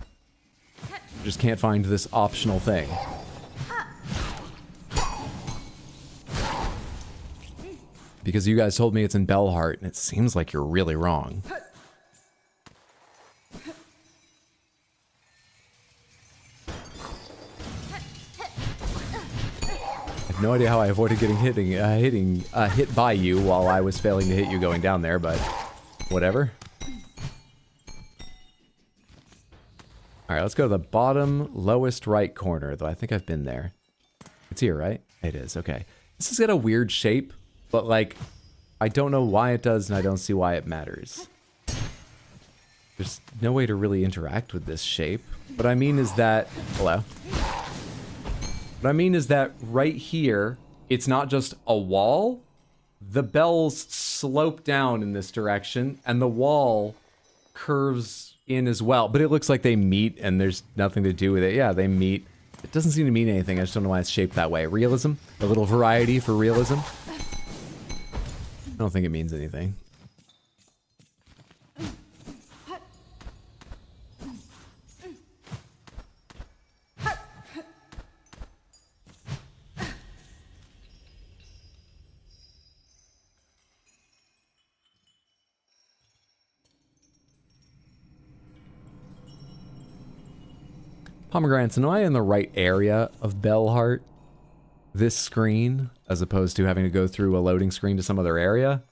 Just can't find this optional thing. Because you guys told me it's in Bellheart, and it seems like you're really wrong. I have no idea how I avoided getting hit by you while I was failing to hit you going down there, but whatever. Alright, let's go to the bottom lowest right corner, though I think I've been there. It's here, right? It is, okay. This has got a weird shape, but like, I don't know why it does and I don't see why it matters. There's no way to really interact with this shape. What I mean is that, hello? What I mean is that right here, it's not just a wall. The bells slope down in this direction and the wall curves in as well, but it looks like they meet and there's nothing to do with it. Yeah, they meet. It doesn't seem to mean anything. I just don't know why it's shaped that way. Realism? A little variety for realism? I don't think it means anything. Pomegranates, am I in the right area of Bellheart? This screen, as opposed to having to go through a loading screen to some other area?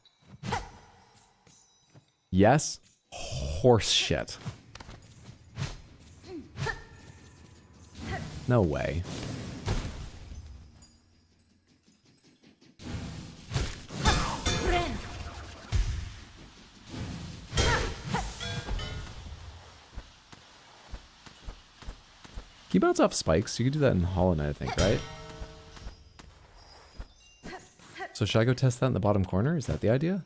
Yes? Horse shit. No way. Can you bounce off spikes? You can do that in Hollow Knight, I think, right? So should I go test that in the bottom corner? Is that the idea?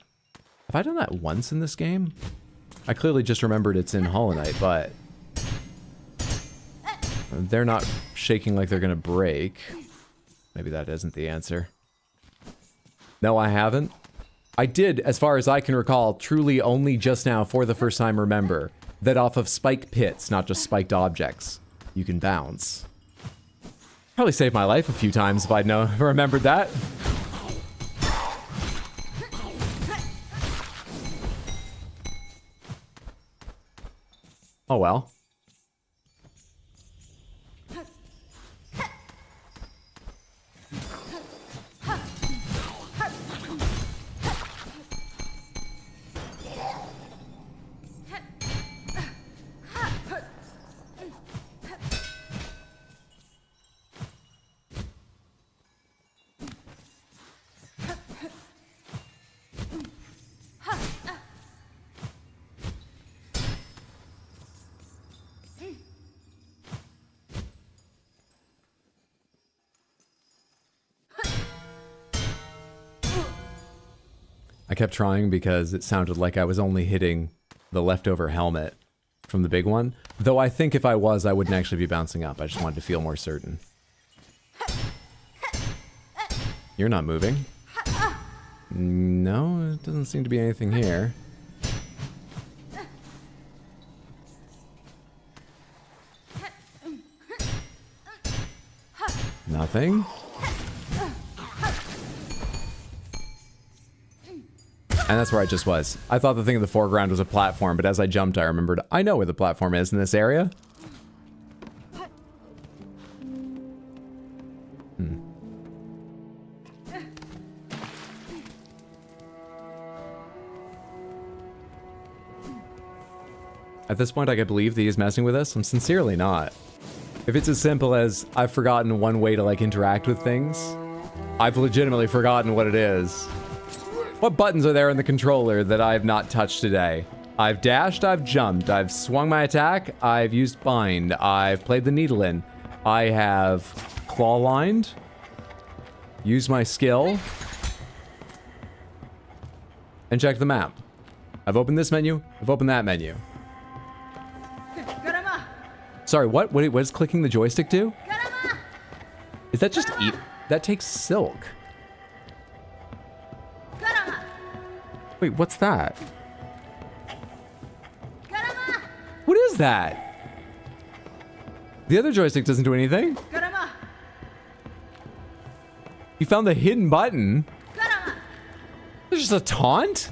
Have I done that once in this game? I clearly just remembered it's in Hollow Knight, but they're not shaking like they're gonna break. Maybe that isn't the answer. No, I haven't. I did, as far as I can recall, truly only just now, for the first time, remember that off of spike pits, not just spiked objects, you can bounce. Probably saved my life a few times if I'd remembered that. Oh well. I kept trying because it sounded like I was only hitting the leftover helmet from the big one. Though I think if I was, I wouldn't actually be bouncing up. I just wanted to feel more certain. You're not moving. No, it doesn't seem to be anything here. Nothing. And that's where I just was. I thought the thing in the foreground was a platform, but as I jumped, I remembered I know where the platform is in this area. At this point, I could believe that he's messing with us. I'm sincerely not. If it's as simple as I've forgotten one way to, like, interact with things, I've legitimately forgotten what it is. What buttons are there in the controller that I have not touched today? I've dashed, I've jumped, I've swung my attack, I've used bind, I've played the needle in, I have claw lined, used my skill, and checked the map. I've opened this menu, I've opened that menu. Sorry, what is clicking the joystick do? Is that just eat? That takes silk. Wait, what's that? What is that? The other joystick doesn't do anything. You found the hidden button. There's just a taunt?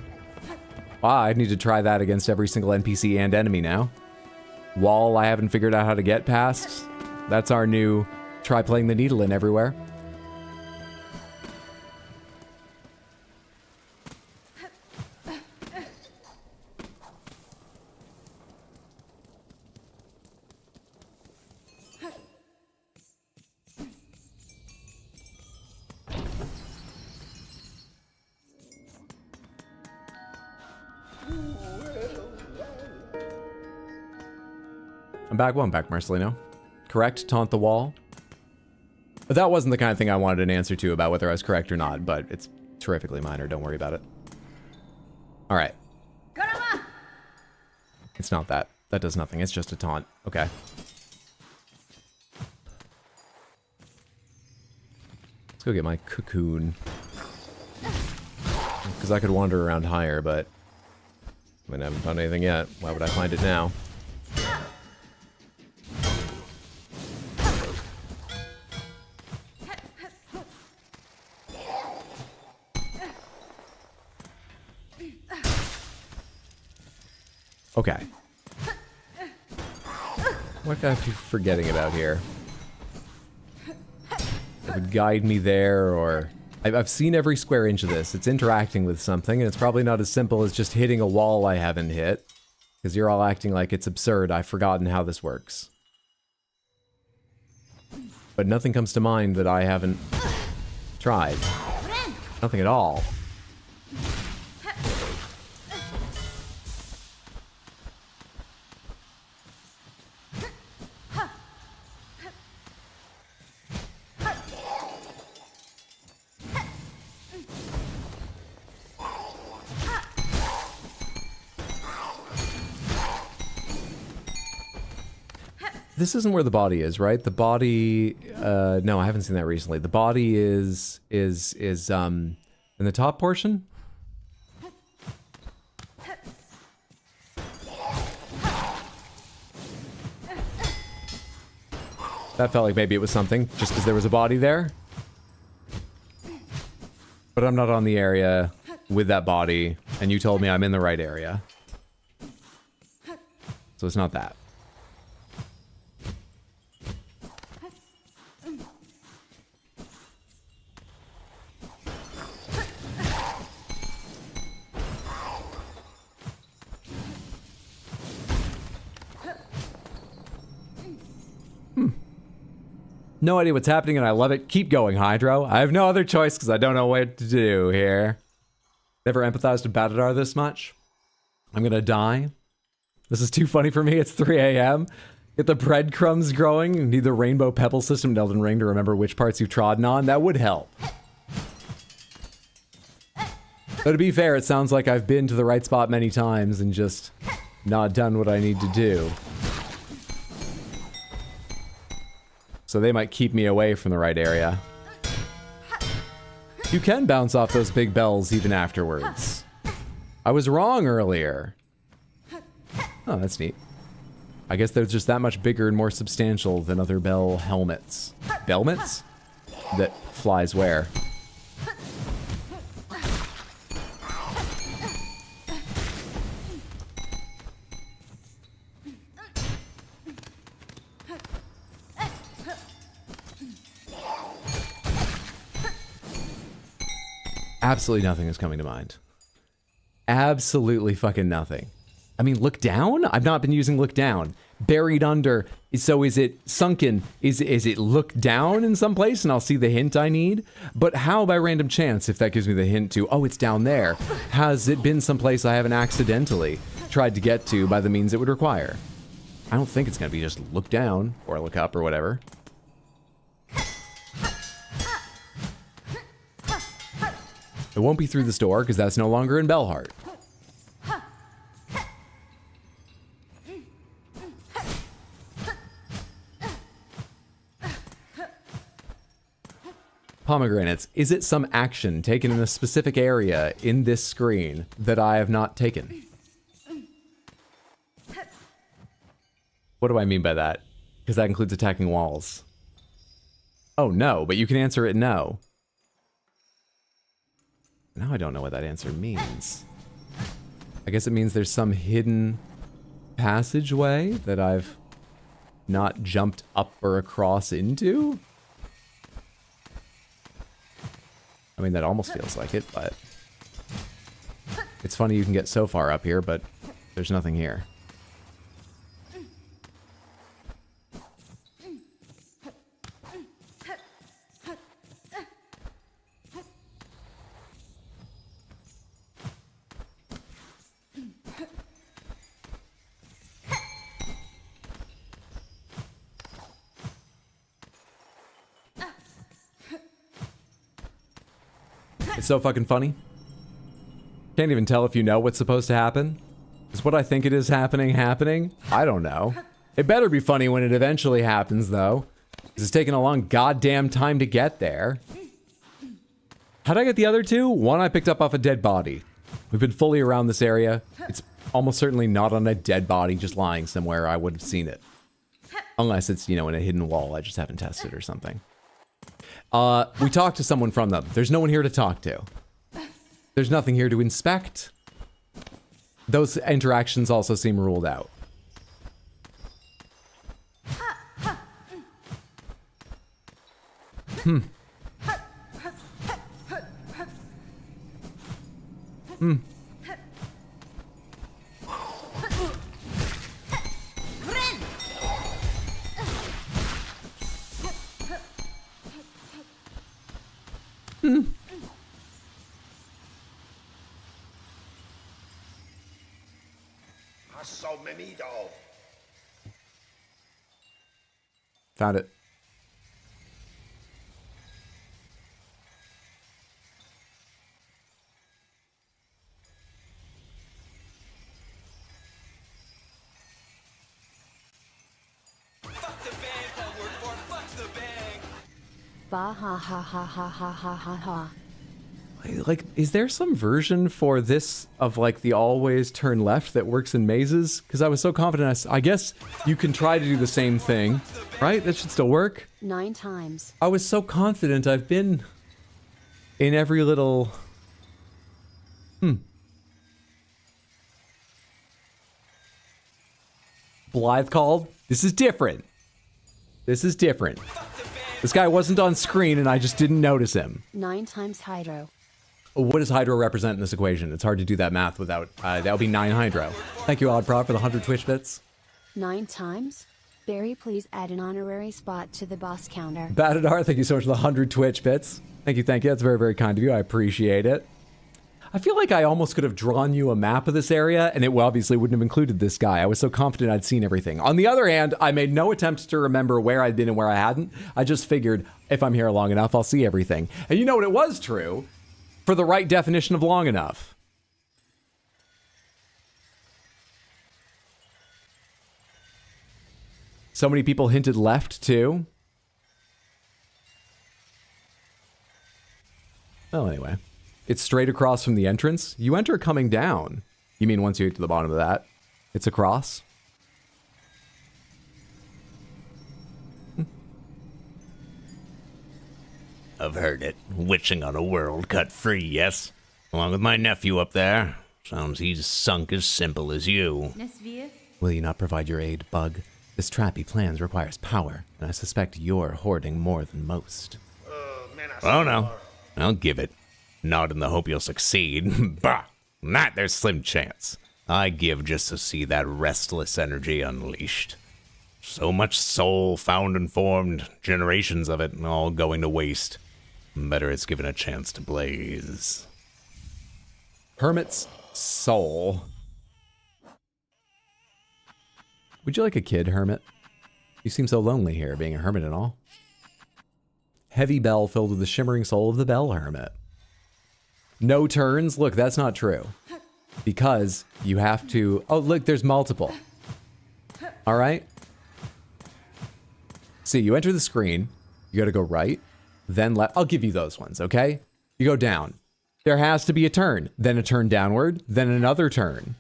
Wow, I need to try that against every single NPC and enemy now. Wall I haven't figured out how to get past. That's our new try playing the needle in everywhere. I'm back. Well, I'm back, Marcelino. Correct? Taunt the wall? But that wasn't the kind of thing I wanted an answer to about whether I was correct or not, but it's terrifically minor. Don't worry about it. All right. It's not that. That does nothing. It's just a taunt. Okay. Let's go get my cocoon. Because I could wander around higher, but I mean, I haven't found anything yet. Why would I find it now? Okay. What could I be forgetting about here? It would guide me there, or... I've seen every square inch of this. It's interacting with something, and it's probably not as simple as just hitting a wall I haven't hit. Because you're all acting like it's absurd. I've forgotten how this works. But nothing comes to mind that I haven't tried. Nothing at all. This isn't where the body is, right? The body, no, I haven't seen that recently. The body is in the top portion? That felt like maybe it was something, just because there was a body there. But I'm not on the area with that body, and you told me I'm in the right area. So it's not that. No idea what's happening, and I love it. Keep going, Hydro. I have no other choice because I don't know what to do here. Never empathized with Batadar this much. I'm gonna die. This is too funny for me. It's 3 a.m. Get the breadcrumbs growing. You need the rainbow pebble system in Elden Ring to remember which parts you've trodden on. That would help. But to be fair, it sounds like I've been to the right spot many times and just not done what I need to do. So they might keep me away from the right area. You can bounce off those big bells even afterwards. I was wrong earlier. Oh, that's neat. I guess they're just that much bigger and more substantial than other bell helmets. Belmets? That flies where? Absolutely nothing is coming to mind. Absolutely fucking nothing. I mean, look down? I've not been using look down. Buried under. So is it sunken? Is it look down in some place and I'll see the hint I need? But how by random chance, if that gives me the hint to, oh, it's down there, has it been someplace I haven't accidentally tried to get to by the means it would require? I don't think it's going to be just look down or look up or whatever. It won't be through this door because that's no longer in Bellheart. Pomegranates. Is it some action taken in a specific area in this screen that I have not taken? What do I mean by that? Because that includes attacking walls. Oh, no, but you can answer it no. Now I don't know what that answer means. I guess it means there's some hidden passageway that I've not jumped up or across into? I mean, that almost feels like it, but it's funny you can get so far up here, but there's nothing here. It's so fucking funny. Can't even tell if you know what's supposed to happen. Is what I think it is happening? I don't know. It better be funny when it eventually happens, though. Because it's taking a long goddamn time to get there. How'd I get the other two? One I picked up off a dead body. We've been fully around this area. It's almost certainly not on a dead body just lying somewhere. I would have seen it. Unless it's, you know, in a hidden wall I just haven't tested or something. We talked to someone from them. There's no one here to talk to. There's nothing here to inspect. Those interactions also seem ruled out. Found it. Bah ha ha ha ha ha ha ha ha. Like, is there some version for this of like the always turn left that works in mazes? Because I was so confident. I guess you can try to do the same thing, right? That should still work. 9 times. I was so confident. I've been in every little... Blythe called. This is different. This is different. This guy wasn't on screen and I just didn't notice him. 9 times hydro. What does hydro represent in this equation? It's hard to do that math without... that would be 9 hydro. Thank you, Oddprop, for the 100 Twitch bits. 9 times? Barry, please add an honorary spot to the boss counter. Batadar, thank you so much for the 100 Twitch bits. Thank you, thank you. That's very, very kind of you. I appreciate it. I feel like I almost could have drawn you a map of this area, and it obviously wouldn't have included this guy. I was so confident I'd seen everything. On the other hand, I made no attempt to remember where I'd been and where I hadn't. I just figured, if I'm here long enough, I'll see everything. And you know what? It was true. For the right definition of long enough. So many people hinted left, too. Well, anyway. It's straight across from the entrance. You enter coming down. You mean once you get to the bottom of that? It's across? I've heard it. Witching on a world cut free, yes? Along with my nephew up there. Sounds he's sunk as simple as you. Nesvir? Will you not provide your aid, Bug? This trap he plans requires power, and I suspect you're hoarding more than most. Oh no, I'll give it. Not in the hope you'll succeed. Bah! That there's slim chance. I give just to see that restless energy unleashed. So much soul found and formed, generations of it, all going to waste. Better it's given a chance to blaze. Hermit's soul. Would you like a kid, Hermit? You seem so lonely here, being a hermit and all. Heavy bell filled with the shimmering soul of the bell hermit. No turns? Look, that's not true. Because you have to... Oh, look, there's multiple. All right? See, you enter the screen. You got to go right, then left. I'll give you those ones, okay? You go down. There has to be a turn. Then a turn downward. Then another turn.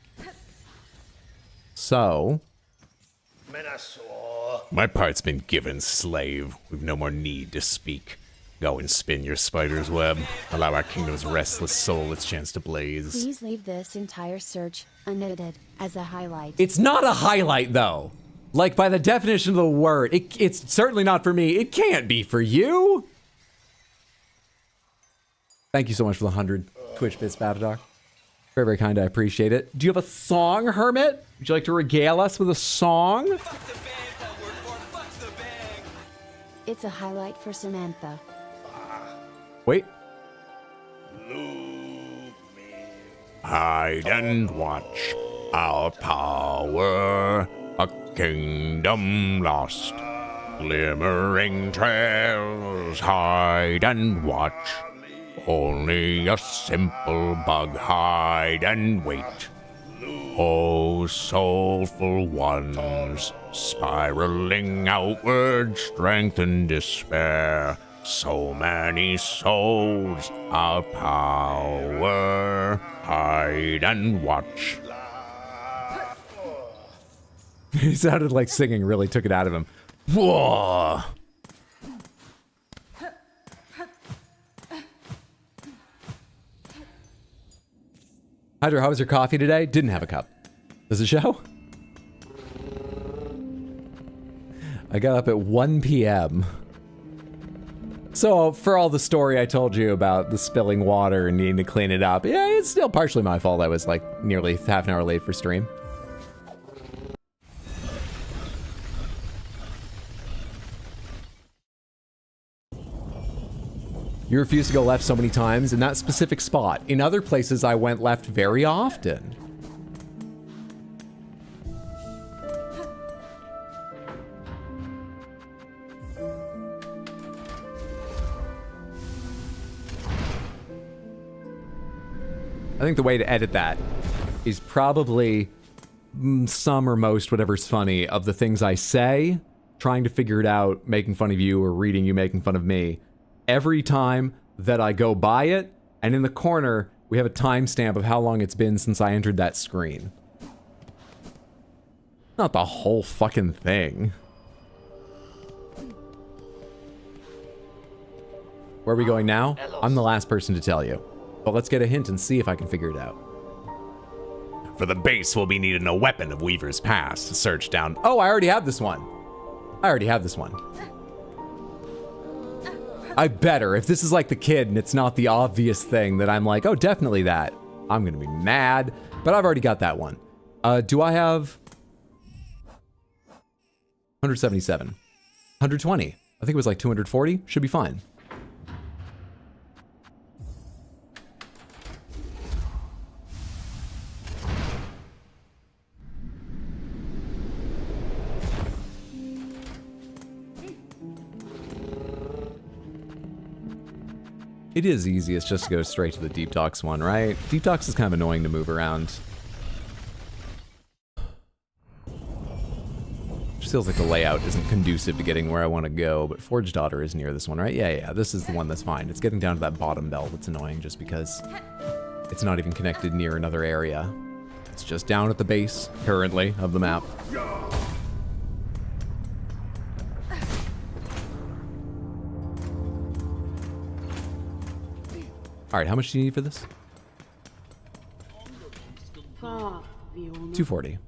So... My part's been given, slave. We've no more need to speak. Go and spin your spider's web. Allow our kingdom's restless soul its chance to blaze. Please leave this entire search unedited as a highlight. It's not a highlight, though. Like, by the definition of the word, it's certainly not for me. It can't be for you. Thank you so much for the 100 Twitch bits, Batadar. Very, very kind. I appreciate it. Do you have a song, Hermit? Would you like to regale us with a song? It's a highlight for Samantha. Wait. Hide and watch our power, a kingdom lost. Glimmering trails, hide and watch. Only a simple bug, hide and wait. Oh, soulful ones, spiraling outward, strength and despair. So many souls, our power, hide and watch. He sounded like singing really took it out of him. Whoa! Hydra, how was your coffee today? Didn't have a cup. Does it show? I got up at 1 p.m. So, for all the story I told you about the spilling water and needing to clean it up, yeah, it's still partially my fault I was like nearly half an hour late for stream. You refused to go left so many times in that specific spot. In other places, I went left very often. I think the way to edit that is probably some or most, whatever's funny, of the things I say, trying to figure it out, making fun of you, or reading you making fun of me. Every time that I go by it, and in the corner, we have a timestamp of how long it's been since I entered that screen. Not the whole fucking thing. Where are we going now? I'm the last person to tell you. But let's get a hint and see if I can figure it out. For the base, we'll be needing a weapon of Weaver's Past to search down. Oh, I already have this one. I already have this one. I better. If this is like the kid and it's not the obvious thing that I'm like, oh, definitely that. I'm going to be mad. But I've already got that one. Do I have 177? 120. I think it was like 240. Should be fine. It is easiest just to go straight to the Deep Docks one, right? Deep Docks is kind of annoying to move around. Just feels like the layout isn't conducive to getting where I want to go, but Forge Daughter is near this one, right? Yeah, this is the one that's fine. It's getting down to that bottom bell that's annoying just because it's not even connected near another area. It's just down at the base, currently, of the map. All right, how much do you need for this? 240.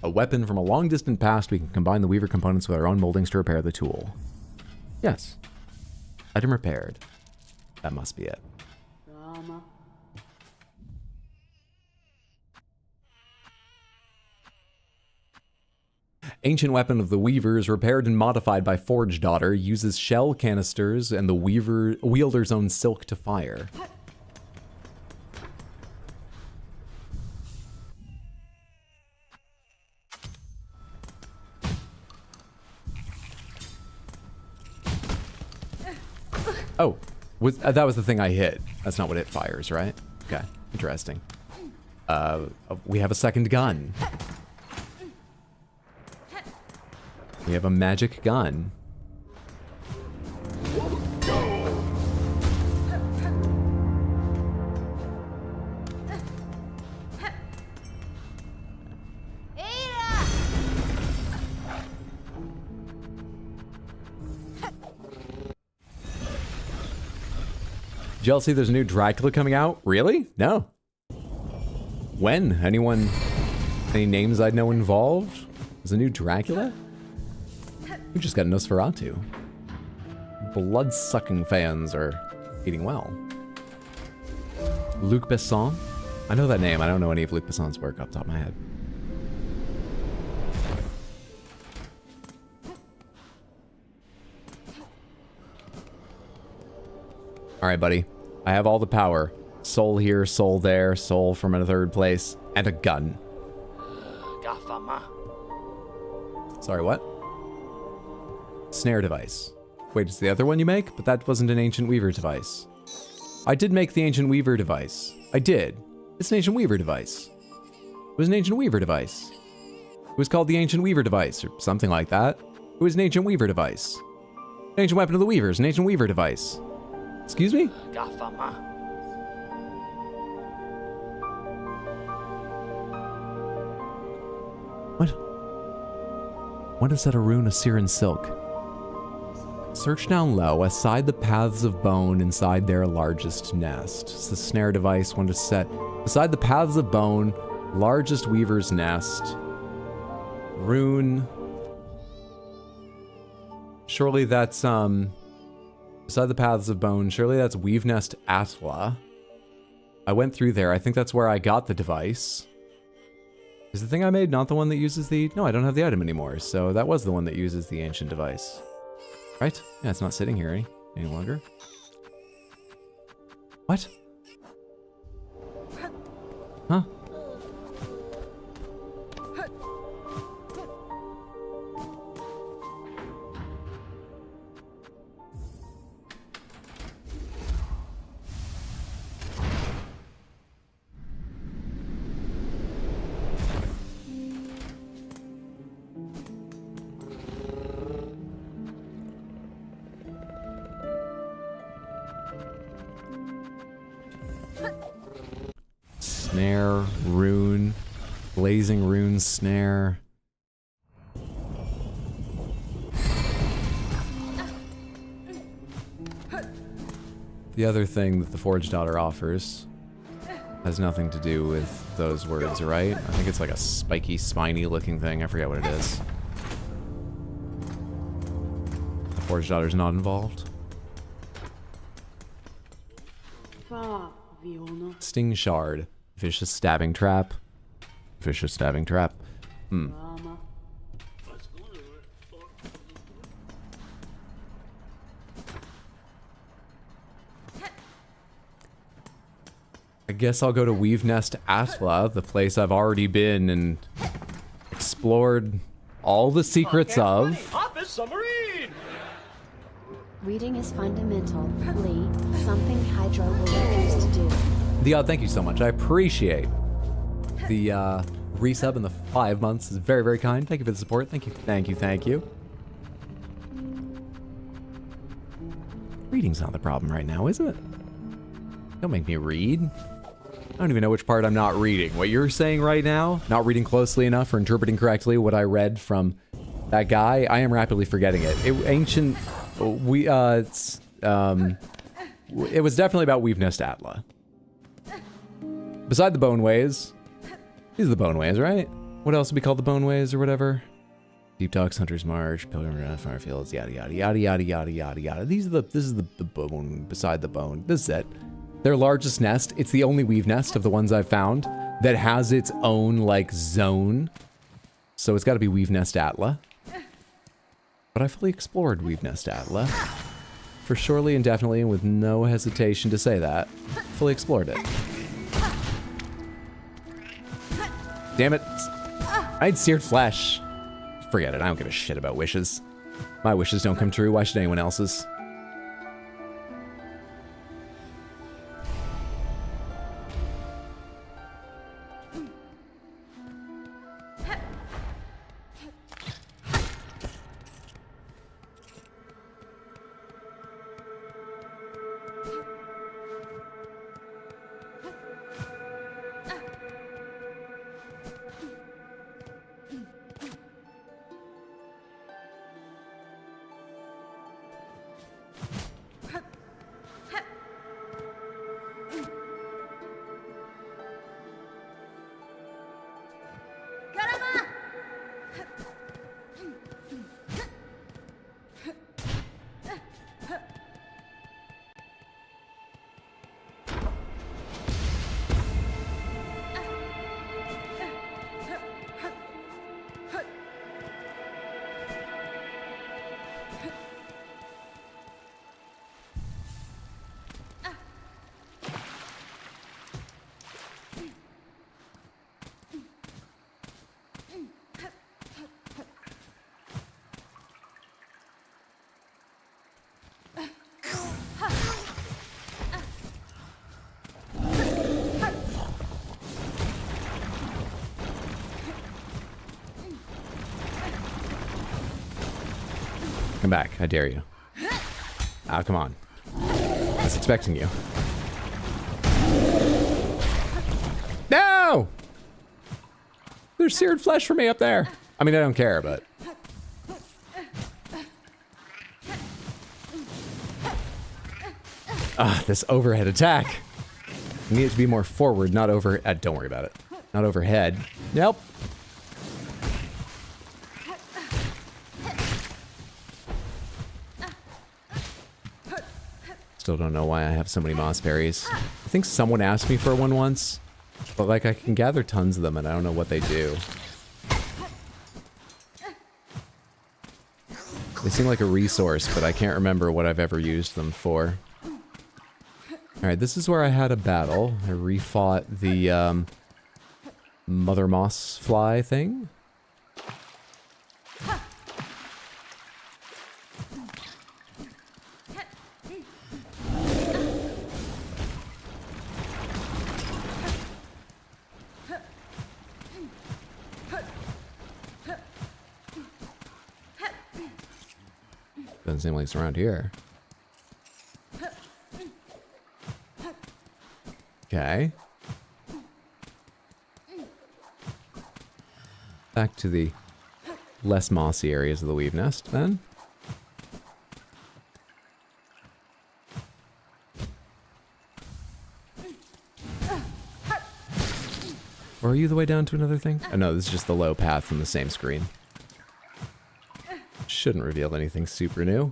A weapon from a long distant past, we can combine the Weaver components with our own moldings to repair the tool. Yes. Item repaired. That must be it. Ancient weapon of the Weavers, repaired and modified by Forge Daughter, uses shell canisters and the wielder's own silk to fire. Oh, that was the thing I hit. That's not what it fires, right? Okay, interesting. We have a second gun. We have a magic gun. Jealousy, there's a new Dracula coming out? Really? No. When? Anyone? Any names I'd know involved? There's a new Dracula? We just got a Nosferatu. Blood-sucking fans are eating well. Luc Besson? I know that name. I don't know any of Luc Besson's work off the top of my head. Alright, buddy. I have all the power. Soul here, soul there, soul from a third place, and a gun. Sorry, what? Snare device. Wait, it's the other one you make? But that wasn't an Ancient Weaver device. I did make the Ancient Weaver device. I did. It's an Ancient Weaver device. It was an Ancient Weaver device. It was called the Ancient Weaver device, or something like that. It was an Ancient Weaver device. An Ancient Weapon of the Weavers, an Ancient Weaver device. Excuse me? What? What is that a rune of Siren Silk? Search down low, aside the paths of bone inside their largest nest. It's the snare device one to set. Beside the paths of bone, largest weaver's nest. Rune. Surely that's, beside the paths of bone, surely that's Weave Nest Atla. I went through there. I think that's where I got the device. Is the thing I made not the one that uses the... No, I don't have the item anymore, so that was the one that uses the ancient device. Right? Yeah, it's not sitting here any longer. What? Huh? Snare, rune, blazing rune snare. The other thing that the Forge Daughter offers has nothing to do with those words, right? I think it's like a spiky, spiny looking thing. I forget what it is. The Forge Daughter's not involved. Sting Shard. Vicious stabbing trap. Vicious stabbing trap. I guess I'll go to Weave Nest Atla, the place I've already been and explored all the secrets of. Reading is fundamental, Lee, something Hydro will refuse to do. Thank you so much. I appreciate the resub in the 5 months. Is very, very kind. Thank you for the support. Thank you, thank you, thank you. Reading's not the problem right now, is it? Don't make me read. I don't even know which part I'm not reading. What you're saying right now, not reading closely enough or interpreting correctly what I read from that guy, I am rapidly forgetting it. It was definitely about Weave Nest Atla. Beside the Boneways. These are the Boneways, right? What else would be called the Boneways or whatever? Deep Docks, Hunter's March, Pilgrim, Firefields, yada yada yada yada yada yada yada. This is the bone beside the bone. This is it. Their largest nest. It's the only weave nest of the ones I've found that has its own like zone. So it's got to be Weave Nest Atla. But I fully explored Weave Nest Atla. For surely and definitely, and with no hesitation to say that. Fully explored it. Damn it. I had seared flesh. Forget it, I don't give a shit about wishes. My wishes don't come true, why should anyone else's? Come back, I dare you. Ah, come on. I was expecting you. No! There's seared flesh for me up there. I mean, I don't care, but... Ah, this overhead attack. I need it to be more forward, not over... don't worry about it. Not overhead. Nope. Still don't know why I have so many moss berries. I think someone asked me for one once, but like I can gather tons of them and I don't know what they do. They seem like a resource, but I can't remember what I've ever used them for. Alright, this is where I had a battle. I refought the mother moss fly thing. Doesn't seem like it's around here. Okay. Back to the less mossy areas of the weave nest, then. Or are you the way down to another thing? Oh no, this is just the low path from the same screen. Shouldn't reveal anything super new.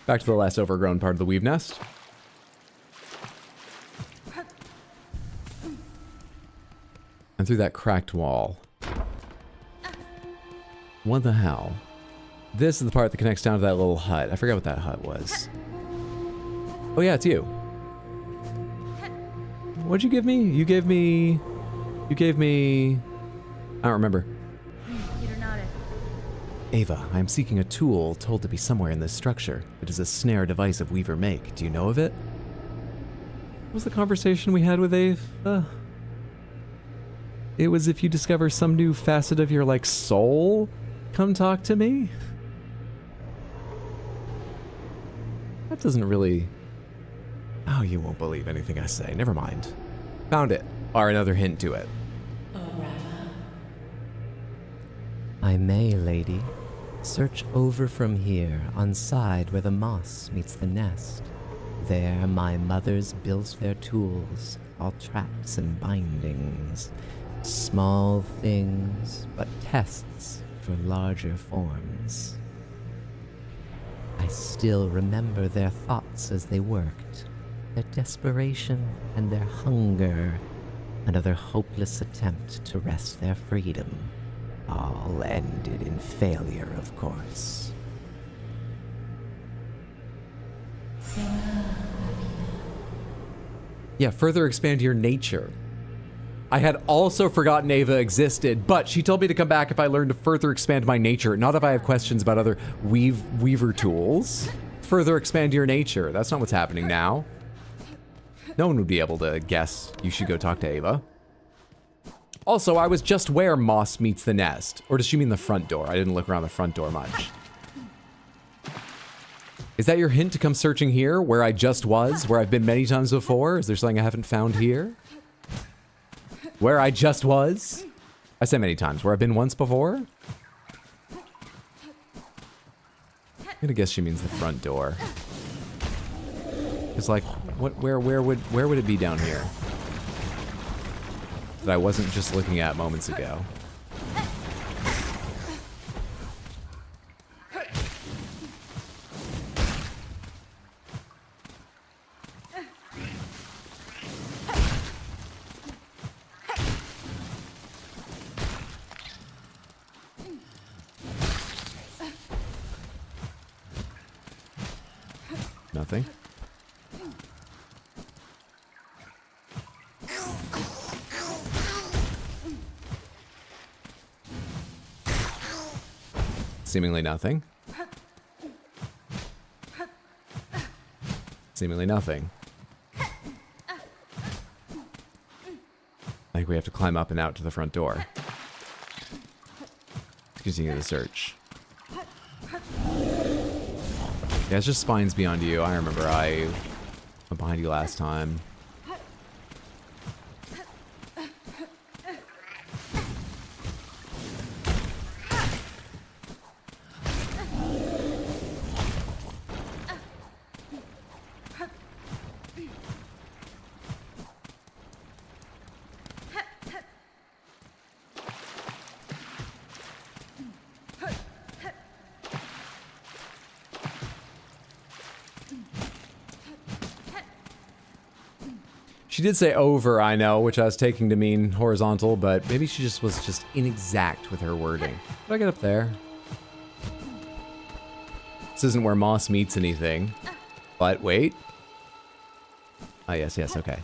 Back to the less overgrown part of the weave nest. And through that cracked wall. What the hell? This is the part that connects down to that little hut. I forgot what that hut was. Oh yeah, it's you. What'd you give me? You gave me... I don't remember. Ava, I am seeking a tool told to be somewhere in this structure. It is a snare device of Weaver make. Do you know of it? What was the conversation we had with Ava? It was if you discover some new facet of your, like, soul, come talk to me? That doesn't really... Oh, you won't believe anything I say. Never mind. Found it. Or another hint to it. I may, lady. Search over from here, on side where the moss meets the nest. There my mothers built their tools, all tracks and bindings. Small things, but tests for larger forms. I still remember their thoughts as they worked, their desperation and their hunger, another hopeless attempt to wrest their freedom. All ended in failure, of course. Yeah, further expand your nature. I had also forgotten Ava existed, but she told me to come back if I learned to further expand my nature, not if I have questions about other weaver tools. Further expand your nature. That's not what's happening now. No one would be able to guess you should go talk to Ava. Also, I was just where Moss meets the nest. Or does she mean the front door? I didn't look around the front door much. Is that your hint to come searching here, where I just was, where I've been many times before? Is there something I haven't found here? Where I just was? I say many times, where I've been once before? I'm gonna guess she means the front door. It's like, where would it be down here? That I wasn't just looking at moments ago. Nothing. Seemingly nothing. Seemingly nothing. I think we have to climb up and out to the front door. Let's continue the search. Yeah, it's just spines beyond you. I remember I went behind you last time. She did say over, I know, which I was taking to mean horizontal, but maybe she just was just inexact with her wording. Did I get up there? This isn't where Moss meets anything. But wait. Ah, yes, okay.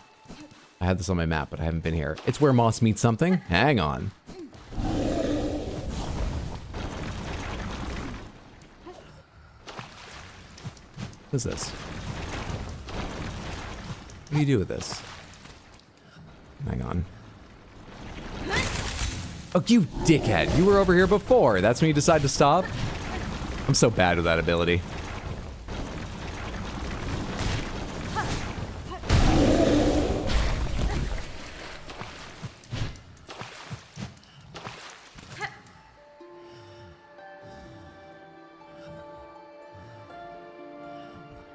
I had this on my map, but I haven't been here. It's where Moss meets something? Hang on. What is this? What do you do with this? Hang on. Oh, you dickhead. You were over here before. That's when you decide to stop? I'm so bad with that ability.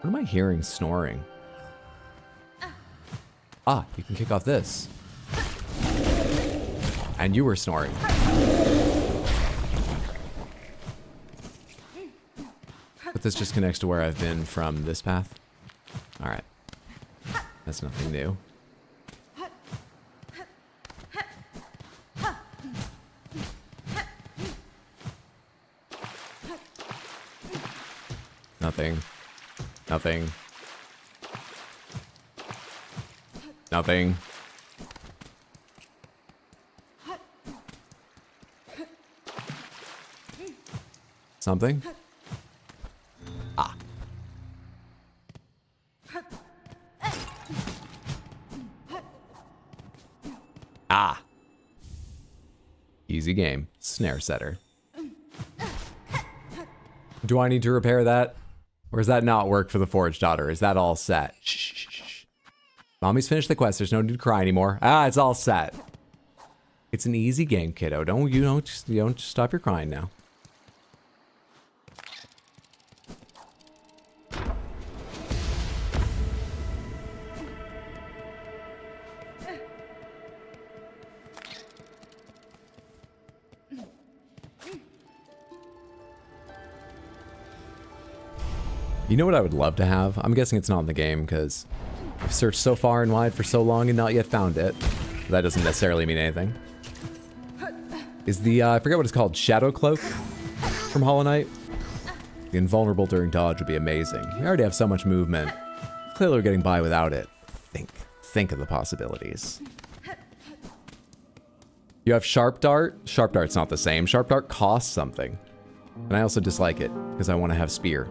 What am I hearing snoring? Ah, you can kick off this. And you were snoring. But this just connects to where I've been from this path. Alright. That's nothing new. Nothing. Nothing. Nothing. Something? Ah. Ah. Easy game. Snare setter. Do I need to repair that? Or does that not work for the Forge Daughter? Is that all set? Shh, shh, shh. Mommy's finished the quest. There's no need to cry anymore. Ah, it's all set. It's an easy game, kiddo. You don't stop your crying now. You know what I would love to have? I'm guessing it's not in the game because I've searched so far and wide for so long and not yet found it. That doesn't necessarily mean anything. Is the, I forget what it's called, Shadow Cloak from Hollow Knight? The invulnerable during dodge would be amazing. We already have so much movement. Clearly we're getting by without it. Think of the possibilities. You have Sharp Dart? Sharp Dart's not the same. Sharp Dart costs something. And I also dislike it because I want to have Spear.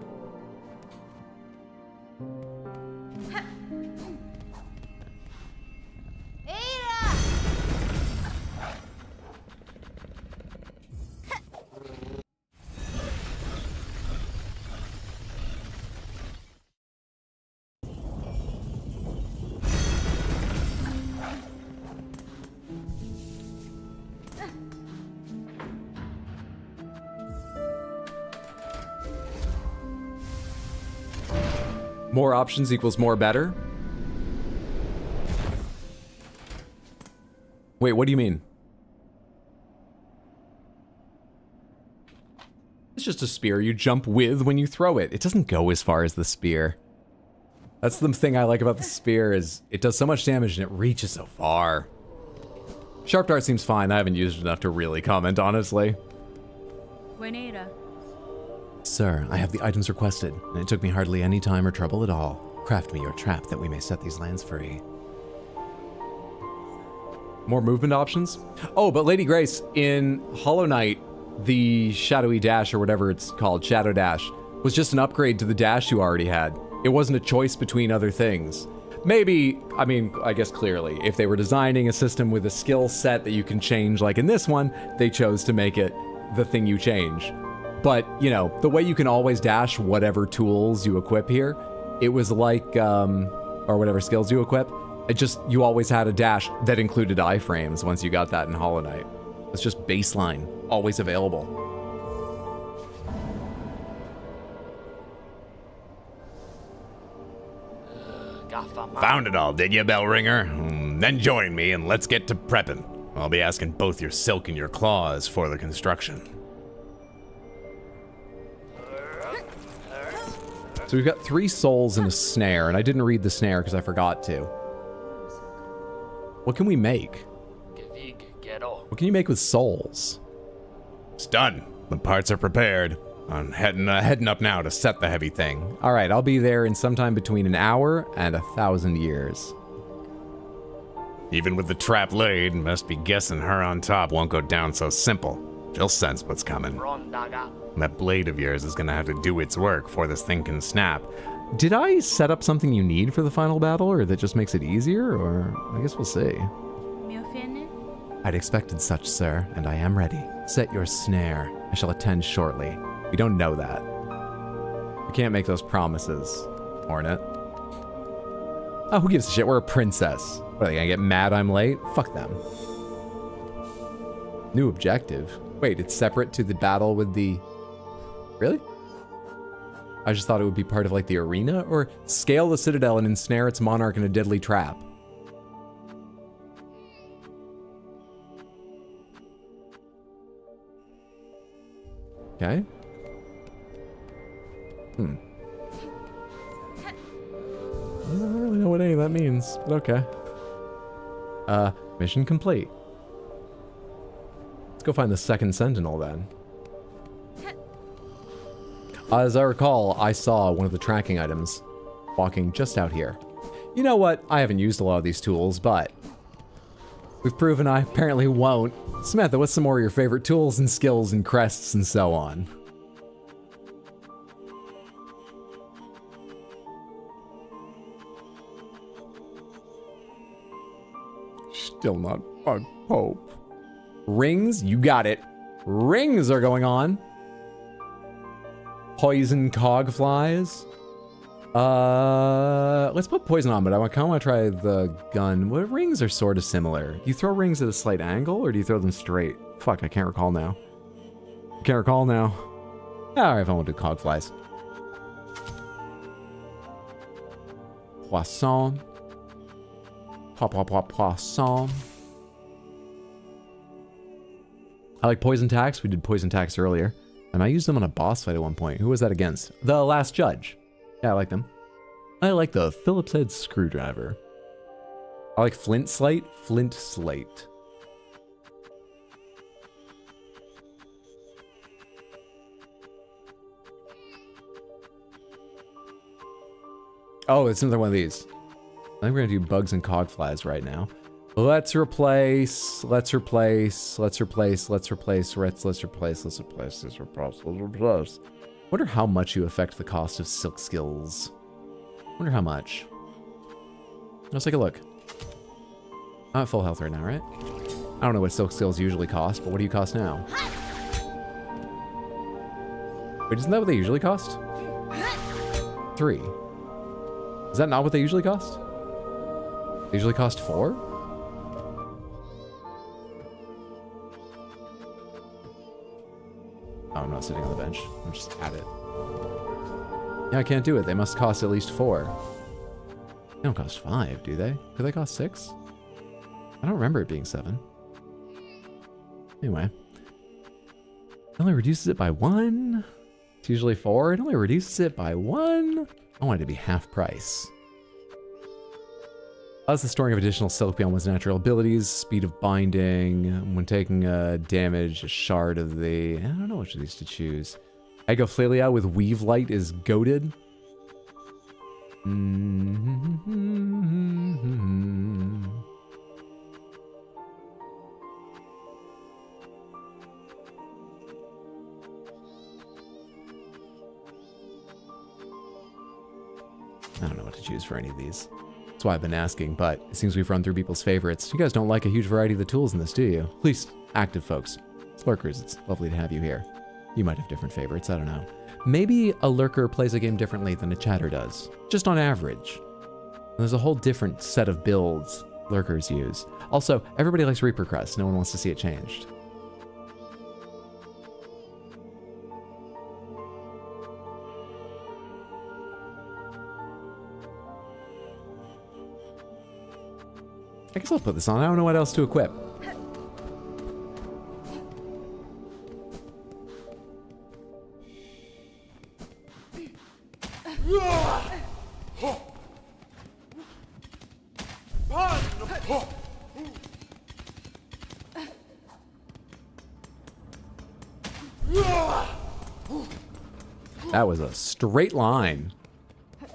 More options equals more better? Wait, what do you mean? It's just a spear you jump with when you throw it. It doesn't go as far as the spear. That's the thing I like about the spear is it does so much damage and it reaches so far. Sharp Dart seems fine. I haven't used it enough to really comment, honestly. Buenera. Sir, I have the items requested, and it took me hardly any time or trouble at all. Craft me your trap that we may set these lands free. More movement options? Oh, but Lady Grace, in Hollow Knight, the Shadowy Dash, or whatever it's called, Shadow Dash, was just an upgrade to the dash you already had. It wasn't a choice between other things. Maybe, I mean, I guess clearly, if they were designing a system with a skill set that you can change, like in this one, they chose to make it the thing you change. But, you know, the way you can always dash whatever tools you equip here, it was like, or whatever skills you equip, it just, you always had a dash that included iframes once you got that in Hollow Knight. It's just baseline, always available. Found it all, did you, bell ringer? Then join me and let's get to prepping. I'll be asking both your silk and your claws for the construction. So we've got 3 souls and a snare, and I didn't read the snare because I forgot to. What can we make? What can you make with souls? It's done. The parts are prepared. I'm heading up now to set the heavy thing. All right, I'll be there in sometime between an hour and 1,000 years. Even with the trap laid, must be guessing her on top won't go down so simple. She'll sense what's coming. That blade of yours is gonna have to do its work before this thing can snap. Did I set up something you need for the final battle, or that just makes it easier, or I guess we'll see. I'd expected such, sir, and I am ready. Set your snare. I shall attend shortly. We don't know that. We can't make those promises, Hornet. Oh, who gives a shit? We're a princess. What, are they gonna get mad I'm late? Fuck them. New objective. Wait, it's separate to the battle with the... Really? I just thought it would be part of like the arena, or scale the citadel and ensnare its monarch in a deadly trap. Okay. I don't really know what any of that means, but okay. Mission complete. Let's go find the second sentinel then. As I recall, I saw one of the tracking items walking just out here. You know what? I haven't used a lot of these tools, but we've proven I apparently won't. Samantha, what's some more of your favorite tools and skills and crests and so on? Still not Bug Pope. Rings? You got it. Rings are going on. Poison cogflies. Let's put poison on, but I kind of want to try the gun. What rings are sort of similar? Do you throw rings at a slight angle, or do you throw them straight? Fuck, I can't recall now. Can't recall now. Alright, I won't do cogflies. Poisson. Poisson. I like poison tax. We did poison tax earlier. And I used them on a boss fight at one point. Who was that against? The Last Judge. Yeah, I like them. I like the Phillips head screwdriver. I like flint slate. Flint slate. Oh, it's another one of these. I think we're gonna do bugs and cogflies right now. Let's replace. Wonder how much you affect the cost of silk skills. Wonder how much. Let's take a look. I'm at full health right now, right? I don't know what silk skills usually cost, but what do you cost now? Wait, isn't that what they usually cost? 3. Is that not what they usually cost? They usually cost 4? Oh, I'm not sitting on the bench. I'm just at it. Yeah, I can't do it. They must cost at least 4. They don't cost 5, do they? Do they cost 6? I don't remember it being 7. Anyway. It only reduces it by 1. It's usually 4. It only reduces it by 1. I want it to be half price. Allows the storing of additional silk beyond one's natural abilities, speed of binding, when taking damage, a shard of the... I don't know which of these to choose. Agophilia with Weave Light is goated. I don't know what to choose for any of these. That's why I've been asking, but it seems we've run through people's favorites. You guys don't like a huge variety of the tools in this, do you? At least active folks. It's lurkers, it's lovely to have you here. You might have different favorites, I don't know. Maybe a lurker plays a game differently than a chatter does, just on average. And there's a whole different set of builds lurkers use. Also, everybody likes Reaper Crest, no one wants to see it changed. I guess I'll put this on. I don't know what else to equip. That was a straight line.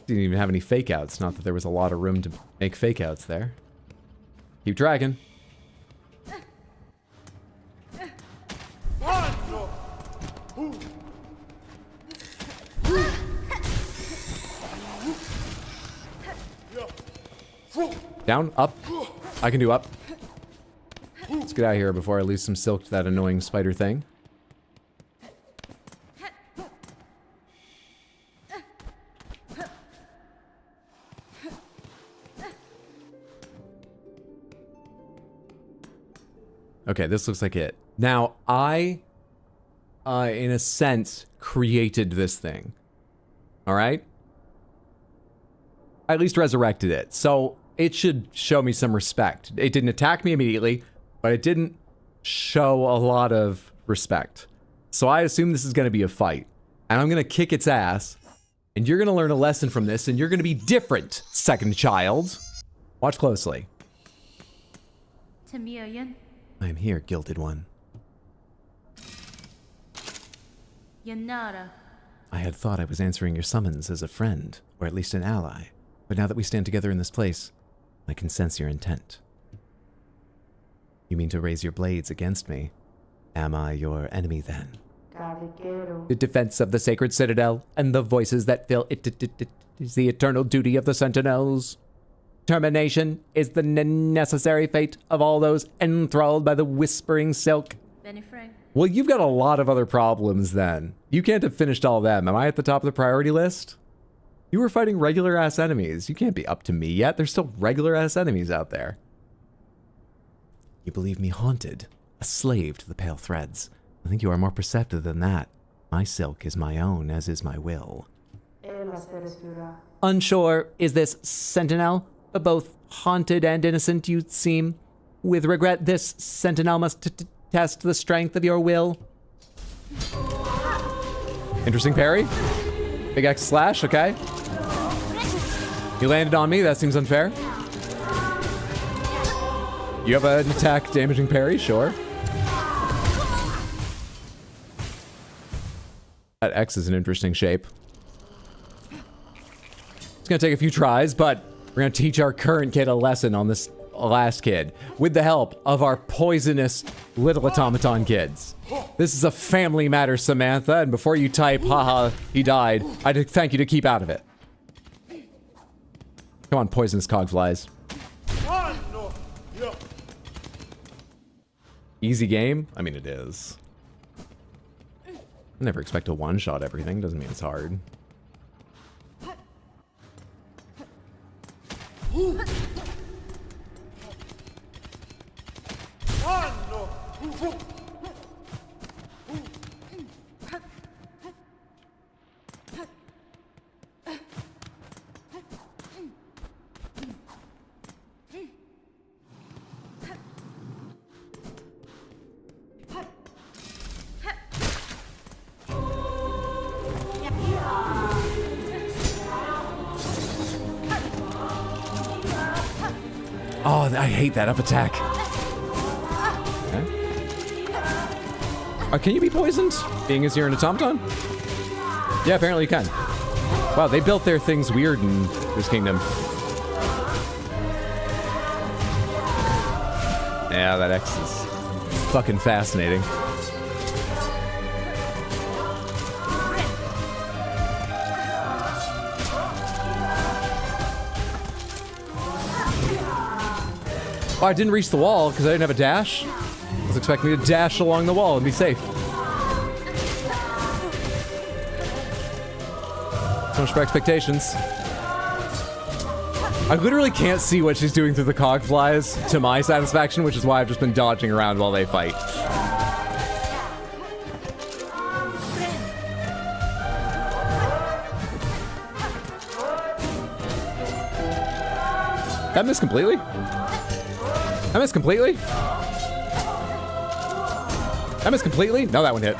Didn't even have any fake outs. Not that there was a lot of room to make fake outs there. Keep dragging. Down, up. I can do up. Let's get out of here before I lose some silk to that annoying spider thing. Okay, this looks like it. Now, I, in a sense, created this thing. All right? I at least resurrected it. So it should show me some respect. It didn't attack me immediately, but it didn't show a lot of respect. So I assume this is going to be a fight. And I'm going to kick its ass. And you're going to learn a lesson from this, and you're going to be different, second child. Watch closely. Tamiyan, I am here, Gilded One. Yanara, I had thought I was answering your summons as a friend, or at least an ally. But now that we stand together in this place, I can sense your intent. You mean to raise your blades against me? Am I your enemy then? The defense of the sacred citadel and the voices that fill it is the eternal duty of the sentinels. Termination is the necessary fate of all those enthralled by the whispering silk. Benny Frank, Well, you've got a lot of other problems then. You can't have finished all them. Am I at the top of the priority list? You were fighting regular-ass enemies. You can't be up to me yet. There's still regular-ass enemies out there. You believe me haunted, a slave to the pale threads. I think you are more perceptive than that. My silk is my own, as is my will. Unsure, is this sentinel? Both haunted and innocent, you seem. With regret, this sentinel must test the strength of your will. Interesting parry. Big X slash, okay. He landed on me, that seems unfair. You have an attack damaging parry, sure. That X is an interesting shape. It's gonna take a few tries, but we're gonna teach our current kid a lesson on this last kid with the help of our poisonous little automaton kids. This is a family matter, Samantha, and before you type, haha, he died, I'd thank you to keep out of it. Come on, poisonous cogflies. Easy game? I mean, it is. I never expect to one-shot everything, doesn't mean it's hard. Oh, I hate that up attack. Okay. Can you be poisoned, being as you're an automaton? Yeah, apparently you can. Wow, they built their things weird in this kingdom. Yeah, that X is fucking fascinating. Oh, I didn't reach the wall because I didn't have a dash. I was expecting me to dash along the wall and be safe. So much for expectations. I literally can't see what she's doing through the cog flies to my satisfaction, which is why I've just been dodging around while they fight. That missed completely? I missed completely? I missed completely? No, that one hit.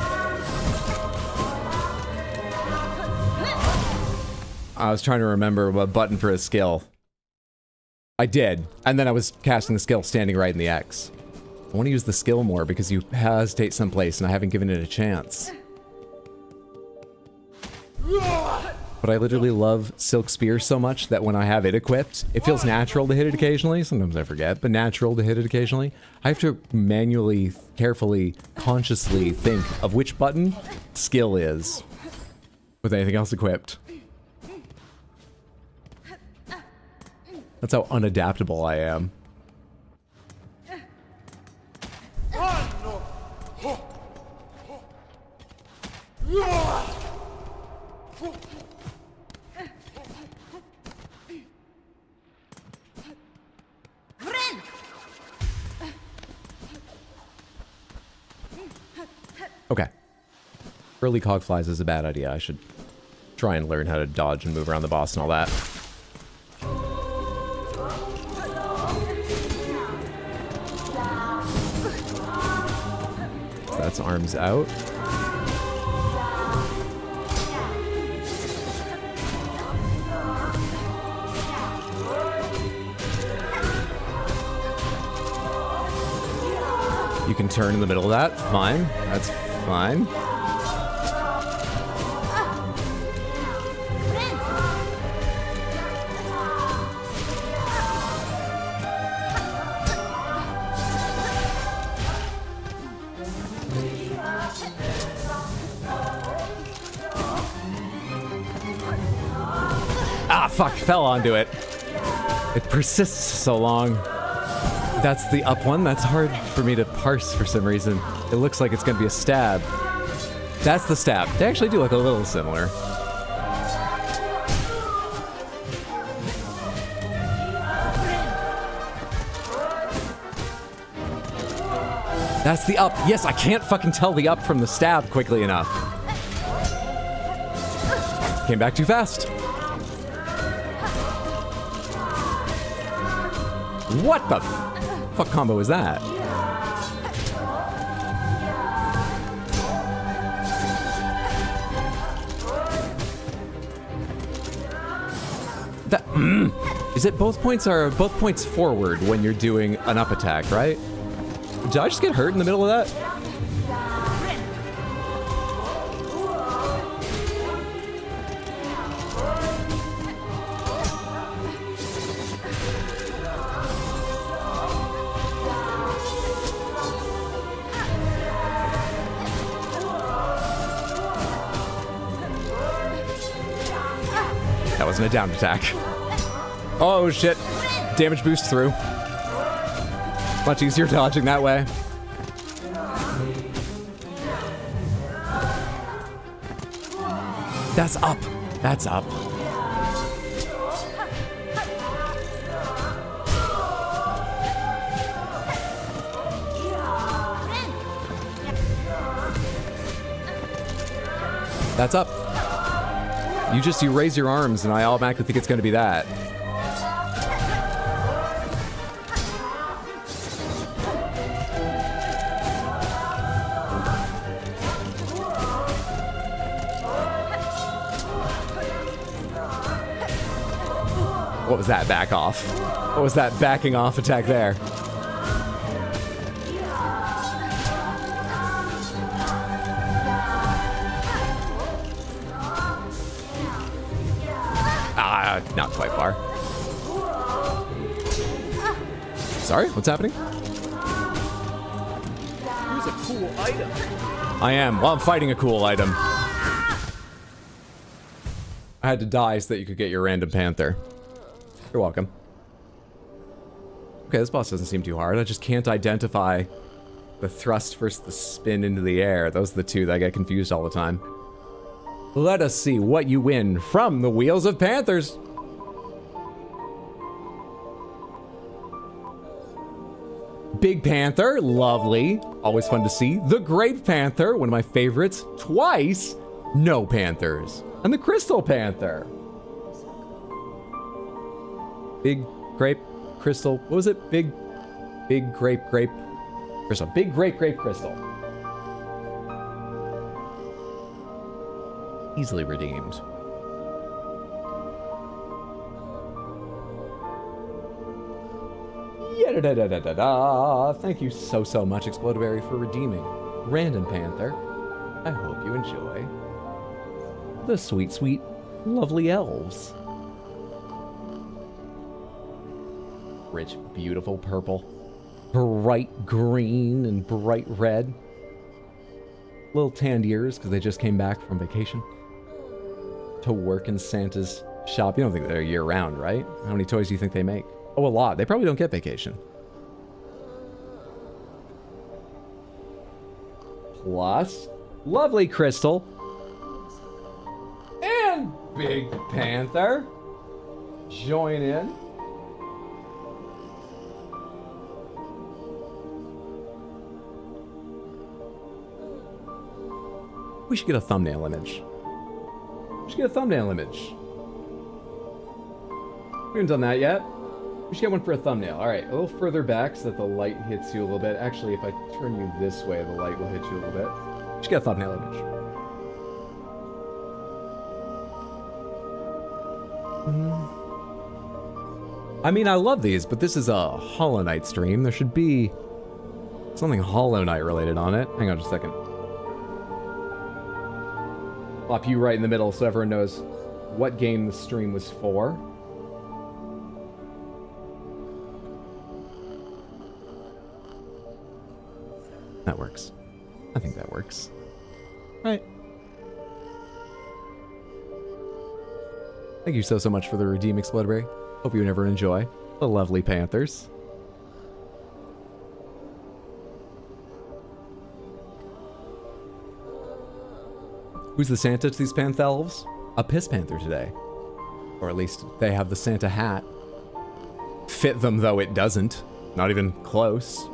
I was trying to remember what button for a skill. I did, and then I was casting the skill standing right in the X. I want to use the skill more because you hesitate someplace and I haven't given it a chance. But I literally love Silk Spear so much that when I have it equipped, it feels natural to hit it occasionally. Sometimes I forget, but natural to hit it occasionally. I have to manually, carefully, consciously think of which button skill is with anything else equipped. That's how unadaptable I am. Okay. Early cog flies is a bad idea. I should try and learn how to dodge and move around the boss and all that. So that's arms out. You can turn in the middle of that. Fine. That's fine. Ah, fuck. Fell onto it. It persists so long. That's the up one. That's hard for me to parse for some reason. It looks like it's going to be a stab. That's the stab. They actually do look a little similar. That's the up. Yes, I can't fucking tell the up from the stab quickly enough. Came back too fast. What the fuck combo is that? That is it. Both points forward when you're doing an up attack, right? Did I just get hurt in the middle of that? That wasn't a down attack. Oh shit. Damage boost through. Much easier dodging that way. That's up. That's up. That's up. You raise your arms and I automatically think it's going to be that. What was that back off? What was that backing off attack there? Not quite far. Sorry, what's happening? Use a cool item. I am. Well, I'm fighting a cool item. I had to die so that you could get your random panther. You're welcome. Okay, this boss doesn't seem too hard. I just can't identify the thrust versus the spin into the air. Those are the two that I get confused all the time. Let us see what you win from the Wheels of Panthers. Big Panther, lovely. Always fun to see. The Grape Panther, one of my favorites. Twice, no Panthers. And the Crystal Panther. Big Grape, Crystal, what was it? Big Grape, Crystal. Big Grape, Crystal. Easily redeemed. Yeah-da-da-da-da-da. Thank you so much, Explodaberry, for redeeming Random Panther. I hope you enjoy the sweet, sweet, lovely elves. Rich, beautiful purple, bright green, and bright red. Little tanned ears because they just came back from vacation to work in Santa's shop. You don't think they're year-round, right? How many toys do you think they make? Oh, a lot. They probably don't get vacation. Plus, lovely Crystal. And Big Panther. Join in. We should get a thumbnail image. We should get a thumbnail image. We haven't done that yet. We should get one for a thumbnail. All right, a little further back so that the light hits you a little bit. Actually, if I turn you this way, the light will hit you a little bit. We should get a thumbnail image. I mean, I love these, but this is a Hollow Knight stream. There should be something Hollow Knight related on it. Hang on just a second. Plop you right in the middle so everyone knows what game the stream was for. That works. I think that works. Right. Thank you so much for the redeem, Explodaberry. Hope you never enjoy the lovely Panthers. Who's the Santa to these Panthelves? A Piss Panther today. Or at least they have the Santa hat. Fit them, though it doesn't. Not even close.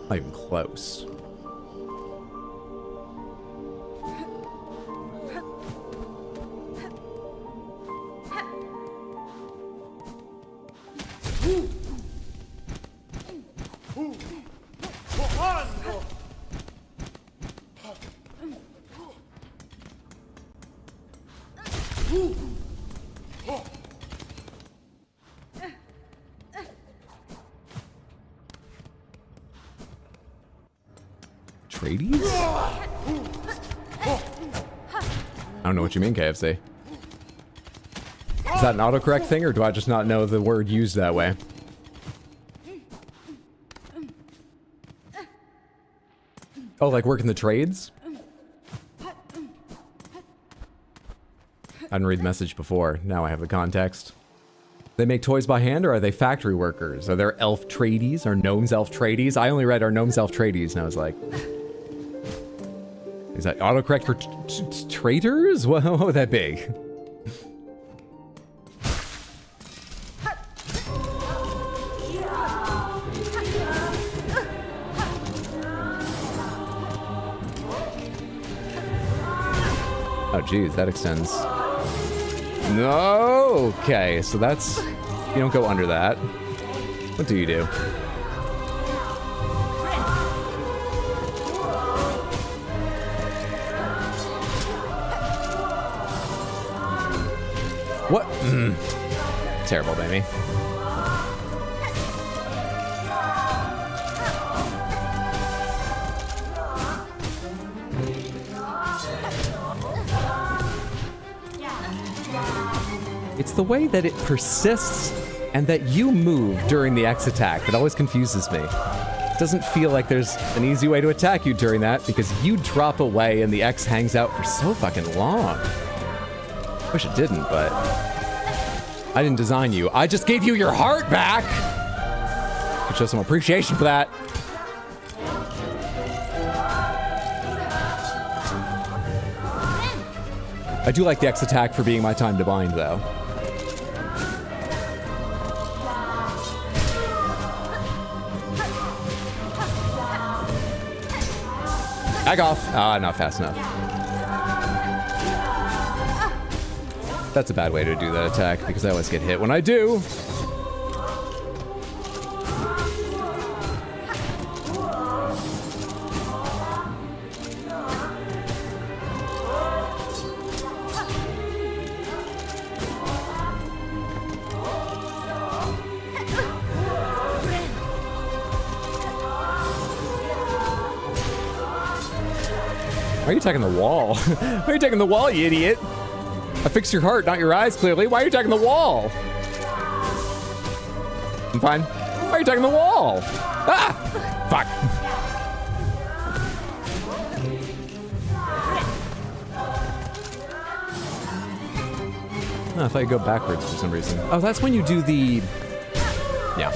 Not even close. Tradies? I don't know what you mean, KFC. Is that an autocorrect thing, or do I just not know the word used that way? Oh, like working the trades? I didn't read the message before. Now I have the context. They make toys by hand, or are they factory workers? Are there elf tradies or gnomes elf tradies? I only read our gnomes elf tradies, and I was like, is that autocorrect for traitors? What would that be? Oh, geez, that extends. No, okay, so that's... You don't go under that. What do you do? What? Terrible, baby. It's the way that it persists and that you move during the X attack that always confuses me. It doesn't feel like there's an easy way to attack you during that because you drop away and the X hangs out for so fucking long. Wish it didn't, but I didn't design you. I just gave you your heart back. Could show some appreciation for that. I do like the X attack for being my time to bind, though. Back off. Ah, not fast enough. That's a bad way to do that attack because I always get hit when I do. Why are you attacking the wall? Why are you attacking the wall, you idiot? I fixed your heart, not your eyes, clearly. Why are you attacking the wall? I'm fine. Why are you attacking the wall? Ah! Fuck. Oh, I thought you'd go backwards for some reason. Oh, that's when you do the... Yeah.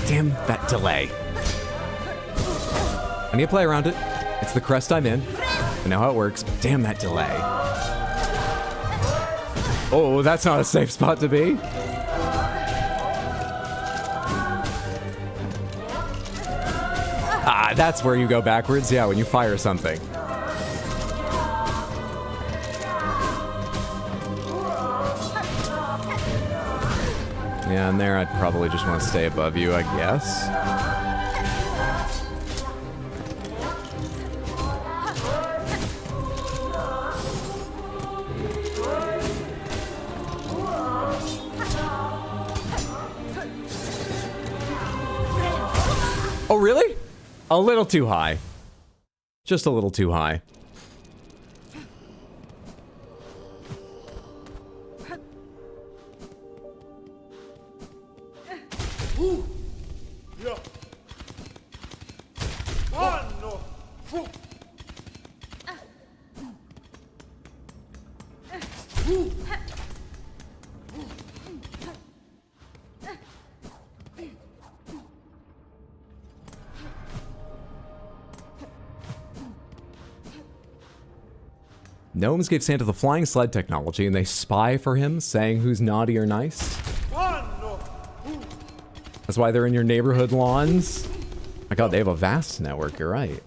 Damn that delay. I need to play around it. It's the crest I'm in. I know how it works, but damn that delay. Oh, that's not a safe spot to be. Ah, that's where you go backwards. Yeah, when you fire something. Yeah, and there I'd probably just want to stay above you, I guess. Oh, really? A little too high. Just a little too high. Gnomes gave Santa the flying sled technology, and they spy for him, saying who's naughty or nice. That's why they're in your neighborhood lawns. My god, they have a vast network, you're right.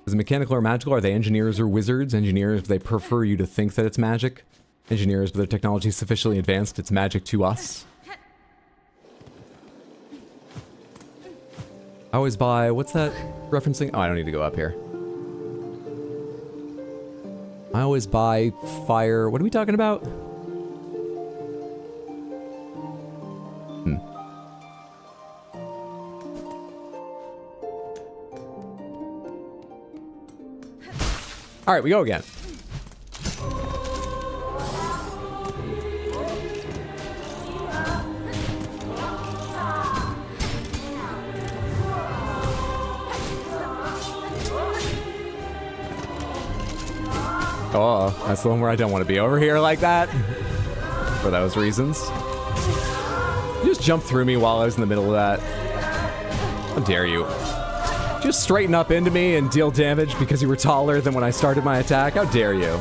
Is it mechanical or magical? Are they engineers or wizards? Engineers, they prefer you to think that it's magic. Engineers, but their technology is sufficiently advanced, it's magic to us. I always buy, what's that referencing? Oh, I don't need to go up here. I always buy fire. What are we talking about? All right, we go again. Oh, that's the one where I don't want to be over here like that. For those reasons. You just jumped through me while I was in the middle of that. How dare you? Just straighten up into me and deal damage because you were taller than when I started my attack? How dare you?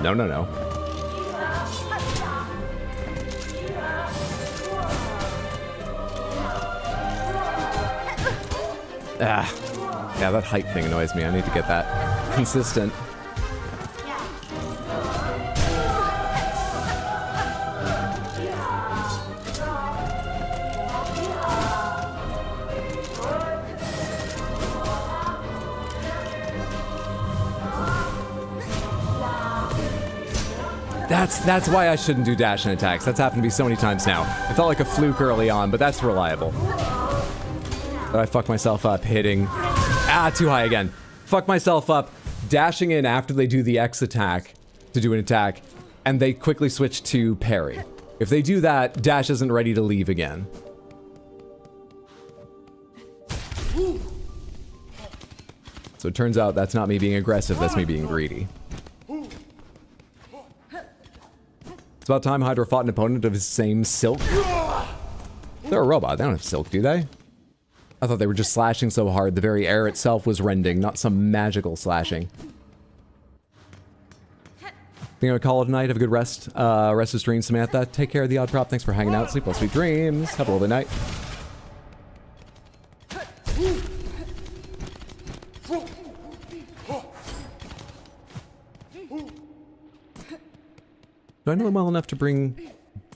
No, no, no. Ah. Yeah, that height thing annoys me. I need to get that consistent. That's why I shouldn't do dash and attacks. That's happened to me so many times now. It felt like a fluke early on, but that's reliable. But I fucked myself up hitting... Ah, too high again. Fuck myself up dashing in after they do the X attack to do an attack, and they quickly switch to parry. If they do that, dash isn't ready to leave again. So it turns out that's not me being aggressive, that's me being greedy. It's about time Hydra fought an opponent of his same Silk. They're a robot, they don't have Silk, do they? I thought they were just slashing so hard, the very air itself was rending, not some magical slashing. Think I'm gonna call it a night, have a good rest. Rest of stream, Samantha. Take care of the odd prop, thanks for hanging out, sleep well, sweet dreams. Have a lovely night. Do I know them well enough to bring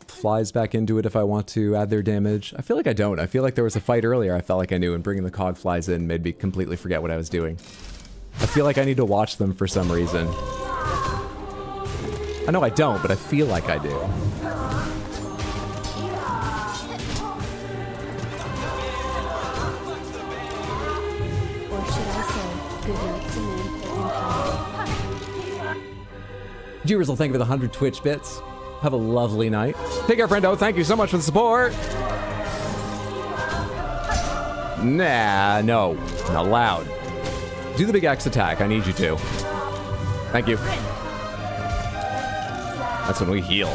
flies back into it if I want to add their damage? I feel like I don't. I feel like there was a fight earlier I felt like I knew, and bringing the cog flies in made me completely forget what I was doing. I feel like I need to watch them for some reason. I know I don't, but I feel like I do. Or should I say, good night, Samantha and Kyle. G-Rizzle, thank you for the 100 Twitch bits. Have a lovely night. Take care, friendo. Thank you so much for the support. Nah, no. Not allowed. Do the big X attack. I need you to. Thank you. That's when we heal.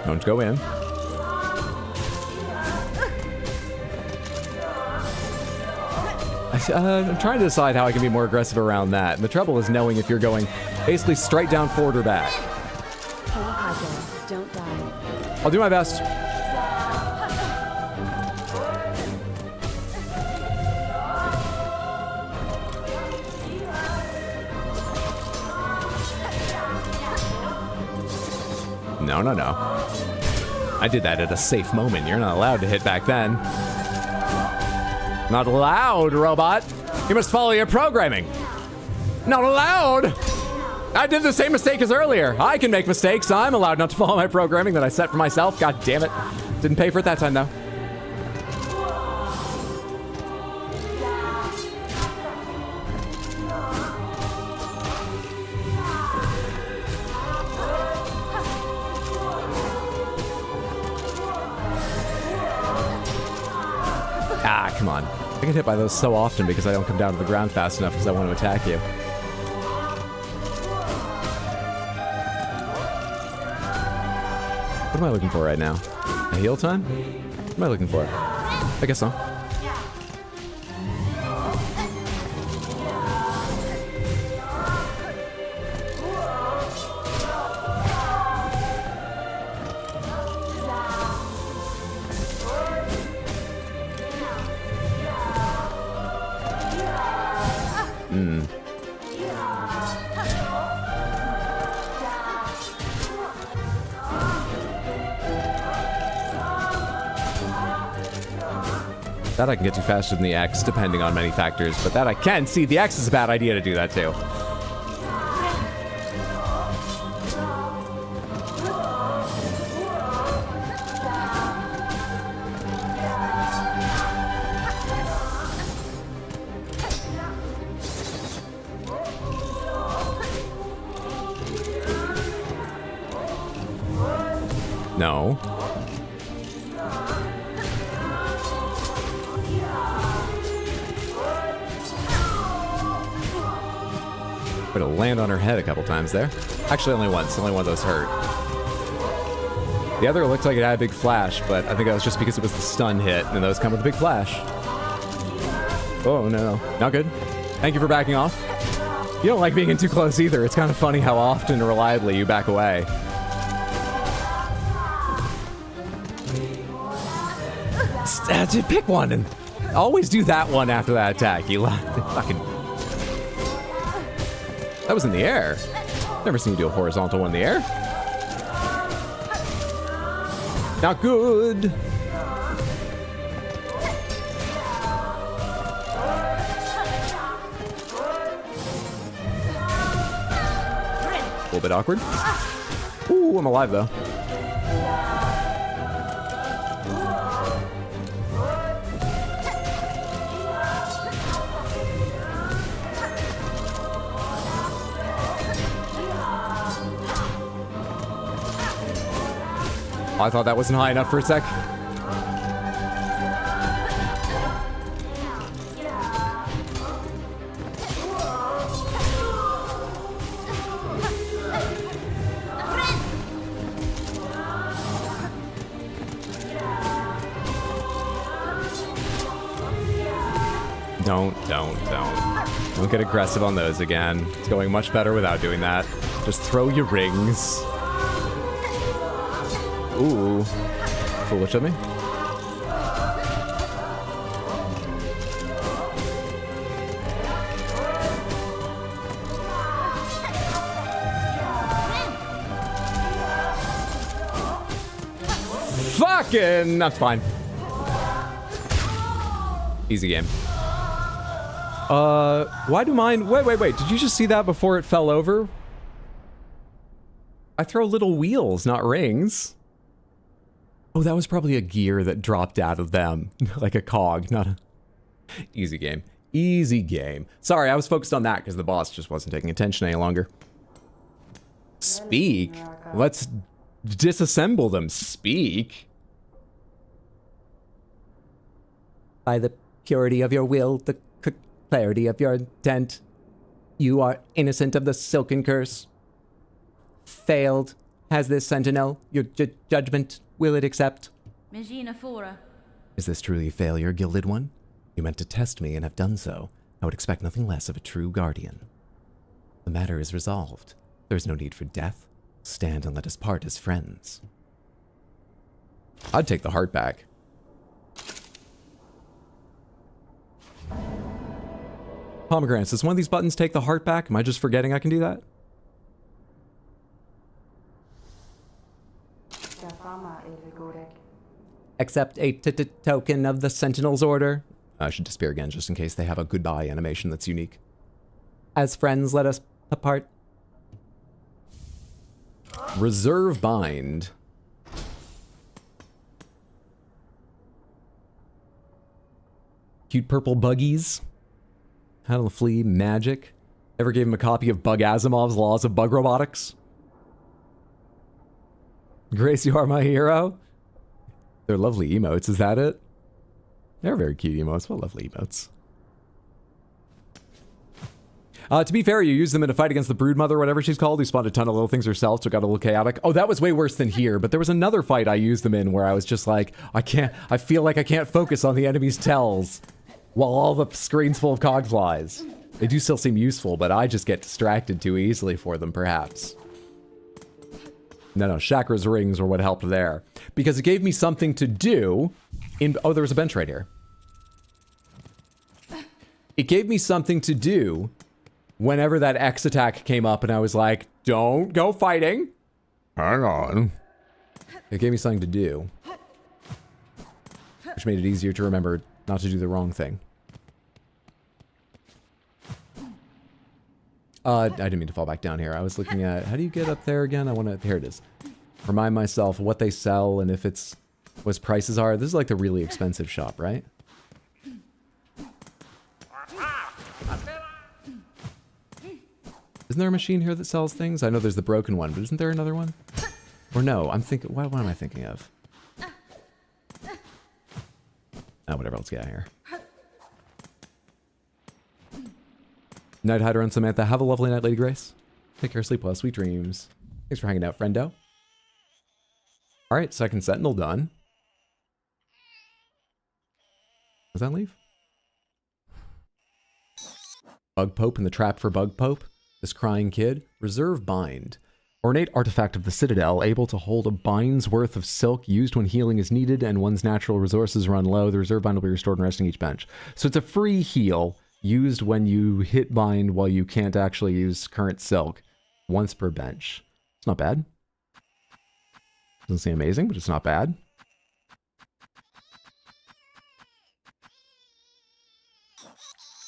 Don't go in. I'm trying to decide how I can be more aggressive around that. And the trouble is knowing if you're going basically straight down, forward, or back. Hey, Hydra, don't die. I'll do my best. No, no, no. I did that at a safe moment. You're not allowed to hit back then. Not allowed, robot. You must follow your programming. Not allowed. I did the same mistake as earlier. I can make mistakes. I'm allowed not to follow my programming that I set for myself. God damn it. Didn't pay for it that time, though. Ah, come on. I get hit by those so often because I don't come down to the ground fast enough because I want to attack you. What am I looking for right now? A heal time? What am I looking for? I guess so. That I can get to faster than the X, depending on many factors, but that I can. See, the X is a bad idea to do that too. No. Way to land on her head a couple times there. Actually, only once. Only one of those hurt. The other looked like it had a big flash, but I think that was just because it was the stun hit, and those come with a big flash. Oh, no. Not good. Thank you for backing off. You don't like being in too close either. It's kind of funny how often and reliably you back away. Pick one and always do that one after that attack. You fucking... That was in the air. Never seen you do a horizontal one in the air. Not good. A little bit awkward. Ooh, I'm alive though. I thought that wasn't high enough for a sec. Don't get aggressive on those again. It's going much better without doing that. Just throw your rings. Ooh. Foolish of me. Fucking... That's fine. Easy game. Why do mine... Wait. Did you just see that before it fell over? I throw little wheels, not rings. Oh, that was probably a gear that dropped out of them. Like a cog, not a... Easy game. Easy game. Sorry, I was focused on that because the boss just wasn't taking attention any longer. Speak? Let's disassemble them. Speak? By the purity of your will, the clarity of your intent, you are innocent of the silken curse. Failed has this sentinel your judgment. Will it accept? Megina Fora. Is this truly a failure, Gilded One? You meant to test me and have done so. I would expect nothing less of a true guardian. The matter is resolved. There is no need for death. Stand and let us part as friends. I'd take the heart back. Pomegranates, does one of these buttons take the heart back? Am I just forgetting I can do that? Accept a token of the Sentinel's order. I should disappear again just in case they have a goodbye animation that's unique. As friends, let us apart. Reserve bind. Cute purple buggies. How to flee magic. Ever gave him a copy of Bug Asimov's Laws of Bug Robotics? Grace, you are my hero. They're lovely emotes, is that it? They're very cute emotes, what lovely emotes. To be fair, you use them in a fight against the Broodmother, whatever she's called, who spawned a ton of little things herself, so it got a little chaotic. Oh, that was way worse than here, but there was another fight I used them in where I was just like, I feel like I can't focus on the enemy's tells while all the screen's full of cogflies. They do still seem useful, but I just get distracted too easily for them, perhaps. No, Chakra's rings were what helped there. Because it gave me something to do in... Oh, there was a bench right here. It gave me something to do whenever that X attack came up and I was like, don't go fighting. Hang on. It gave me something to do. Which made it easier to remember not to do the wrong thing. I didn't mean to fall back down here. I was looking at, how do you get up there again? I want to, here it is. Remind myself what they sell and if it's, what prices are. This is like the really expensive shop, right? Isn't there a machine here that sells things? I know there's the broken one, but isn't there another one? Or no, I'm thinking, what am I thinking of? Oh, whatever, let's get out of here. Night Hider and Samantha, have a lovely night, Lady Grace. Take care, sleep well, sweet dreams. Thanks for hanging out, friendo. Alright, second sentinel done. Does that leave? Bug Pope in the trap for Bug Pope. This crying kid. Reserve Bind. Ornate artifact of the Citadel, able to hold a bind's worth of silk used when healing is needed and one's natural resources run low. The reserve bind will be restored and resting each bench. So it's a free heal used when you hit bind while you can't actually use current silk. Once per bench. It's not bad. Doesn't seem amazing, but it's not bad.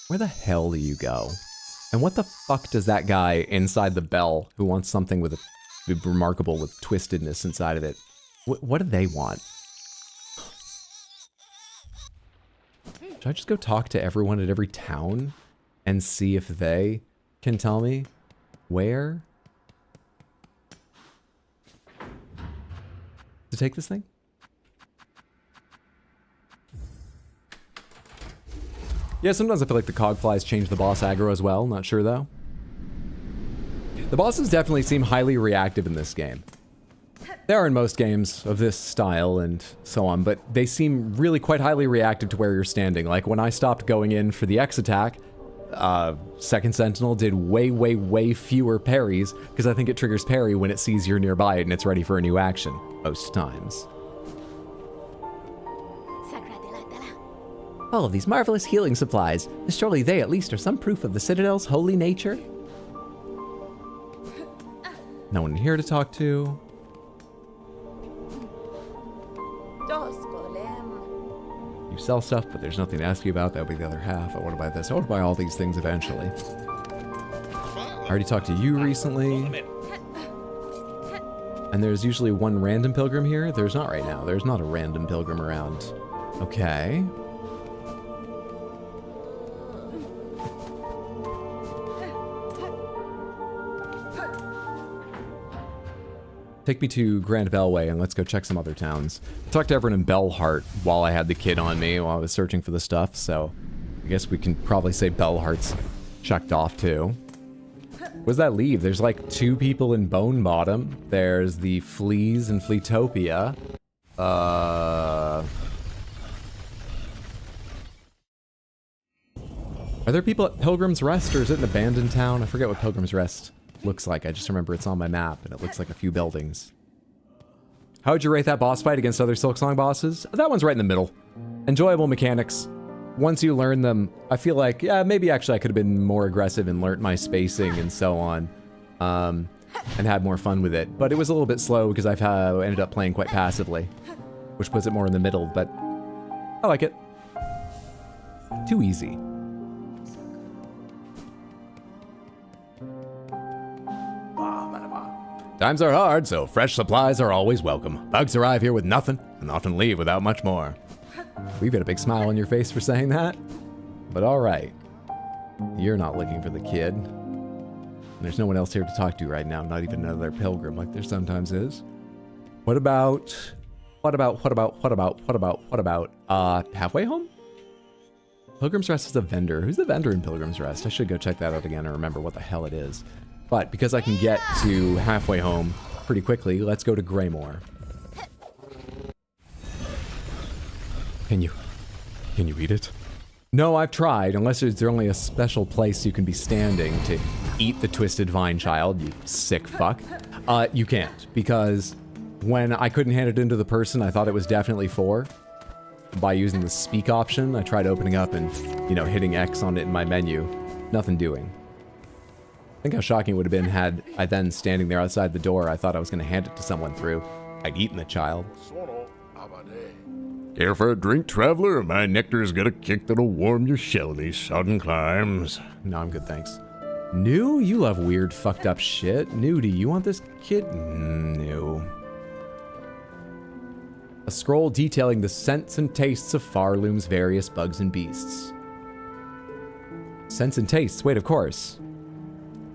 Where the hell do you go? And what the fuck does that guy inside the bell who wants something with a remarkable with twistedness inside of it? What do they want? Should I just go talk to everyone at every town and see if they can tell me where to take this thing? Yeah, sometimes I feel like the cogflies change the boss aggro as well. Not sure, though. The bosses definitely seem highly reactive in this game. They are in most games of this style and so on, but they seem really quite highly reactive to where you're standing. Like, when I stopped going in for the X attack, Second Sentinel did way fewer parries, because I think it triggers parry when it sees you're nearby and it's ready for a new action, most times. All of these marvelous healing supplies. Surely they at least are some proof of the Citadel's holy nature. No one here to talk to. You sell stuff, but there's nothing to ask you about. That would be the other half. I want to buy this. I want to buy all these things eventually. I already talked to you recently. And there's usually one random pilgrim here. There's not right now. There's not a random pilgrim around. Okay. Take me to Grand Bellway and let's go check some other towns. I talked to everyone in Bellheart while I had the kid on me while I was searching for the stuff, so I guess we can probably say Bellheart's checked off too. What does that leave? There's like 2 people in Bone Bottom. There's the Fleas in Fleetopia. Are there people at Pilgrim's Rest or is it an abandoned town? I forget what Pilgrim's Rest looks like. I just remember it's on my map and it looks like a few buildings. How would you rate that boss fight against other Silksong bosses? That one's right in the middle. Enjoyable mechanics. Once you learn them, I feel like, yeah, maybe actually I could have been more aggressive and learnt my spacing and so on. And had more fun with it. But it was a little bit slow because I've ended up playing quite passively. Which puts it more in the middle, but I like it. Too easy. Times are hard, so fresh supplies are always welcome. Bugs arrive here with nothing, and often leave without much more. We've got a big smile on your face for saying that, but alright. You're not looking for the kid. And there's no one else here to talk to right now, not even another pilgrim like there sometimes is. What about, halfway home? Pilgrim's Rest is a vendor. Who's the vendor in Pilgrim's Rest? I should go check that out again and remember what the hell it is. But because I can get to halfway home pretty quickly, let's go to Greymore. Can you eat it? No, I've tried, unless there's only a special place you can be standing to eat the twisted vine child, you sick fuck. You can't, because when I couldn't hand it into the person I thought it was definitely for, by using the speak option, I tried opening up and, you know, hitting X on it in my menu. Nothing doing. Think how shocking it would have been had I then, standing there outside the door, I thought I was going to hand it to someone through. I'd eaten the child. Care for a drink, traveler? My nectar's got a kick that'll warm your shell these sudden climbs. No, I'm good, thanks. New? You love weird, fucked up shit. New, do you want this kid? No. A scroll detailing the scents and tastes of Farloom's various bugs and beasts. Scents and tastes, wait, of course.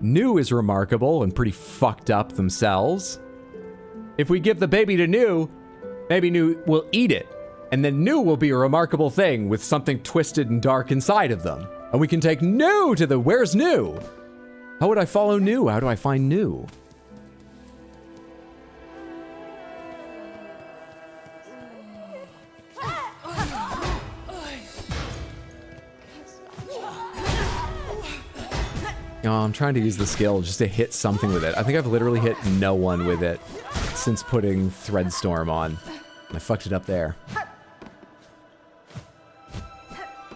New is remarkable and pretty fucked up themselves. If we give the baby to New, maybe New will eat it. And then New will be a remarkable thing with something twisted and dark inside of them. And we can take New to the where's New? How would I follow New? How do I find New? Oh, I'm trying to use the skill just to hit something with it. I think I've literally hit no one with it since putting Threadstorm on. I fucked it up there.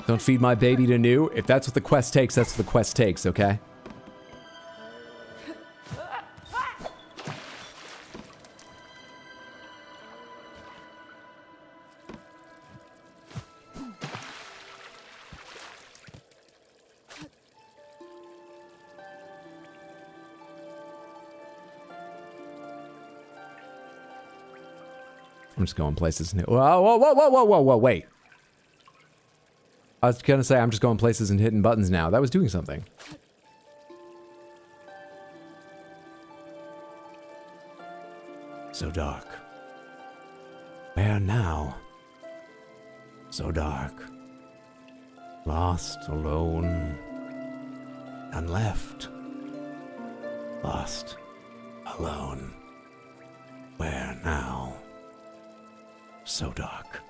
Don't feed my baby to New. If that's what the quest takes, that's what the quest takes, okay? I'm just going places new. Whoa, wait. I was gonna say I'm just going places and hitting buttons now. That was doing something. So dark. Where now? So dark. Lost, alone, and left. Lost, alone. Where now? So dark.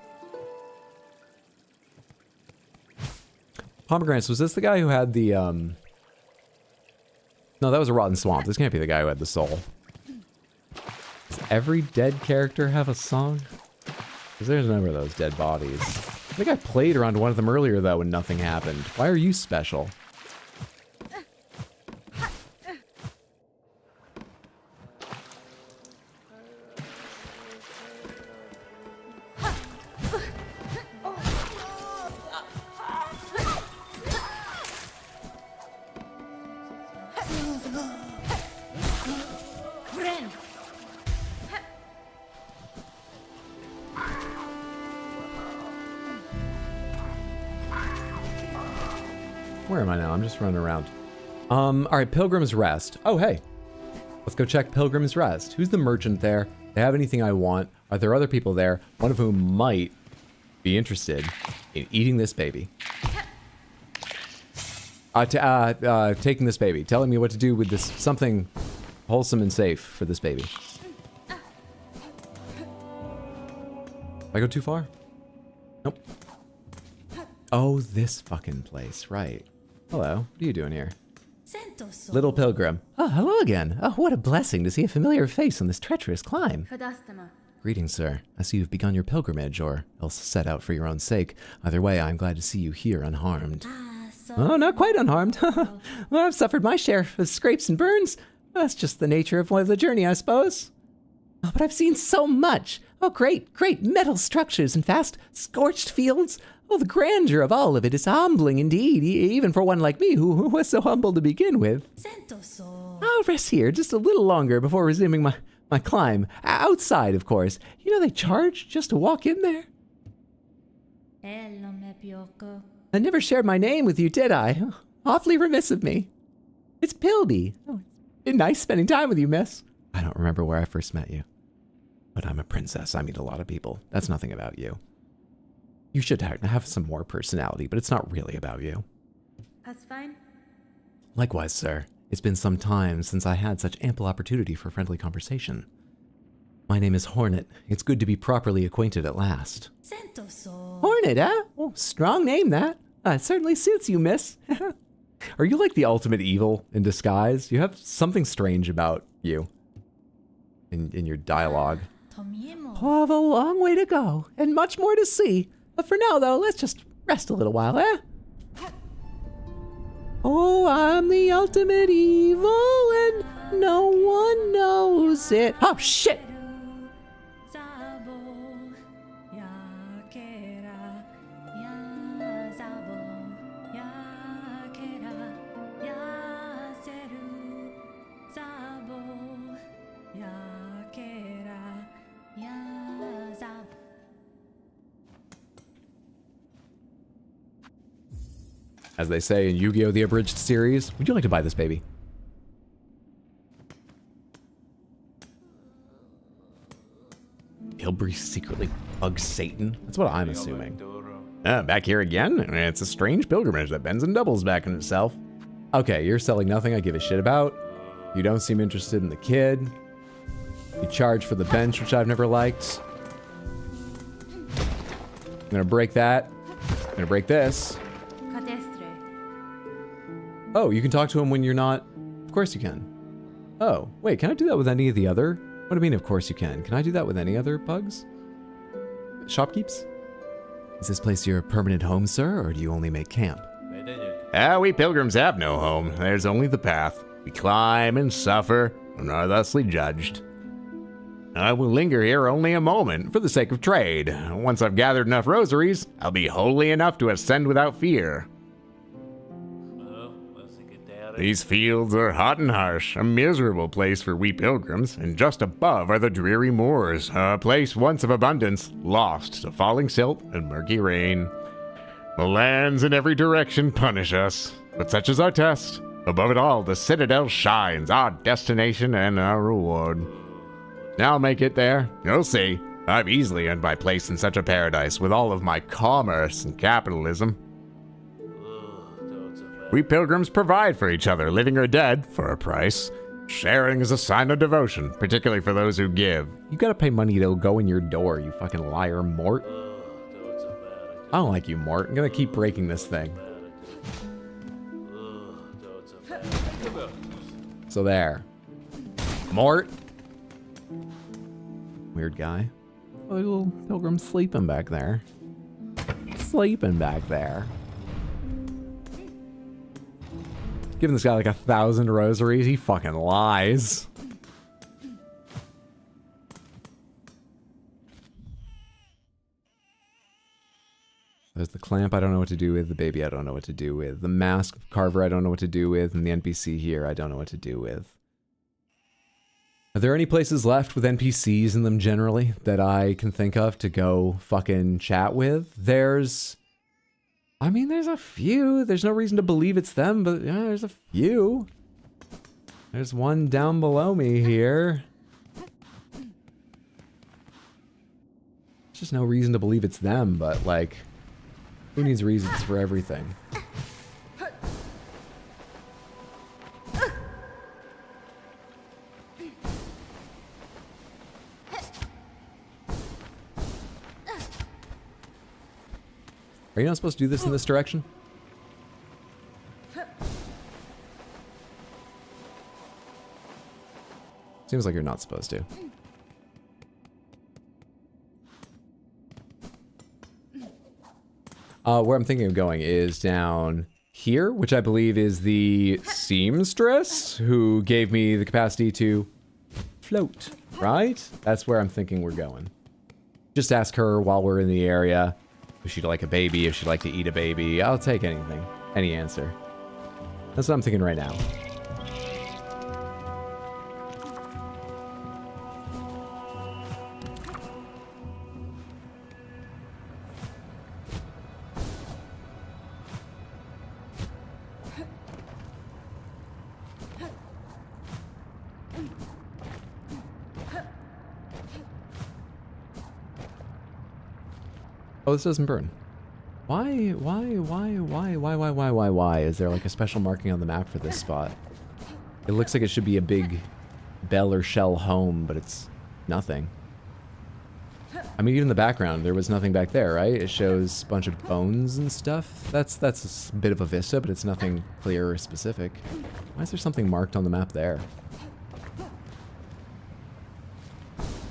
Pomegranates, was this the guy who had the, No, that was a rotten swamp. This can't be the guy who had the soul. Does every dead character have a song? Because there's a number of those dead bodies. I think I played around one of them earlier, though, and nothing happened. Why are you special? Where am I now? I'm just running around. All right, Pilgrim's Rest. Oh, hey. Let's go check Pilgrim's Rest. Who's the merchant there? They have anything I want? Are there other people there? One of whom might be interested in eating this baby. Taking this baby. Telling me what to do with this. Something wholesome and safe for this baby. I go too far? Nope. Oh, this fucking place. Right. Hello. What are you doing here? Little pilgrim. Oh, hello again. Oh, what a blessing to see a familiar face on this treacherous climb. Fadastama. Greetings, sir. I see you've begun your pilgrimage, or else set out for your own sake. Either way, I'm glad to see you here unharmed. Oh, not quite unharmed. Well, I've suffered my share of scrapes and burns. That's just the nature of the journey, I suppose. Oh, but I've seen so much. Oh, great metal structures and vast scorched fields. Oh, the grandeur of all of it is humbling indeed, even for one like me who was so humble to begin with. I'll rest here just a little longer before resuming my climb. Outside, of course. You know they charge just to walk in there? I never shared my name with you, did I? Oh, awfully remiss of me. It's Pilby. Oh, it's been nice spending time with you, miss. I don't remember where I first met you. But I'm a princess. I meet a lot of people. That's nothing about you. You should have some more personality, but it's not really about you. That's fine. Likewise, sir. It's been some time since I had such ample opportunity for friendly conversation. My name is Hornet. It's good to be properly acquainted at last. Hornet, huh? Oh, strong name, that. It certainly suits you, miss. Are you like the ultimate evil in disguise? You have something strange about you in your dialogue. Oh, I have a long way to go and much more to see. But for now, though, let's just rest a little while, eh? Oh, I'm the ultimate evil and no one knows it. Oh, shit! As they say in Yu-Gi-Oh! The Abridged series, would you like to buy this baby? Ilbury secretly bugs Satan? That's what I'm assuming. Back here again? It's a strange pilgrimage that bends and doubles back on itself. Okay, you're selling nothing I give a shit about. You don't seem interested in the kid. You charge for the bench, which I've never liked. I'm gonna break that. I'm gonna break this. Oh, you can talk to him when you're not... Of course you can. Oh, wait, can I do that with any of the other... What do you mean, of course you can? Can I do that with any other bugs? Shopkeeps? Is this place your permanent home, sir, or do you only make camp? We pilgrims have no home. There's only the path. We climb and suffer, and are thusly judged. I will linger here only a moment, for the sake of trade. Once I've gathered enough rosaries, I'll be holy enough to ascend without fear. These fields are hot and harsh, a miserable place for we pilgrims, and just above are the dreary moors, a place once of abundance, lost to falling silt and murky rain. The lands in every direction punish us, but such is our test. Above it all, the citadel shines, our destination and our reward. I'll make it there, you'll see. I've easily earned my place in such a paradise with all of my commerce and capitalism. We pilgrims provide for each other, living or dead, for a price. Sharing is a sign of devotion, particularly for those who give. You gotta pay money to go in your door, you fucking liar, Mort. I don't like you, Mort. I'm gonna keep breaking this thing. So there. Mort! Weird guy. A little pilgrim sleeping back there. Sleeping back there. Giving this guy like 1,000 rosaries, he fucking lies. There's the clamp I don't know what to do with, the baby I don't know what to do with, the mask carver I don't know what to do with, and the NPC here I don't know what to do with. Are there any places left with NPCs in them generally that I can think of to go fucking chat with? I mean, there's a few. There's no reason to believe it's them, but yeah, there's a few. There's one down below me here. There's just no reason to believe it's them, but like, who needs reasons for everything? Are you not supposed to do this in this direction? Seems like you're not supposed to. Where I'm thinking of going is down here, which I believe is the seamstress who gave me the capacity to float, right? That's where I'm thinking we're going. Just ask her while we're in the area. If she'd like a baby, if she'd like to eat a baby, I'll take anything. Any answer. That's what I'm thinking right now. Oh, this doesn't burn. Why is there like a special marking on the map for this spot? It looks like it should be a big bell or shell home, but it's nothing. I mean, even in the background, there was nothing back there, right? It shows a bunch of bones and stuff. That's a bit of a vista, but it's nothing clear or specific. Why is there something marked on the map there?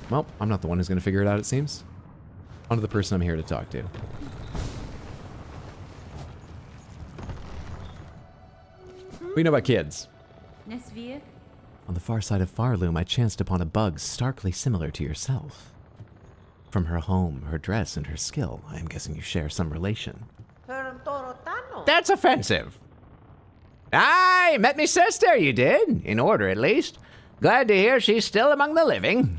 Well, I'm not the one who's going to figure it out, it seems. On to the person I'm here to talk to. We know about kids. Nesvir? On the far side of Farloom, I chanced upon a bug starkly similar to yourself. From her home, her dress, and her skill, I am guessing you share some relation. That's offensive. Aye, met me sister, you did. In order, at least. Glad to hear she's still among the living.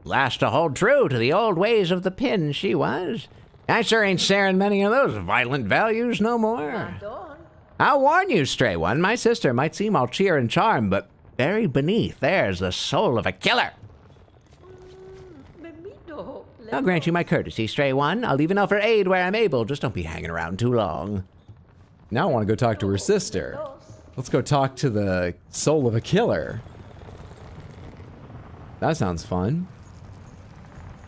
Last to hold true to the old ways of the pin, she was. I sure ain't sharing many of those violent values no more. I'll warn you, stray one, my sister might seem all cheer and charm, but buried beneath there's the soul of a killer. I'll grant you my courtesy, stray one. I'll even offer aid where I'm able. Just don't be hanging around too long. Now I want to go talk to her sister. Let's go talk to the soul of a killer. That sounds fun.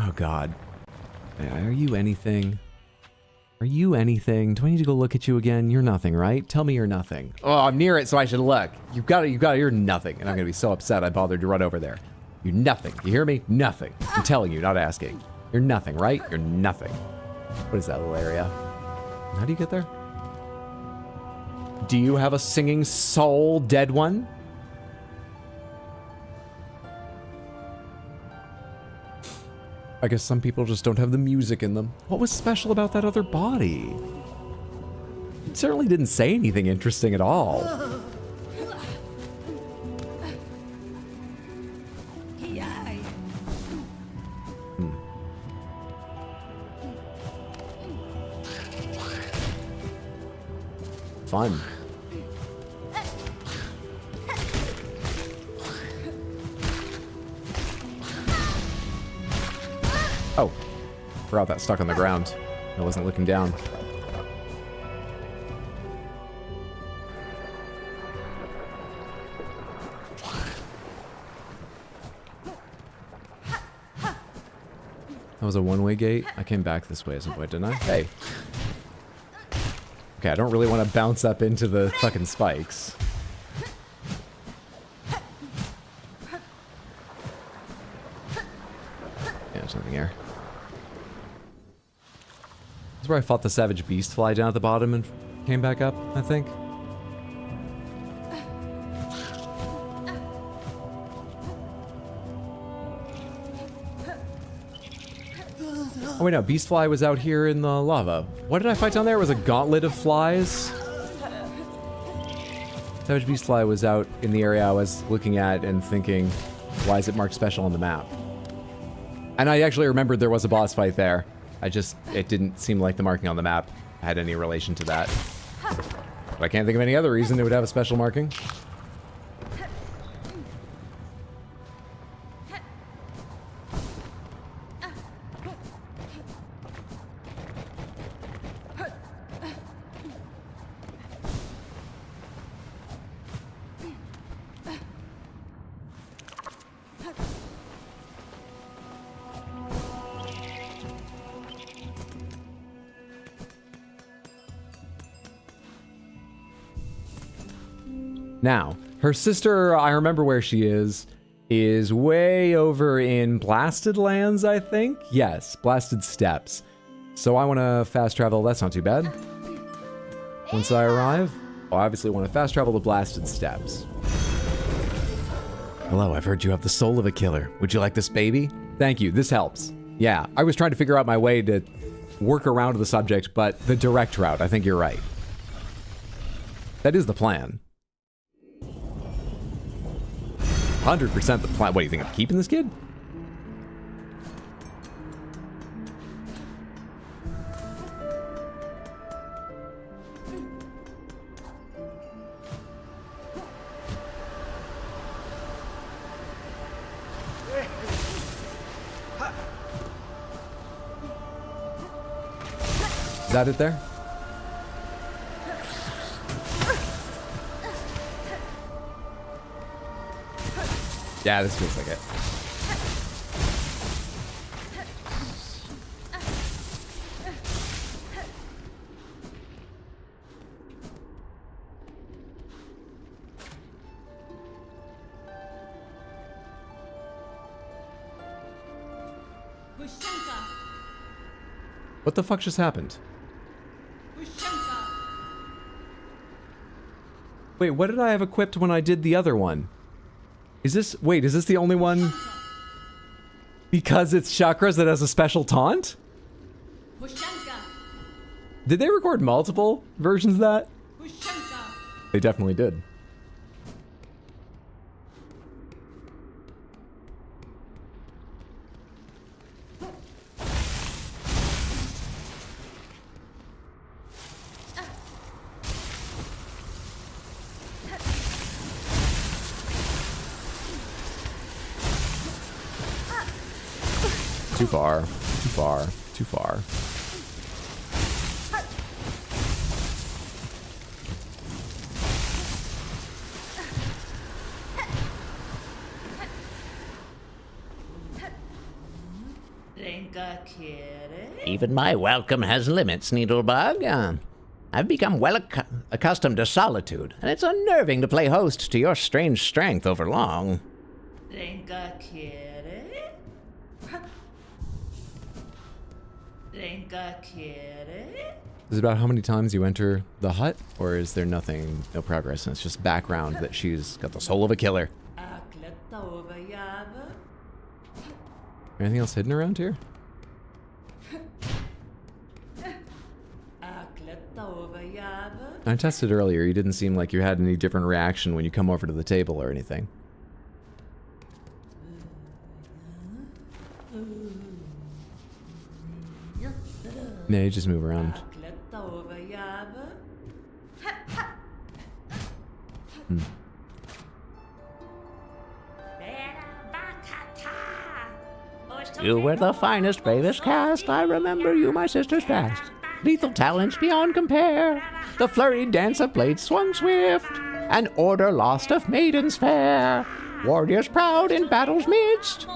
Oh, God. Are you anything? Are you anything? Do I need to go look at you again? You're nothing, right? Tell me you're nothing. Oh, I'm near it, so I should look. You've got it, you're nothing. And I'm going to be so upset I bothered to run over there. You're nothing. You hear me? Nothing. I'm telling you, not asking. You're nothing, right? You're nothing. What is that little area? How do you get there? Do you have a singing soul, dead one? I guess some people just don't have the music in them. What was special about that other body? It certainly didn't say anything interesting at all. Fun. Oh, forgot that stuck on the ground. I wasn't looking down. That was a one-way gate. I came back this way at some point, didn't I? Hey. Okay, I don't really want to bounce up into the fucking spikes. Yeah, there's nothing here. That's where I fought the savage beast fly down at the bottom and came back up, I think. Oh wait, no, Beastfly was out here in the lava. What did I fight down there? It was a gauntlet of flies? Savage Beastfly was out in the area I was looking at and thinking, why is it marked special on the map? And I actually remembered there was a boss fight there. It didn't seem like the marking on the map had any relation to that. But I can't think of any other reason it would have a special marking. Now, her sister, I remember where she is way over in Blasted Lands, I think? Yes, Blasted Steppes. So I want to fast travel. That's not too bad. Once I arrive, I obviously want to fast travel to Blasted Steppes. Hello, I've heard you have the soul of a killer. Would you like this baby? Thank you, this helps. Yeah, I was trying to figure out my way to work around the subject, but the direct route, I think you're right. That is the plan. 100% the plan. What do you think, I'm keeping this kid? Is that it there? Yeah, this feels like it. What the fuck just happened? Wait, what did I have equipped when I did the other one? Is this... Wait, is this the only one? Because it's chakras that has a special taunt? Did they record multiple versions of that? They definitely did. Too far. Too far. Too far. Even my welcome has limits, Needlebug. I've become well accustomed to solitude, and it's unnerving to play host to your strange strength over long. Is it about how many times you enter the hut, or is there nothing, no progress, and it's just background that she's got the soul of a killer? Anything else hidden around here? I tested earlier, you didn't seem like you had any different reaction when you come over to the table or anything. No, you just move around. You were the finest, bravest cast. I remember you, my sister's past. Lethal talents beyond compare. The flurried dance of blades swung swift. An order lost of maidens fair. Warriors proud in battle's midst.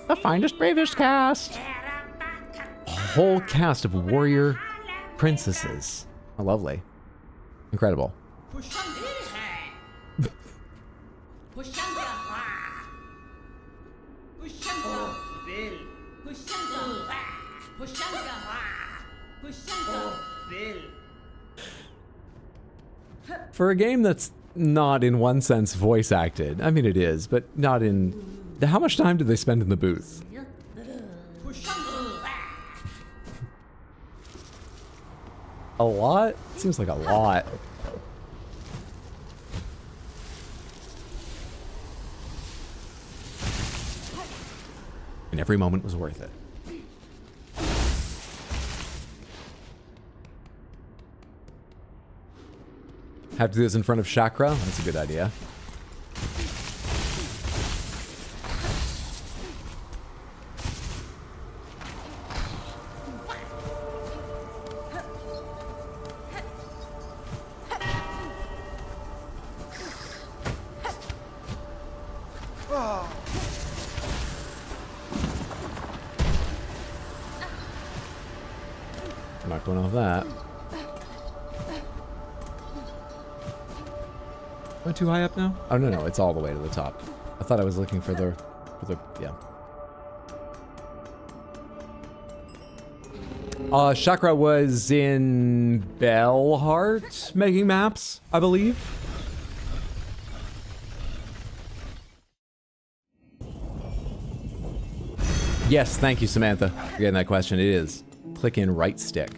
The finest, bravest cast. A whole cast of warrior princesses. Oh, lovely. Incredible. For a game that's not in one sense voice acted, I mean it is, but not in... How much time did they spend in the booth? A lot? Seems like a lot. And every moment was worth it. Have to do this in front of Chakra? That's a good idea. Not going off that. Am I too high up now? Oh, no, it's all the way to the top. I thought I was looking for the, yeah. Chakra was in Bellheart making maps, I believe. Yes, thank you, Samantha, for getting that question. It is. Click in right stick.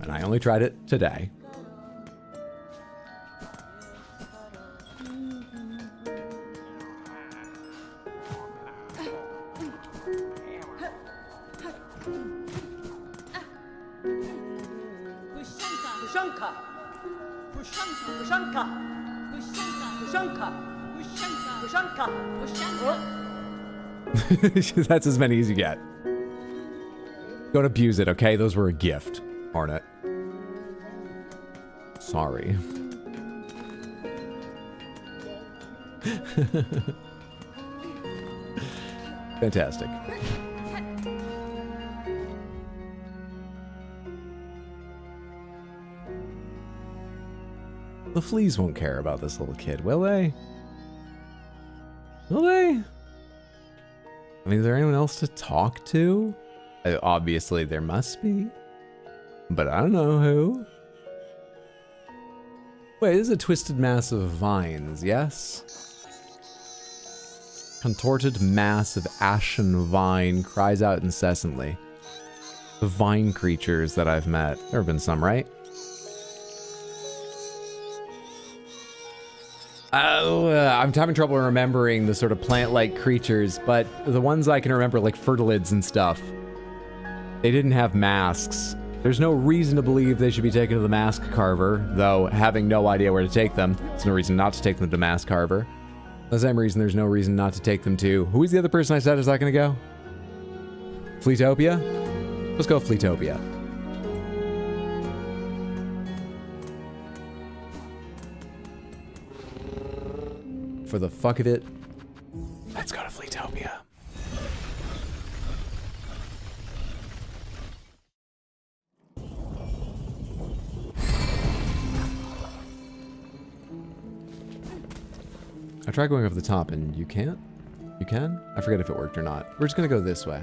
And I only tried it today. That's as many as you get. Don't abuse it, okay? Those were a gift, Arnett. Sorry. Fantastic. The fleas won't care about this little kid, will they? Will they? I mean, is there anyone else to talk to? Obviously, there must be. But I don't know who. Wait, this is a twisted mass of vines, yes? Contorted mass of ashen vine cries out incessantly. The vine creatures that I've met. There have been some, right? Oh, I'm having trouble remembering the sort of plant-like creatures, but the ones I can remember, like fertilids and stuff, they didn't have masks. There's no reason to believe they should be taken to the mask carver, though having no idea where to take them, there's no reason not to take them to mask carver. The same reason there's no reason not to take them to... Who is the other person I said is not going to go? Fleetopia? Let's go Fleetopia. For the fuck of it, let's go to Fleetopia. I tried going over the top and you can't? You can? I forget if it worked or not. We're just gonna go this way.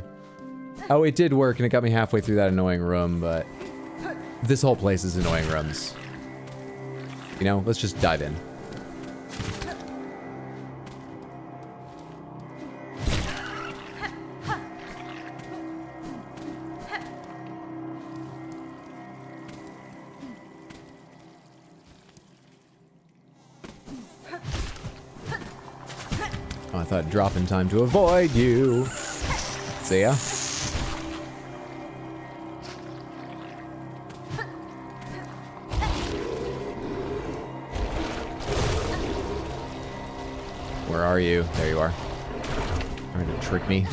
Oh, it did work and it got me halfway through that annoying room, but this whole place is annoying rooms. You know, let's just dive in. Oh, I thought drop in time to avoid you. See ya. Where are you? There you are. Trying to trick me.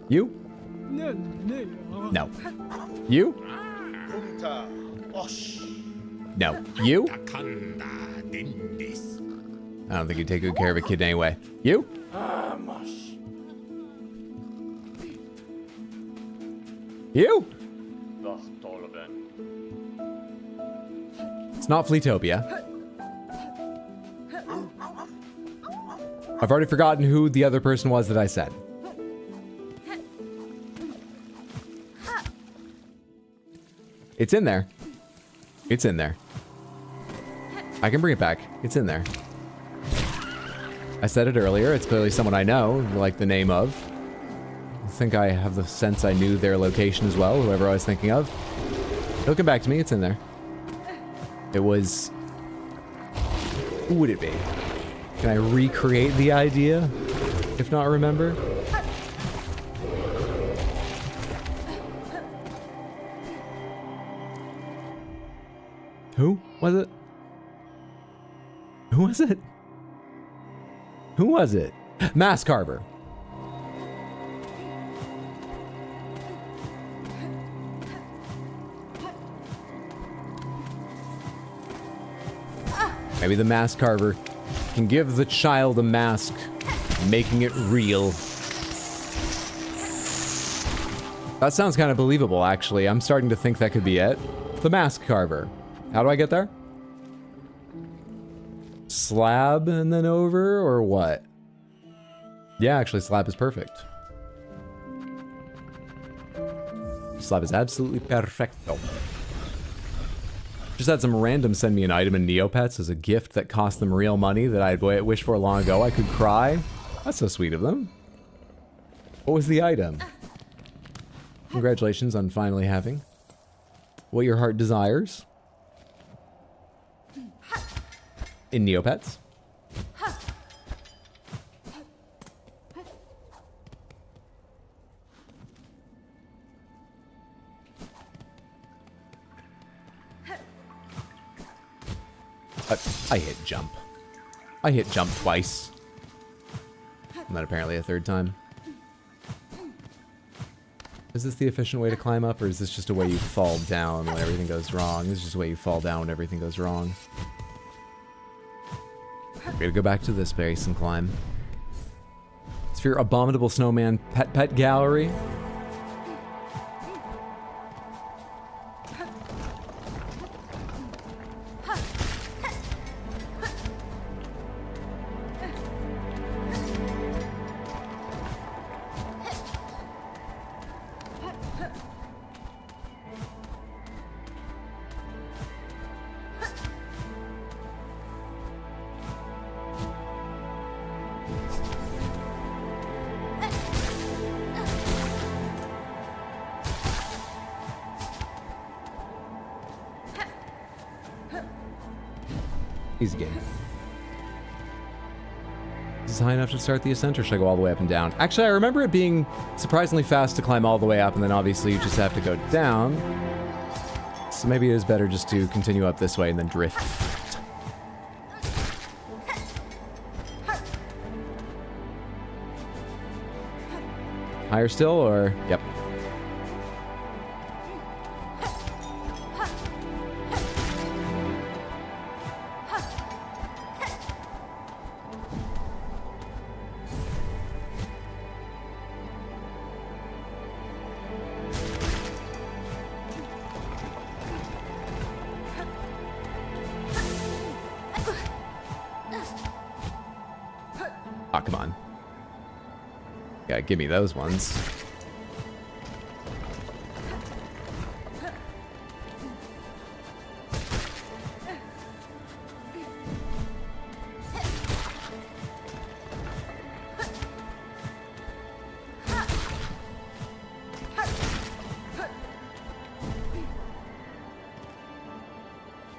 You? No. You? No. You? I don't think you take good care of a kid anyway. You? You? It's not Fleetopia. I've already forgotten who the other person was that I said. It's in there. It's in there. I can bring it back. It's in there. I said it earlier. It's clearly someone I know, like the name of. I think I have the sense I knew their location as well, whoever I was thinking of. It'll come back to me. It's in there. It was... Who would it be? Can I recreate the idea? If not remember? Who was it? Who was it? Who was it? Mask Carver. Maybe the mask carver can give the child a mask, making it real. That sounds kind of believable, actually. I'm starting to think that could be it. The mask carver. How do I get there? Slab and then over, or what? Yeah, actually, slab is perfect. Slab is absolutely perfecto. Just had some random send me an item in Neopets as a gift that cost them real money that I'd wished for long ago. I could cry. That's so sweet of them. What was the item? Congratulations on finally having what your heart desires. In Neopets. I hit jump. I hit jump twice. And then apparently a third time. Is this the efficient way to climb up, or is this just a way you fall down when everything goes wrong? This is just a way you fall down when everything goes wrong. We're gonna go back to this base and climb. It's for your abominable snowman pet gallery. Easy game. Is this high enough to start the ascent, or should I go all the way up and down? Actually, I remember it being surprisingly fast to climb all the way up, and then obviously you just have to go down. So maybe it is better just to continue up this way and then drift. Higher still, or? Yep. Ah, come on. Yeah, give me those ones.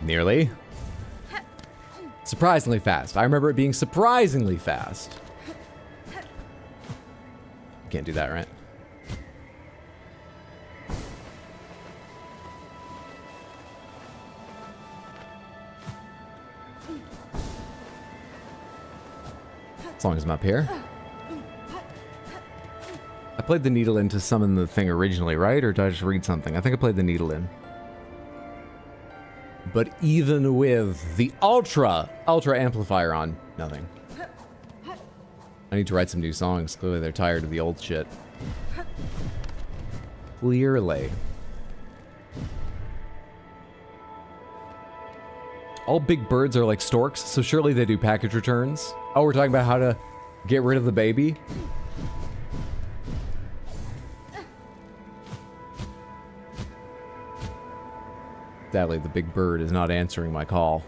Nearly. Surprisingly fast. I remember it being surprisingly fast. Can't do that, right? As long as I'm up here. I played the needle in to summon the thing originally, right? Or did I just read something? I think I played the needle in. But even with the ultra amplifier on, nothing. I need to write some new songs. Clearly they're tired of the old shit. Clearly. All big birds are like storks, so surely they do package returns. Oh, we're talking about how to get rid of the baby? Sadly, the big bird is not answering my call.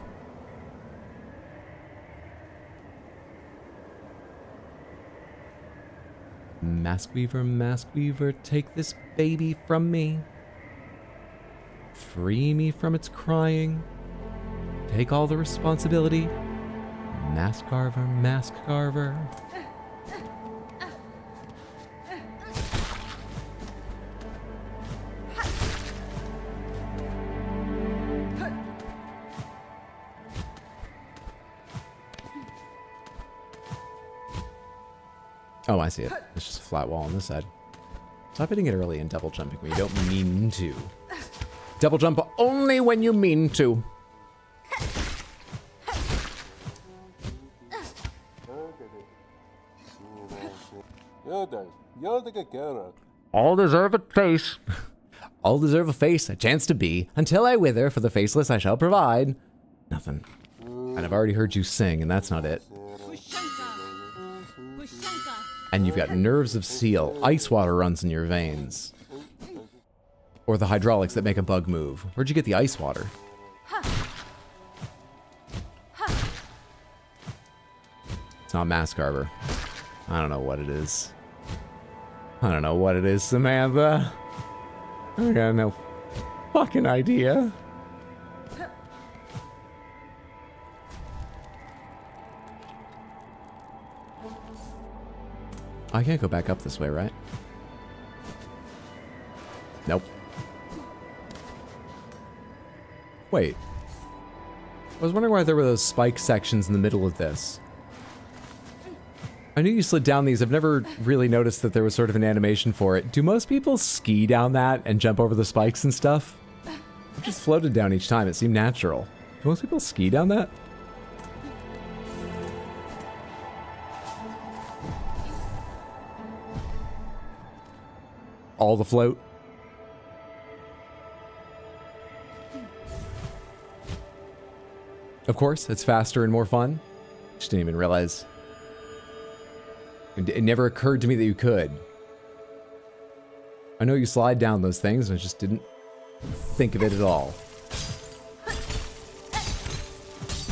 Mask Weaver, take this baby from me. Free me from its crying. Take all the responsibility. Mask Carver. Oh, I see it. It's just a flat wall on this side. Stop hitting it early and double jumping when you don't mean to. Double jump only when you mean to. All deserve a face. All deserve a face, a chance to be. Until I wither, for the faceless I shall provide. Nothing. And I've already heard you sing, and that's not it. And you've got nerves of steel. Ice water runs in your veins. Or the hydraulics that make a bug move. Where'd you get the ice water? It's not Mask Carver. I don't know what it is. I don't know what it is, Samantha. I got no fucking idea. I can't go back up this way, right? Nope. Wait. I was wondering why there were those spike sections in the middle of this. I knew you slid down these. I've never really noticed that there was sort of an animation for it. Do most people ski down that and jump over the spikes and stuff? I just floated down each time. It seemed natural. Do most people ski down that? All the float? Of course, it's faster and more fun. Just didn't even realize. It never occurred to me that you could. I know you slide down those things, and I just didn't think of it at all.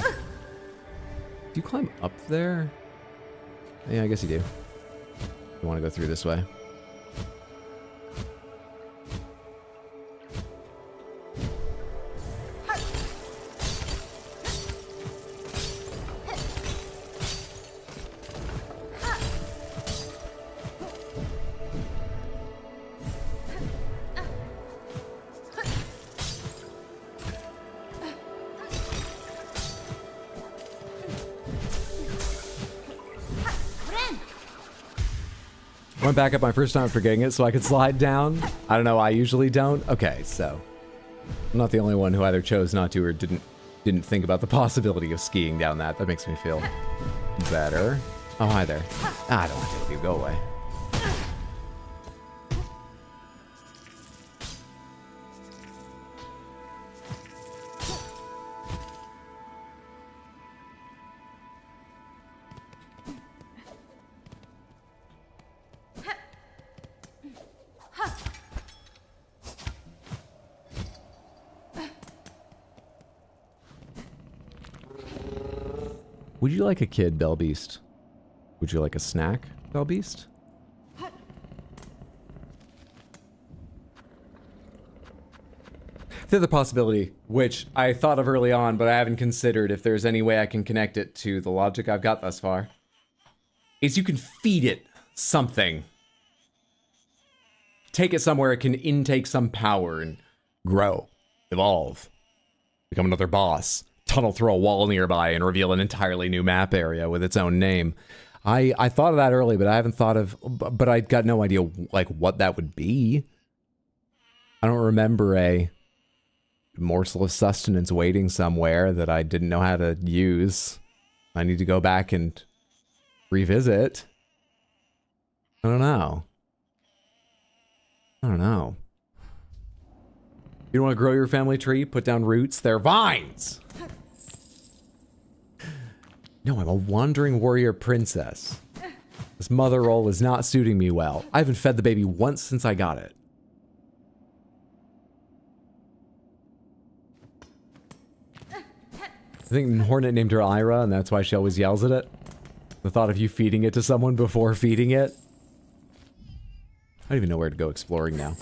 Do you climb up there? Yeah, I guess you do. You want to go through this way. Went back up my first time after getting it so I could slide down. I don't know, I usually don't. Okay, so I'm not the only one who either chose not to or didn't think about the possibility of skiing down that. That makes me feel better. Oh, hi there. I don't want to deal with you. Go away. Would you like a kid, Bellbeast? Would you like a snack, Bellbeast? The other possibility, which I thought of early on, but I haven't considered if there's any way I can connect it to the logic I've got thus far, is you can feed it something. Take it somewhere it can intake some power and grow, evolve, become another boss. Tunnel through a wall nearby and reveal an entirely new map area with its own name. I thought of that early, but I haven't thought of, but I got no idea like what that would be. I don't remember a morsel of sustenance waiting somewhere that I didn't know how to use. I need to go back and revisit. I don't know. I don't know. You want to grow your family tree? Put down roots? They're vines! No, I'm a wandering warrior princess. This mother role is not suiting me well. I haven't fed the baby once since I got it. I think Hornet named her Ira, and that's why she always yells at it. The thought of you feeding it to someone before feeding it. I don't even know where to go exploring now.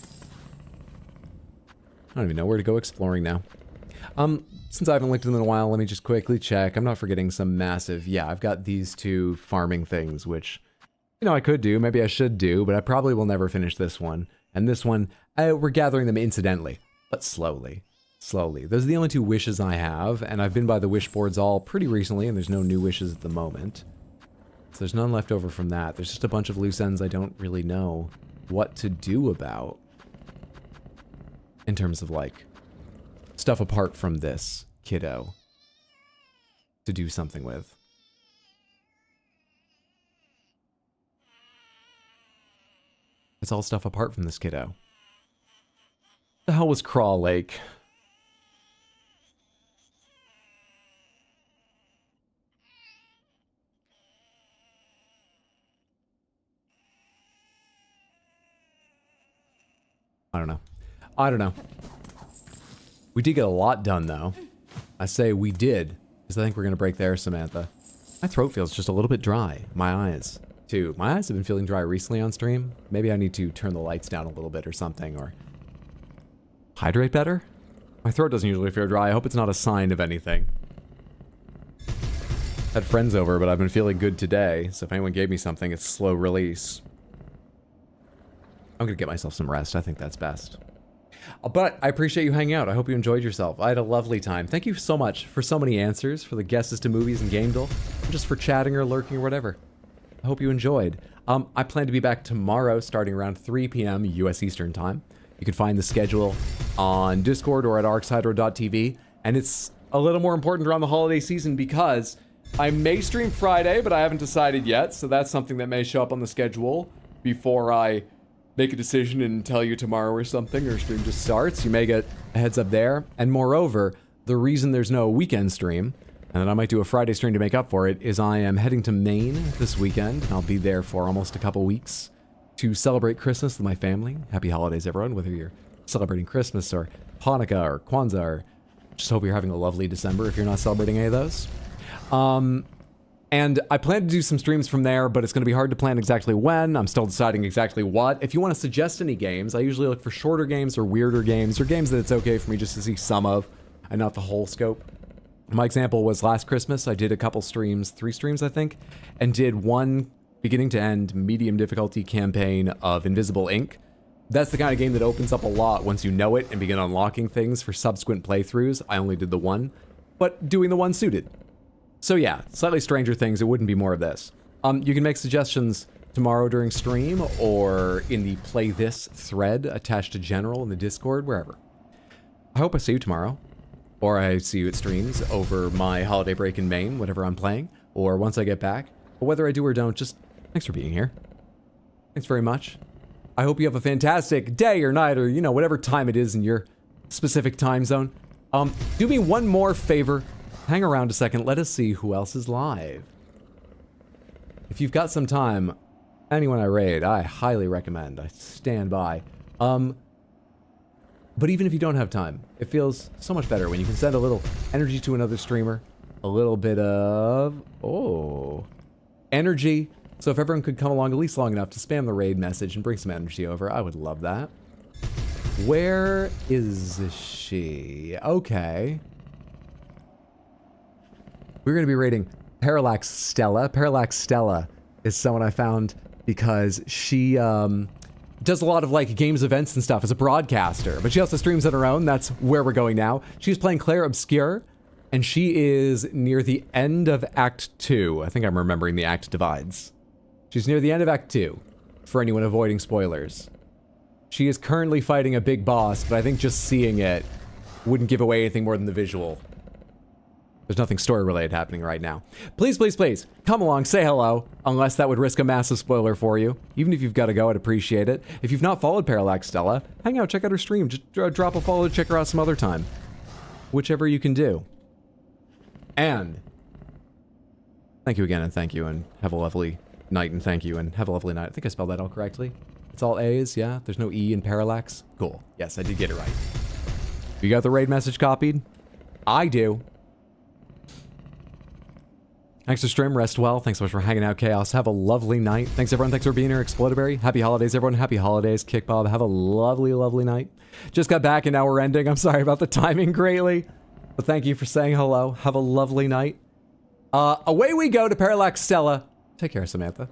Since I haven't looked at them in a while, let me just quickly check. I'm not forgetting some massive... Yeah, I've got these two farming things, which, you know, I could do. Maybe I should do, but I probably will never finish this one. And this one, we're gathering them incidentally, but slowly. Slowly. Those are the only two wishes I have, and I've been by the wish boards all pretty recently, and there's no new wishes at the moment. So there's none left over from that. There's just a bunch of loose ends I don't really know what to do about. In terms of, like, stuff apart from this kiddo to do something with. It's all stuff apart from this kiddo. The hell was Crawl Lake? I don't know. We did get a lot done, though. I say we did, because I think we're going to break there, Samantha. My throat feels just a little bit dry. My eyes, too. My eyes have been feeling dry recently on stream. Maybe I need to turn the lights down a little bit or something, or hydrate better? My throat doesn't usually feel dry. I hope it's not a sign of anything. Had friends over, but I've been feeling good today, so if anyone gave me something, it's slow release. I'm going to get myself some rest. I think that's best. But I appreciate you hanging out. I hope you enjoyed yourself. I had a lovely time. Thank you so much for so many answers, for the guesses to movies and gamedle, just for chatting or lurking or whatever. I hope you enjoyed. I plan to be back tomorrow starting around 3 p.m. U.S. Eastern Time. You can find the schedule on Discord or at arxhydro.tv. And it's a little more important around the holiday season because I may stream Friday, but I haven't decided yet. So that's something that may show up on the schedule before I make a decision and tell you tomorrow or something, or stream just starts. You may get a heads up there. And moreover, the reason there's no weekend stream, and that I might do a Friday stream to make up for it, is I am heading to Maine this weekend, and I'll be there for almost a couple weeks to celebrate Christmas with my family. Happy holidays, everyone, whether you're celebrating Christmas or Hanukkah or Kwanzaa, or just hope you're having a lovely December if you're not celebrating any of those. And I plan to do some streams from there, but it's going to be hard to plan exactly when. I'm still deciding exactly what. If you want to suggest any games, I usually look for shorter games or weirder games, or games that it's okay for me just to see some of and not the whole scope. My example was last Christmas. I did a couple streams, 3 streams, I think, and did one beginning to end medium difficulty campaign of Invisible Ink. That's the kind of game that opens up a lot once you know it and begin unlocking things for subsequent playthroughs. I only did the one, but doing the one suited. So yeah, slightly Stranger Things, it wouldn't be more of this. You can make suggestions tomorrow during stream or in the Play This thread attached to General in the Discord, wherever. I hope I see you tomorrow, or I see you at streams over my holiday break in Maine, whatever I'm playing, or once I get back. But whether I do or don't, just thanks for being here. Thanks very much. I hope you have a fantastic day or night or, you know, whatever time it is in your specific time zone. Do me one more favor. Hang around a second. Let us see who else is live. If you've got some time, anyone I raid, I highly recommend. I stand by. But even if you don't have time, it feels so much better when you can send a little energy to another streamer. A little bit of, energy. So if everyone could come along at least long enough to spam the raid message and bring some energy over, I would love that. Where is she? Okay. We're going to be rating Parallax Stella. Parallax Stella is someone I found because she does a lot of like games events and stuff as a broadcaster, but she also streams on her own. That's where we're going now. She's playing Claire Obscure, and she is near the end of Act 2. I think I'm remembering the act divides. She's near the end of Act 2, for anyone avoiding spoilers. She is currently fighting a big boss, but I think just seeing it wouldn't give away anything more than the visual. There's nothing story-related happening right now. Please, please, please, come along, say hello, unless that would risk a massive spoiler for you. Even if you've got to go, I'd appreciate it. If you've not followed Parallax Stella, hang out, check out her stream. Just drop a follow, check her out some other time. Whichever you can do. And thank you again, and thank you, and have a lovely night, and thank you, and have a lovely night. I think I spelled that all correctly. It's all A's, yeah? There's no E in Parallax? Cool. Yes, I did get it right. You got the raid message copied? I do. Thanks for stream, rest well. Thanks so much for hanging out, Chaos. Have a lovely night. Thanks everyone, thanks for being here, Explodaberry. Happy holidays, everyone. Happy holidays, Kickbob. Have a lovely, lovely night. Just got back and now we're ending. I'm sorry about the timing greatly, but thank you for saying hello. Have a lovely night. Away we go to Parallax Stella. Take care, Samantha.